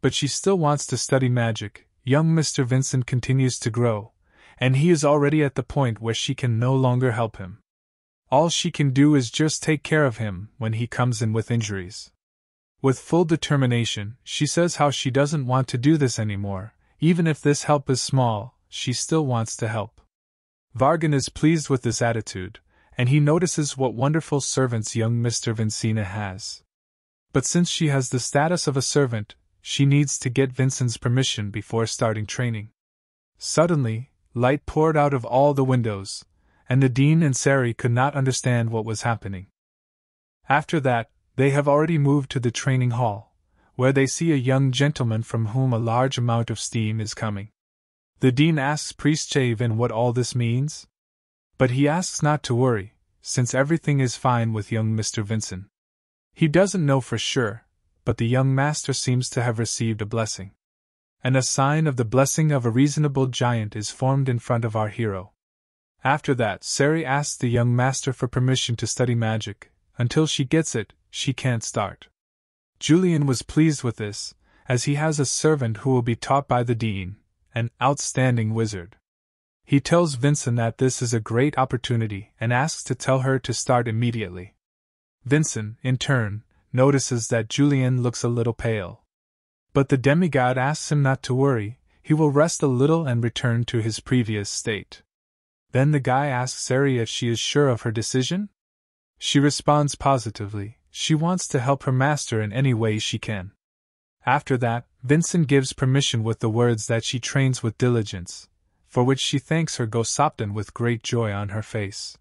But she still wants to study magic. Young Mr. Vincent continues to grow, and he is already at the point where she can no longer help him. All she can do is just take care of him when he comes in with injuries. With full determination, she says how she doesn't want to do this anymore. Even if this help is small, she still wants to help. Vargan is pleased with this attitude, and he notices what wonderful servants young Mr. Vincina has. But since she has the status of a servant, she needs to get Vincent's permission before starting training. Suddenly, light poured out of all the windows, and the dean and Sari could not understand what was happening. After that, they have already moved to the training hall, where they see a young gentleman from whom a large amount of steam is coming. The dean asks Priest Daven what all this means, but he asks not to worry, since everything is fine with young Mr. Vincent. He doesn't know for sure, but the young master seems to have received a blessing. And a sign of the blessing of a reasonable giant is formed in front of our hero. After that, Sari asks the young master for permission to study magic. Until she gets it, she can't start. Yulion was pleased with this, as he has a servant who will be taught by the dean, an outstanding wizard. He tells Vincent that this is a great opportunity and asks to tell her to start immediately. Vincent, in turn, notices that Yulion looks a little pale. But the demigod asks him not to worry, he will rest a little and return to his previous state. Then the guy asks Sari if she is sure of her decision. She responds positively. She wants to help her master in any way she can. After that, Vincent gives permission with the words that she trains with diligence, for which she thanks her Gosopton with great joy on her face.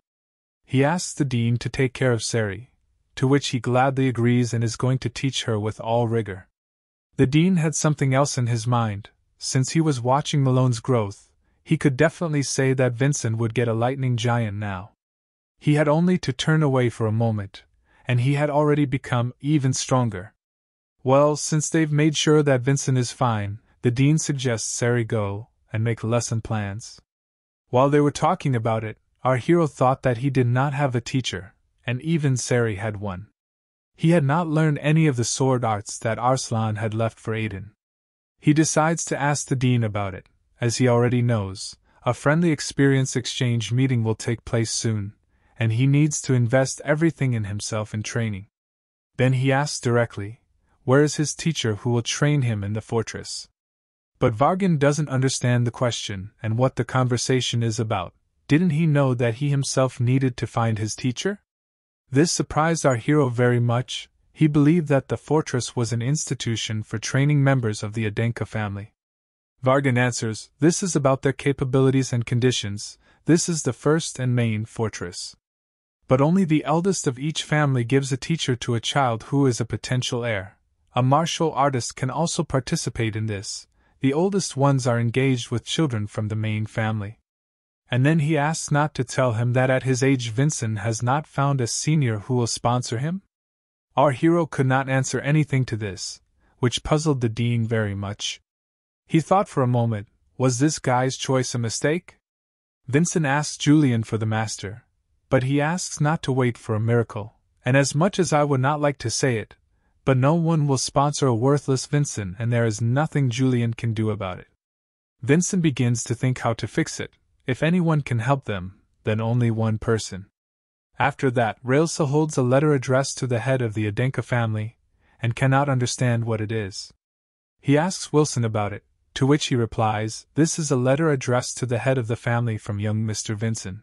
He asks the dean to take care of Sari, to which he gladly agrees and is going to teach her with all rigor. The dean had something else in his mind. Since he was watching Malone's growth, he could definitely say that Vincent would get a lightning giant now. He had only to turn away for a moment, and he had already become even stronger. Well, since they've made sure that Vincent is fine, the dean suggests Sari go and make lesson plans. While they were talking about it, our hero thought that he did not have a teacher, and even Sari had one. He had not learned any of the sword arts that Arslan had left for Aiden. He decides to ask the dean about it, as he already knows. A friendly experience exchange meeting will take place soon, and he needs to invest everything in himself in training. Then he asks directly, where is his teacher who will train him in the fortress? But Vargan doesn't understand the question and what the conversation is about. Didn't he know that he himself needed to find his teacher? This surprised our hero very much. He believed that the fortress was an institution for training members of the Adenka family. Vargan answers, this is about their capabilities and conditions. This is the first and main fortress. But only the eldest of each family gives a teacher to a child who is a potential heir. A martial artist can also participate in this. The oldest ones are engaged with children from the main family. And then he asks not to tell him that at his age Vincent has not found a senior who will sponsor him? Our hero could not answer anything to this, which puzzled the dean very much. He thought for a moment, was this guy's choice a mistake? Vincent asks Yulion for the master, but he asks not to wait for a miracle, and as much as I would not like to say it, but no one will sponsor a worthless Vincent and there is nothing Yulion can do about it. Vincent begins to think how to fix it. If anyone can help them, then only one person. After that, Railsa holds a letter addressed to the head of the Adenka family, and cannot understand what it is. He asks Wilson about it, to which he replies, "This is a letter addressed to the head of the family from young Mr. Vincent."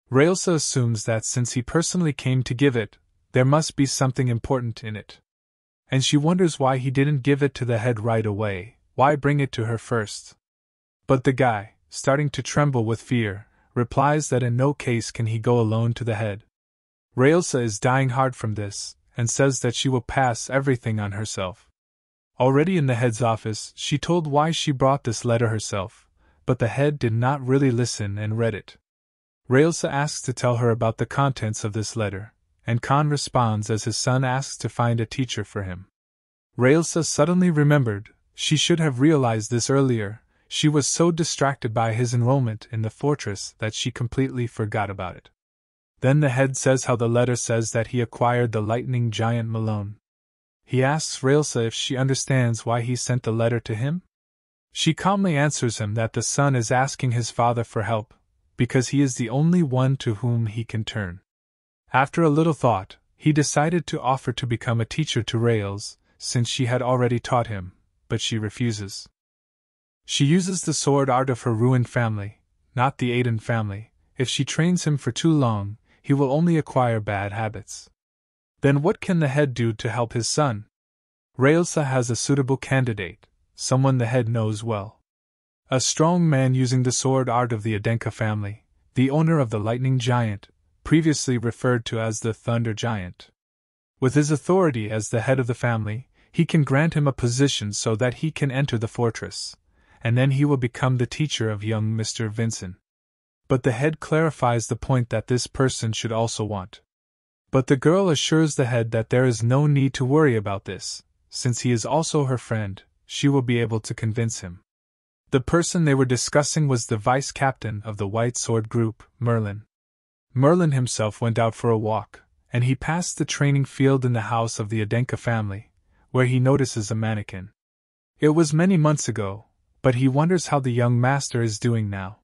Railsa assumes that since he personally came to give it, there must be something important in it. And she wonders why he didn't give it to the head right away, why bring it to her first. But the guy, starting to tremble with fear, replies that in no case can he go alone to the head. Railsa is dying hard from this, and says that she will pass everything on herself. Already in the head's office, she told why she brought this letter herself, but the head did not really listen and read it. Railsa asks to tell her about the contents of this letter, and Khan responds as his son asks to find a teacher for him. Railsa suddenly remembered, she should have realized this earlier. She was so distracted by his enrollment in the fortress that she completely forgot about it. Then the head says how the letter says that he acquired the lightning giant Malone. He asks Railsa if she understands why he sent the letter to him. She calmly answers him that the son is asking his father for help, because he is the only one to whom he can turn. After a little thought, he decided to offer to become a teacher to Rails, since she had already taught him, but she refuses. She uses the sword art of her ruined family, not the Aiden family. If she trains him for too long, he will only acquire bad habits. Then what can the head do to help his son? Railsa has a suitable candidate, someone the head knows well. A strong man using the sword art of the Adenka family, the owner of the lightning giant, previously referred to as the Thunder Giant. With his authority as the head of the family, he can grant him a position so that he can enter the fortress, and then he will become the teacher of young Mr. Vincent. But the head clarifies the point that this person should also want. But the girl assures the head that there is no need to worry about this, since he is also her friend, she will be able to convince him. The person they were discussing was the vice captain of the White Sword Group, Merlin. Merlin himself went out for a walk, and he passed the training field in the house of the Adenka family, where he notices a mannequin. It was many months ago, but he wonders how the young master is doing now.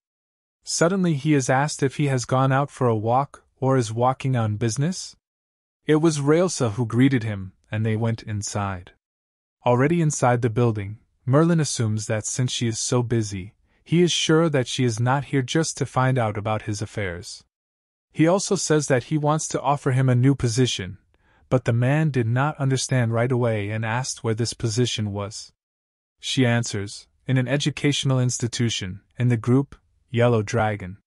Suddenly he is asked if he has gone out for a walk or is walking on business. It was Railsa who greeted him, and they went inside. Already inside the building, Merlin assumes that since she is so busy, he is sure that she is not here just to find out about his affairs. He also says that he wants to offer him a new position, but the man did not understand right away and asked where this position was. She answers, in an educational institution, in the group, Yellow Dragon.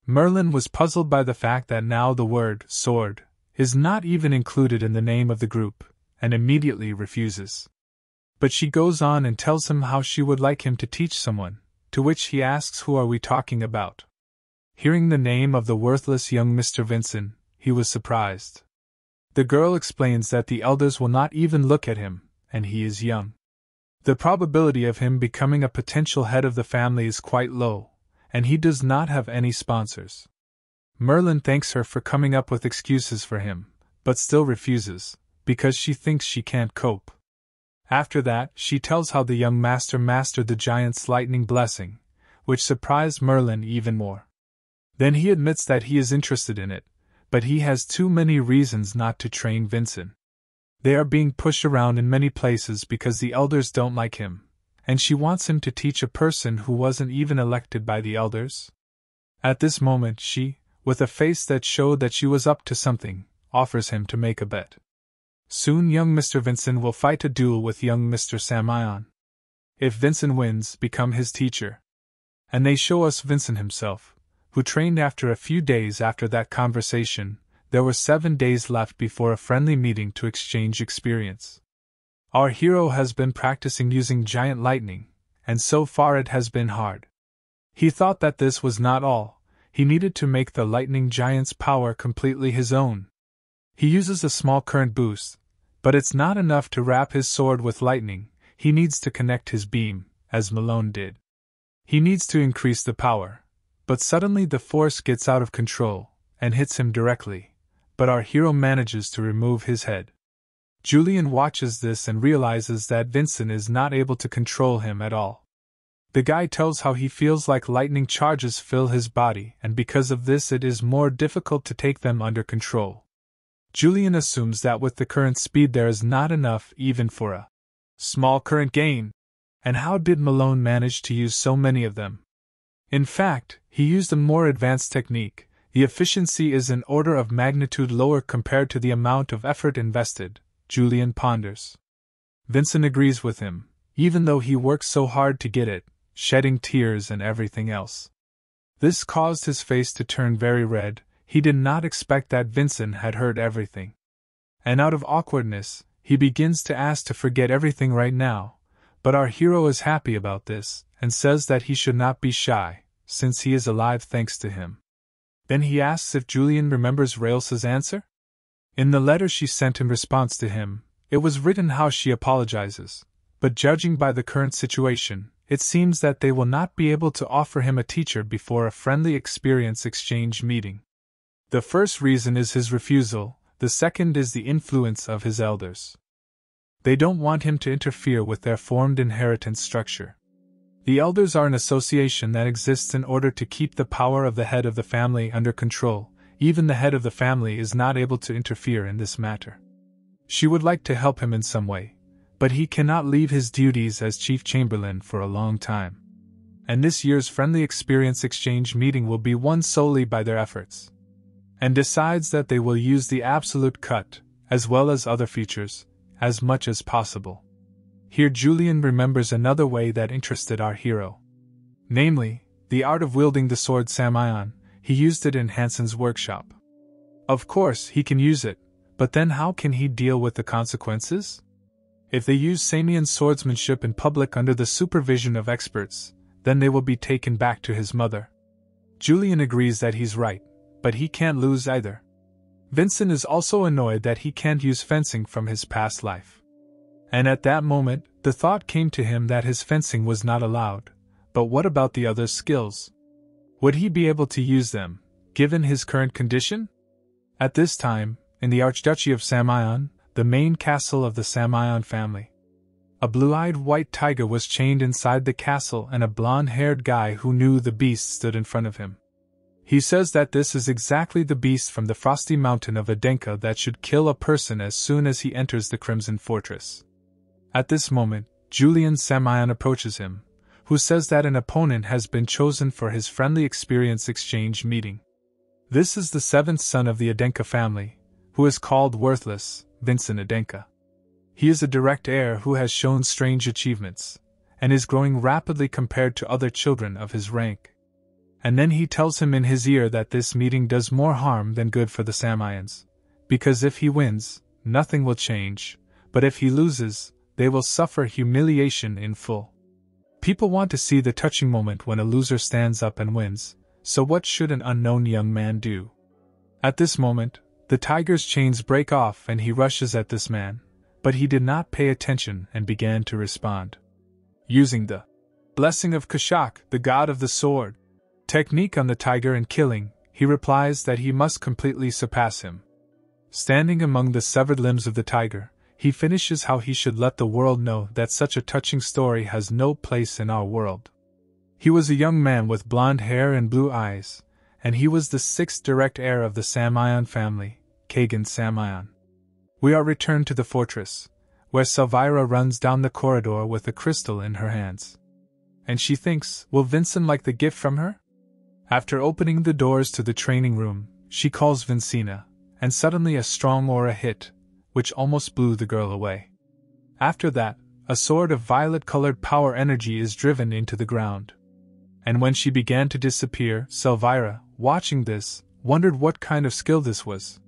Merlin was puzzled by the fact that now the word, sword, is not even included in the name of the group, and immediately refuses. But she goes on and tells him how she would like him to teach someone, to which he asks who are we talking about. Hearing the name of the worthless young Mr. Vincent, he was surprised. The girl explains that the elders will not even look at him, and he is young. The probability of him becoming a potential head of the family is quite low, and he does not have any sponsors. Merlin thanks her for coming up with excuses for him, but still refuses, because she thinks she can't cope. After that, she tells how the young master mastered the giant's lightning blessing, which surprised Merlin even more. Then he admits that he is interested in it, but he has too many reasons not to train Vincent. They are being pushed around in many places because the elders don't like him, and she wants him to teach a person who wasn't even elected by the elders. At this moment she, with a face that showed that she was up to something, offers him to make a bet. Soon young Mr. Vincent will fight a duel with young Mr. Samion. If Vincent wins, become his teacher. And they show us Vincent himself, who trained after a few days after that conversation, There were 7 days left before a friendly meeting to exchange experience. Our hero has been practicing using giant lightning, and so far it has been hard. He thought that this was not all. He needed to make the lightning giant's power completely his own. He uses a small current boost, but it's not enough to wrap his sword with lightning. He needs to connect his beam, as Malone did. He needs to increase the power, but suddenly the force gets out of control and hits him directly, but our hero manages to remove his head. Yulion watches this and realizes that Vincent is not able to control him at all. The guy tells how he feels like lightning charges fill his body, and because of this it is more difficult to take them under control. Yulion assumes that with the current speed there is not enough even for a small current gain. And how did Malone manage to use so many of them? In fact, he used a more advanced technique. The efficiency is an order of magnitude lower compared to the amount of effort invested, Yulion ponders. Vincent agrees with him, even though he works so hard to get it, shedding tears and everything else. This caused his face to turn very red. He did not expect that Vincent had heard everything. And out of awkwardness, he begins to ask to forget everything right now, but our hero is happy about this, and says that he should not be shy, since he is alive thanks to him. Then he asks if Yulion remembers Railsa's answer? In the letter she sent in response to him, it was written how she apologizes, but judging by the current situation, it seems that they will not be able to offer him a teacher before a friendly experience exchange meeting. The first reason is his refusal, the second is the influence of his elders. They don't want him to interfere with their formed inheritance structure. The elders are an association that exists in order to keep the power of the head of the family under control. Even the head of the family is not able to interfere in this matter. She would like to help him in some way, but he cannot leave his duties as chief chamberlain for a long time. And this year's friendly experience exchange meeting will be won solely by their efforts. And decides that they will use the absolute cut, as well as other features, as much as possible. Here Yulion remembers another way that interested our hero. Namely, the art of wielding the sword Samion. He used it in Hansen's workshop. Of course, he can use it, but then how can he deal with the consequences? If they use Samion's swordsmanship in public under the supervision of experts, then they will be taken back to his mother. Yulion agrees that he's right, but he can't lose either. Vincent is also annoyed that he can't use fencing from his past life. And at that moment, the thought came to him that his fencing was not allowed. But what about the other skills? Would he be able to use them, given his current condition? At this time, in the Archduchy of Samion, the main castle of the Samion family, a blue-eyed white tiger was chained inside the castle, and a blonde-haired guy who knew the beast stood in front of him. He says that this is exactly the beast from the frosty mountain of Adenka that should kill a person as soon as he enters the Crimson Fortress. At this moment, Yulion Samion approaches him, who says that an opponent has been chosen for his friendly experience exchange meeting. This is the 7th son of the Adenka family, who is called Worthless, Vincent Adenka. He is a direct heir who has shown strange achievements, and is growing rapidly compared to other children of his rank. And then he tells him in his ear that this meeting does more harm than good for the Samions, because if he wins, nothing will change, but if he loses, they will suffer humiliation in full. People want to see the touching moment when a loser stands up and wins, so what should an unknown young man do? At this moment, the tiger's chains break off and he rushes at this man, but he did not pay attention and began to respond. Using the blessing of Kashak, the god of the sword, technique on the tiger and killing, he replies that he must completely surpass him. Standing among the severed limbs of the tiger, he finishes how he should let the world know that such a touching story has no place in our world. He was a young man with blonde hair and blue eyes, and he was the 6th direct heir of the Samion family, Kagan Samion. We are returned to the fortress, where Selvira runs down the corridor with a crystal in her hands. And she thinks, will Vincent like the gift from her? After opening the doors to the training room, she calls Vincina, and suddenly a strong aura hit, which almost blew the girl away. After that, a sword of violet-colored power energy is driven into the ground. And when she began to disappear, Selvira, watching this, wondered what kind of skill this was.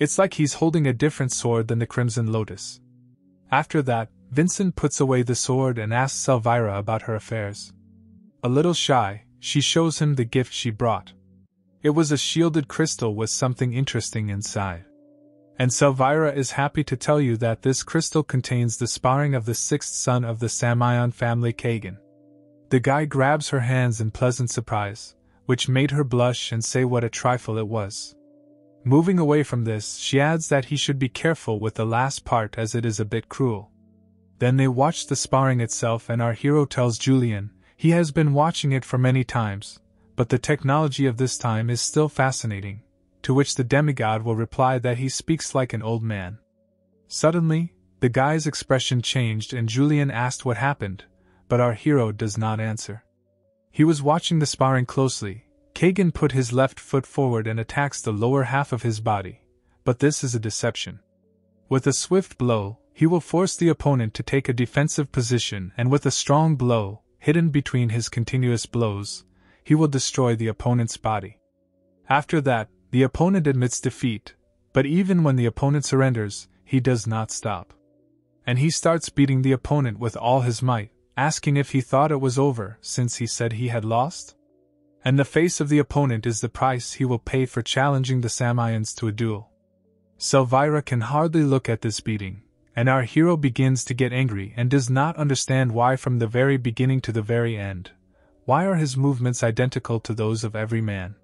It's like he's holding a different sword than the Crimson Lotus. After that, Vincent puts away the sword and asks Elvira about her affairs. A little shy, she shows him the gift she brought. It was a shielded crystal with something interesting inside. And Elvira is happy to tell you that this crystal contains the sparring of the sixth son of the Samion family, Kagan. The guy grabs her hands in pleasant surprise, which made her blush and say what a trifle it was. Moving away from this, she adds that he should be careful with the last part as it is a bit cruel. Then they watch the sparring itself and our hero tells Yulion he has been watching it for many times, but the technology of this time is still fascinating, to which the demigod will reply that he speaks like an old man. Suddenly, the guy's expression changed and Yulion asked what happened, but our hero does not answer. He was watching the sparring closely. Kagan put his left foot forward and attacks the lower half of his body, but this is a deception. With a swift blow, he will force the opponent to take a defensive position and with a strong blow, hidden between his continuous blows, he will destroy the opponent's body. After that, the opponent admits defeat, but even when the opponent surrenders, he does not stop. And he starts beating the opponent with all his might, asking if he thought it was over since he said he had lost? And the face of the opponent is the price he will pay for challenging the Samions to a duel. Elvira can hardly look at this beating, and our hero begins to get angry and does not understand why from the very beginning to the very end. Why are his movements identical to those of every man?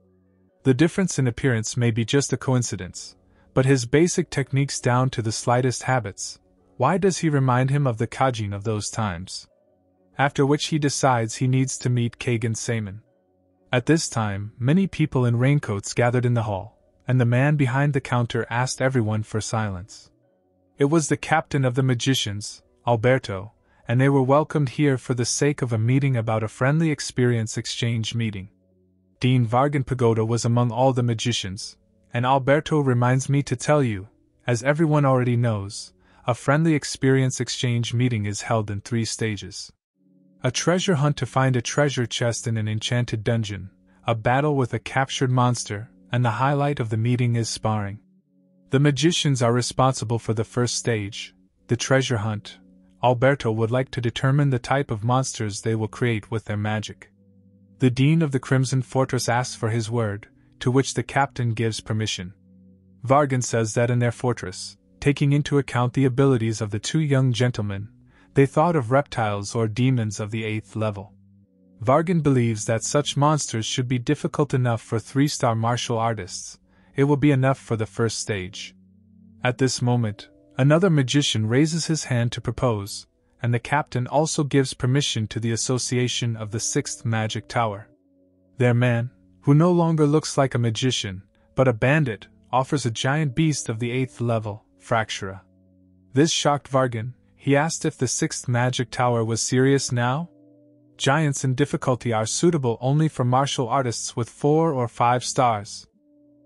The difference in appearance may be just a coincidence, but his basic techniques down to the slightest habits. Why does he remind him of the Kajin of those times? After which he decides he needs to meet Kagan Samion. At this time, many people in raincoats gathered in the hall, and the man behind the counter asked everyone for silence. It was the captain of the magicians, Alberto, and they were welcomed here for the sake of a meeting about a friendly experience exchange meeting. Dean Vargan Pagoda was among all the magicians, and Alberto reminds me to tell you, as everyone already knows, a friendly experience exchange meeting is held in 3 stages. A treasure hunt to find a treasure chest in an enchanted dungeon, a battle with a captured monster, and the highlight of the meeting is sparring. The magicians are responsible for the first stage, the treasure hunt. Alberto would like to determine the type of monsters they will create with their magic. The Dean of the Crimson Fortress asks for his word, to which the captain gives permission. Vargan says that in their fortress, taking into account the abilities of the 2 young gentlemen, they thought of reptiles or demons of the 8th level. Vargan believes that such monsters should be difficult enough for 3-star martial artists. It will be enough for the first stage. At this moment, another magician raises his hand to propose, and the captain also gives permission to the association of the 6th Magic Tower. Their man, who no longer looks like a magician, but a bandit, offers a giant beast of the 8th level, Fractura. This shocked Vargan. He asked if the 6th Magic Tower was serious now? Giants in difficulty are suitable only for martial artists with 4 or 5 stars.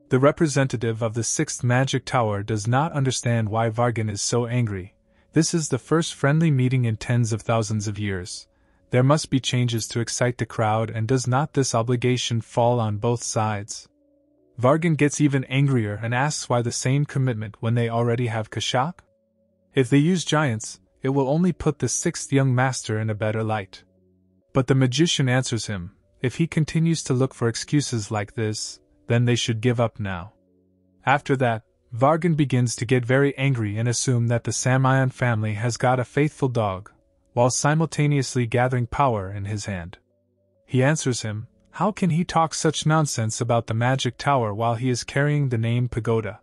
The representative of the 6th Magic Tower does not understand why Vargan is so angry. This is the first friendly meeting in tens of thousands of years. There must be changes to excite the crowd, and does not this obligation fall on both sides? Vargan gets even angrier and asks why the same commitment when they already have Kashak? If they use giants, it will only put the 6th young master in a better light. But the magician answers him, if he continues to look for excuses like this, then they should give up now. After that, Vargan begins to get very angry and assume that the Samion family has got a faithful dog, while simultaneously gathering power in his hand. He answers him, how can he talk such nonsense about the magic tower while he is carrying the name Pagoda?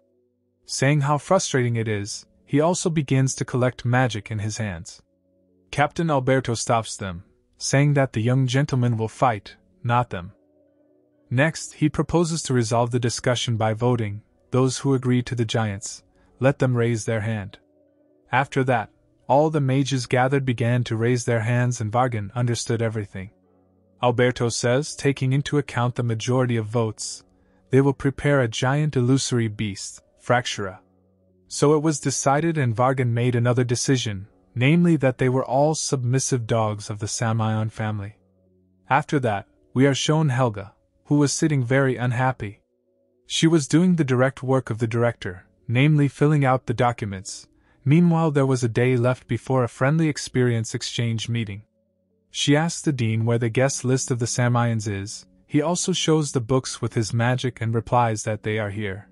Saying how frustrating it is, he also begins to collect magic in his hands. Captain Alberto stops them, saying that the young gentlemen will fight, not them. Next, he proposes to resolve the discussion by voting. Those who agree to the giants, let them raise their hand. After that, all the mages gathered began to raise their hands and Vargan understood everything. Alberto says, taking into account the majority of votes, they will prepare a giant illusory beast, Fractura. So it was decided, and Vargan made another decision, namely that they were all submissive dogs of the Samion family. After that, we are shown Helga, who was sitting very unhappy. She was doing the direct work of the director, namely filling out the documents. Meanwhile, there was a day left before a friendly experience exchange meeting. She asks the dean where the guest list of the Samions is. He also shows the books with his magic and replies that they are here.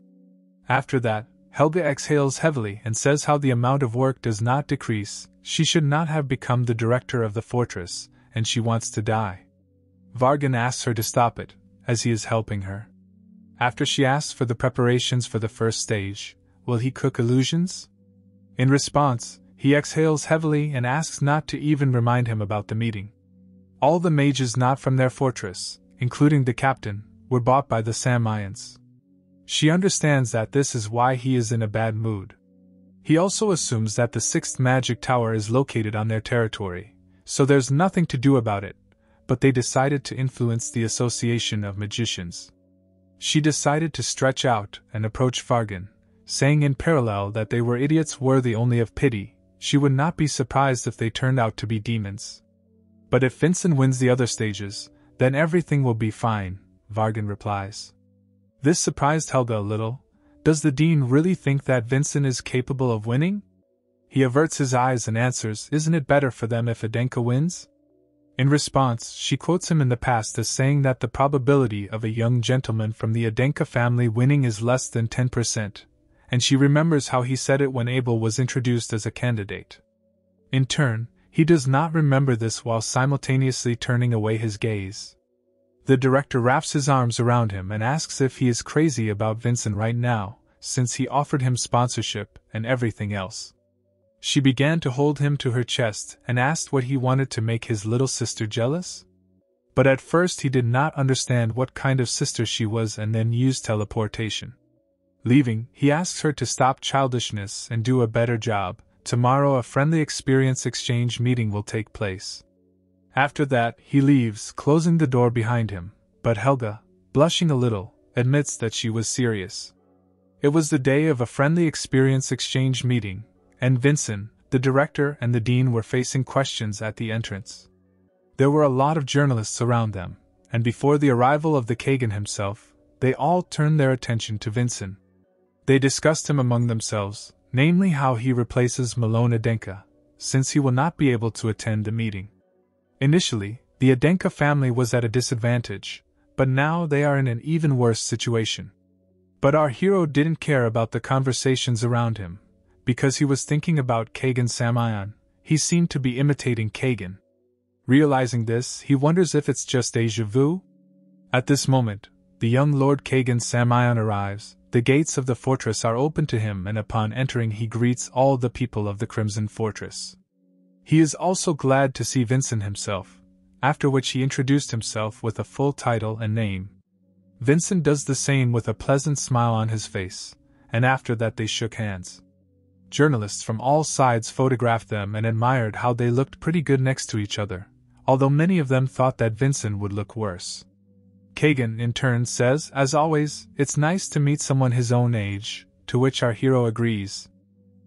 After that, Helga exhales heavily and says how the amount of work does not decrease. She should not have become the director of the fortress, and she wants to die. Vargan asks her to stop it, as he is helping her. After she asks for the preparations for the first stage, will he cook illusions? In response, he exhales heavily and asks not to even remind him about the meeting. All the mages not from their fortress, including the captain, were bought by the Samions. She understands that this is why he is in a bad mood. He also assumes that the 6th magic tower is located on their territory, so there's nothing to do about it, but they decided to influence the Association of Magicians. She decided to stretch out and approach Vargan, saying in parallel that they were idiots worthy only of pity. She would not be surprised if they turned out to be demons. But if Vincent wins the other stages, then everything will be fine, Vargan replies. This surprised Helga a little. Does the dean really think that Vincent is capable of winning? He averts his eyes and answers, isn't it better for them if Adenka wins? In response, she quotes him in the past as saying that the probability of a young gentleman from the Adenka family winning is less than 10%, and she remembers how he said it when Abel was introduced as a candidate. In turn, he does not remember this while simultaneously turning away his gaze. The director wraps his arms around him and asks if he is crazy about Vincent right now, since he offered him sponsorship and everything else. She began to hold him to her chest and asked what he wanted to make his little sister jealous. But at first he did not understand what kind of sister she was and then used teleportation. Leaving, he asks her to stop childishness and do a better job. Tomorrow a friendly experience exchange meeting will take place. After that, he leaves, closing the door behind him, but Helga, blushing a little, admits that she was serious. It was the day of a friendly experience exchange meeting, and Vincent, the director and the dean were facing questions at the entrance. There were a lot of journalists around them, and before the arrival of the Kagan himself, they all turned their attention to Vincent. They discussed him among themselves, namely how he replaces Malone Adenka, since he will not be able to attend the meeting. Initially, the Adenka family was at a disadvantage, but now they are in an even worse situation. But our hero didn't care about the conversations around him, because he was thinking about Kagan Samion. He seemed to be imitating Kagan. Realizing this, he wonders if it's just déjà vu. At this moment, the young Lord Kagan Samion arrives. The gates of the fortress are open to him, and upon entering he greets all the people of the Crimson Fortress. He is also glad to see Vincent himself, after which he introduced himself with a full title and name. Vincent does the same with a pleasant smile on his face, and after that they shook hands. Journalists from all sides photographed them and admired how they looked pretty good next to each other, although many of them thought that Vincent would look worse. Kagan, in turn, says, as always, it's nice to meet someone his own age, to which our hero agrees.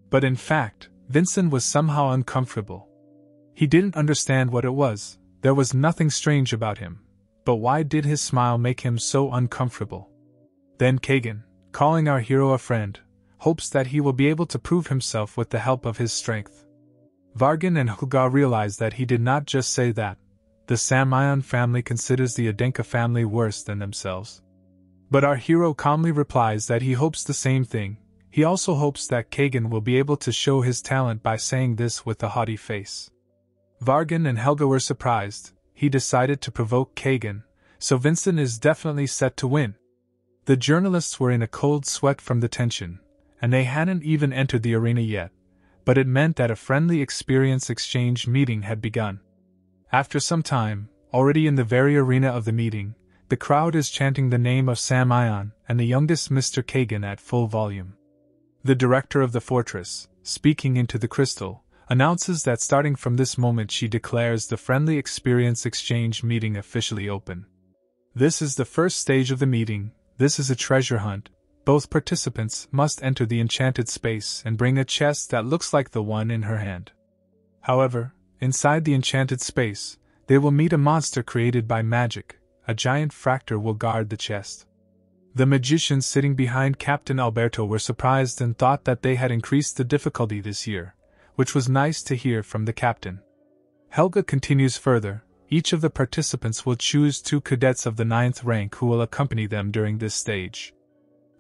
But in fact, Vincent was somehow uncomfortable. He didn't understand what it was. There was nothing strange about him, but why did his smile make him so uncomfortable? Then Kagan, calling our hero a friend, hopes that he will be able to prove himself with the help of his strength. Vargan and Helga realize that he did not just say that. The Samion family considers the Adenka family worse than themselves. But our hero calmly replies that he hopes the same thing. He also hopes that Kagan will be able to show his talent by saying this with a haughty face. Vargan and Helga were surprised. He decided to provoke Kagan, so Vincent is definitely set to win. The journalists were in a cold sweat from the tension, and they hadn't even entered the arena yet, but it meant that a friendly experience exchange meeting had begun. After some time, already in the very arena of the meeting, the crowd is chanting the name of Samion and the youngest Mr. Kagan at full volume. The director of the fortress, speaking into the crystal, announces that starting from this moment she declares the friendly experience exchange meeting officially open. This is the first stage of the meeting. This is a treasure hunt. Both participants must enter the enchanted space and bring a chest that looks like the one in her hand. However, inside the enchanted space, they will meet a monster created by magic. A giant fractor will guard the chest. The magicians sitting behind Captain Alberto were surprised and thought that they had increased the difficulty this year, which was nice to hear from the captain. Helga continues further, each of the participants will choose 2 cadets of the 9th rank who will accompany them during this stage.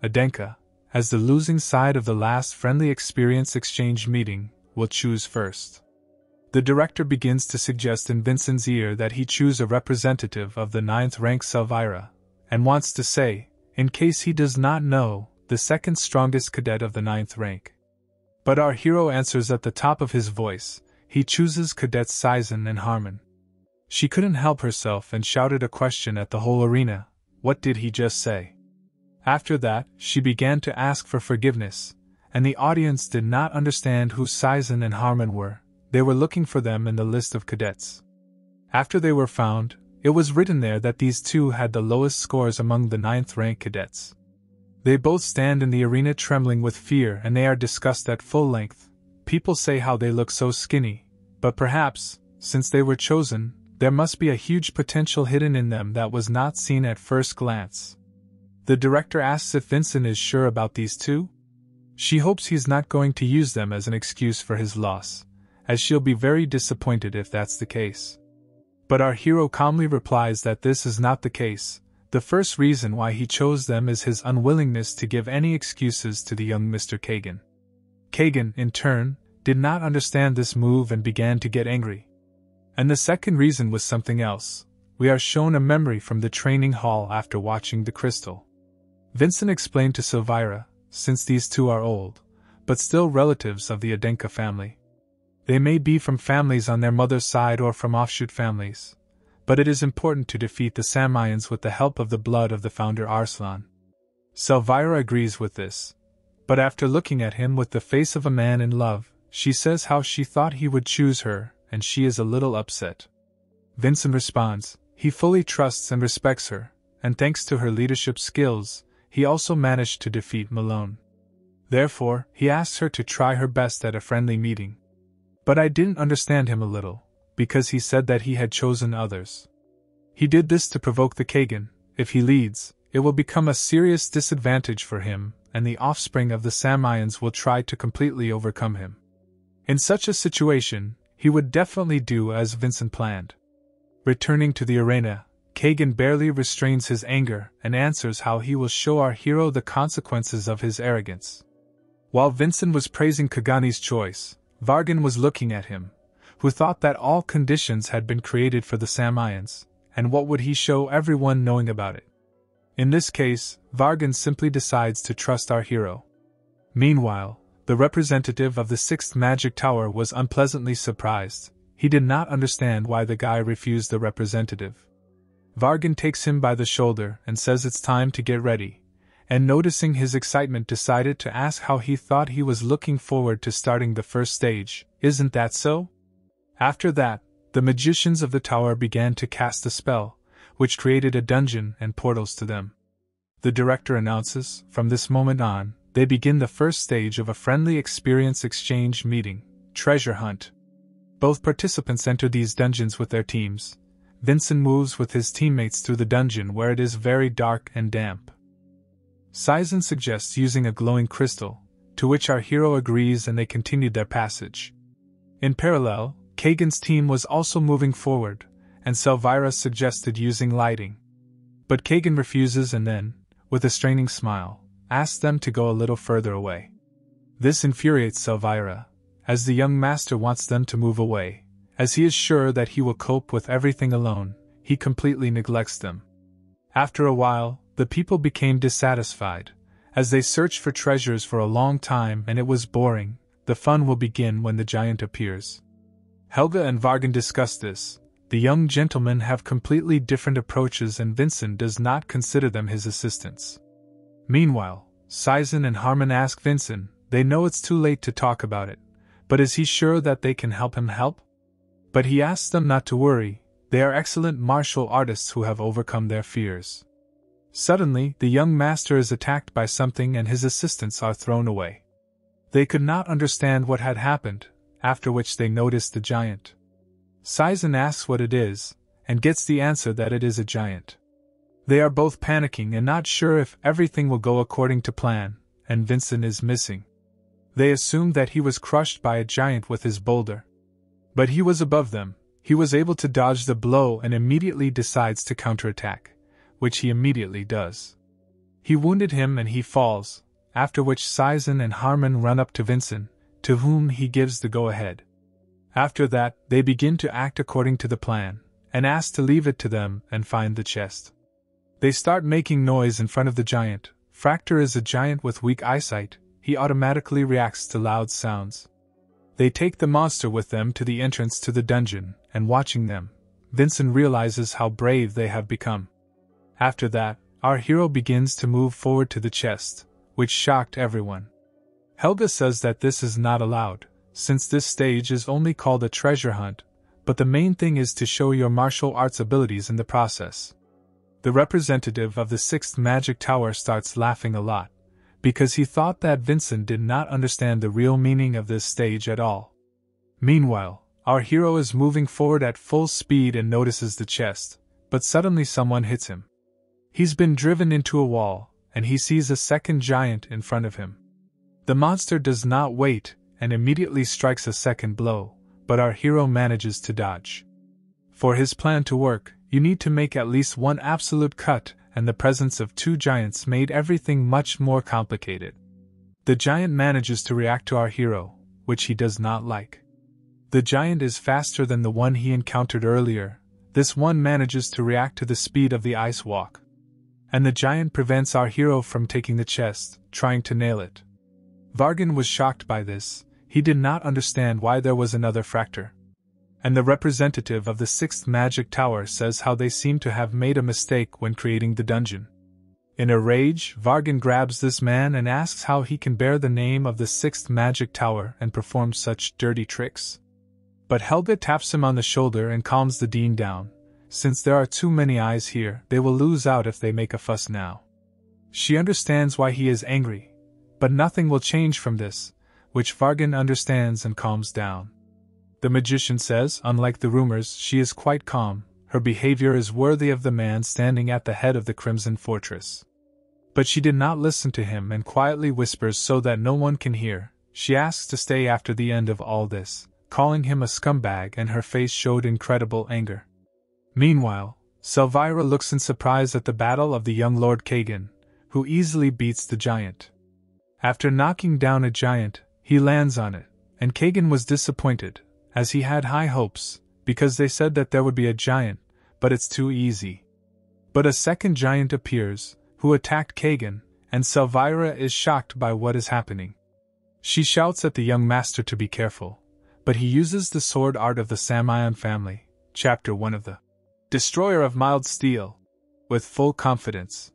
Adenka, as the losing side of the last friendly experience exchange meeting, will choose first. The director begins to suggest in Vincent's ear that he choose a representative of the 9th rank Selvira, and wants to say, in case he does not know, the 2nd strongest cadet of the 9th rank. But our hero answers at the top of his voice, he chooses cadets Sizen and Harmon. She couldn't help herself and shouted a question at the whole arena, what did he just say? After that, she began to ask for forgiveness, and the audience did not understand who Sizen and Harmon were. They were looking for them in the list of cadets. After they were found, it was written there that these 2 had the lowest scores among the 9th rank cadets. They both stand in the arena trembling with fear and they are discussed at full length. People say how they look so skinny, but perhaps, since they were chosen, there must be a huge potential hidden in them that was not seen at first glance. The director asks if Vincent is sure about these 2. She hopes he's not going to use them as an excuse for his loss, as she'll be very disappointed if that's the case. But our hero calmly replies that this is not the case. The first reason why he chose them is his unwillingness to give any excuses to the young Mr. Kagan. Kagan, in turn, did not understand this move and began to get angry. And the second reason was something else. We are shown a memory from the training hall after watching the crystal. Vincent explained to Selvira, since these 2 are old, but still relatives of the Adenka family. They may be from families on their mother's side or from offshoot families, but it is important to defeat the Samions with the help of the blood of the founder Arslan. Selvira agrees with this, but after looking at him with the face of a man in love, she says how she thought he would choose her, and she is a little upset. Vincent responds, he fully trusts and respects her, and thanks to her leadership skills, he also managed to defeat Malone. Therefore, he asks her to try her best at a friendly meeting. But I didn't understand him a little, because he said that he had chosen others. He did this to provoke the Kagan. If he leads, it will become a serious disadvantage for him, and the offspring of the Samions will try to completely overcome him. In such a situation, he would definitely do as Vincent planned. Returning to the arena, Kagan barely restrains his anger and answers how he will show our hero the consequences of his arrogance. While Vincent was praising Kagani's choice, Vargan was looking at him, who thought that all conditions had been created for the Samions, and what would he show everyone knowing about it? In this case, Vargan simply decides to trust our hero. Meanwhile, the representative of the 6th Magic Tower was unpleasantly surprised. He did not understand why the guy refused the representative. Vargan takes him by the shoulder and says it's time to get ready, and noticing his excitement decided to ask how he thought he was looking forward to starting the first stage. Isn't that so? After that, the magicians of the tower began to cast a spell, which created a dungeon and portals to them. The director announces, from this moment on, they begin the first stage of a friendly experience exchange meeting, Treasure Hunt. Both participants enter these dungeons with their teams. Vincent moves with his teammates through the dungeon where it is very dark and damp. Sizen suggests using a glowing crystal, to which our hero agrees and they continued their passage. In parallel, Kagan's team was also moving forward, and Selvira suggested using lighting. But Kagan refuses and then, with a straining smile, asks them to go a little further away. This infuriates Selvira, as the young master wants them to move away. As he is sure that he will cope with everything alone, he completely neglects them. After a while, the people became dissatisfied, as they searched for treasures for a long time and it was boring. The fun will begin when the giant appears. Helga and Vargan discuss this. The young gentlemen have completely different approaches and Vincent does not consider them his assistants. Meanwhile, Sizen and Harmon ask Vincent, they know it's too late to talk about it, but is he sure that they can help him help? But he asks them not to worry, they are excellent martial artists who have overcome their fears. Suddenly, the young master is attacked by something and his assistants are thrown away. They could not understand what had happened, after which they noticed the giant. Sizen asks what it is, and gets the answer that it is a giant. They are both panicking and not sure if everything will go according to plan, and Vincent is missing. They assumed that he was crushed by a giant with his boulder. But he was above them. He was able to dodge the blow and immediately decides to counterattack, which he immediately does. He wounded him and he falls, after which Saizen and Harmon run up to Vincent, to whom he gives the go-ahead. After that, they begin to act according to the plan, and ask to leave it to them and find the chest. They start making noise in front of the giant. Fractor is a giant with weak eyesight, he automatically reacts to loud sounds. They take the monster with them to the entrance to the dungeon, and watching them, Vincent realizes how brave they have become. After that, our hero begins to move forward to the chest, which shocked everyone. Helga says that this is not allowed, since this stage is only called a treasure hunt, but the main thing is to show your martial arts abilities in the process. The representative of the 6th Magic Tower starts laughing a lot, because he thought that Vincent did not understand the real meaning of this stage at all. Meanwhile, our hero is moving forward at full speed and notices the chest, but suddenly someone hits him. He's been driven into a wall, and he sees a second giant in front of him. The monster does not wait, and immediately strikes a second blow, but our hero manages to dodge. For his plan to work, you need to make at least one absolute cut, and the presence of 2 giants made everything much more complicated. The giant manages to react to our hero, which he does not like. The giant is faster than the one he encountered earlier. This one manages to react to the speed of the ice walk. And the giant prevents our hero from taking the chest, trying to nail it. Vargan was shocked by this. He did not understand why there was another fractor. And the representative of the 6th Magic Tower says how they seem to have made a mistake when creating the dungeon. In a rage, Vargan grabs this man and asks how he can bear the name of the 6th Magic Tower and perform such dirty tricks. But Helga taps him on the shoulder and calms the dean down. Since there are too many eyes here, they will lose out if they make a fuss now. She understands why he is angry, but nothing will change from this, which Vargan understands and calms down. The magician says, unlike the rumors, she is quite calm. Her behavior is worthy of the man standing at the head of the Crimson Fortress. But she did not listen to him and quietly whispers so that no one can hear. She asks to stay after the end of all this, calling him a scumbag, and her face showed incredible anger. Meanwhile, Selvyra looks in surprise at the battle of the young Lord Kagan, who easily beats the giant. After knocking down a giant, he lands on it, and Kagan was disappointed, as he had high hopes, because they said that there would be a giant, but it's too easy. But a second giant appears, who attacked Kagan, and Selvyra is shocked by what is happening. She shouts at the young master to be careful, but he uses the sword art of the Samion family, chapter 1 of the Destroyer of Mild Steel, with full confidence.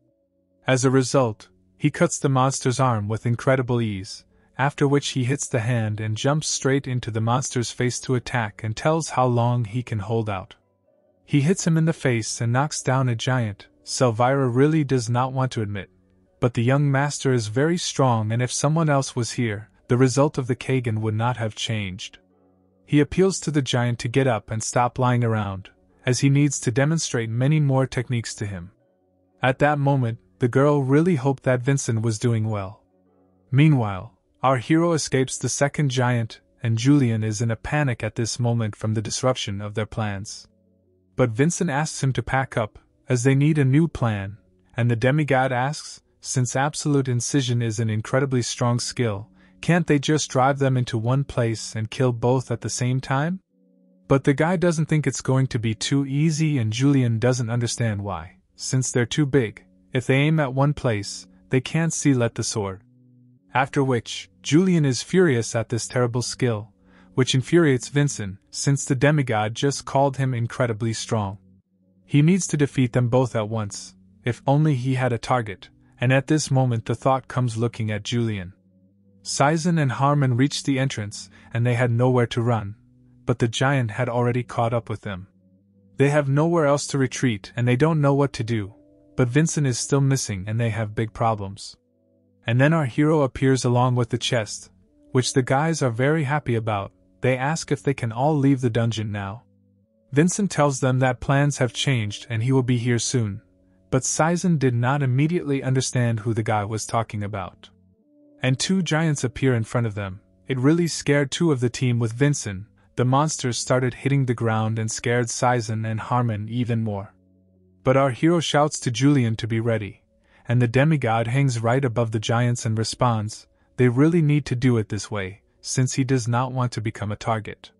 As a result, he cuts the monster's arm with incredible ease, after which he hits the hand and jumps straight into the monster's face to attack and tells how long he can hold out. He hits him in the face and knocks down a giant. Selvyra really does not want to admit, but the young master is very strong, and if someone else was here, the result of the Kagan would not have changed. He appeals to the giant to get up and stop lying around, as he needs to demonstrate many more techniques to him. At that moment, the girl really hoped that Vincent was doing well. Meanwhile, our hero escapes the second giant, and Yulion is in a panic at this moment from the disruption of their plans. But Vincent asks him to pack up, as they need a new plan, and the demigod asks, since absolute incision is an incredibly strong skill, can't they just drive them into one place and kill both at the same time? But the guy doesn't think it's going to be too easy, and Yulion doesn't understand why, since they're too big. If they aim at one place, they can't see let the sword. After which, Yulion is furious at this terrible skill, which infuriates Vincent, since the demigod just called him incredibly strong. He needs to defeat them both at once, if only he had a target, and at this moment the thought comes looking at Yulion. Saizen and Harmon reached the entrance, and they had nowhere to run, but the giant had already caught up with them. They have nowhere else to retreat and they don't know what to do, but Vincent is still missing and they have big problems. And then our hero appears along with the chest, which the guys are very happy about. They ask if they can all leave the dungeon now. Vincent tells them that plans have changed and he will be here soon, But Saizen did not immediately understand who the guy was talking about. And two giants appear in front of them. It really scared two of the team with Vincent. The monsters started hitting the ground and scared Saizen and Harmon even more. But our hero shouts to Yulion to be ready, and the demigod hangs right above the giants and responds, they really need to do it this way, since he does not want to become a target.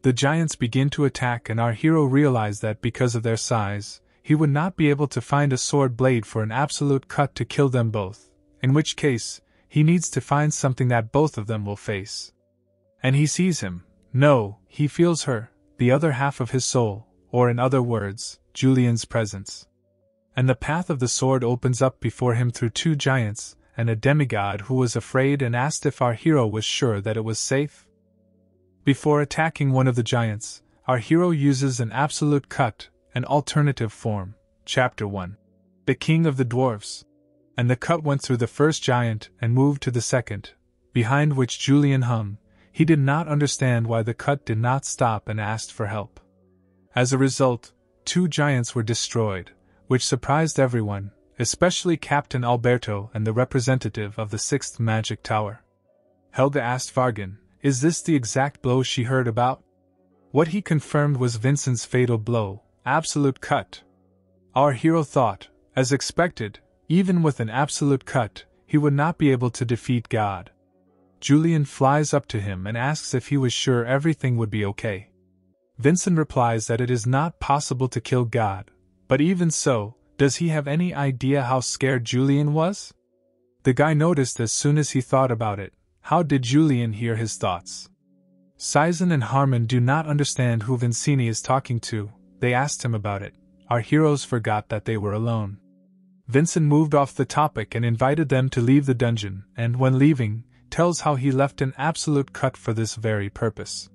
The giants begin to attack and our hero realizes that because of their size, he would not be able to find a sword blade for an absolute cut to kill them both, in which case, he needs to find something that both of them will face. And he sees him. No, he feels her, the other half of his soul, or in other words, Julion's presence. And the path of the sword opens up before him through two giants, and a demigod who was afraid and asked if our hero was sure that it was safe. Before attacking one of the giants, our hero uses an absolute cut, an alternative form, Chapter 1. The King of the Dwarves. And the cut went through the first giant and moved to the second, behind which Yulion hung. He did not understand why the cut did not stop and asked for help. As a result, two giants were destroyed, which surprised everyone, especially Captain Alberto and the representative of the 6th Magic Tower. Helga asked Vargan, is this the exact blow she heard about? What he confirmed was Vincent's fatal blow, absolute cut. Our hero thought, as expected, even with an absolute cut, he would not be able to defeat God. Yulion flies up to him and asks if he was sure everything would be okay. Vincent replies that it is not possible to kill God, but even so, does he have any idea how scared Yulion was? The guy noticed as soon as he thought about it. How did Yulion hear his thoughts? Saizen and Harmon do not understand who Vincini is talking to. They asked him about it. Our heroes forgot that they were alone. Vincent moved off the topic and invited them to leave the dungeon, and when leaving, tells how he left an absolute cut for this very purpose.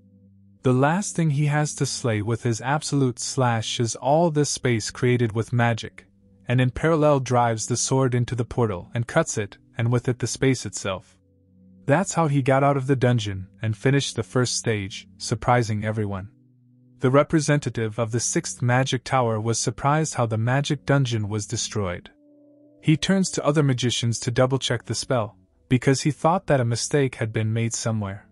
The last thing he has to slay with his absolute slash is all this space created with magic, and in parallel drives the sword into the portal and cuts it, and with it the space itself. That's how he got out of the dungeon and finished the first stage, surprising everyone. The representative of the 6th Magic Tower was surprised how the magic dungeon was destroyed. He turns to other magicians to double-check the spell, because he thought that a mistake had been made somewhere.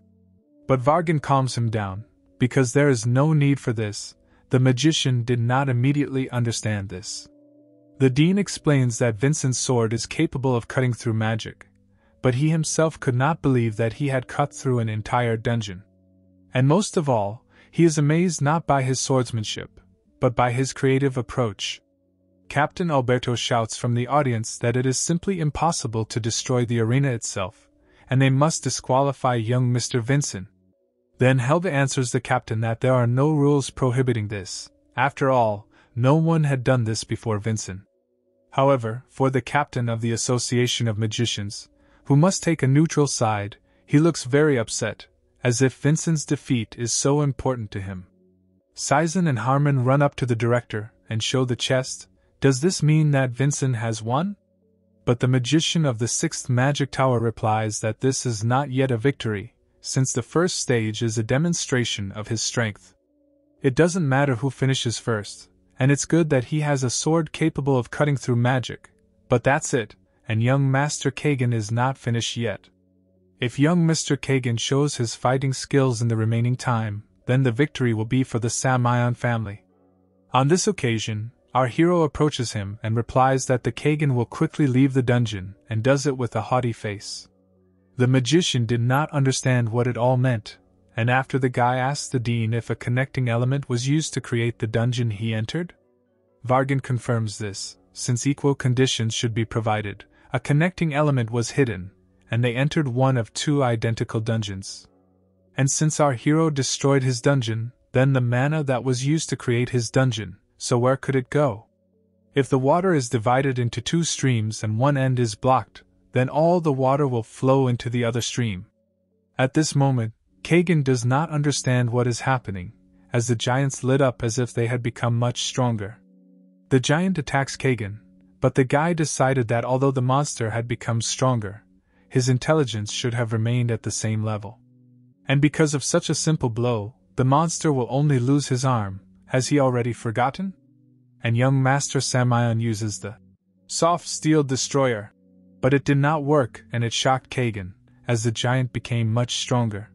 But Vargan calms him down, because there is no need for this. The magician did not immediately understand this. The dean explains that Vincent's sword is capable of cutting through magic, but he himself could not believe that he had cut through an entire dungeon. And most of all, he is amazed not by his swordsmanship, but by his creative approach. Captain Alberto shouts from the audience that it is simply impossible to destroy the arena itself, and they must disqualify young Mr. Vincent. Then Helga answers the captain that there are no rules prohibiting this. After all, no one had done this before Vincent. However, for the captain of the Association of Magicians, who must take a neutral side, he looks very upset, as if Vincent's defeat is so important to him. Saizen and Harmon run up to the director and show the chest. Does this mean that Vincent has won? But the magician of the 6th Magic Tower replies that this is not yet a victory, since the first stage is a demonstration of his strength. It doesn't matter who finishes first, and it's good that he has a sword capable of cutting through magic, but that's it, and young Master Kagan is not finished yet. If young Mr. Kagan shows his fighting skills in the remaining time, then the victory will be for the Samion family. On this occasion, our hero approaches him and replies that the Kagan will quickly leave the dungeon, and does it with a haughty face. The magician did not understand what it all meant, and after the guy asked the dean if a connecting element was used to create the dungeon he entered, Vargan confirms this, since equal conditions should be provided. A connecting element was hidden, and they entered one of two identical dungeons. And since our hero destroyed his dungeon, then the mana that was used to create his dungeon, so where could it go? If the water is divided into two streams and one end is blocked, then all the water will flow into the other stream. At this moment, Kagan does not understand what is happening, as the giants lit up as if they had become much stronger. The giant attacks Kagan, but the guy decided that although the monster had become stronger, his intelligence should have remained at the same level. And because of such a simple blow, the monster will only lose his arm. Has he already forgotten? and young Master Samion uses the soft steel destroyer. But it did not work, and it shocked Kagan, as the giant became much stronger.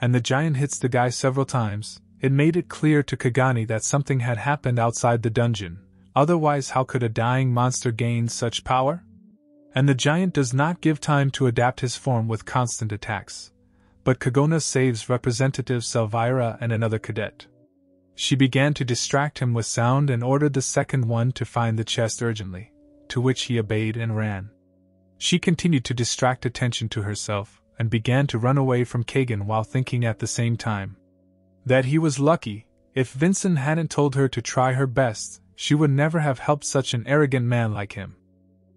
And the giant hits the guy several times. It made it clear to Kagani that something had happened outside the dungeon, otherwise how could a dying monster gain such power? And the giant does not give time to adapt his form with constant attacks. But Kagona saves Representative Selvira and another cadet. She began to distract him with sound and ordered the second one to find the chest urgently, to which he obeyed and ran. She continued to distract attention to herself, and began to run away from Kagan while thinking at the same time that he was lucky. If Vincent hadn't told her to try her best, she would never have helped such an arrogant man like him.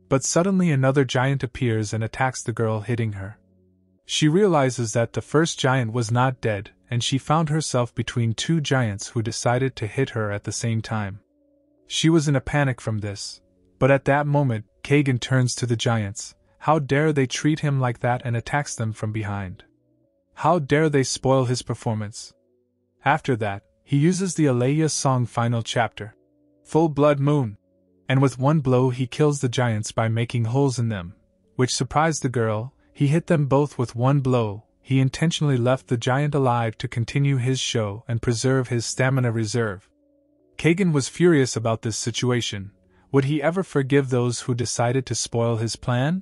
But suddenly another giant appears and attacks the girl, hitting her. She realizes that the first giant was not dead, and she found herself between two giants who decided to hit her at the same time. She was in a panic from this, but at that moment, Kagan turns to the giants. How dare they treat him like that, and attacks them from behind. How dare they spoil his performance. After that, he uses the Alea song final chapter, Full Blood Moon, and with one blow he kills the giants by making holes in them, which surprised the girl. He hit them both with one blow. He intentionally left the giant alive to continue his show and preserve his stamina reserve. Kagan was furious about this situation. Would he ever forgive those who decided to spoil his plan?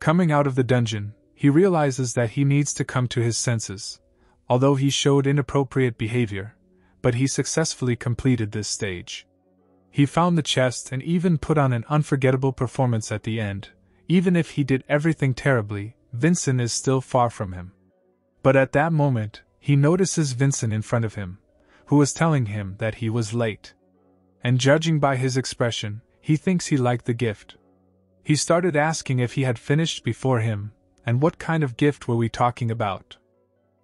Coming out of the dungeon, he realizes that he needs to come to his senses, although he showed inappropriate behavior, but he successfully completed this stage. He found the chest and even put on an unforgettable performance at the end. Even if he did everything terribly, Vincent is still far from him. But at that moment, he notices Vincent in front of him, who was telling him that he was late. And judging by his expression, he thinks he liked the gift. He started asking if he had finished before him, and what kind of gift were we talking about.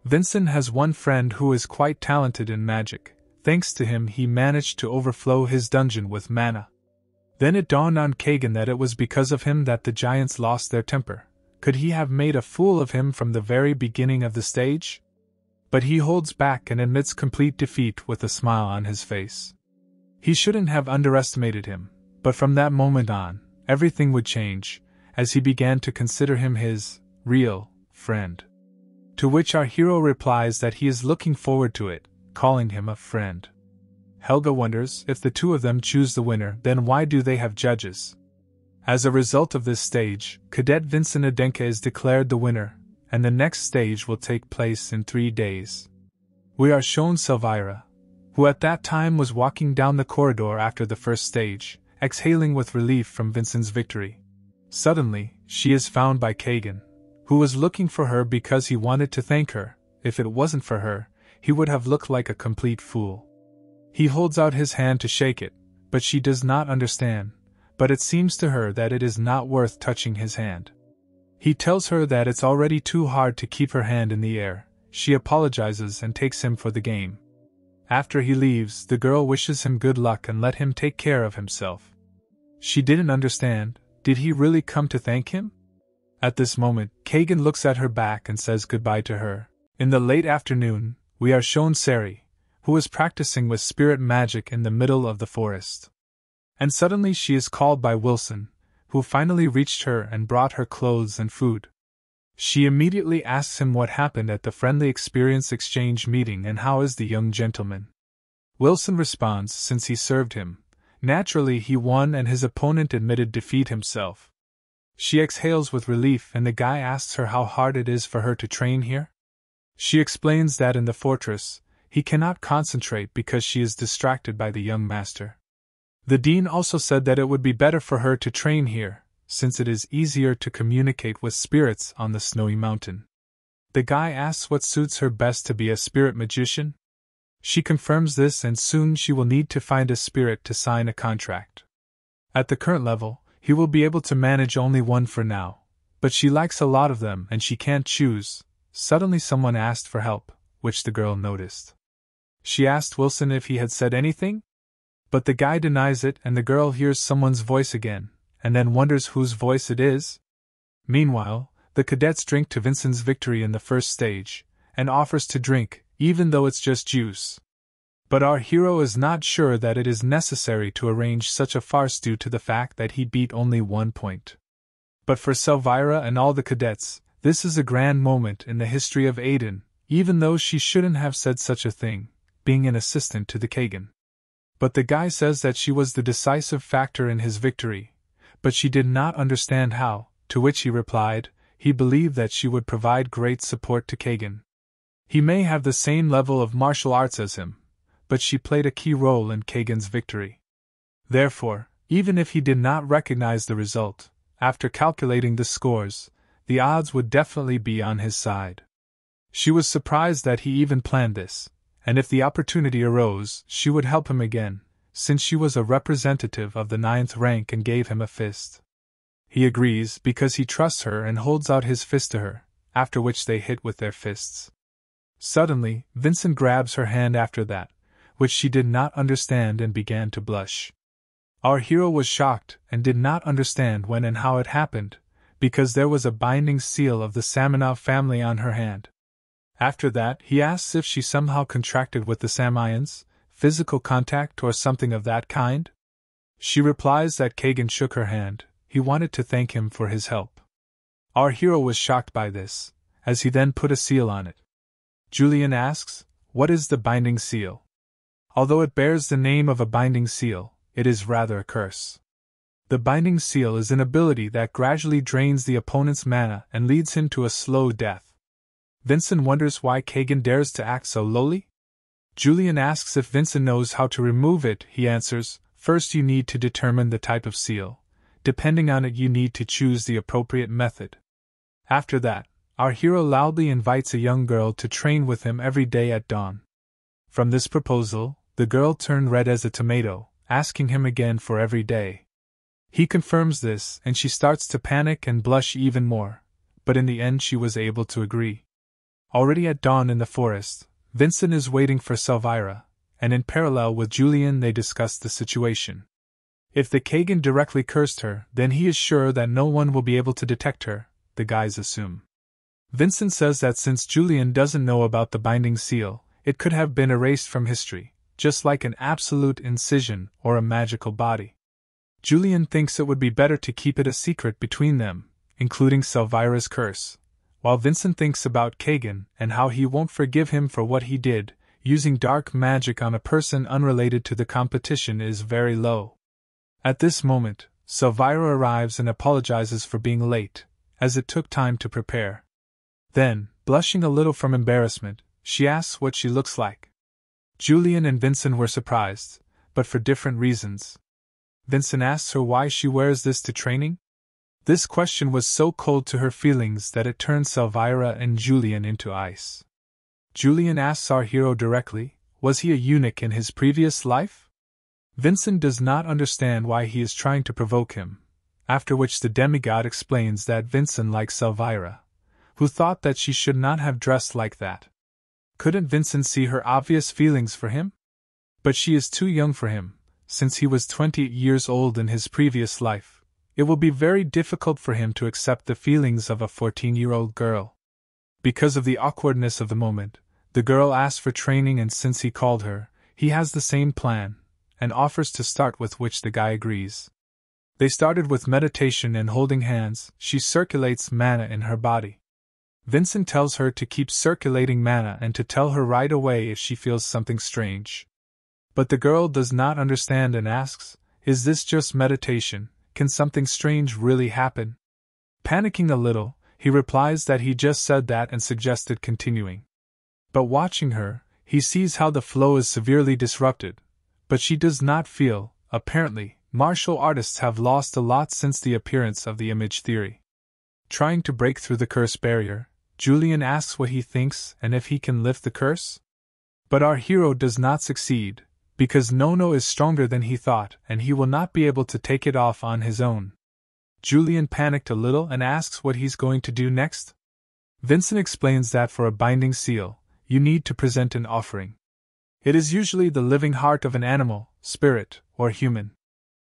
Vincent has one friend who is quite talented in magic. Thanks to him he managed to overflow his dungeon with mana. Then it dawned on Kagan that it was because of him that the giants lost their temper. Could he have made a fool of him from the very beginning of the stage? But he holds back and admits complete defeat with a smile on his face. He shouldn't have underestimated him, but from that moment on, everything would change, as he began to consider him his real friend. To which our hero replies that he is looking forward to it, calling him a friend. Helga wonders, if the two of them choose the winner, then why do they have judges? As a result of this stage, Cadet Vincent Adenka is declared the winner, and the next stage will take place in 3 days. We are shown Selvira, who at that time was walking down the corridor after the first stage, exhaling with relief from Vincent's victory. Suddenly, she is found by Kagan, who was looking for her because he wanted to thank her. If it wasn't for her, he would have looked like a complete fool. He holds out his hand to shake it, but she does not understand, but it seems to her that it is not worth touching his hand. He tells her that it's already too hard to keep her hand in the air. She apologizes and takes him for the game. After he leaves, the girl wishes him good luck and let him take care of himself. She didn't understand. Did he really come to thank him? At this moment, Kagan looks at her back and says goodbye to her. In the late afternoon, we are shown Sari, who is practicing with spirit magic in the middle of the forest. And suddenly she is called by Wilson, who finally reached her and brought her clothes and food. She immediately asks him what happened at the friendly experience exchange meeting and how is the young gentleman. Wilson responds since he served him. Naturally he won and his opponent admitted defeat himself. She exhales with relief and the guy asks her how hard it is for her to train here. She explains that in the fortress, he cannot concentrate because she is distracted by the young master. The dean also said that it would be better for her to train here, since it is easier to communicate with spirits on the snowy mountain. The guy asks what suits her best to be a spirit magician. She confirms this and soon she will need to find a spirit to sign a contract. At the current level, he will be able to manage only one for now, but she likes a lot of them and she can't choose. Suddenly someone asked for help, which the girl noticed. She asked Wilson if he had said anything, but the guy denies it and the girl hears someone's voice again, and then wonders whose voice it is. Meanwhile, the cadets drink to Vincent's victory in the first stage, and offers to drink, even though it's just juice. But our hero is not sure that it is necessary to arrange such a farce due to the fact that he beat only 1 point. But for Selvyra and all the cadets, this is a grand moment in the history of Aiden, even though she shouldn't have said such a thing, being an assistant to the Kagan. But the guy says that she was the decisive factor in his victory, but she did not understand how, to which he replied, he believed that she would provide great support to Kagan. He may have the same level of martial arts as him, but she played a key role in Kagan's victory. Therefore, even if he did not recognize the result, after calculating the scores, the odds would definitely be on his side. She was surprised that he even planned this, and if the opportunity arose, she would help him again, since she was a representative of the 9th rank and gave him a fist. He agrees because he trusts her and holds out his fist to her, after which they hit with their fists. Suddenly, Vincent grabs her hand after that, which she did not understand and began to blush. Our hero was shocked and did not understand when and how it happened, because there was a binding seal of the Saminov family on her hand. After that, he asks if she somehow contracted with the Samions, physical contact or something of that kind. She replies that Kagan shook her hand, he wanted to thank him for his help. Our hero was shocked by this, as he then put a seal on it. Yulion asks, what is the binding seal? Although it bears the name of a binding seal, it is rather a curse. The binding seal is an ability that gradually drains the opponent's mana and leads him to a slow death. Vincent wonders why Kagan dares to act so lowly. Yulion asks if Vincent knows how to remove it. He answers, first you need to determine the type of seal. Depending on it you need to choose the appropriate method. After that, our hero loudly invites a young girl to train with him every day at dawn. From this proposal, the girl turned red as a tomato, asking him again for every day. He confirms this and she starts to panic and blush even more, but in the end she was able to agree. Already at dawn in the forest, Vincent is waiting for Selvyra, and in parallel with Yulion they discuss the situation. If the Kagan directly cursed her, then he is sure that no one will be able to detect her, the guys assume. Vincent says that since Yulion doesn't know about the binding seal, it could have been erased from history, just like an absolute incision or a magical body. Yulion thinks it would be better to keep it a secret between them, including Selvyra's curse, while Vincent thinks about Kagan and how he won't forgive him for what he did. Using dark magic on a person unrelated to the competition is very low. At this moment, Selvyra arrives and apologizes for being late, as it took time to prepare. Then, blushing a little from embarrassment, she asks what she looks like. Yulion and Vincent were surprised, but for different reasons. Vincent asks her why she wears this to training. This question was so cold to her feelings that it turned Selvyra and Yulion into ice. Yulion asks our hero directly, was he a eunuch in his previous life? Vincent does not understand why he is trying to provoke him, after which the demigod explains that Vincent likes Selvyra, who thought that she should not have dressed like that. Couldn't Vincent see her obvious feelings for him? But she is too young for him, since he was 20 years old in his previous life. It will be very difficult for him to accept the feelings of a 14-year-old girl. Because of the awkwardness of the moment, the girl asks for training, and since he called her, he has the same plan, and offers to start, with which the guy agrees. They started with meditation and holding hands. She circulates mana in her body. Vincent tells her to keep circulating mana and to tell her right away if she feels something strange. But the girl does not understand and asks, is this just meditation? Can something strange really happen? Panicking a little, he replies that he just said that and suggested continuing. But watching her, he sees how the flow is severely disrupted. But she does not feel, apparently, martial artists have lost a lot since the appearance of the image theory. Trying to break through the curse barrier, Yulion asks what he thinks and if he can lift the curse. But our hero does not succeed, because Nono is stronger than he thought and he will not be able to take it off on his own. Yulion panicked a little and asks what he's going to do next. Vincent explains that for a binding seal, you need to present an offering. It is usually the living heart of an animal, spirit, or human.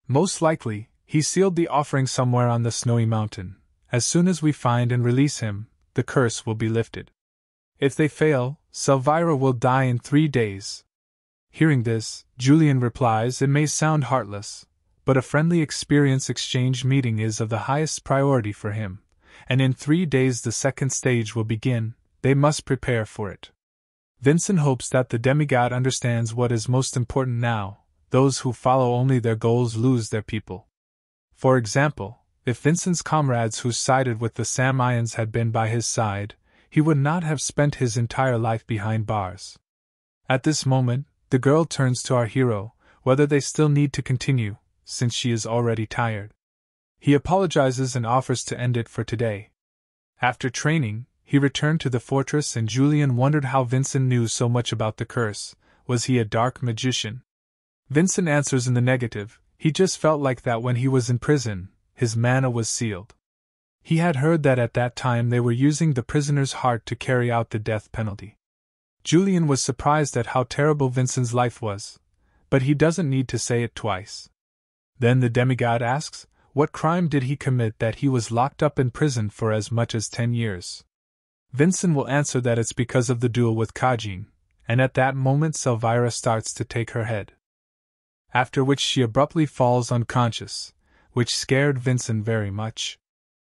Most likely, he sealed the offering somewhere on the snowy mountain. As soon as we find and release him, the curse will be lifted. If they fail, Selvyra will die in 3 days. Hearing this, Yulion replies, it may sound heartless, but a friendly experience exchange meeting is of the highest priority for him, and in 3 days the second stage will begin. They must prepare for it. Vincent hopes that the demigod understands what is most important now. Those who follow only their goals lose their people. For example, if Vincent's comrades who sided with the Samions had been by his side, he would not have spent his entire life behind bars. At this moment, the girl turns to our hero, whether they still need to continue, since she is already tired. He apologizes and offers to end it for today. After training, he returned to the fortress and Yulion wondered how Vincent knew so much about the curse. Was he a dark magician? Vincent answers in the negative. He just felt like that when he was in prison, his mana was sealed. He had heard that at that time they were using the prisoner's heart to carry out the death penalty. Yulion was surprised at how terrible Vincent's life was, but he doesn't need to say it twice. Then the demigod asks, what crime did he commit that he was locked up in prison for as much as 10 years? Vincent will answer that it's because of the duel with Kajin, and at that moment Selvyra starts to take her head. After which she abruptly falls unconscious, which scared Vincent very much.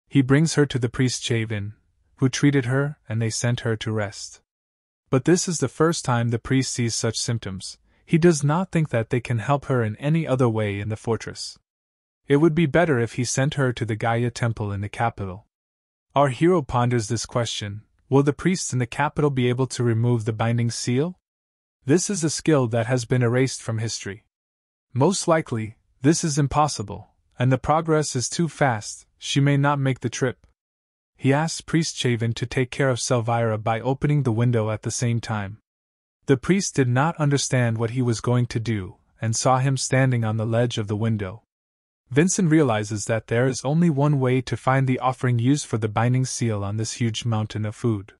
He brings her to the priest Daven, who treated her, and they sent her to rest. But this is the first time the priest sees such symptoms. He does not think that they can help her in any other way in the fortress. It would be better if he sent her to the Gaia temple in the capital. Our hero ponders this question: will the priests in the capital be able to remove the binding seal? This is a skill that has been erased from history. Most likely, this is impossible, and the progress is too fast. She may not make the trip. He asks Priest Daven to take care of Selvyra by opening the window at the same time. The priest did not understand what he was going to do, and saw him standing on the ledge of the window. Vincent realizes that there is only one way to find the offering used for the binding seal on this huge mountain of food.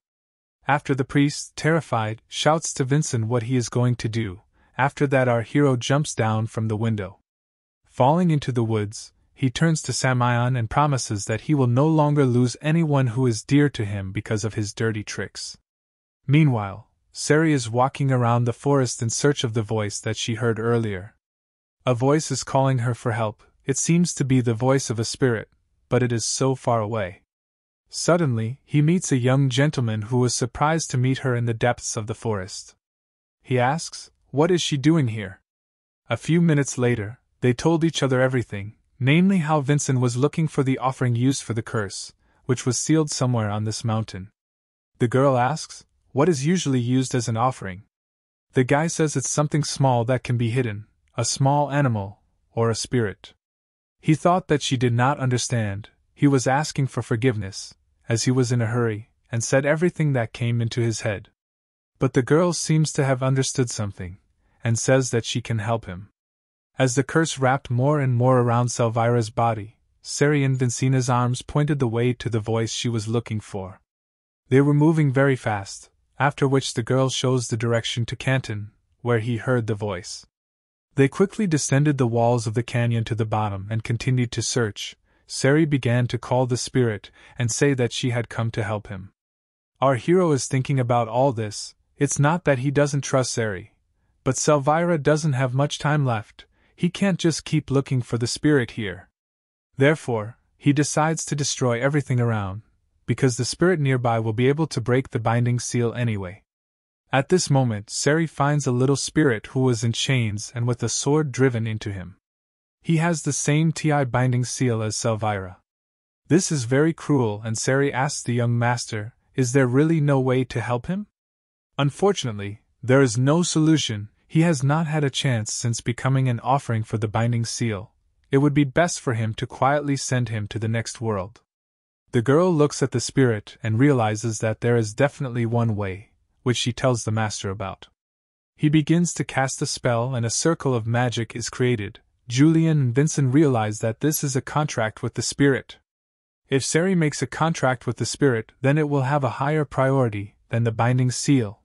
After the priest, terrified, shouts to Vincent what he is going to do. After that our hero jumps down from the window. Falling into the woods, he turns to Samion and promises that he will no longer lose anyone who is dear to him because of his dirty tricks. Meanwhile, Sari is walking around the forest in search of the voice that she heard earlier. A voice is calling her for help. It seems to be the voice of a spirit, but it is so far away. Suddenly, he meets a young gentleman who is surprised to meet her in the depths of the forest. He asks, what is she doing here? A few minutes later, they told each other everything, namely how Vincent was looking for the offering used for the curse, which was sealed somewhere on this mountain. The girl asks, what is usually used as an offering? The guy says it's something small that can be hidden, a small animal, or a spirit. He thought that she did not understand. He was asking for forgiveness, as he was in a hurry, and said everything that came into his head. But the girl seems to have understood something, and says that she can help him. As the curse wrapped more and more around Selvyra's body, Sari and Vincina's arms pointed the way to the voice she was looking for. They were moving very fast, after which the girl shows the direction to Canton, where he heard the voice. They quickly descended the walls of the canyon to the bottom and continued to search. Sari began to call the spirit and say that she had come to help him. Our hero is thinking about all this. It's not that he doesn't trust Sari, but Selvyra doesn't have much time left. He can't just keep looking for the spirit here. Therefore, he decides to destroy everything around, because the spirit nearby will be able to break the binding seal anyway. At this moment, Sari finds a little spirit who was in chains and with a sword driven into him. He has the same TI binding seal as Selvyra. This is very cruel, and Sari asks the young master, is there really no way to help him? Unfortunately, there is no solution. He has not had a chance since becoming an offering for the binding seal. It would be best for him to quietly send him to the next world. The girl looks at the spirit and realizes that there is definitely one way, which she tells the master about. He begins to cast a spell and a circle of magic is created. Yulion and Vincent realize that this is a contract with the spirit. If Sari makes a contract with the spirit, then it will have a higher priority than the binding seal.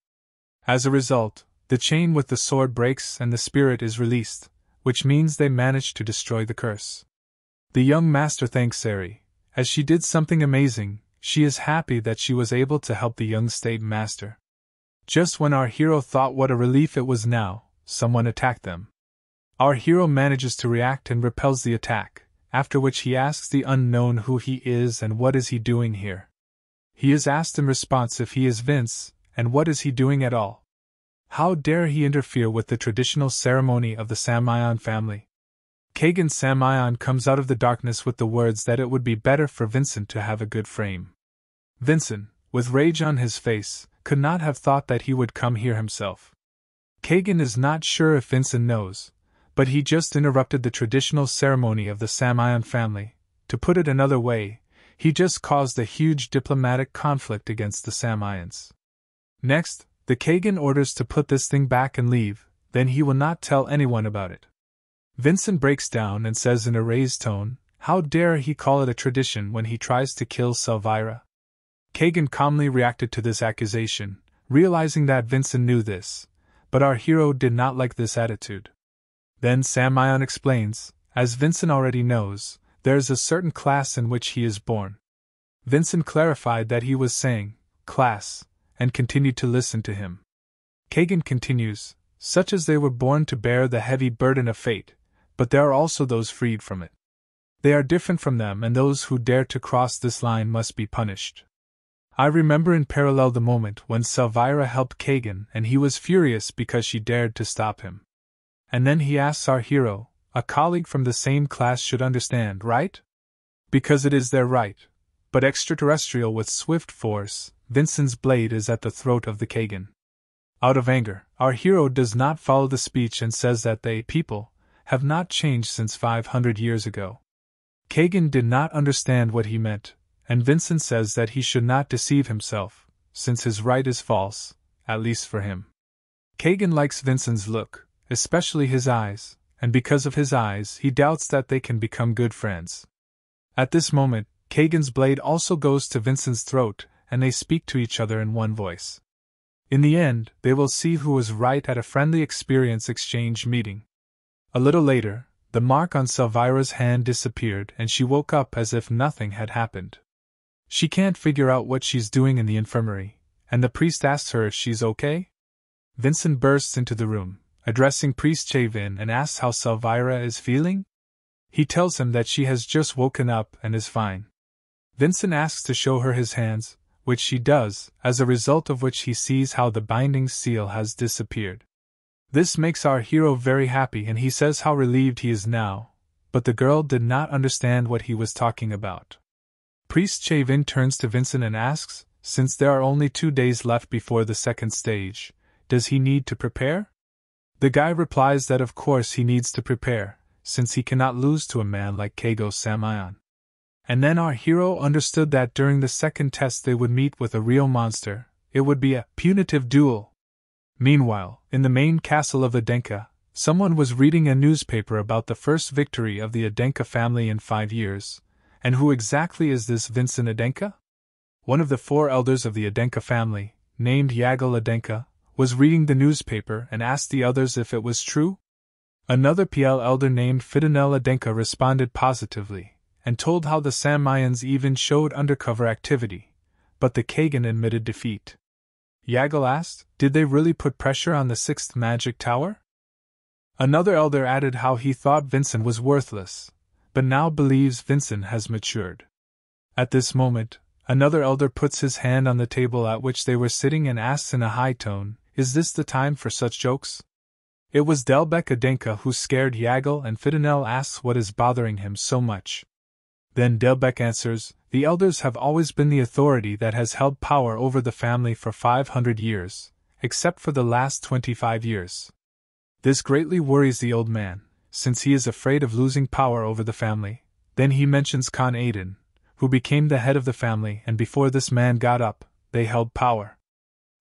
As a result, the chain with the sword breaks and the spirit is released, which means they manage to destroy the curse. The young master thanks Sari, as she did something amazing. She is happy that she was able to help the young state master. Just when our hero thought what a relief it was now, someone attacked them. Our hero manages to react and repels the attack, after which he asks the unknown who he is and what is he doing here. He is asked in response if he is Vince, and what is he doing at all. How dare he interfere with the traditional ceremony of the Samion family? Kagan Samion comes out of the darkness with the words that it would be better for Vincent to have a good frame. Vincent, with rage on his face, could not have thought that he would come here himself. Kagan is not sure if Vincent knows, but he just interrupted the traditional ceremony of the Samion family. To put it another way, he just caused a huge diplomatic conflict against the Samions. Next, the Kagan orders to put this thing back and leave, then he will not tell anyone about it. Vincent breaks down and says in a raised tone, how dare he call it a tradition when he tries to kill Selvyra? Kagan calmly reacted to this accusation, realizing that Vincent knew this, but our hero did not like this attitude. Then Samion explains, as Vincent already knows, there is a certain class in which he is born. Vincent clarified that he was saying, class, and continued to listen to him. Kagan continues, such as they were born to bear the heavy burden of fate, but there are also those freed from it. They are different from them, and those who dare to cross this line must be punished. I remember in parallel the moment when Selvyra helped Kagan and he was furious because she dared to stop him. And then he asks our hero, a colleague from the same class should understand, right? Because it is their right. But extraterrestrial with swift force, Vincent's blade is at the throat of the Kagan. Out of anger, our hero does not follow the speech and says that they, people, have not changed since 500 years ago. Kagan did not understand what he meant, and Vincent says that he should not deceive himself, since his right is false, at least for him. Kagan likes Vincent's look, especially his eyes, and because of his eyes he doubts that they can become good friends. At this moment, Kagan's blade also goes to Vincent's throat, and they speak to each other in one voice. In the end, they will see who was right at a friendly experience exchange meeting. A little later, the mark on Selvyra's hand disappeared and she woke up as if nothing had happened. She can't figure out what she's doing in the infirmary, and the priest asks her if she's okay. Vincent bursts into the room, addressing Priest Chavin, and asks how Selvyra is feeling. He tells him that she has just woken up and is fine. Vincent asks to show her his hands, which she does, as a result of which he sees how the binding seal has disappeared. This makes our hero very happy and he says how relieved he is now, but the girl did not understand what he was talking about. Priest Chavin turns to Vincent and asks, since there are only 2 days left before the second stage, does he need to prepare? The guy replies that of course he needs to prepare, since he cannot lose to a man like Kago Samion. And then our hero understood that during the second test they would meet with a real monster. It would be a punitive duel. Meanwhile, in the main castle of Adenka, someone was reading a newspaper about the first victory of the Adenka family in 5 years. And who exactly is this Vincent Adenka? One of the 4 elders of the Adenka family, named Yagal Adenka, was reading the newspaper and asked the others if it was true. Another PL elder named Fidenel Adenka responded positively, and told how the Samions even showed undercover activity, but the Kagan admitted defeat. Yagal asked, did they really put pressure on the 6th magic tower? Another elder added how he thought Vincent was worthless, but now believes Vincent has matured. At this moment, another elder puts his hand on the table at which they were sitting and asks in a high tone, is this the time for such jokes? It was Delbek Adenka who scared Yagal, and Fidenel asks what is bothering him so much. Then Delbek answers, the elders have always been the authority that has held power over the family for 500 years, except for the last 25 years. This greatly worries the old man, since he is afraid of losing power over the family. Then he mentions Khan Aiden, who became the head of the family, and before this man got up, they held power.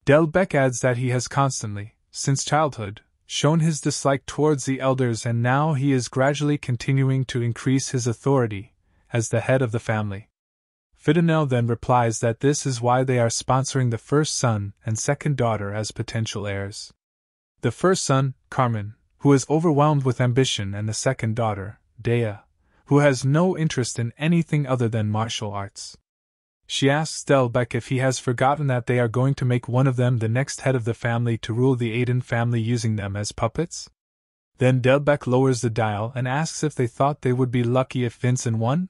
Delbek adds that he has constantly, since childhood, shown his dislike towards the elders, and now he is gradually continuing to increase his authority as the head of the family. Fidenel then replies that this is why they are sponsoring the first son and second daughter as potential heirs. The first son, Carmen, who is overwhelmed with ambition, and the second daughter, Dea, who has no interest in anything other than martial arts. She asks Delbecq if he has forgotten that they are going to make one of them the next head of the family to rule the Aiden family using them as puppets. Then Delbecq lowers the dial and asks if they thought they would be lucky if Vincent won.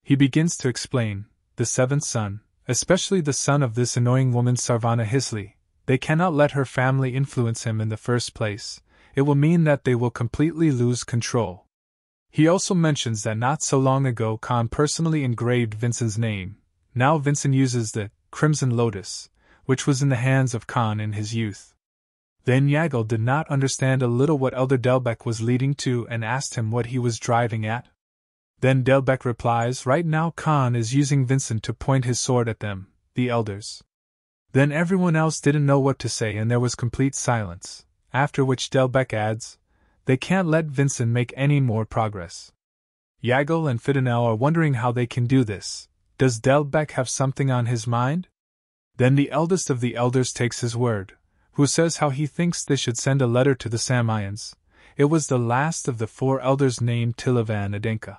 He begins to explain, the seventh son, especially the son of this annoying woman Sarvana Hisley, they cannot let her family influence him in the first place. It will mean that they will completely lose control. He also mentions that not so long ago Khan personally engraved Vincent's name. Now Vincent uses the Crimson Lotus, which was in the hands of Khan in his youth. Then Yagal did not understand a little what Elder Delbecq was leading to and asked him what he was driving at. Then Delbecq replies, right now Khan is using Vincent to point his sword at them, the elders. Then everyone else didn't know what to say and there was complete silence, after which Delbecq adds, they can't let Vincent make any more progress. Yagal and Fidenel are wondering how they can do this. Does Delbecq have something on his mind? Then the eldest of the elders takes his word, who says how he thinks they should send a letter to the Samions. It was the last of the 4 elders named Tilavan Adenka.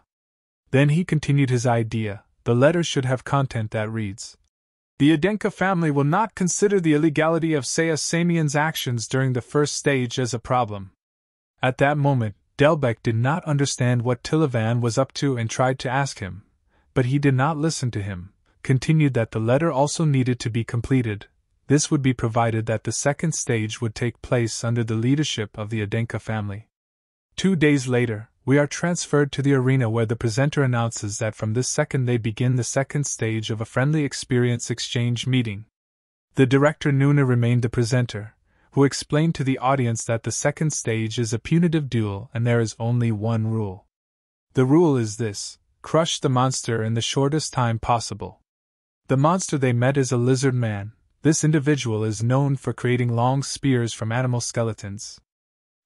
Then he continued his idea. The letter should have content that reads, the Adenka family will not consider the illegality of Saya Samion's actions during the first stage as a problem. At that moment, Delbecq did not understand what Tilavan was up to and tried to ask him, but he did not listen to him, continued that the letter also needed to be completed. This would be provided that the second stage would take place under the leadership of the Adenka family. 2 days later, we are transferred to the arena where the presenter announces that from this second they begin the second stage of a friendly experience exchange meeting. The director Nuna remained the presenter, who explained to the audience that the second stage is a punitive duel and there is only one rule. The rule is this: crush the monster in the shortest time possible. The monster they met is a lizard man. This individual is known for creating long spears from animal skeletons.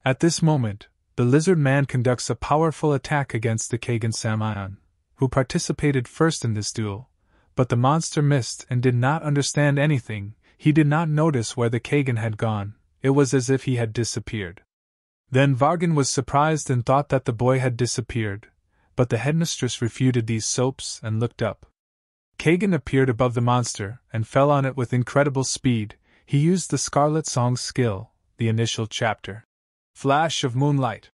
At this moment, the lizard man conducts a powerful attack against the Kagan Samion, who participated first in this duel, but the monster missed and did not understand anything. He did not notice where the Kagan had gone. It was as if he had disappeared. Then Vargan was surprised and thought that the boy had disappeared, but the headmistress refuted these soaps and looked up. Kagan appeared above the monster and fell on it with incredible speed. He used the Scarlet Song skill, the initial chapter, Flash of Moonlight,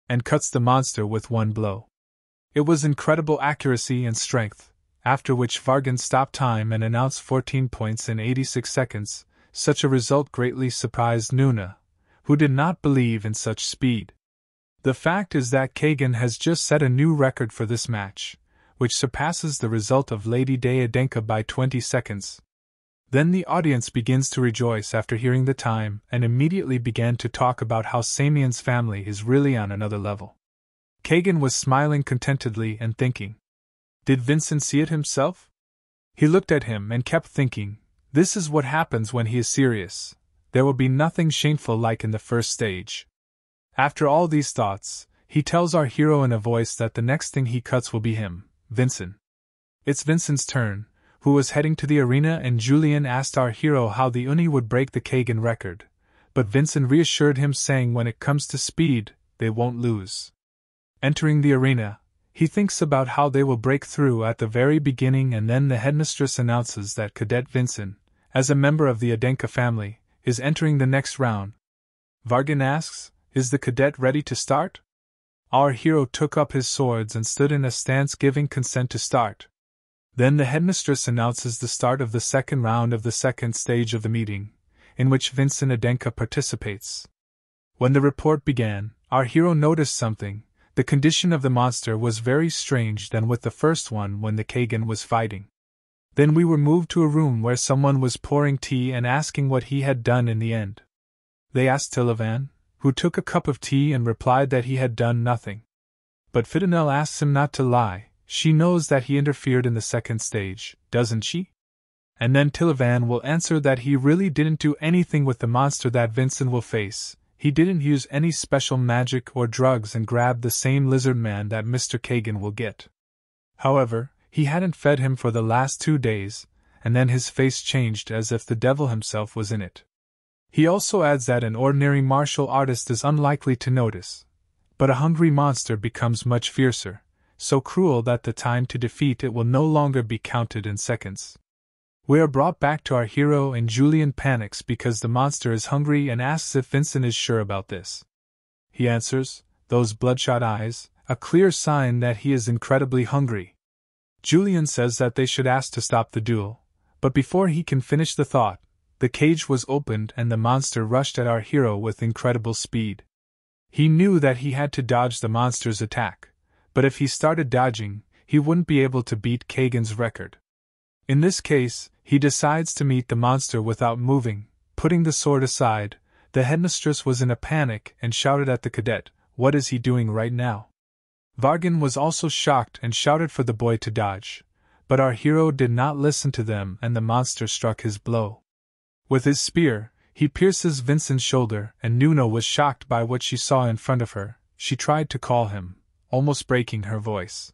and cuts the monster with one blow. It was incredible accuracy and strength, after which Vargan stopped time and announced 14 points in 86 seconds. Such a result greatly surprised Nuna, who did not believe in such speed. The fact is that Kagan has just set a new record for this match, which surpasses the result of Lady Day Adenka by 20 seconds. Then the audience begins to rejoice after hearing the time and immediately began to talk about how Samion's family is really on another level. Kagan was smiling contentedly and thinking, did Vincent see it himself? He looked at him and kept thinking, this is what happens when he is serious. There will be nothing shameful like in the first stage. After all these thoughts, he tells our hero in a voice that the next thing he cuts will be him, Vincent. It's Vincent's turn, who was heading to the arena, and Yulion asked our hero how the Uni would break the Kagan record, but Vincent reassured him saying when it comes to speed, they won't lose. Entering the arena, he thinks about how they will break through at the very beginning, and then the headmistress announces that Cadet Vincent, as a member of the Adenka family, is entering the next round. Vargan asks, is the cadet ready to start? Our hero took up his swords and stood in a stance giving consent to start. Then the headmistress announces the start of the second round of the second stage of the meeting, in which Vincent Adenka participates. When the report began, our hero noticed something. The condition of the monster was very strange than with the first one when the Kagan was fighting. Then we were moved to a room where someone was pouring tea and asking what he had done in the end. They asked Tilavan, who took a cup of tea and replied that he had done nothing. But Fidenel asks him not to lie. She knows that he interfered in the second stage, doesn't she? And then Tilavan will answer that he really didn't do anything with the monster that Vincent will face. He didn't use any special magic or drugs and grab the same lizard man that Mr. Kagan will get. However, he hadn't fed him for the last 2 days, and then his face changed as if the devil himself was in it. He also adds that an ordinary martial artist is unlikely to notice, but a hungry monster becomes much fiercer, so cruel that the time to defeat it will no longer be counted in seconds. We are brought back to our hero, and Yulion panics because the monster is hungry and asks if Vincent is sure about this. He answers, those bloodshot eyes, a clear sign that he is incredibly hungry. Yulion says that they should ask to stop the duel, but before he can finish the thought, the cage was opened and the monster rushed at our hero with incredible speed. He knew that he had to dodge the monster's attack, but if he started dodging, he wouldn't be able to beat Kagan's record. In this case, he decides to meet the monster without moving. Putting the sword aside, the headmistress was in a panic and shouted at the cadet, "What is he doing right now?" Vargan was also shocked and shouted for the boy to dodge, but our hero did not listen to them and the monster struck his blow. With his spear, he pierces Vincent's shoulder, and Nuno was shocked by what she saw in front of her. She tried to call him, almost breaking her voice.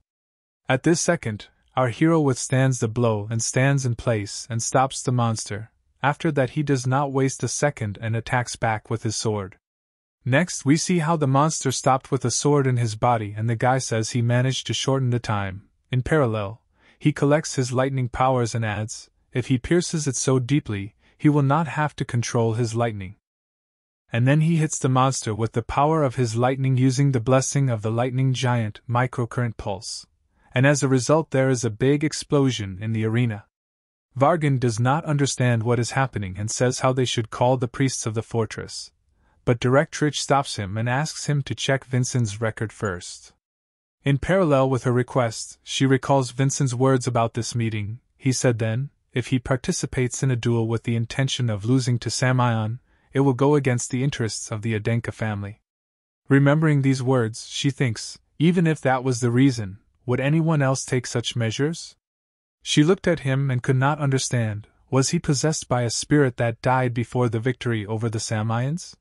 At this second, our hero withstands the blow and stands in place and stops the monster. After that, he does not waste a second and attacks back with his sword. Next, we see how the monster stopped with a sword in his body, and the guy says he managed to shorten the time. In parallel, he collects his lightning powers and adds, if he pierces it so deeply, he will not have to control his lightning. And then he hits the monster with the power of his lightning using the blessing of the lightning giant microcurrent pulse. And as a result, there is a big explosion in the arena. Vargan does not understand what is happening and says how they should call the priests of the fortress. But Directrix stops him and asks him to check Vincent's record first. In parallel with her request, she recalls Vincent's words about this meeting. He said then, if he participates in a duel with the intention of losing to Samion, it will go against the interests of the Adenka family. Remembering these words, she thinks, even if that was the reason, would anyone else take such measures? She looked at him and could not understand. Was he possessed by a spirit that died before the victory over the Samions?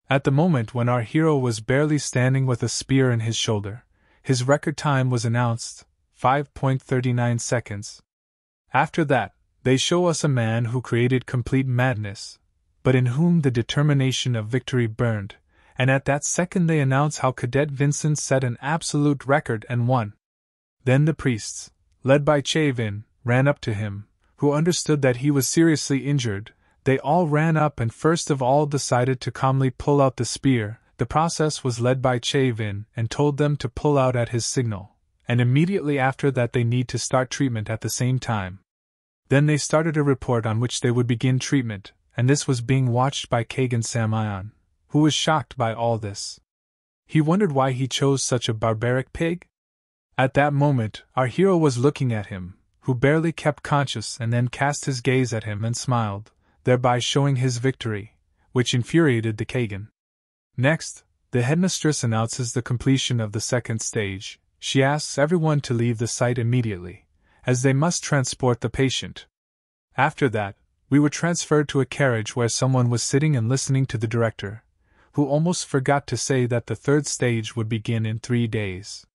At the moment when our hero was barely standing with a spear in his shoulder, his record time was announced, 5.39 seconds. After that, they show us a man who created complete madness, but in whom the determination of victory burned, and at that second they announce how Cadet Vincent set an absolute record and won. Then the priests, led by Chavin, ran up to him, who understood that he was seriously injured. They all ran up and first of all decided to calmly pull out the spear. The process was led by Chavin and told them to pull out at his signal, and immediately after that they need to start treatment at the same time. Then they started a report on which they would begin treatment, and this was being watched by Kagan Samion, who was shocked by all this. He wondered why he chose such a barbaric pig. At that moment, our hero was looking at him, who barely kept conscious, and then cast his gaze at him and smiled, thereby showing his victory, which infuriated the Kagan. Next, the headmistress announces the completion of the second stage. She asks everyone to leave the site immediately, as they must transport the patient. After that, we were transferred to a carriage where someone was sitting and listening to the director, who almost forgot to say that the third stage would begin in 3 days.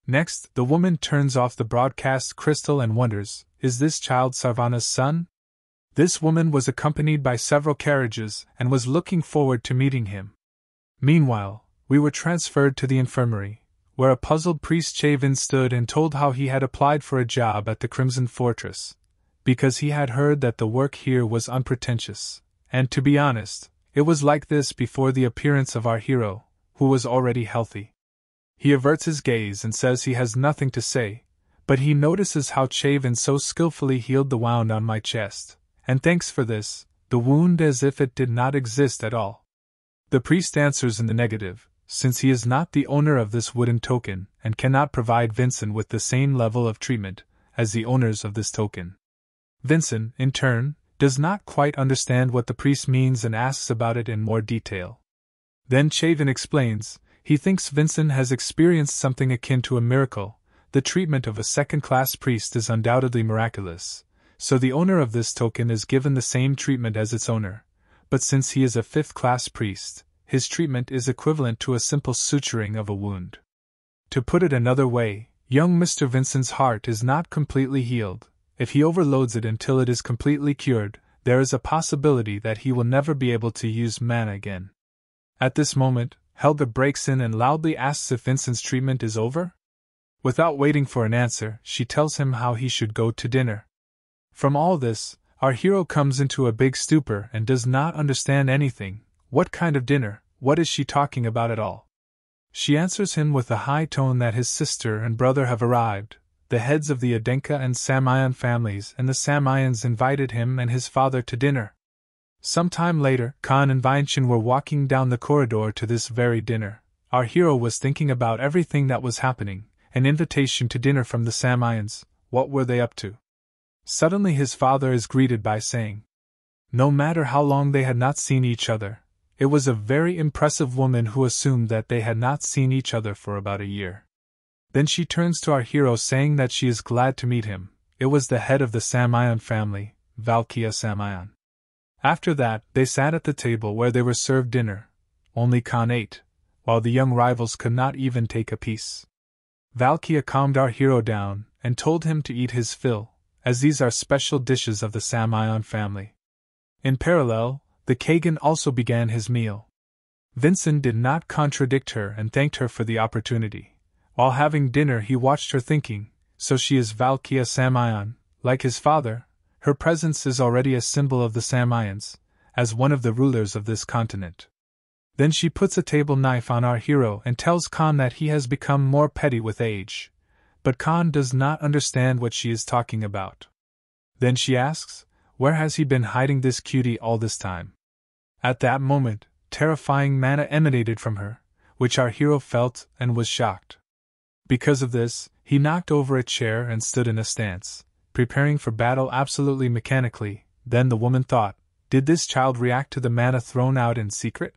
Next, the woman turns off the broadcast crystal and wonders, is this child Sarvana's son? This woman was accompanied by several carriages and was looking forward to meeting him. Meanwhile, we were transferred to the infirmary, where a puzzled priest Chavin stood and told how he had applied for a job at the Crimson Fortress, because he had heard that the work here was unpretentious, and to be honest, it was like this before the appearance of our hero, who was already healthy. He averts his gaze and says he has nothing to say, but he notices how Chavin so skillfully healed the wound on my chest, and thanks for this, the wound as if it did not exist at all. The priest answers in the negative, since he is not the owner of this wooden token and cannot provide Vincent with the same level of treatment as the owners of this token. Vincent, in turn, does not quite understand what the priest means and asks about it in more detail. Then Chavin explains, he thinks Vincent has experienced something akin to a miracle. The treatment of a second-class priest is undoubtedly miraculous, so the owner of this token is given the same treatment as its owner, but since he is a fifth-class priest, his treatment is equivalent to a simple suturing of a wound. To put it another way, young Mr. Vincent's heart is not completely healed. If he overloads it until it is completely cured, there is a possibility that he will never be able to use mana again. At this moment, Helga breaks in and loudly asks if Vincent's treatment is over. Without waiting for an answer, she tells him how he should go to dinner. From all this, our hero comes into a big stupor and does not understand anything. What kind of dinner? What is she talking about at all? She answers him with a high tone that his sister and brother have arrived, the heads of the Adenka and Samion families, and the Samions invited him and his father to dinner. Some time later, Khan and Vinchin were walking down the corridor to this very dinner. Our hero was thinking about everything that was happening, an invitation to dinner from the Samions. What were they up to? Suddenly his father is greeted by saying, no matter how long they had not seen each other, it was a very impressive woman who assumed that they had not seen each other for about a year. Then she turns to our hero saying that she is glad to meet him. It was the head of the Samion family, Valkia Samion. After that, they sat at the table where they were served dinner. Only Khan ate, while the young rivals could not even take a piece. Valkia calmed our hero down and told him to eat his fill, as these are special dishes of the Samion family. In parallel, the Kagan also began his meal. Vincent did not contradict her and thanked her for the opportunity. While having dinner he watched her thinking, so she is Valkia Samion, like his father, her presence is already a symbol of the Samions, as one of the rulers of this continent. Then she puts a table knife on our hero and tells Khan that he has become more petty with age. But Khan does not understand what she is talking about. Then she asks, where has he been hiding this cutie all this time? At that moment, terrifying mana emanated from her, which our hero felt and was shocked. Because of this, he knocked over a chair and stood in a stance, preparing for battle absolutely mechanically. Then the woman thought, did this child react to the mana thrown out in secret?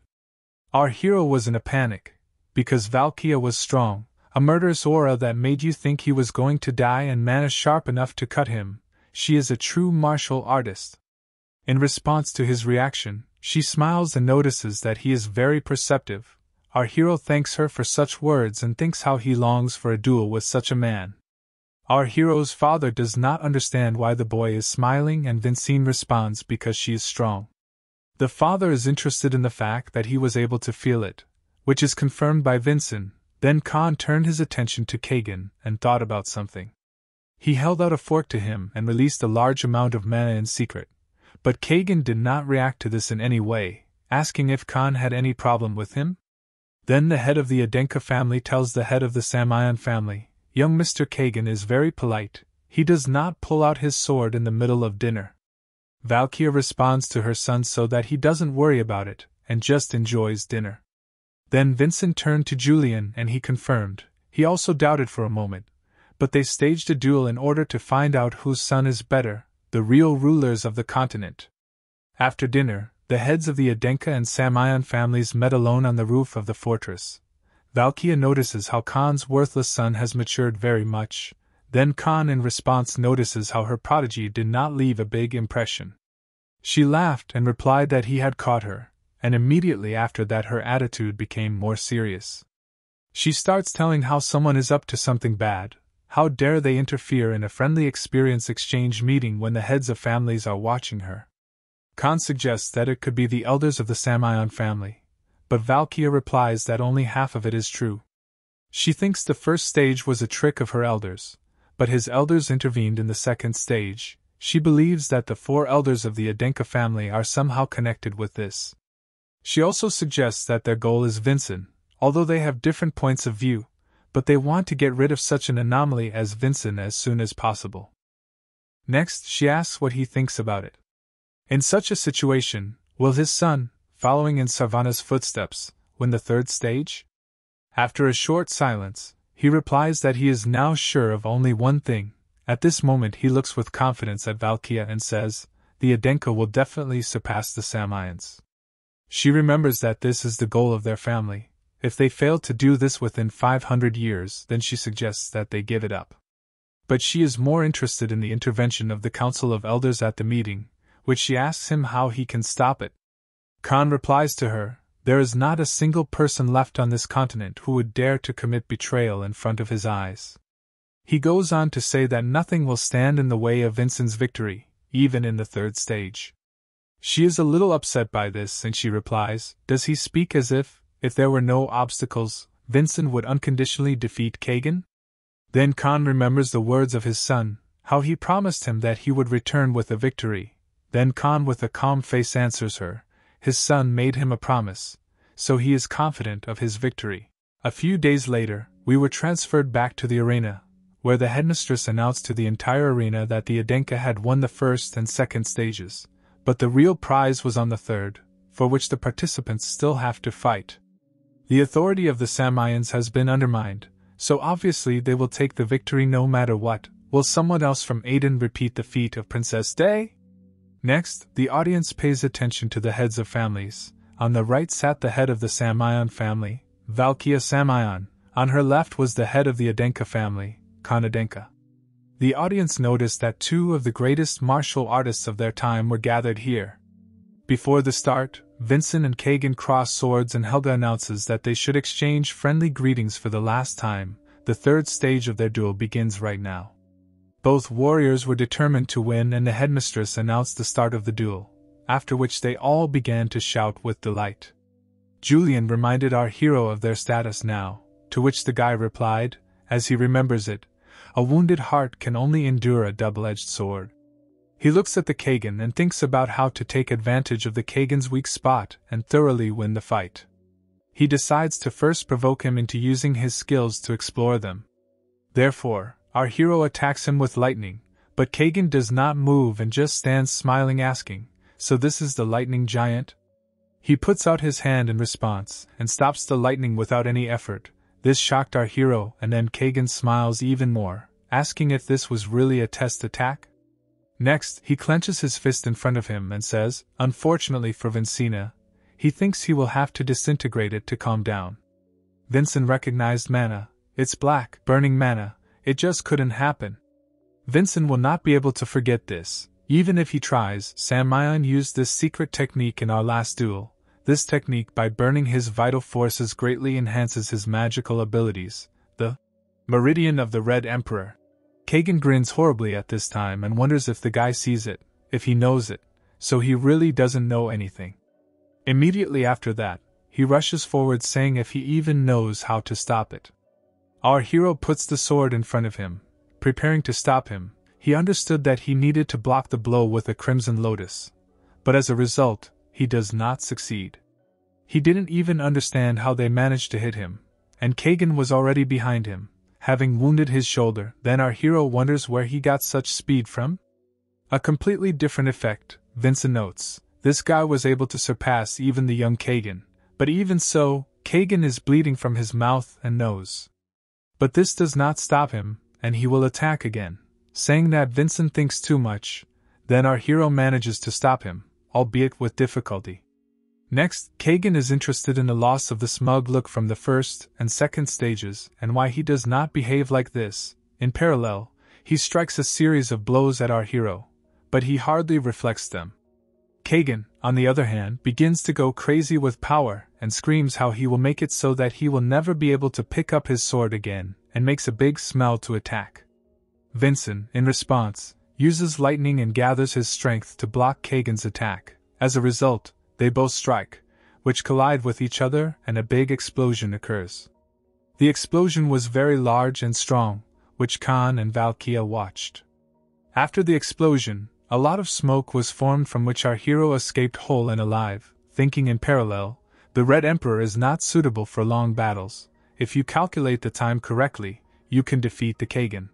Our hero was in a panic, because Valkia was strong, a murderous aura that made you think he was going to die and mana sharp enough to cut him. She is a true martial artist. In response to his reaction, she smiles and notices that he is very perceptive. Our hero thanks her for such words and thinks how he longs for a duel with such a man. Our hero's father does not understand why the boy is smiling, and Vincent responds because she is strong. The father is interested in the fact that he was able to feel it, which is confirmed by Vincent. Then Khan turned his attention to Kagan and thought about something. He held out a fork to him and released a large amount of mana in secret. But Kagan did not react to this in any way, asking if Khan had any problem with him. Then the head of the Adenka family tells the head of the Samion family, young Mr. Kagan is very polite, he does not pull out his sword in the middle of dinner. Valkia responds to her son so that he doesn't worry about it, and just enjoys dinner. Then Vincent turned to Yulion and he confirmed, he also doubted for a moment, but they staged a duel in order to find out whose son is better, the real rulers of the continent. After dinner, the heads of the Adenka and Samion families met alone on the roof of the fortress. Valkia notices how Khan's worthless son has matured very much. Then Khan in response notices how her prodigy did not leave a big impression. She laughed and replied that he had caught her, and immediately after that her attitude became more serious. She starts telling how someone is up to something bad. How dare they interfere in a friendly experience exchange meeting when the heads of families are watching her? Khan suggests that it could be the elders of the Samion family, but Valkia replies that only half of it is true. She thinks the first stage was a trick of her elders, but his elders intervened in the second stage. She believes that the 4 elders of the Adenka family are somehow connected with this. She also suggests that their goal is Vincent, although they have different points of view, but they want to get rid of such an anomaly as Vincent as soon as possible. Next, she asks what he thinks about it. In such a situation, will his son, following in Savannah's footsteps, win the 3rd stage? After a short silence, he replies that he is now sure of only one thing. At this moment he looks with confidence at Valkia and says, the Adenka will definitely surpass the Samions. She remembers that this is the goal of their family. If they fail to do this within 500 years, then she suggests that they give it up. But she is more interested in the intervention of the Council of Elders at the meeting, which she asks him how he can stop it. Khan replies to her, there is not a single person left on this continent who would dare to commit betrayal in front of his eyes. He goes on to say that nothing will stand in the way of Vincent's victory, even in the 3rd stage. She is a little upset by this and she replies, does he speak as if there were no obstacles, Vincent would unconditionally defeat Kagan? Then Khan remembers the words of his son, how he promised him that he would return with a victory. Then Khan with a calm face answers her, his son made him a promise, so he is confident of his victory. A few days later, we were transferred back to the arena, where the headmistress announced to the entire arena that the Adenka had won the first and second stages, but the real prize was on the third, for which the participants still have to fight. The authority of the Samions has been undermined, so obviously they will take the victory no matter what. Will someone else from Aden repeat the feat of Princess Day? Next, the audience pays attention to the heads of families. On the right sat the head of the Samion family, Valkia Samion. On her left was the head of the Adenka family, Khan Adenka. The audience noticed that two of the greatest martial artists of their time were gathered here. Before the start, Vincent and Kagan cross swords and Helga announces that they should exchange friendly greetings for the last time. The third stage of their duel begins right now. Both warriors were determined to win, and the headmistress announced the start of the duel, after which they all began to shout with delight. Yulion reminded our hero of their status now, to which the guy replied, as he remembers it, a wounded heart can only endure a double-edged sword. He looks at the Kagan and thinks about how to take advantage of the Kagan's weak spot and thoroughly win the fight. He decides to first provoke him into using his skills to explore them. Therefore, our hero attacks him with lightning, but Kagan does not move and just stands smiling, asking, "So this is the lightning giant?" He puts out his hand in response and stops the lightning without any effort. This shocked our hero, and then Kagan smiles even more, asking if this was really a test attack. Next, he clenches his fist in front of him and says, unfortunately for Vincina, he thinks he will have to disintegrate it to calm down. Vincent recognized mana. It's black, burning mana. It just couldn't happen. Vincent will not be able to forget this, even if he tries. Samion used this secret technique in our last duel. This technique, by burning his vital forces, greatly enhances his magical abilities. The Meridian of the Red Emperor. Kagan grins horribly at this time and wonders if the guy sees it, if he knows it, so he really doesn't know anything. Immediately after that, he rushes forward saying if he even knows how to stop it. Our hero puts the sword in front of him, preparing to stop him. He understood that he needed to block the blow with a crimson lotus, but as a result, he does not succeed. He didn't even understand how they managed to hit him, and Kagan was already behind him, having wounded his shoulder. Then our hero wonders where he got such speed from. A completely different effect, Vincent notes. This guy was able to surpass even the young Kagan, but even so, Kagan is bleeding from his mouth and nose. But this does not stop him, and he will attack again, saying that Vincent thinks too much. Then our hero manages to stop him, albeit with difficulty. Next, Kagan is interested in the loss of the smug look from the first and second stages and why he does not behave like this. In parallel, he strikes a series of blows at our hero, but he hardly reflects them. Kagan, on the other hand, begins to go crazy with power and screams how he will make it so that he will never be able to pick up his sword again, and makes a big smell to attack. Vincent, in response, uses lightning and gathers his strength to block Kagan's attack. As a result, they both strike, which collide with each other, and a big explosion occurs. The explosion was very large and strong, which Khan and Valkia watched. After the explosion, a lot of smoke was formed from which our hero escaped whole and alive, thinking in parallel, the Red Emperor is not suitable for long battles. If you calculate the time correctly, you can defeat the Kagan.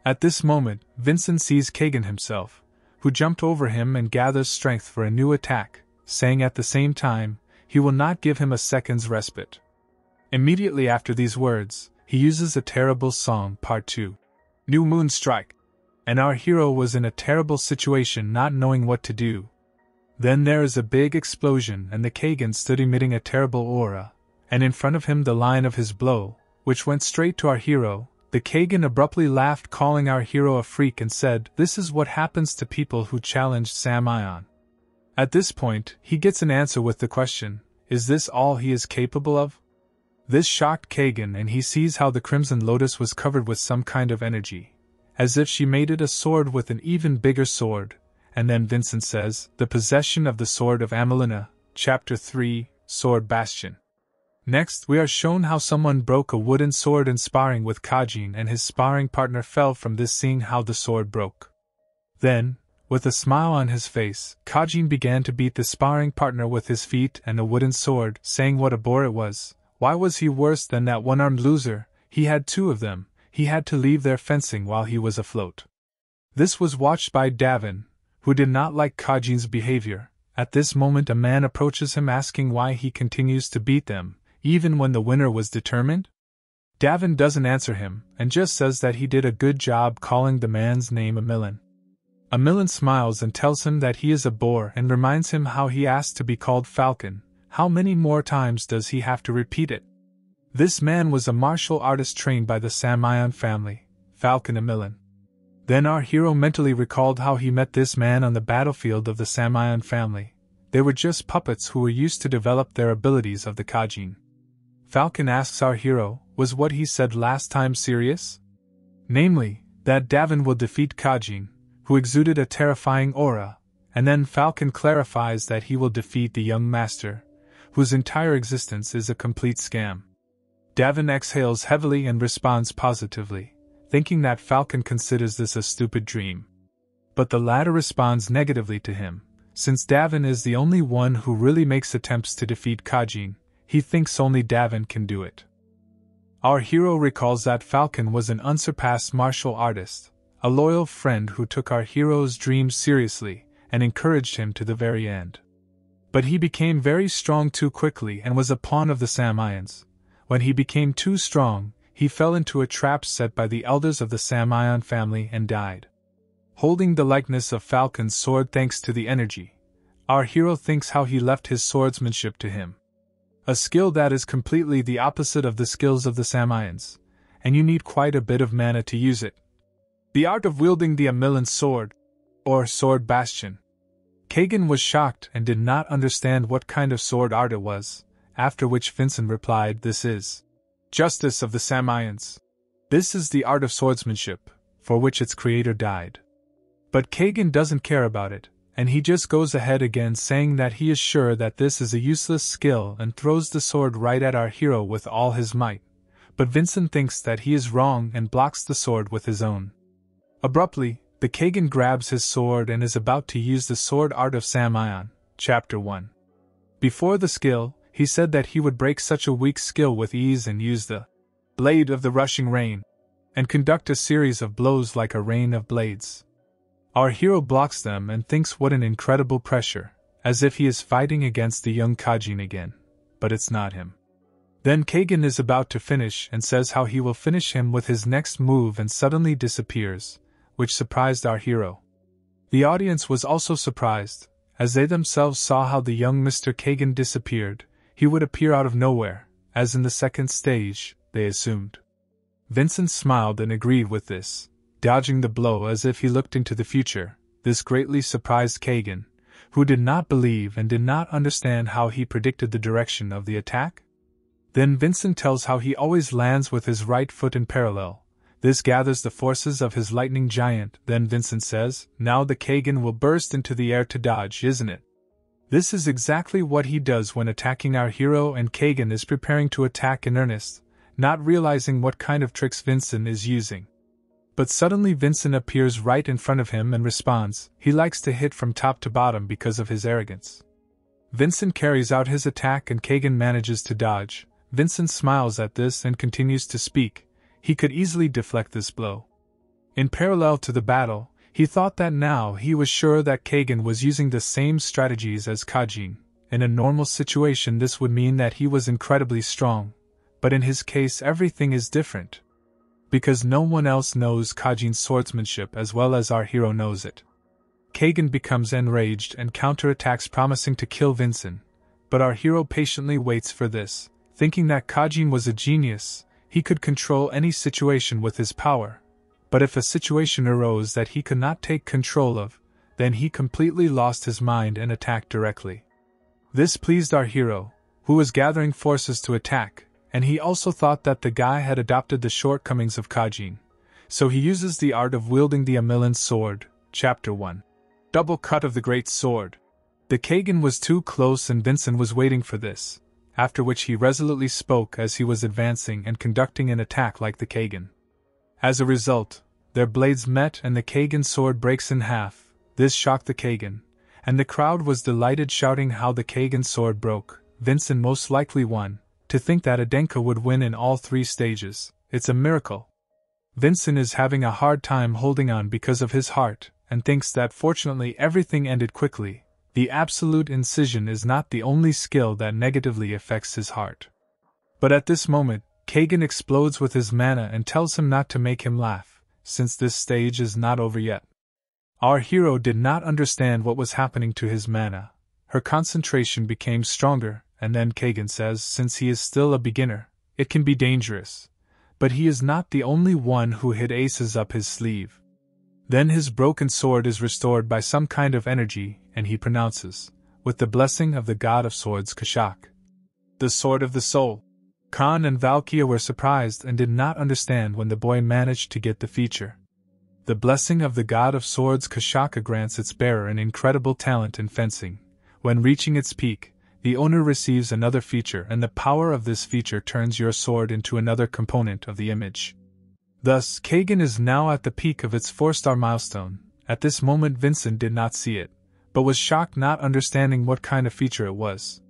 At this moment, Vincent sees Kagan himself, who jumped over him and gathers strength for a new attack, saying at the same time, he will not give him a second's respite. Immediately after these words, he uses a terrible song, Part 2. New Moon Strike. And our hero was in a terrible situation, not knowing what to do. Then there is a big explosion and the Kagan stood emitting a terrible aura, and in front of him the line of his blow, which went straight to our hero. The Kagan abruptly laughed, calling our hero a freak, and said, "This is what happens to people who challenged Samion." At this point, he gets an answer with the question, is this all he is capable of? This shocked Kagan, and he sees how the Crimson Lotus was covered with some kind of energy, as if she made it a sword with an even bigger sword. And then Vincent says, the possession of the Sword of Amelina, Chapter 3, Sword Bastion. Next, we are shown how someone broke a wooden sword in sparring with Kajin and his sparring partner fell from this, seeing how the sword broke. Then, with a smile on his face, Kajin began to beat the sparring partner with his feet and a wooden sword, saying what a bore it was. Why was he worse than that one-armed loser? He had two of them. He had to leave their fencing while he was afloat. This was watched by Daven, who did not like Kajin's behavior. At this moment a man approaches him asking why he continues to beat them, even when the winner was determined? Daven doesn't answer him, and just says that he did a good job calling the man's name Amilin. Amilin smiles and tells him that he is a bore and reminds him how he asked to be called Falcon. How many more times does he have to repeat it? This man was a martial artist trained by the Samion family, Falcon Amilin. Then our hero mentally recalled how he met this man on the battlefield of the Samion family. They were just puppets who were used to develop their abilities of the Kajin. Falcon asks our hero, was what he said last time serious? Namely, that Daven will defeat Kajin, who exuded a terrifying aura, and then Falcon clarifies that he will defeat the young master, whose entire existence is a complete scam. Daven exhales heavily and responds positively, thinking that Falcon considers this a stupid dream. But the latter responds negatively to him. Since Daven is the only one who really makes attempts to defeat Kajin, he thinks only Daven can do it. Our hero recalls that Falcon was an unsurpassed martial artist, a loyal friend who took our hero's dreams seriously and encouraged him to the very end. But he became very strong too quickly and was a pawn of the Samions. When he became too strong, he fell into a trap set by the elders of the Samion family and died. Holding the likeness of Falcon's sword thanks to the energy, our hero thinks how he left his swordsmanship to him. A skill that is completely the opposite of the skills of the Samions, and you need quite a bit of mana to use it. The art of wielding the Amilin sword, or sword bastion. Kagan was shocked and did not understand what kind of sword art it was, after which Vincent replied, "This is justice of the Samions. This is the art of swordsmanship, for which its creator died." But Kagan doesn't care about it, and he just goes ahead again saying that he is sure that this is a useless skill and throws the sword right at our hero with all his might. But Vincent thinks that he is wrong and blocks the sword with his own. Abruptly, the Kagan grabs his sword and is about to use the sword art of Samion, Chapter 1. Before the skill, he said that he would break such a weak skill with ease and use the blade of the rushing rain, and conduct a series of blows like a rain of blades. Our hero blocks them and thinks what an incredible pressure, as if he is fighting against the young Kajin again, but it's not him. Then Kagan is about to finish and says how he will finish him with his next move and suddenly disappears, which surprised our hero. The audience was also surprised, as they themselves saw how the young Mr. Kagan disappeared. He would appear out of nowhere, as in the second stage, they assumed. Vincent smiled and agreed with this, dodging the blow as if he looked into the future. This greatly surprised Kagan, who did not believe and did not understand how he predicted the direction of the attack. Then Vincent tells how he always lands with his right foot in parallel. This gathers the forces of his lightning giant. Then Vincent says, "Now the Kagan will burst into the air to dodge, isn't it?" This is exactly what he does when attacking our hero, and Kagan is preparing to attack in earnest, not realizing what kind of tricks Vincent is using. But suddenly Vincent appears right in front of him and responds. He likes to hit from top to bottom because of his arrogance. Vincent carries out his attack and Kagan manages to dodge. Vincent smiles at this and continues to speak. He could easily deflect this blow. In parallel to the battle, he thought that now he was sure that Kagan was using the same strategies as Kajin. In a normal situation this would mean that he was incredibly strong, but in his case everything is different. Because no one else knows Kajin's swordsmanship as well as our hero knows it. Kagan becomes enraged and counterattacks, promising to kill Vincent, but our hero patiently waits for this, thinking that Kajin was a genius. He could control any situation with his power, but if a situation arose that he could not take control of, then he completely lost his mind and attacked directly. This pleased our hero, who was gathering forces to attack, and he also thought that the guy had adopted the shortcomings of Kajin, so he uses the art of wielding the Amilin sword, Chapter 1. Double cut of the great sword. The Kagan was too close and Vincent was waiting for this. after which he resolutely spoke as he was advancing and conducting an attack like the Kagan. As a result, their blades met and the Kagan sword breaks in half. This shocked the Kagan, and the crowd was delighted, shouting how the Kagan sword broke. Vincent most likely won. To think that Adenka would win in all 3 stages, it's a miracle. Vincent is having a hard time holding on because of his heart, and thinks that fortunately everything ended quickly. The absolute incision is not the only skill that negatively affects his heart. But at this moment, Kagan explodes with his mana and tells him not to make him laugh, since this stage is not over yet. Our hero did not understand what was happening to his mana. Her concentration became stronger, and then Kagan says since he is still a beginner, it can be dangerous. But he is not the only one who hid aces up his sleeve. Then his broken sword is restored by some kind of energy, and he pronounces, with the blessing of the god of swords Kashak, the sword of the soul. Khan and Valkia were surprised and did not understand when the boy managed to get the feature. The blessing of the god of swords Kashaka grants its bearer an incredible talent in fencing. When reaching its peak, the owner receives another feature, and the power of this feature turns your sword into another component of the image. Thus, Kagan is now at the peak of its 4-star milestone. At this moment Vincent did not see it, but was shocked not understanding what kind of feature it was.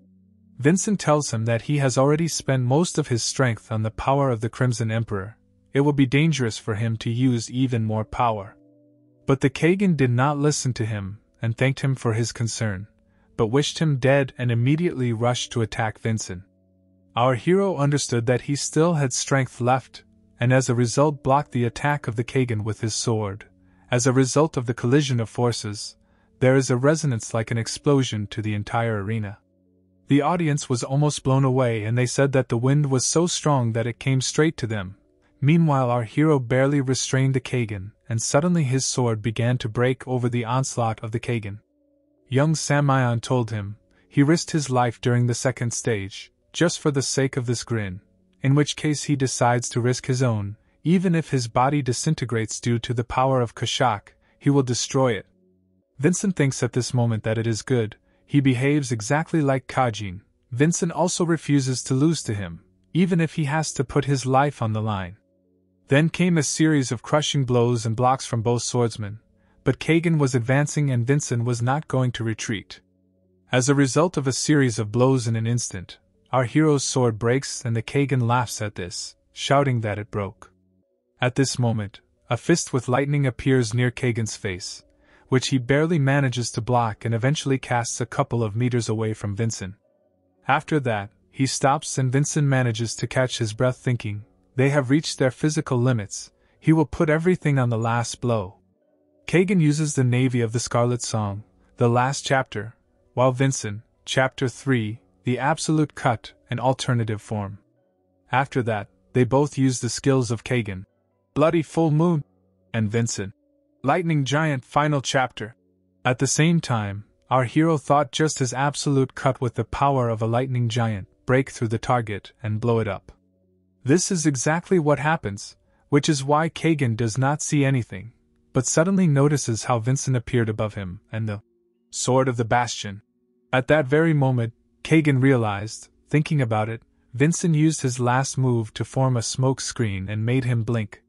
Vincent tells him that he has already spent most of his strength on the power of the Crimson Emperor. It will be dangerous for him to use even more power. But the Kagan did not listen to him, and thanked him for his concern, but wished him dead and immediately rushed to attack Vincent. Our hero understood that he still had strength left, and as a result blocked the attack of the Kagan with his sword. As a result of the collision of forces, there is a resonance like an explosion to the entire arena. The audience was almost blown away, and they said that the wind was so strong that it came straight to them. Meanwhile our hero barely restrained the Kagan, and suddenly his sword began to break over the onslaught of the Kagan. Young Samion told him he risked his life during the 2nd stage, just for the sake of this grin, in which case he decides to risk his own. Even if his body disintegrates due to the power of Kashak, he will destroy it. Vincent thinks at this moment that it is good. He behaves exactly like Kajin. Vincent also refuses to lose to him, even if he has to put his life on the line. Then came a series of crushing blows and blocks from both swordsmen, but Kagan was advancing and Vincent was not going to retreat. As a result of a series of blows in an instant, our hero's sword breaks and the Kagan laughs at this, shouting that it broke. At this moment, a fist with lightning appears near Kagan's face, which he barely manages to block and eventually casts a couple of meters away from Vincent. After that, he stops and Vincent manages to catch his breath, thinking, they have reached their physical limits, he will put everything on the last blow. Kagan uses the Navy of the Scarlet Song, the last chapter, while Vincent, chapter 3, the absolute cut, an alternative form. After that, they both use the skills of Kagan, Bloody Full Moon, and Vincent, Lightning Giant final chapter. At the same time, our hero thought just as absolute cut with the power of a lightning giant, break through the target and blow it up. This is exactly what happens, which is why Kagan does not see anything, but suddenly notices how Vincent appeared above him and the Sword of the Bastion. At that very moment, Kagan realized, thinking about it, Vincent used his last move to form a smoke screen and made him blink.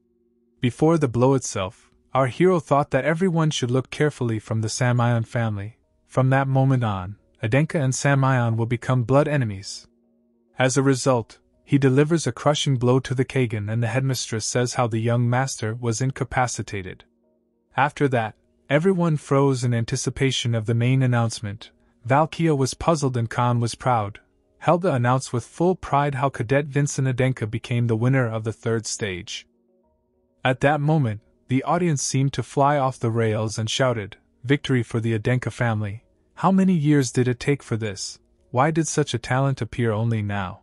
Before the blow itself, our hero thought that everyone should look carefully from the Samion family. From that moment on, Adenka and Samion will become blood enemies. As a result, he delivers a crushing blow to the Kagan and the headmistress says how the young master was incapacitated. After that, everyone froze in anticipation of the main announcement. Valkia was puzzled and Khan was proud. Helga announced with full pride how Cadet Vincent Adenka became the winner of the 3rd stage. At that moment, the audience seemed to fly off the rails and shouted, "Victory for the Adenka family! How many years did it take for this? Why did such a talent appear only now?"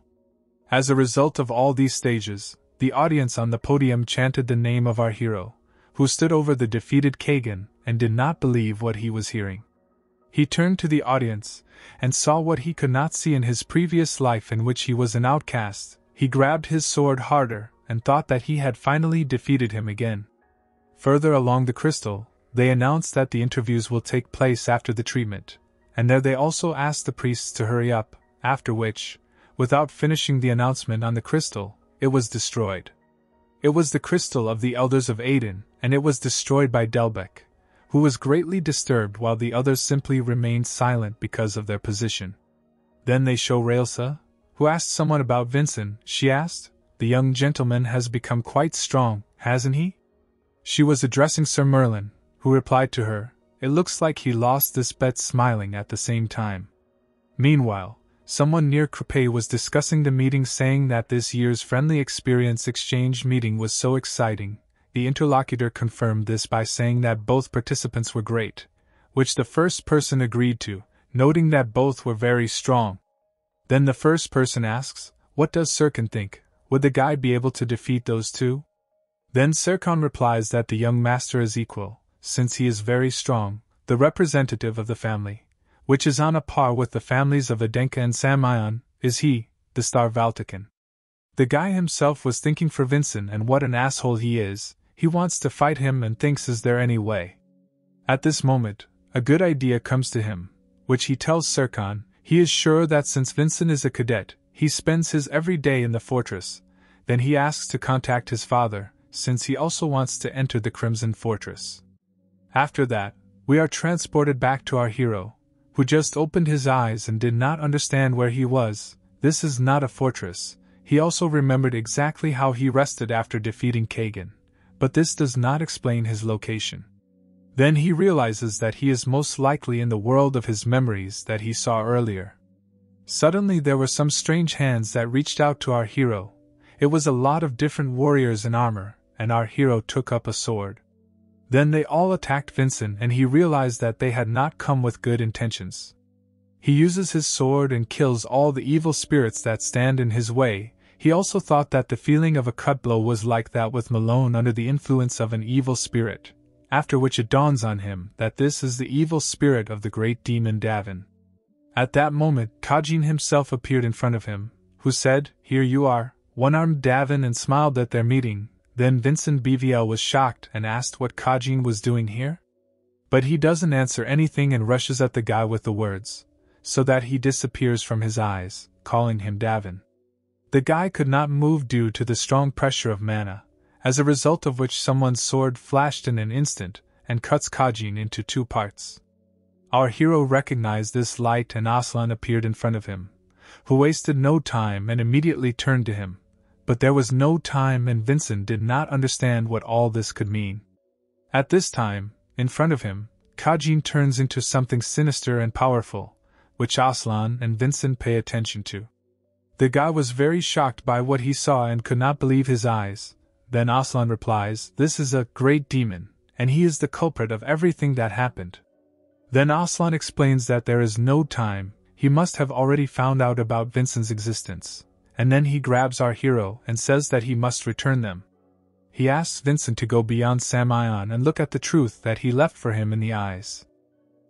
As a result of all these stages, the audience on the podium chanted the name of our hero, who stood over the defeated Kagan and did not believe what he was hearing. He turned to the audience and saw what he could not see in his previous life, in which he was an outcast. He grabbed his sword harder and thought that he had finally defeated him again. Further along the crystal, they announced that the interviews will take place after the treatment, and there they also asked the priests to hurry up, after which, without finishing the announcement on the crystal, it was destroyed. It was the crystal of the elders of Aden, and it was destroyed by Delbecq, who was greatly disturbed while the others simply remained silent because of their position. Then they show Raelsa, who asked someone about Vincent. She asked, "The young gentleman has become quite strong, hasn't he?" She was addressing Sir Merlin, who replied to her, "It looks like he lost this bet," smiling at the same time. Meanwhile, someone near Crepay was discussing the meeting, saying that this year's friendly experience exchange meeting was so exciting. The interlocutor confirmed this by saying that both participants were great, which the first person agreed to, noting that both were very strong. Then the first person asks, "What does Sirkan think? Would the guy be able to defeat those two?" Then Sirkan replies that the young master is equal, since he is very strong, the representative of the family, which is on a par with the families of Adenka and Samion, is he, the Star Valtakan. The guy himself was thinking for Vincent, and what an asshole he is. He wants to fight him and thinks, is there any way? At this moment, a good idea comes to him, which he tells Sirkan. He is sure that since Vincent is a cadet, he spends his every day in the fortress. Then he asks to contact his father, since he also wants to enter the Crimson Fortress. After that, we are transported back to our hero, who just opened his eyes and did not understand where he was. This is not a fortress. He also remembered exactly how he rested after defeating Kagan, but this does not explain his location. Then he realizes that he is most likely in the world of his memories that he saw earlier. Suddenly there were some strange hands that reached out to our hero. It was a lot of different warriors in armor, and our hero took up a sword. Then they all attacked Vincent, and he realized that they had not come with good intentions. He uses his sword and kills all the evil spirits that stand in his way. He also thought that the feeling of a cut blow was like that with Malone under the influence of an evil spirit, after which it dawns on him that this is the evil spirit of the great demon Daven. At that moment, Kajin himself appeared in front of him, who said, "Here you are, one-armed Daven," and smiled at their meeting. Then Vincent BVL was shocked and asked what Kajin was doing here? But he doesn't answer anything and rushes at the guy with the words, so that he disappears from his eyes, calling him Daven. The guy could not move due to the strong pressure of mana, as a result of which someone's sword flashed in an instant and cuts Kajin into two parts. Our hero recognized this light, and Aslan appeared in front of him, who wasted no time and immediately turned to him. But there was no time, and Vincent did not understand what all this could mean. At this time, in front of him, Kajin turns into something sinister and powerful, which Aslan and Vincent pay attention to. The guy was very shocked by what he saw and could not believe his eyes. Then Aslan replies, "This is a great demon, and he is the culprit of everything that happened." Then Aslan explains that there is no time, he must have already found out about Vincent's existence. And then he grabs our hero and says that he must return them. He asks Vincent to go beyond Samion and look at the truth that he left for him in the eyes.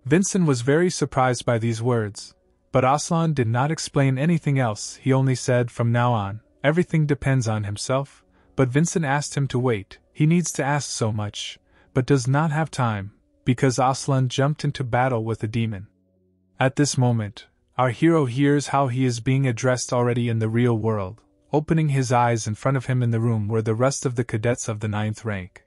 Vincent was very surprised by these words, but Aslan did not explain anything else. He only said, "From now on, everything depends on himself." But Vincent asked him to wait. He needs to ask so much, but does not have time, because Aslan jumped into battle with the demon. At this moment, our hero hears how he is being addressed already in the real world. Opening his eyes, in front of him in the room were the rest of the cadets of the 9th rank.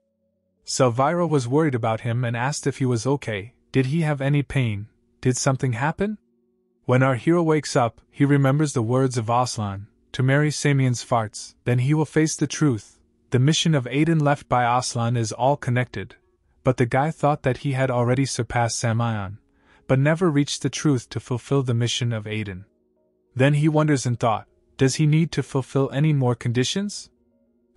Selvira was worried about him and asked if he was okay. Did he have any pain? Did something happen? When our hero wakes up, he remembers the words of Aslan, to marry Samion's farts, then he will face the truth. The mission of Aden left by Aslan is all connected, but the guy thought that he had already surpassed Samion, but never reached the truth to fulfill the mission of Aden. Then he wonders in thought, does he need to fulfill any more conditions?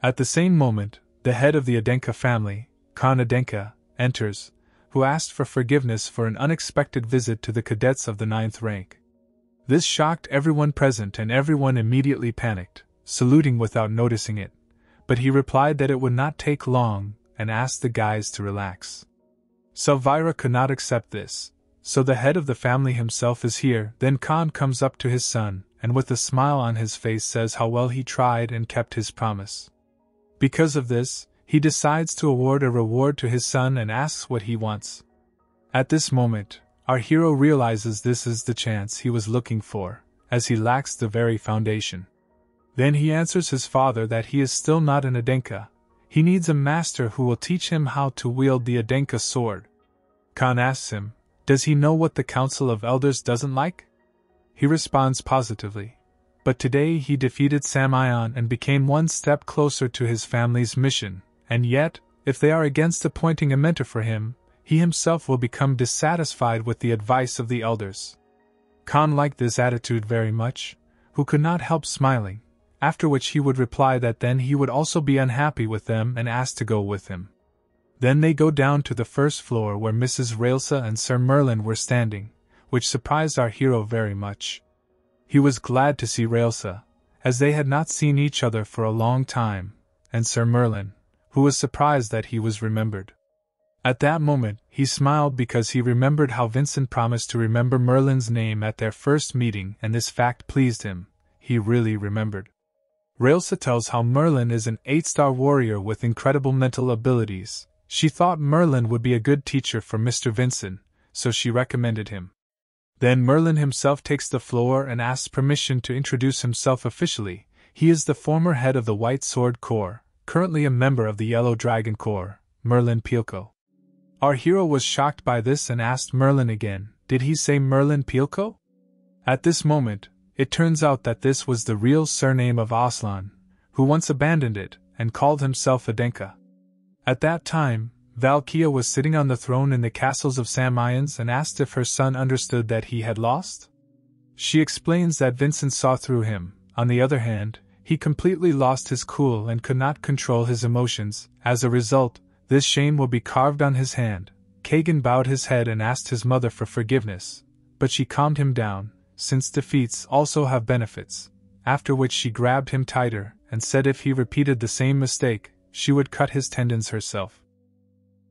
At the same moment, the head of the Adenka family, Khan Adenka, enters, who asked for forgiveness for an unexpected visit to the cadets of the 9th rank. This shocked everyone present, and everyone immediately panicked, saluting without noticing it, but he replied that it would not take long and asked the guys to relax. Selvira could not accept this. So the head of the family himself is here. Then Khan comes up to his son, and with a smile on his face says how well he tried and kept his promise. Because of this, he decides to award a reward to his son and asks what he wants. At this moment, our hero realizes this is the chance he was looking for, as he lacks the very foundation. Then he answers his father that he is still not an Adenka. He needs a master who will teach him how to wield the Adenka sword. Khan asks him, does he know what the Council of Elders doesn't like? He responds positively. But today he defeated Samion and became one step closer to his family's mission, and yet, if they are against appointing a mentor for him, he himself will become dissatisfied with the advice of the elders. Khan liked this attitude very much, who could not help smiling, after which he would reply that then he would also be unhappy with them and ask to go with him. Then they go down to the first floor where Mrs. Railsa and Sir Merlin were standing, which surprised our hero very much. He was glad to see Railsa, as they had not seen each other for a long time, and Sir Merlin, who was surprised that he was remembered. At that moment, he smiled because he remembered how Vincent promised to remember Merlin's name at their first meeting, and this fact pleased him. He really remembered. Railsa tells how Merlin is an 8-star warrior with incredible mental abilities. She thought Merlin would be a good teacher for Mr. Vincent, so she recommended him. Then Merlin himself takes the floor and asks permission to introduce himself officially. He is the former head of the White Sword Corps, currently a member of the Yellow Dragon Corps, Merlin Pilko. Our hero was shocked by this and asked Merlin again, did he say Merlin Pilko? At this moment, it turns out that this was the real surname of Aslan, who once abandoned it and called himself Adenka. At that time, Valkia was sitting on the throne in the castles of Samions and asked if her son understood that he had lost. She explains that Vincent saw through him. On the other hand, he completely lost his cool and could not control his emotions. As a result, this shame will be carved on his hand. Kagan bowed his head and asked his mother for forgiveness, but she calmed him down, since defeats also have benefits, after which she grabbed him tighter and said if he repeated the same mistake, she would cut his tendons herself.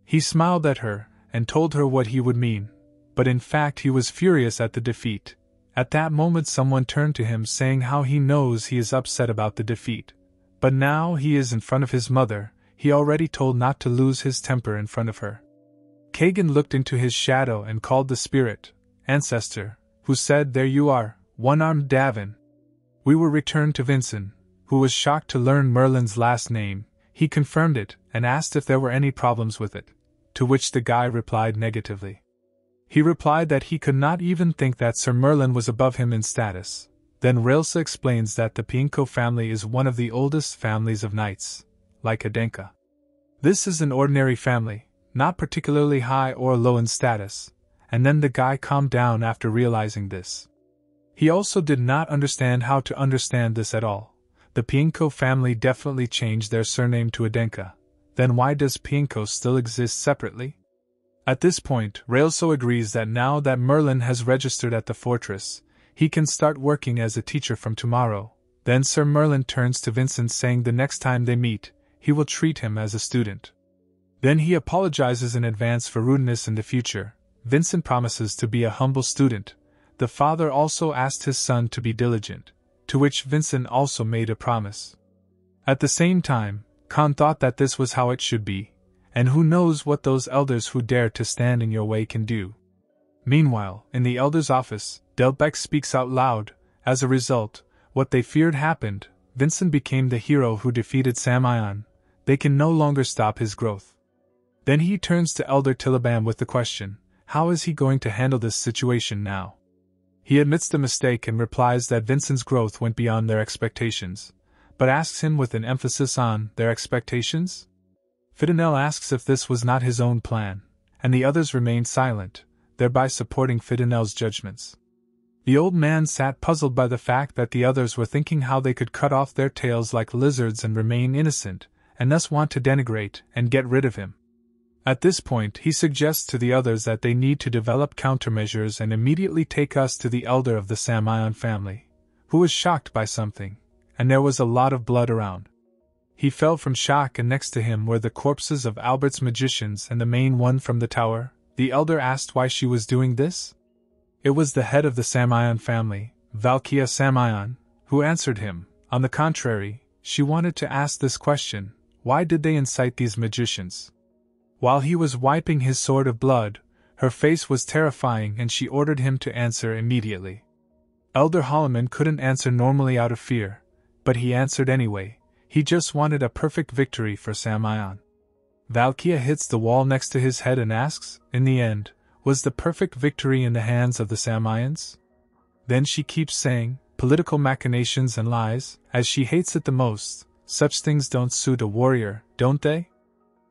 He smiled at her and told her what he would mean, but in fact he was furious at the defeat. At that moment someone turned to him saying how he knows he is upset about the defeat, but now he is in front of his mother, he already told not to lose his temper in front of her. Kagan looked into his shadow and called the spirit, ancestor, who said, there you are, one-armed Daven. We were returned to Vincent, who was shocked to learn Merlin's last name. He confirmed it and asked if there were any problems with it, to which the guy replied negatively. He replied that he could not even think that Sir Merlin was above him in status. Then Railsa explains that the Pienko family is one of the oldest families of knights, like Adenka. This is an ordinary family, not particularly high or low in status, and then the guy calmed down after realizing this. He also did not understand how to understand this at all. The Pienko family definitely changed their surname to Adenka. Then why does Pienko still exist separately? At this point, Railso agrees that now that Merlin has registered at the fortress, he can start working as a teacher from tomorrow. Then Sir Merlin turns to Vincent saying the next time they meet, he will treat him as a student. Then he apologizes in advance for rudeness in the future. Vincent promises to be a humble student. The father also asked his son to be diligent, to which Vincent also made a promise. At the same time, Khan thought that this was how it should be, and who knows what those elders who dare to stand in your way can do. Meanwhile, in the elder's office, Delbecq speaks out loud. As a result, what they feared happened. Vincent became the hero who defeated Samion. They can no longer stop his growth. Then he turns to Elder Tillabam with the question, how is he going to handle this situation now? He admits the mistake and replies that Vincent's growth went beyond their expectations, but asks him with an emphasis on their expectations? Fidinel asks if this was not his own plan, and the others remain silent, thereby supporting Fidinel's judgments. The old man sat puzzled by the fact that the others were thinking how they could cut off their tails like lizards and remain innocent, and thus want to denigrate and get rid of him. At this point, he suggests to the others that they need to develop countermeasures and immediately take us to the elder of the Samion family, who was shocked by something, and there was a lot of blood around. He fell from shock, and next to him were the corpses of Albert's magicians and the main one from the tower. The elder asked why she was doing this. It was the head of the Samion family, Valkia Samion, who answered him. On the contrary, she wanted to ask this question, why did they incite these magicians? While he was wiping his sword of blood, her face was terrifying and she ordered him to answer immediately. Elder Holloman couldn't answer normally out of fear, but he answered anyway. He just wanted a perfect victory for Samion. Valkia hits the wall next to his head and asks, in the end, was the perfect victory in the hands of the Samions? Then she keeps saying, political machinations and lies, as she hates it the most. Such things don't suit a warrior, don't they?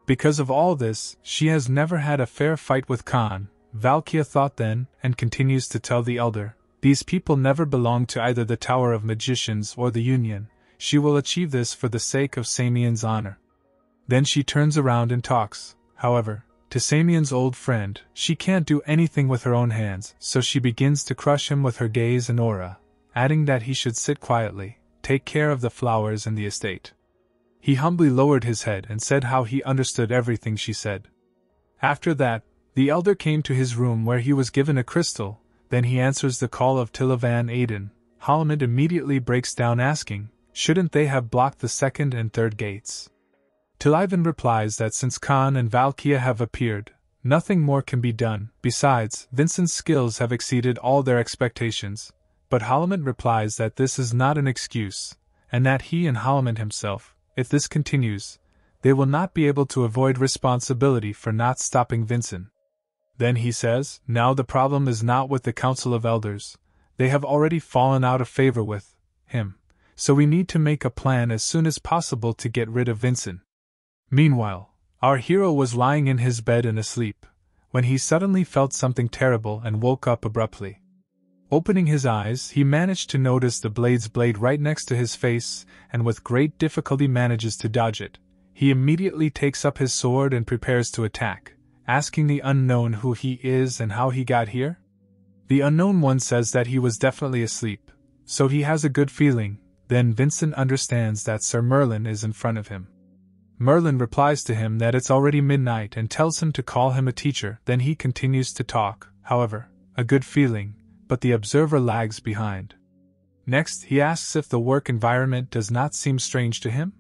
Because of all this, she has never had a fair fight with Khan, Valkia thought then, and continues to tell the elder, these people never belong to either the Tower of Magicians or the Union. She will achieve this for the sake of Samion's honor. Then she turns around and talks, however, to Samion's old friend. She can't do anything with her own hands, so she begins to crush him with her gaze and aura, adding that he should sit quietly, take care of the flowers and the estate. He humbly lowered his head and said how he understood everything she said. After that, the elder came to his room where he was given a crystal. Then he answers the call of Tilavan Aiden. Holloman immediately breaks down asking, shouldn't they have blocked the second and third gates? Tilavan replies that since Khan and Valkia have appeared, nothing more can be done. Besides, Vincent's skills have exceeded all their expectations. But Holloman replies that this is not an excuse, and that he and Holloman himself, if this continues, they will not be able to avoid responsibility for not stopping Vincent. Then he says, now the problem is not with the Council of Elders. They have already fallen out of favor with him, so we need to make a plan as soon as possible to get rid of Vincent. Meanwhile, our hero was lying in his bed and asleep, when he suddenly felt something terrible and woke up abruptly. Opening his eyes, he managed to notice the blade's blade right next to his face, and with great difficulty manages to dodge it. He immediately takes up his sword and prepares to attack, asking the unknown who he is and how he got here. The unknown one says that he was definitely asleep, so he has a good feeling. Then Vincent understands that Sir Merlin is in front of him. Merlin replies to him that it's already midnight and tells him to call him a teacher. Then he continues to talk, however, a good feeling, but the observer lags behind. Next, he asks if the work environment does not seem strange to him.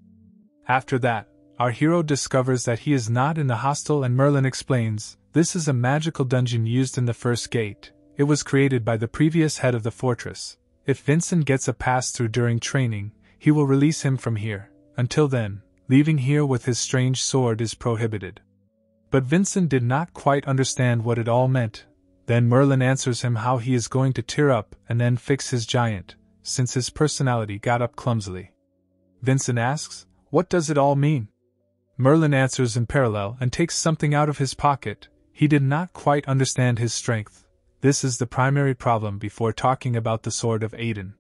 After that, our hero discovers that he is not in the hostel and Merlin explains, this is a magical dungeon used in the first gate. It was created by the previous head of the fortress. If Vincent gets a pass-through during training, he will release him from here. Until then, leaving here with his strange sword is prohibited. But Vincent did not quite understand what it all meant. Then Merlin answers him how he is going to tear up and then fix his giant, since his personality got up clumsily. Vincent asks, what does it all mean? Merlin answers in parallel and takes something out of his pocket. He did not quite understand his strength. This is the primary problem before talking about the Sword of Aiden.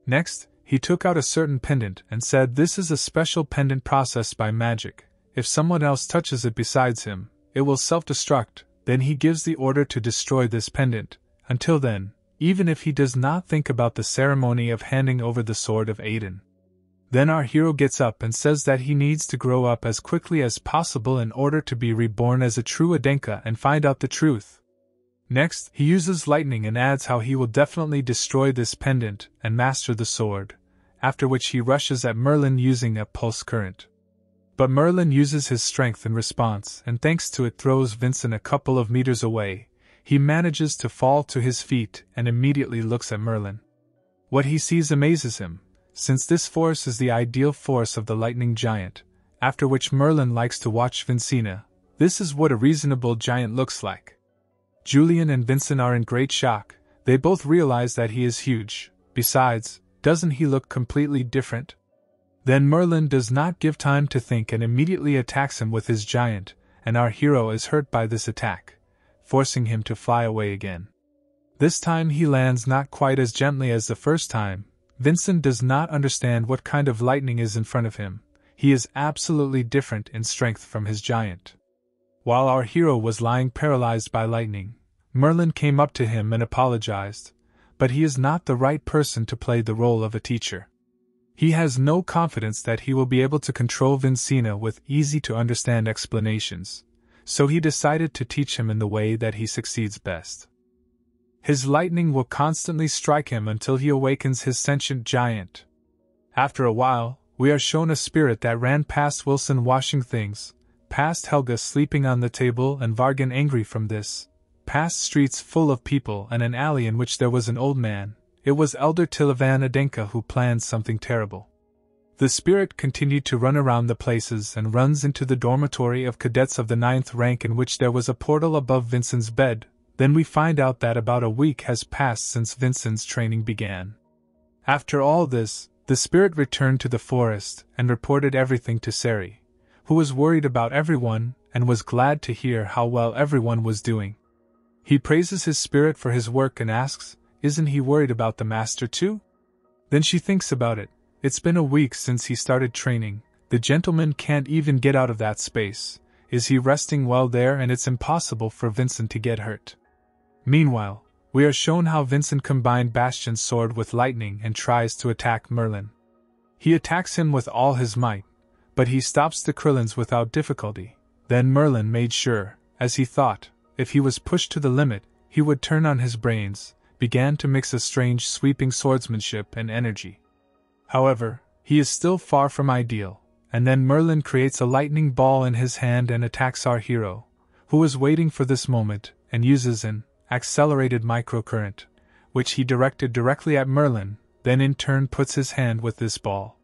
Next, he took out a certain pendant and said this is a special pendant processed by magic. If someone else touches it besides him, it will self-destruct. Then he gives the order to destroy this pendant. Until then, even if he does not think about the ceremony of handing over the Sword of Aiden. Then our hero gets up and says that he needs to grow up as quickly as possible in order to be reborn as a true Adenka and find out the truth. Next, he uses lightning and adds how he will definitely destroy this pendant and master the sword, after which he rushes at Merlin using a pulse current. But Merlin uses his strength in response and thanks to it throws Vincent a couple of meters away. He manages to fall to his feet and immediately looks at Merlin. What he sees amazes him, since this force is the ideal force of the lightning giant, after which Merlin likes to watch Vincina. This is what a reasonable giant looks like. Yulion and Vincent are in great shock. They both realize that he is huge. Besides, doesn't he look completely different? Then Merlin does not give time to think and immediately attacks him with his giant, and our hero is hurt by this attack, forcing him to fly away again. This time he lands not quite as gently as the first time. Vincent does not understand what kind of lightning is in front of him. He is absolutely different in strength from his giant. While our hero was lying paralyzed by lightning, Merlin came up to him and apologized, but he is not the right person to play the role of a teacher. He has no confidence that he will be able to control Vincina with easy-to-understand explanations, so he decided to teach him in the way that he succeeds best. His lightning will constantly strike him until he awakens his sentient giant. After a while, we are shown a spirit that ran past Wilson washing things, past Helga sleeping on the table and Vargan angry from this, past streets full of people and an alley in which there was an old man. it was Elder Tilavan Adenka who planned something terrible. The spirit continued to run around the places and runs into the dormitory of cadets of the 9th rank, in which there was a portal above Vincent's bed. Then we find out that about a week has passed since Vincent's training began. After all this, the spirit returned to the forest and reported everything to Seri, who was worried about everyone and was glad to hear how well everyone was doing. He praises his spirit for his work and asks, isn't he worried about the master too? Then she thinks about it. It's been a week since he started training. The gentleman can't even get out of that space. Is he resting well there? And it's impossible for Vincent to get hurt. Meanwhile, we are shown how Vincent combined Bastion's sword with lightning and tries to attack Merlin. He attacks him with all his might, but he stops the Krillins without difficulty. Then Merlin made sure, as he thought, if he was pushed to the limit, he would turn on his brains, began to mix a strange sweeping swordsmanship and energy. However, he is still far from ideal, and then Merlin creates a lightning ball in his hand and attacks our hero, who is waiting for this moment, and uses an accelerated microcurrent, which he directed directly at Merlin, then in turn puts his hand with this ball.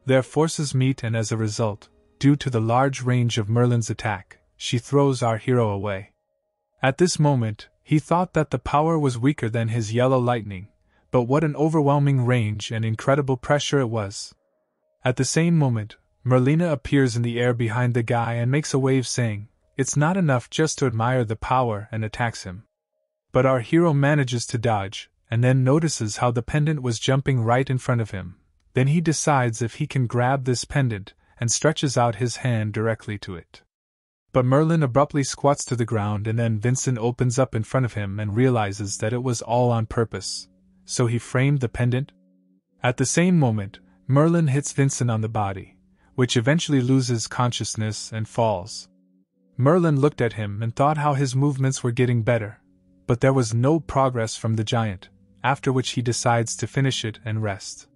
Their forces meet, and as a result, due to the large range of Merlin's attack, she throws our hero away. At this moment, he thought that the power was weaker than his yellow lightning, but what an overwhelming range and incredible pressure it was. At the same moment, Merlina appears in the air behind the guy and makes a wave saying, it's not enough just to admire the power, and attacks him. But our hero manages to dodge, and then notices how the pendant was jumping right in front of him. Then he decides if he can grab this pendant, and stretches out his hand directly to it. But Merlin abruptly squats to the ground, and then Vincent opens up in front of him and realizes that it was all on purpose. So he framed the pendant? At the same moment, Merlin hits Vincent on the body, which eventually loses consciousness and falls. Merlin looked at him and thought how his movements were getting better, but there was no progress from the giant, after which he decides to finish it and rest.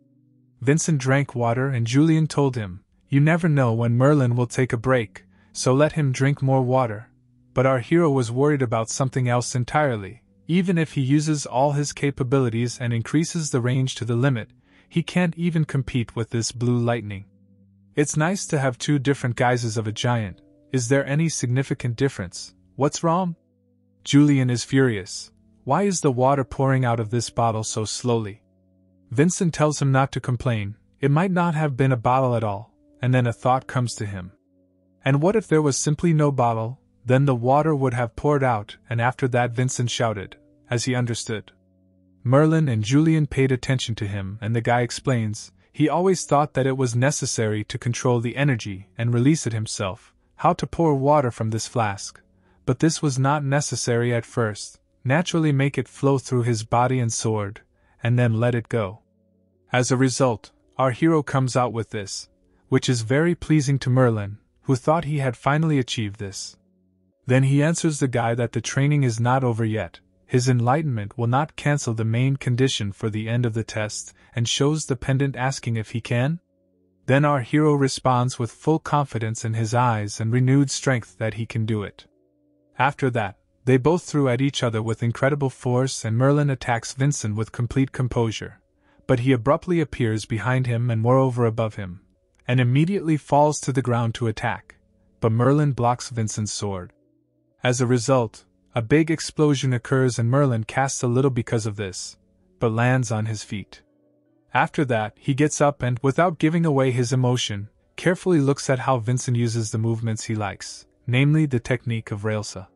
Vincent drank water, and Yulion told him, you never know when Merlin will take a break, so let him drink more water. But our hero was worried about something else entirely. Even if he uses all his capabilities and increases the range to the limit, he can't even compete with this blue lightning. It's nice to have two different guises of a giant. Is there any significant difference? What's wrong? Yulion is furious. Why is the water pouring out of this bottle so slowly? Vincent tells him not to complain. It might not have been a bottle at all, and then a thought comes to him. And what if there was simply no bottle? Then the water would have poured out, and after that Vincent shouted, as he understood. Merlin and Yulion paid attention to him, and the guy explains, he always thought that it was necessary to control the energy and release it himself, how to pour water from this flask. But this was not necessary at first, naturally make it flow through his body and sword, and then let it go. As a result, our hero comes out with this, which is very pleasing to Merlin, who thought he had finally achieved this. Then he answers the guy that the training is not over yet, his enlightenment will not cancel the main condition for the end of the test, and shows the pendant asking if he can. Then our hero responds with full confidence in his eyes and renewed strength that he can do it. After that, they both threw at each other with incredible force, and Merlin attacks Vincent with complete composure, but he abruptly appears behind him and moreover above him, and immediately falls to the ground to attack, but Merlin blocks Vincent's sword. As a result, a big explosion occurs and Merlin casts a little because of this, but lands on his feet. After that, he gets up and, without giving away his emotion, carefully looks at how Vincent uses the movements he likes, namely the technique of Railsa.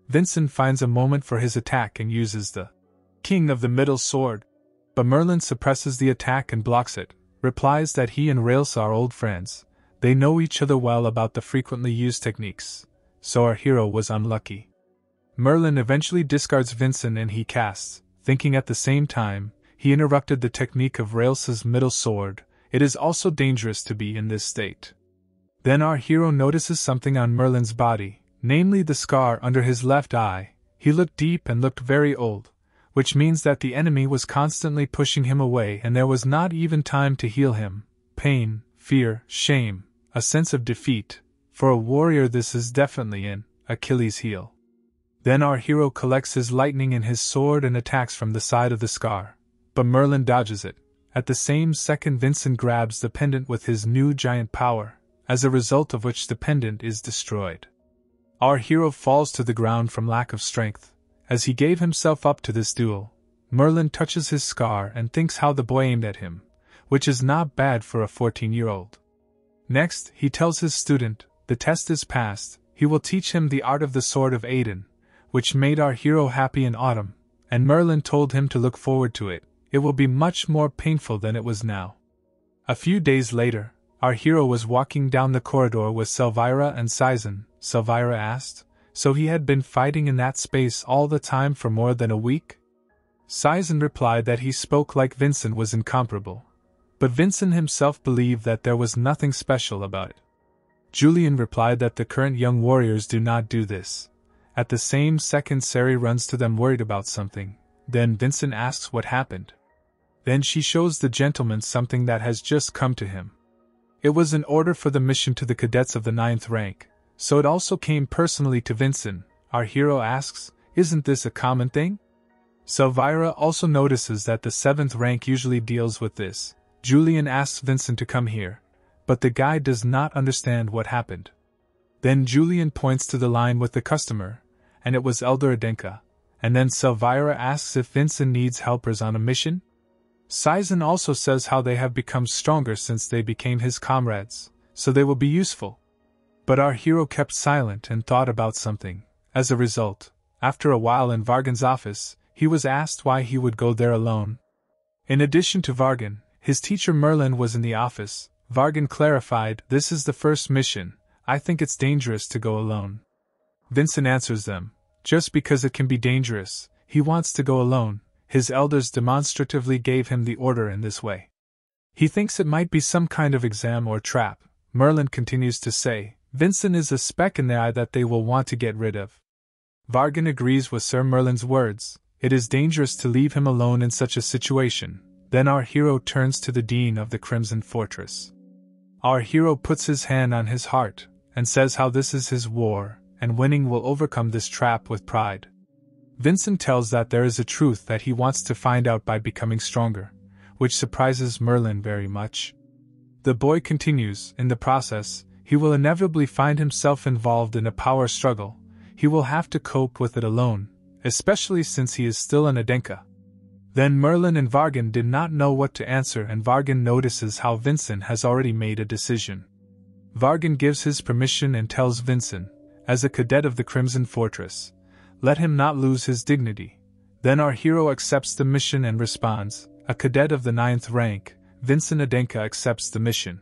Vincent finds a moment for his attack and uses the King of the Middle sword, but Merlin suppresses the attack and blocks it, replies that he and Railsa are old friends, they know each other well about the frequently used techniques, so our hero was unlucky. Merlin eventually discards Vincent and he casts, thinking at the same time, he interrupted the technique of Railsa's middle sword. It is also dangerous to be in this state. Then our hero notices something on Merlin's body, namely the scar under his left eye. He looked deep and looked very old, which means that the enemy was constantly pushing him away and there was not even time to heal him. Pain, fear, shame, a sense of defeat. For a warrior this is definitely an Achilles heel. Then our hero collects his lightning in his sword and attacks from the side of the scar, but Merlin dodges it. At the same second, Vincent grabs the pendant with his new giant power, as a result of which the pendant is destroyed. Our hero falls to the ground from lack of strength. As he gave himself up to this duel, Merlin touches his scar and thinks how the boy aimed at him, which is not bad for a 14-year-old. Next, he tells his student, the test is passed, he will teach him the art of the Sword of Aiden, which made our hero happy in autumn, and Merlin told him to look forward to it. It will be much more painful than it was now. A few days later, our hero was walking down the corridor with Selvyra and Saizen. Selvyra asked, so he had been fighting in that space all the time for more than a week? Saizen replied that he spoke like Vincent was incomparable. But Vincent himself believed that there was nothing special about it. Yulion replied that the current young warriors do not do this. At the same second, Sari runs to them worried about something. Then Vincent asks what happened. Then she shows the gentleman something that has just come to him. It was an order for the mission to the cadets of the 9th rank, so it also came personally to Vincent. Our hero asks, isn't this a common thing? Selvyra also notices that the 7th rank usually deals with this. Yulion asks Vincent to come here, but the guy does not understand what happened. Then Yulion points to the line with the customer, and it was Elder Adenka, and then Selvyra asks if Vincent needs helpers on a mission. Saizen also says how they have become stronger since they became his comrades, so they will be useful. But our hero kept silent and thought about something. As a result, after a while in Vargan's office, he was asked why he would go there alone. In addition to Vargan, his teacher Merlin was in the office. Vargan clarified, this is the first mission, I think it's dangerous to go alone. Vincent answers them, just because it can be dangerous, he wants to go alone. His elders demonstratively gave him the order in this way. He thinks it might be some kind of exam or trap. Merlin continues to say, Vincent is a speck in the eye that they will want to get rid of. Vargan agrees with Sir Merlin's words. It is dangerous to leave him alone in such a situation. Then our hero turns to the Dean of the Crimson Fortress. Our hero puts his hand on his heart, and says how this is his war, and winning will overcome this trap with pride. Vincent tells that there is a truth that he wants to find out by becoming stronger, which surprises Merlin very much. The boy continues, in the process, he will inevitably find himself involved in a power struggle. He will have to cope with it alone, especially since he is still an Adenka. Then Merlin and Vargan did not know what to answer, and Vargan notices how Vincent has already made a decision. Vargan gives his permission and tells Vincent, as a cadet of the Crimson Fortress, let him not lose his dignity. Then our hero accepts the mission and responds, a cadet of the 9th rank, Vincent Adenka accepts the mission.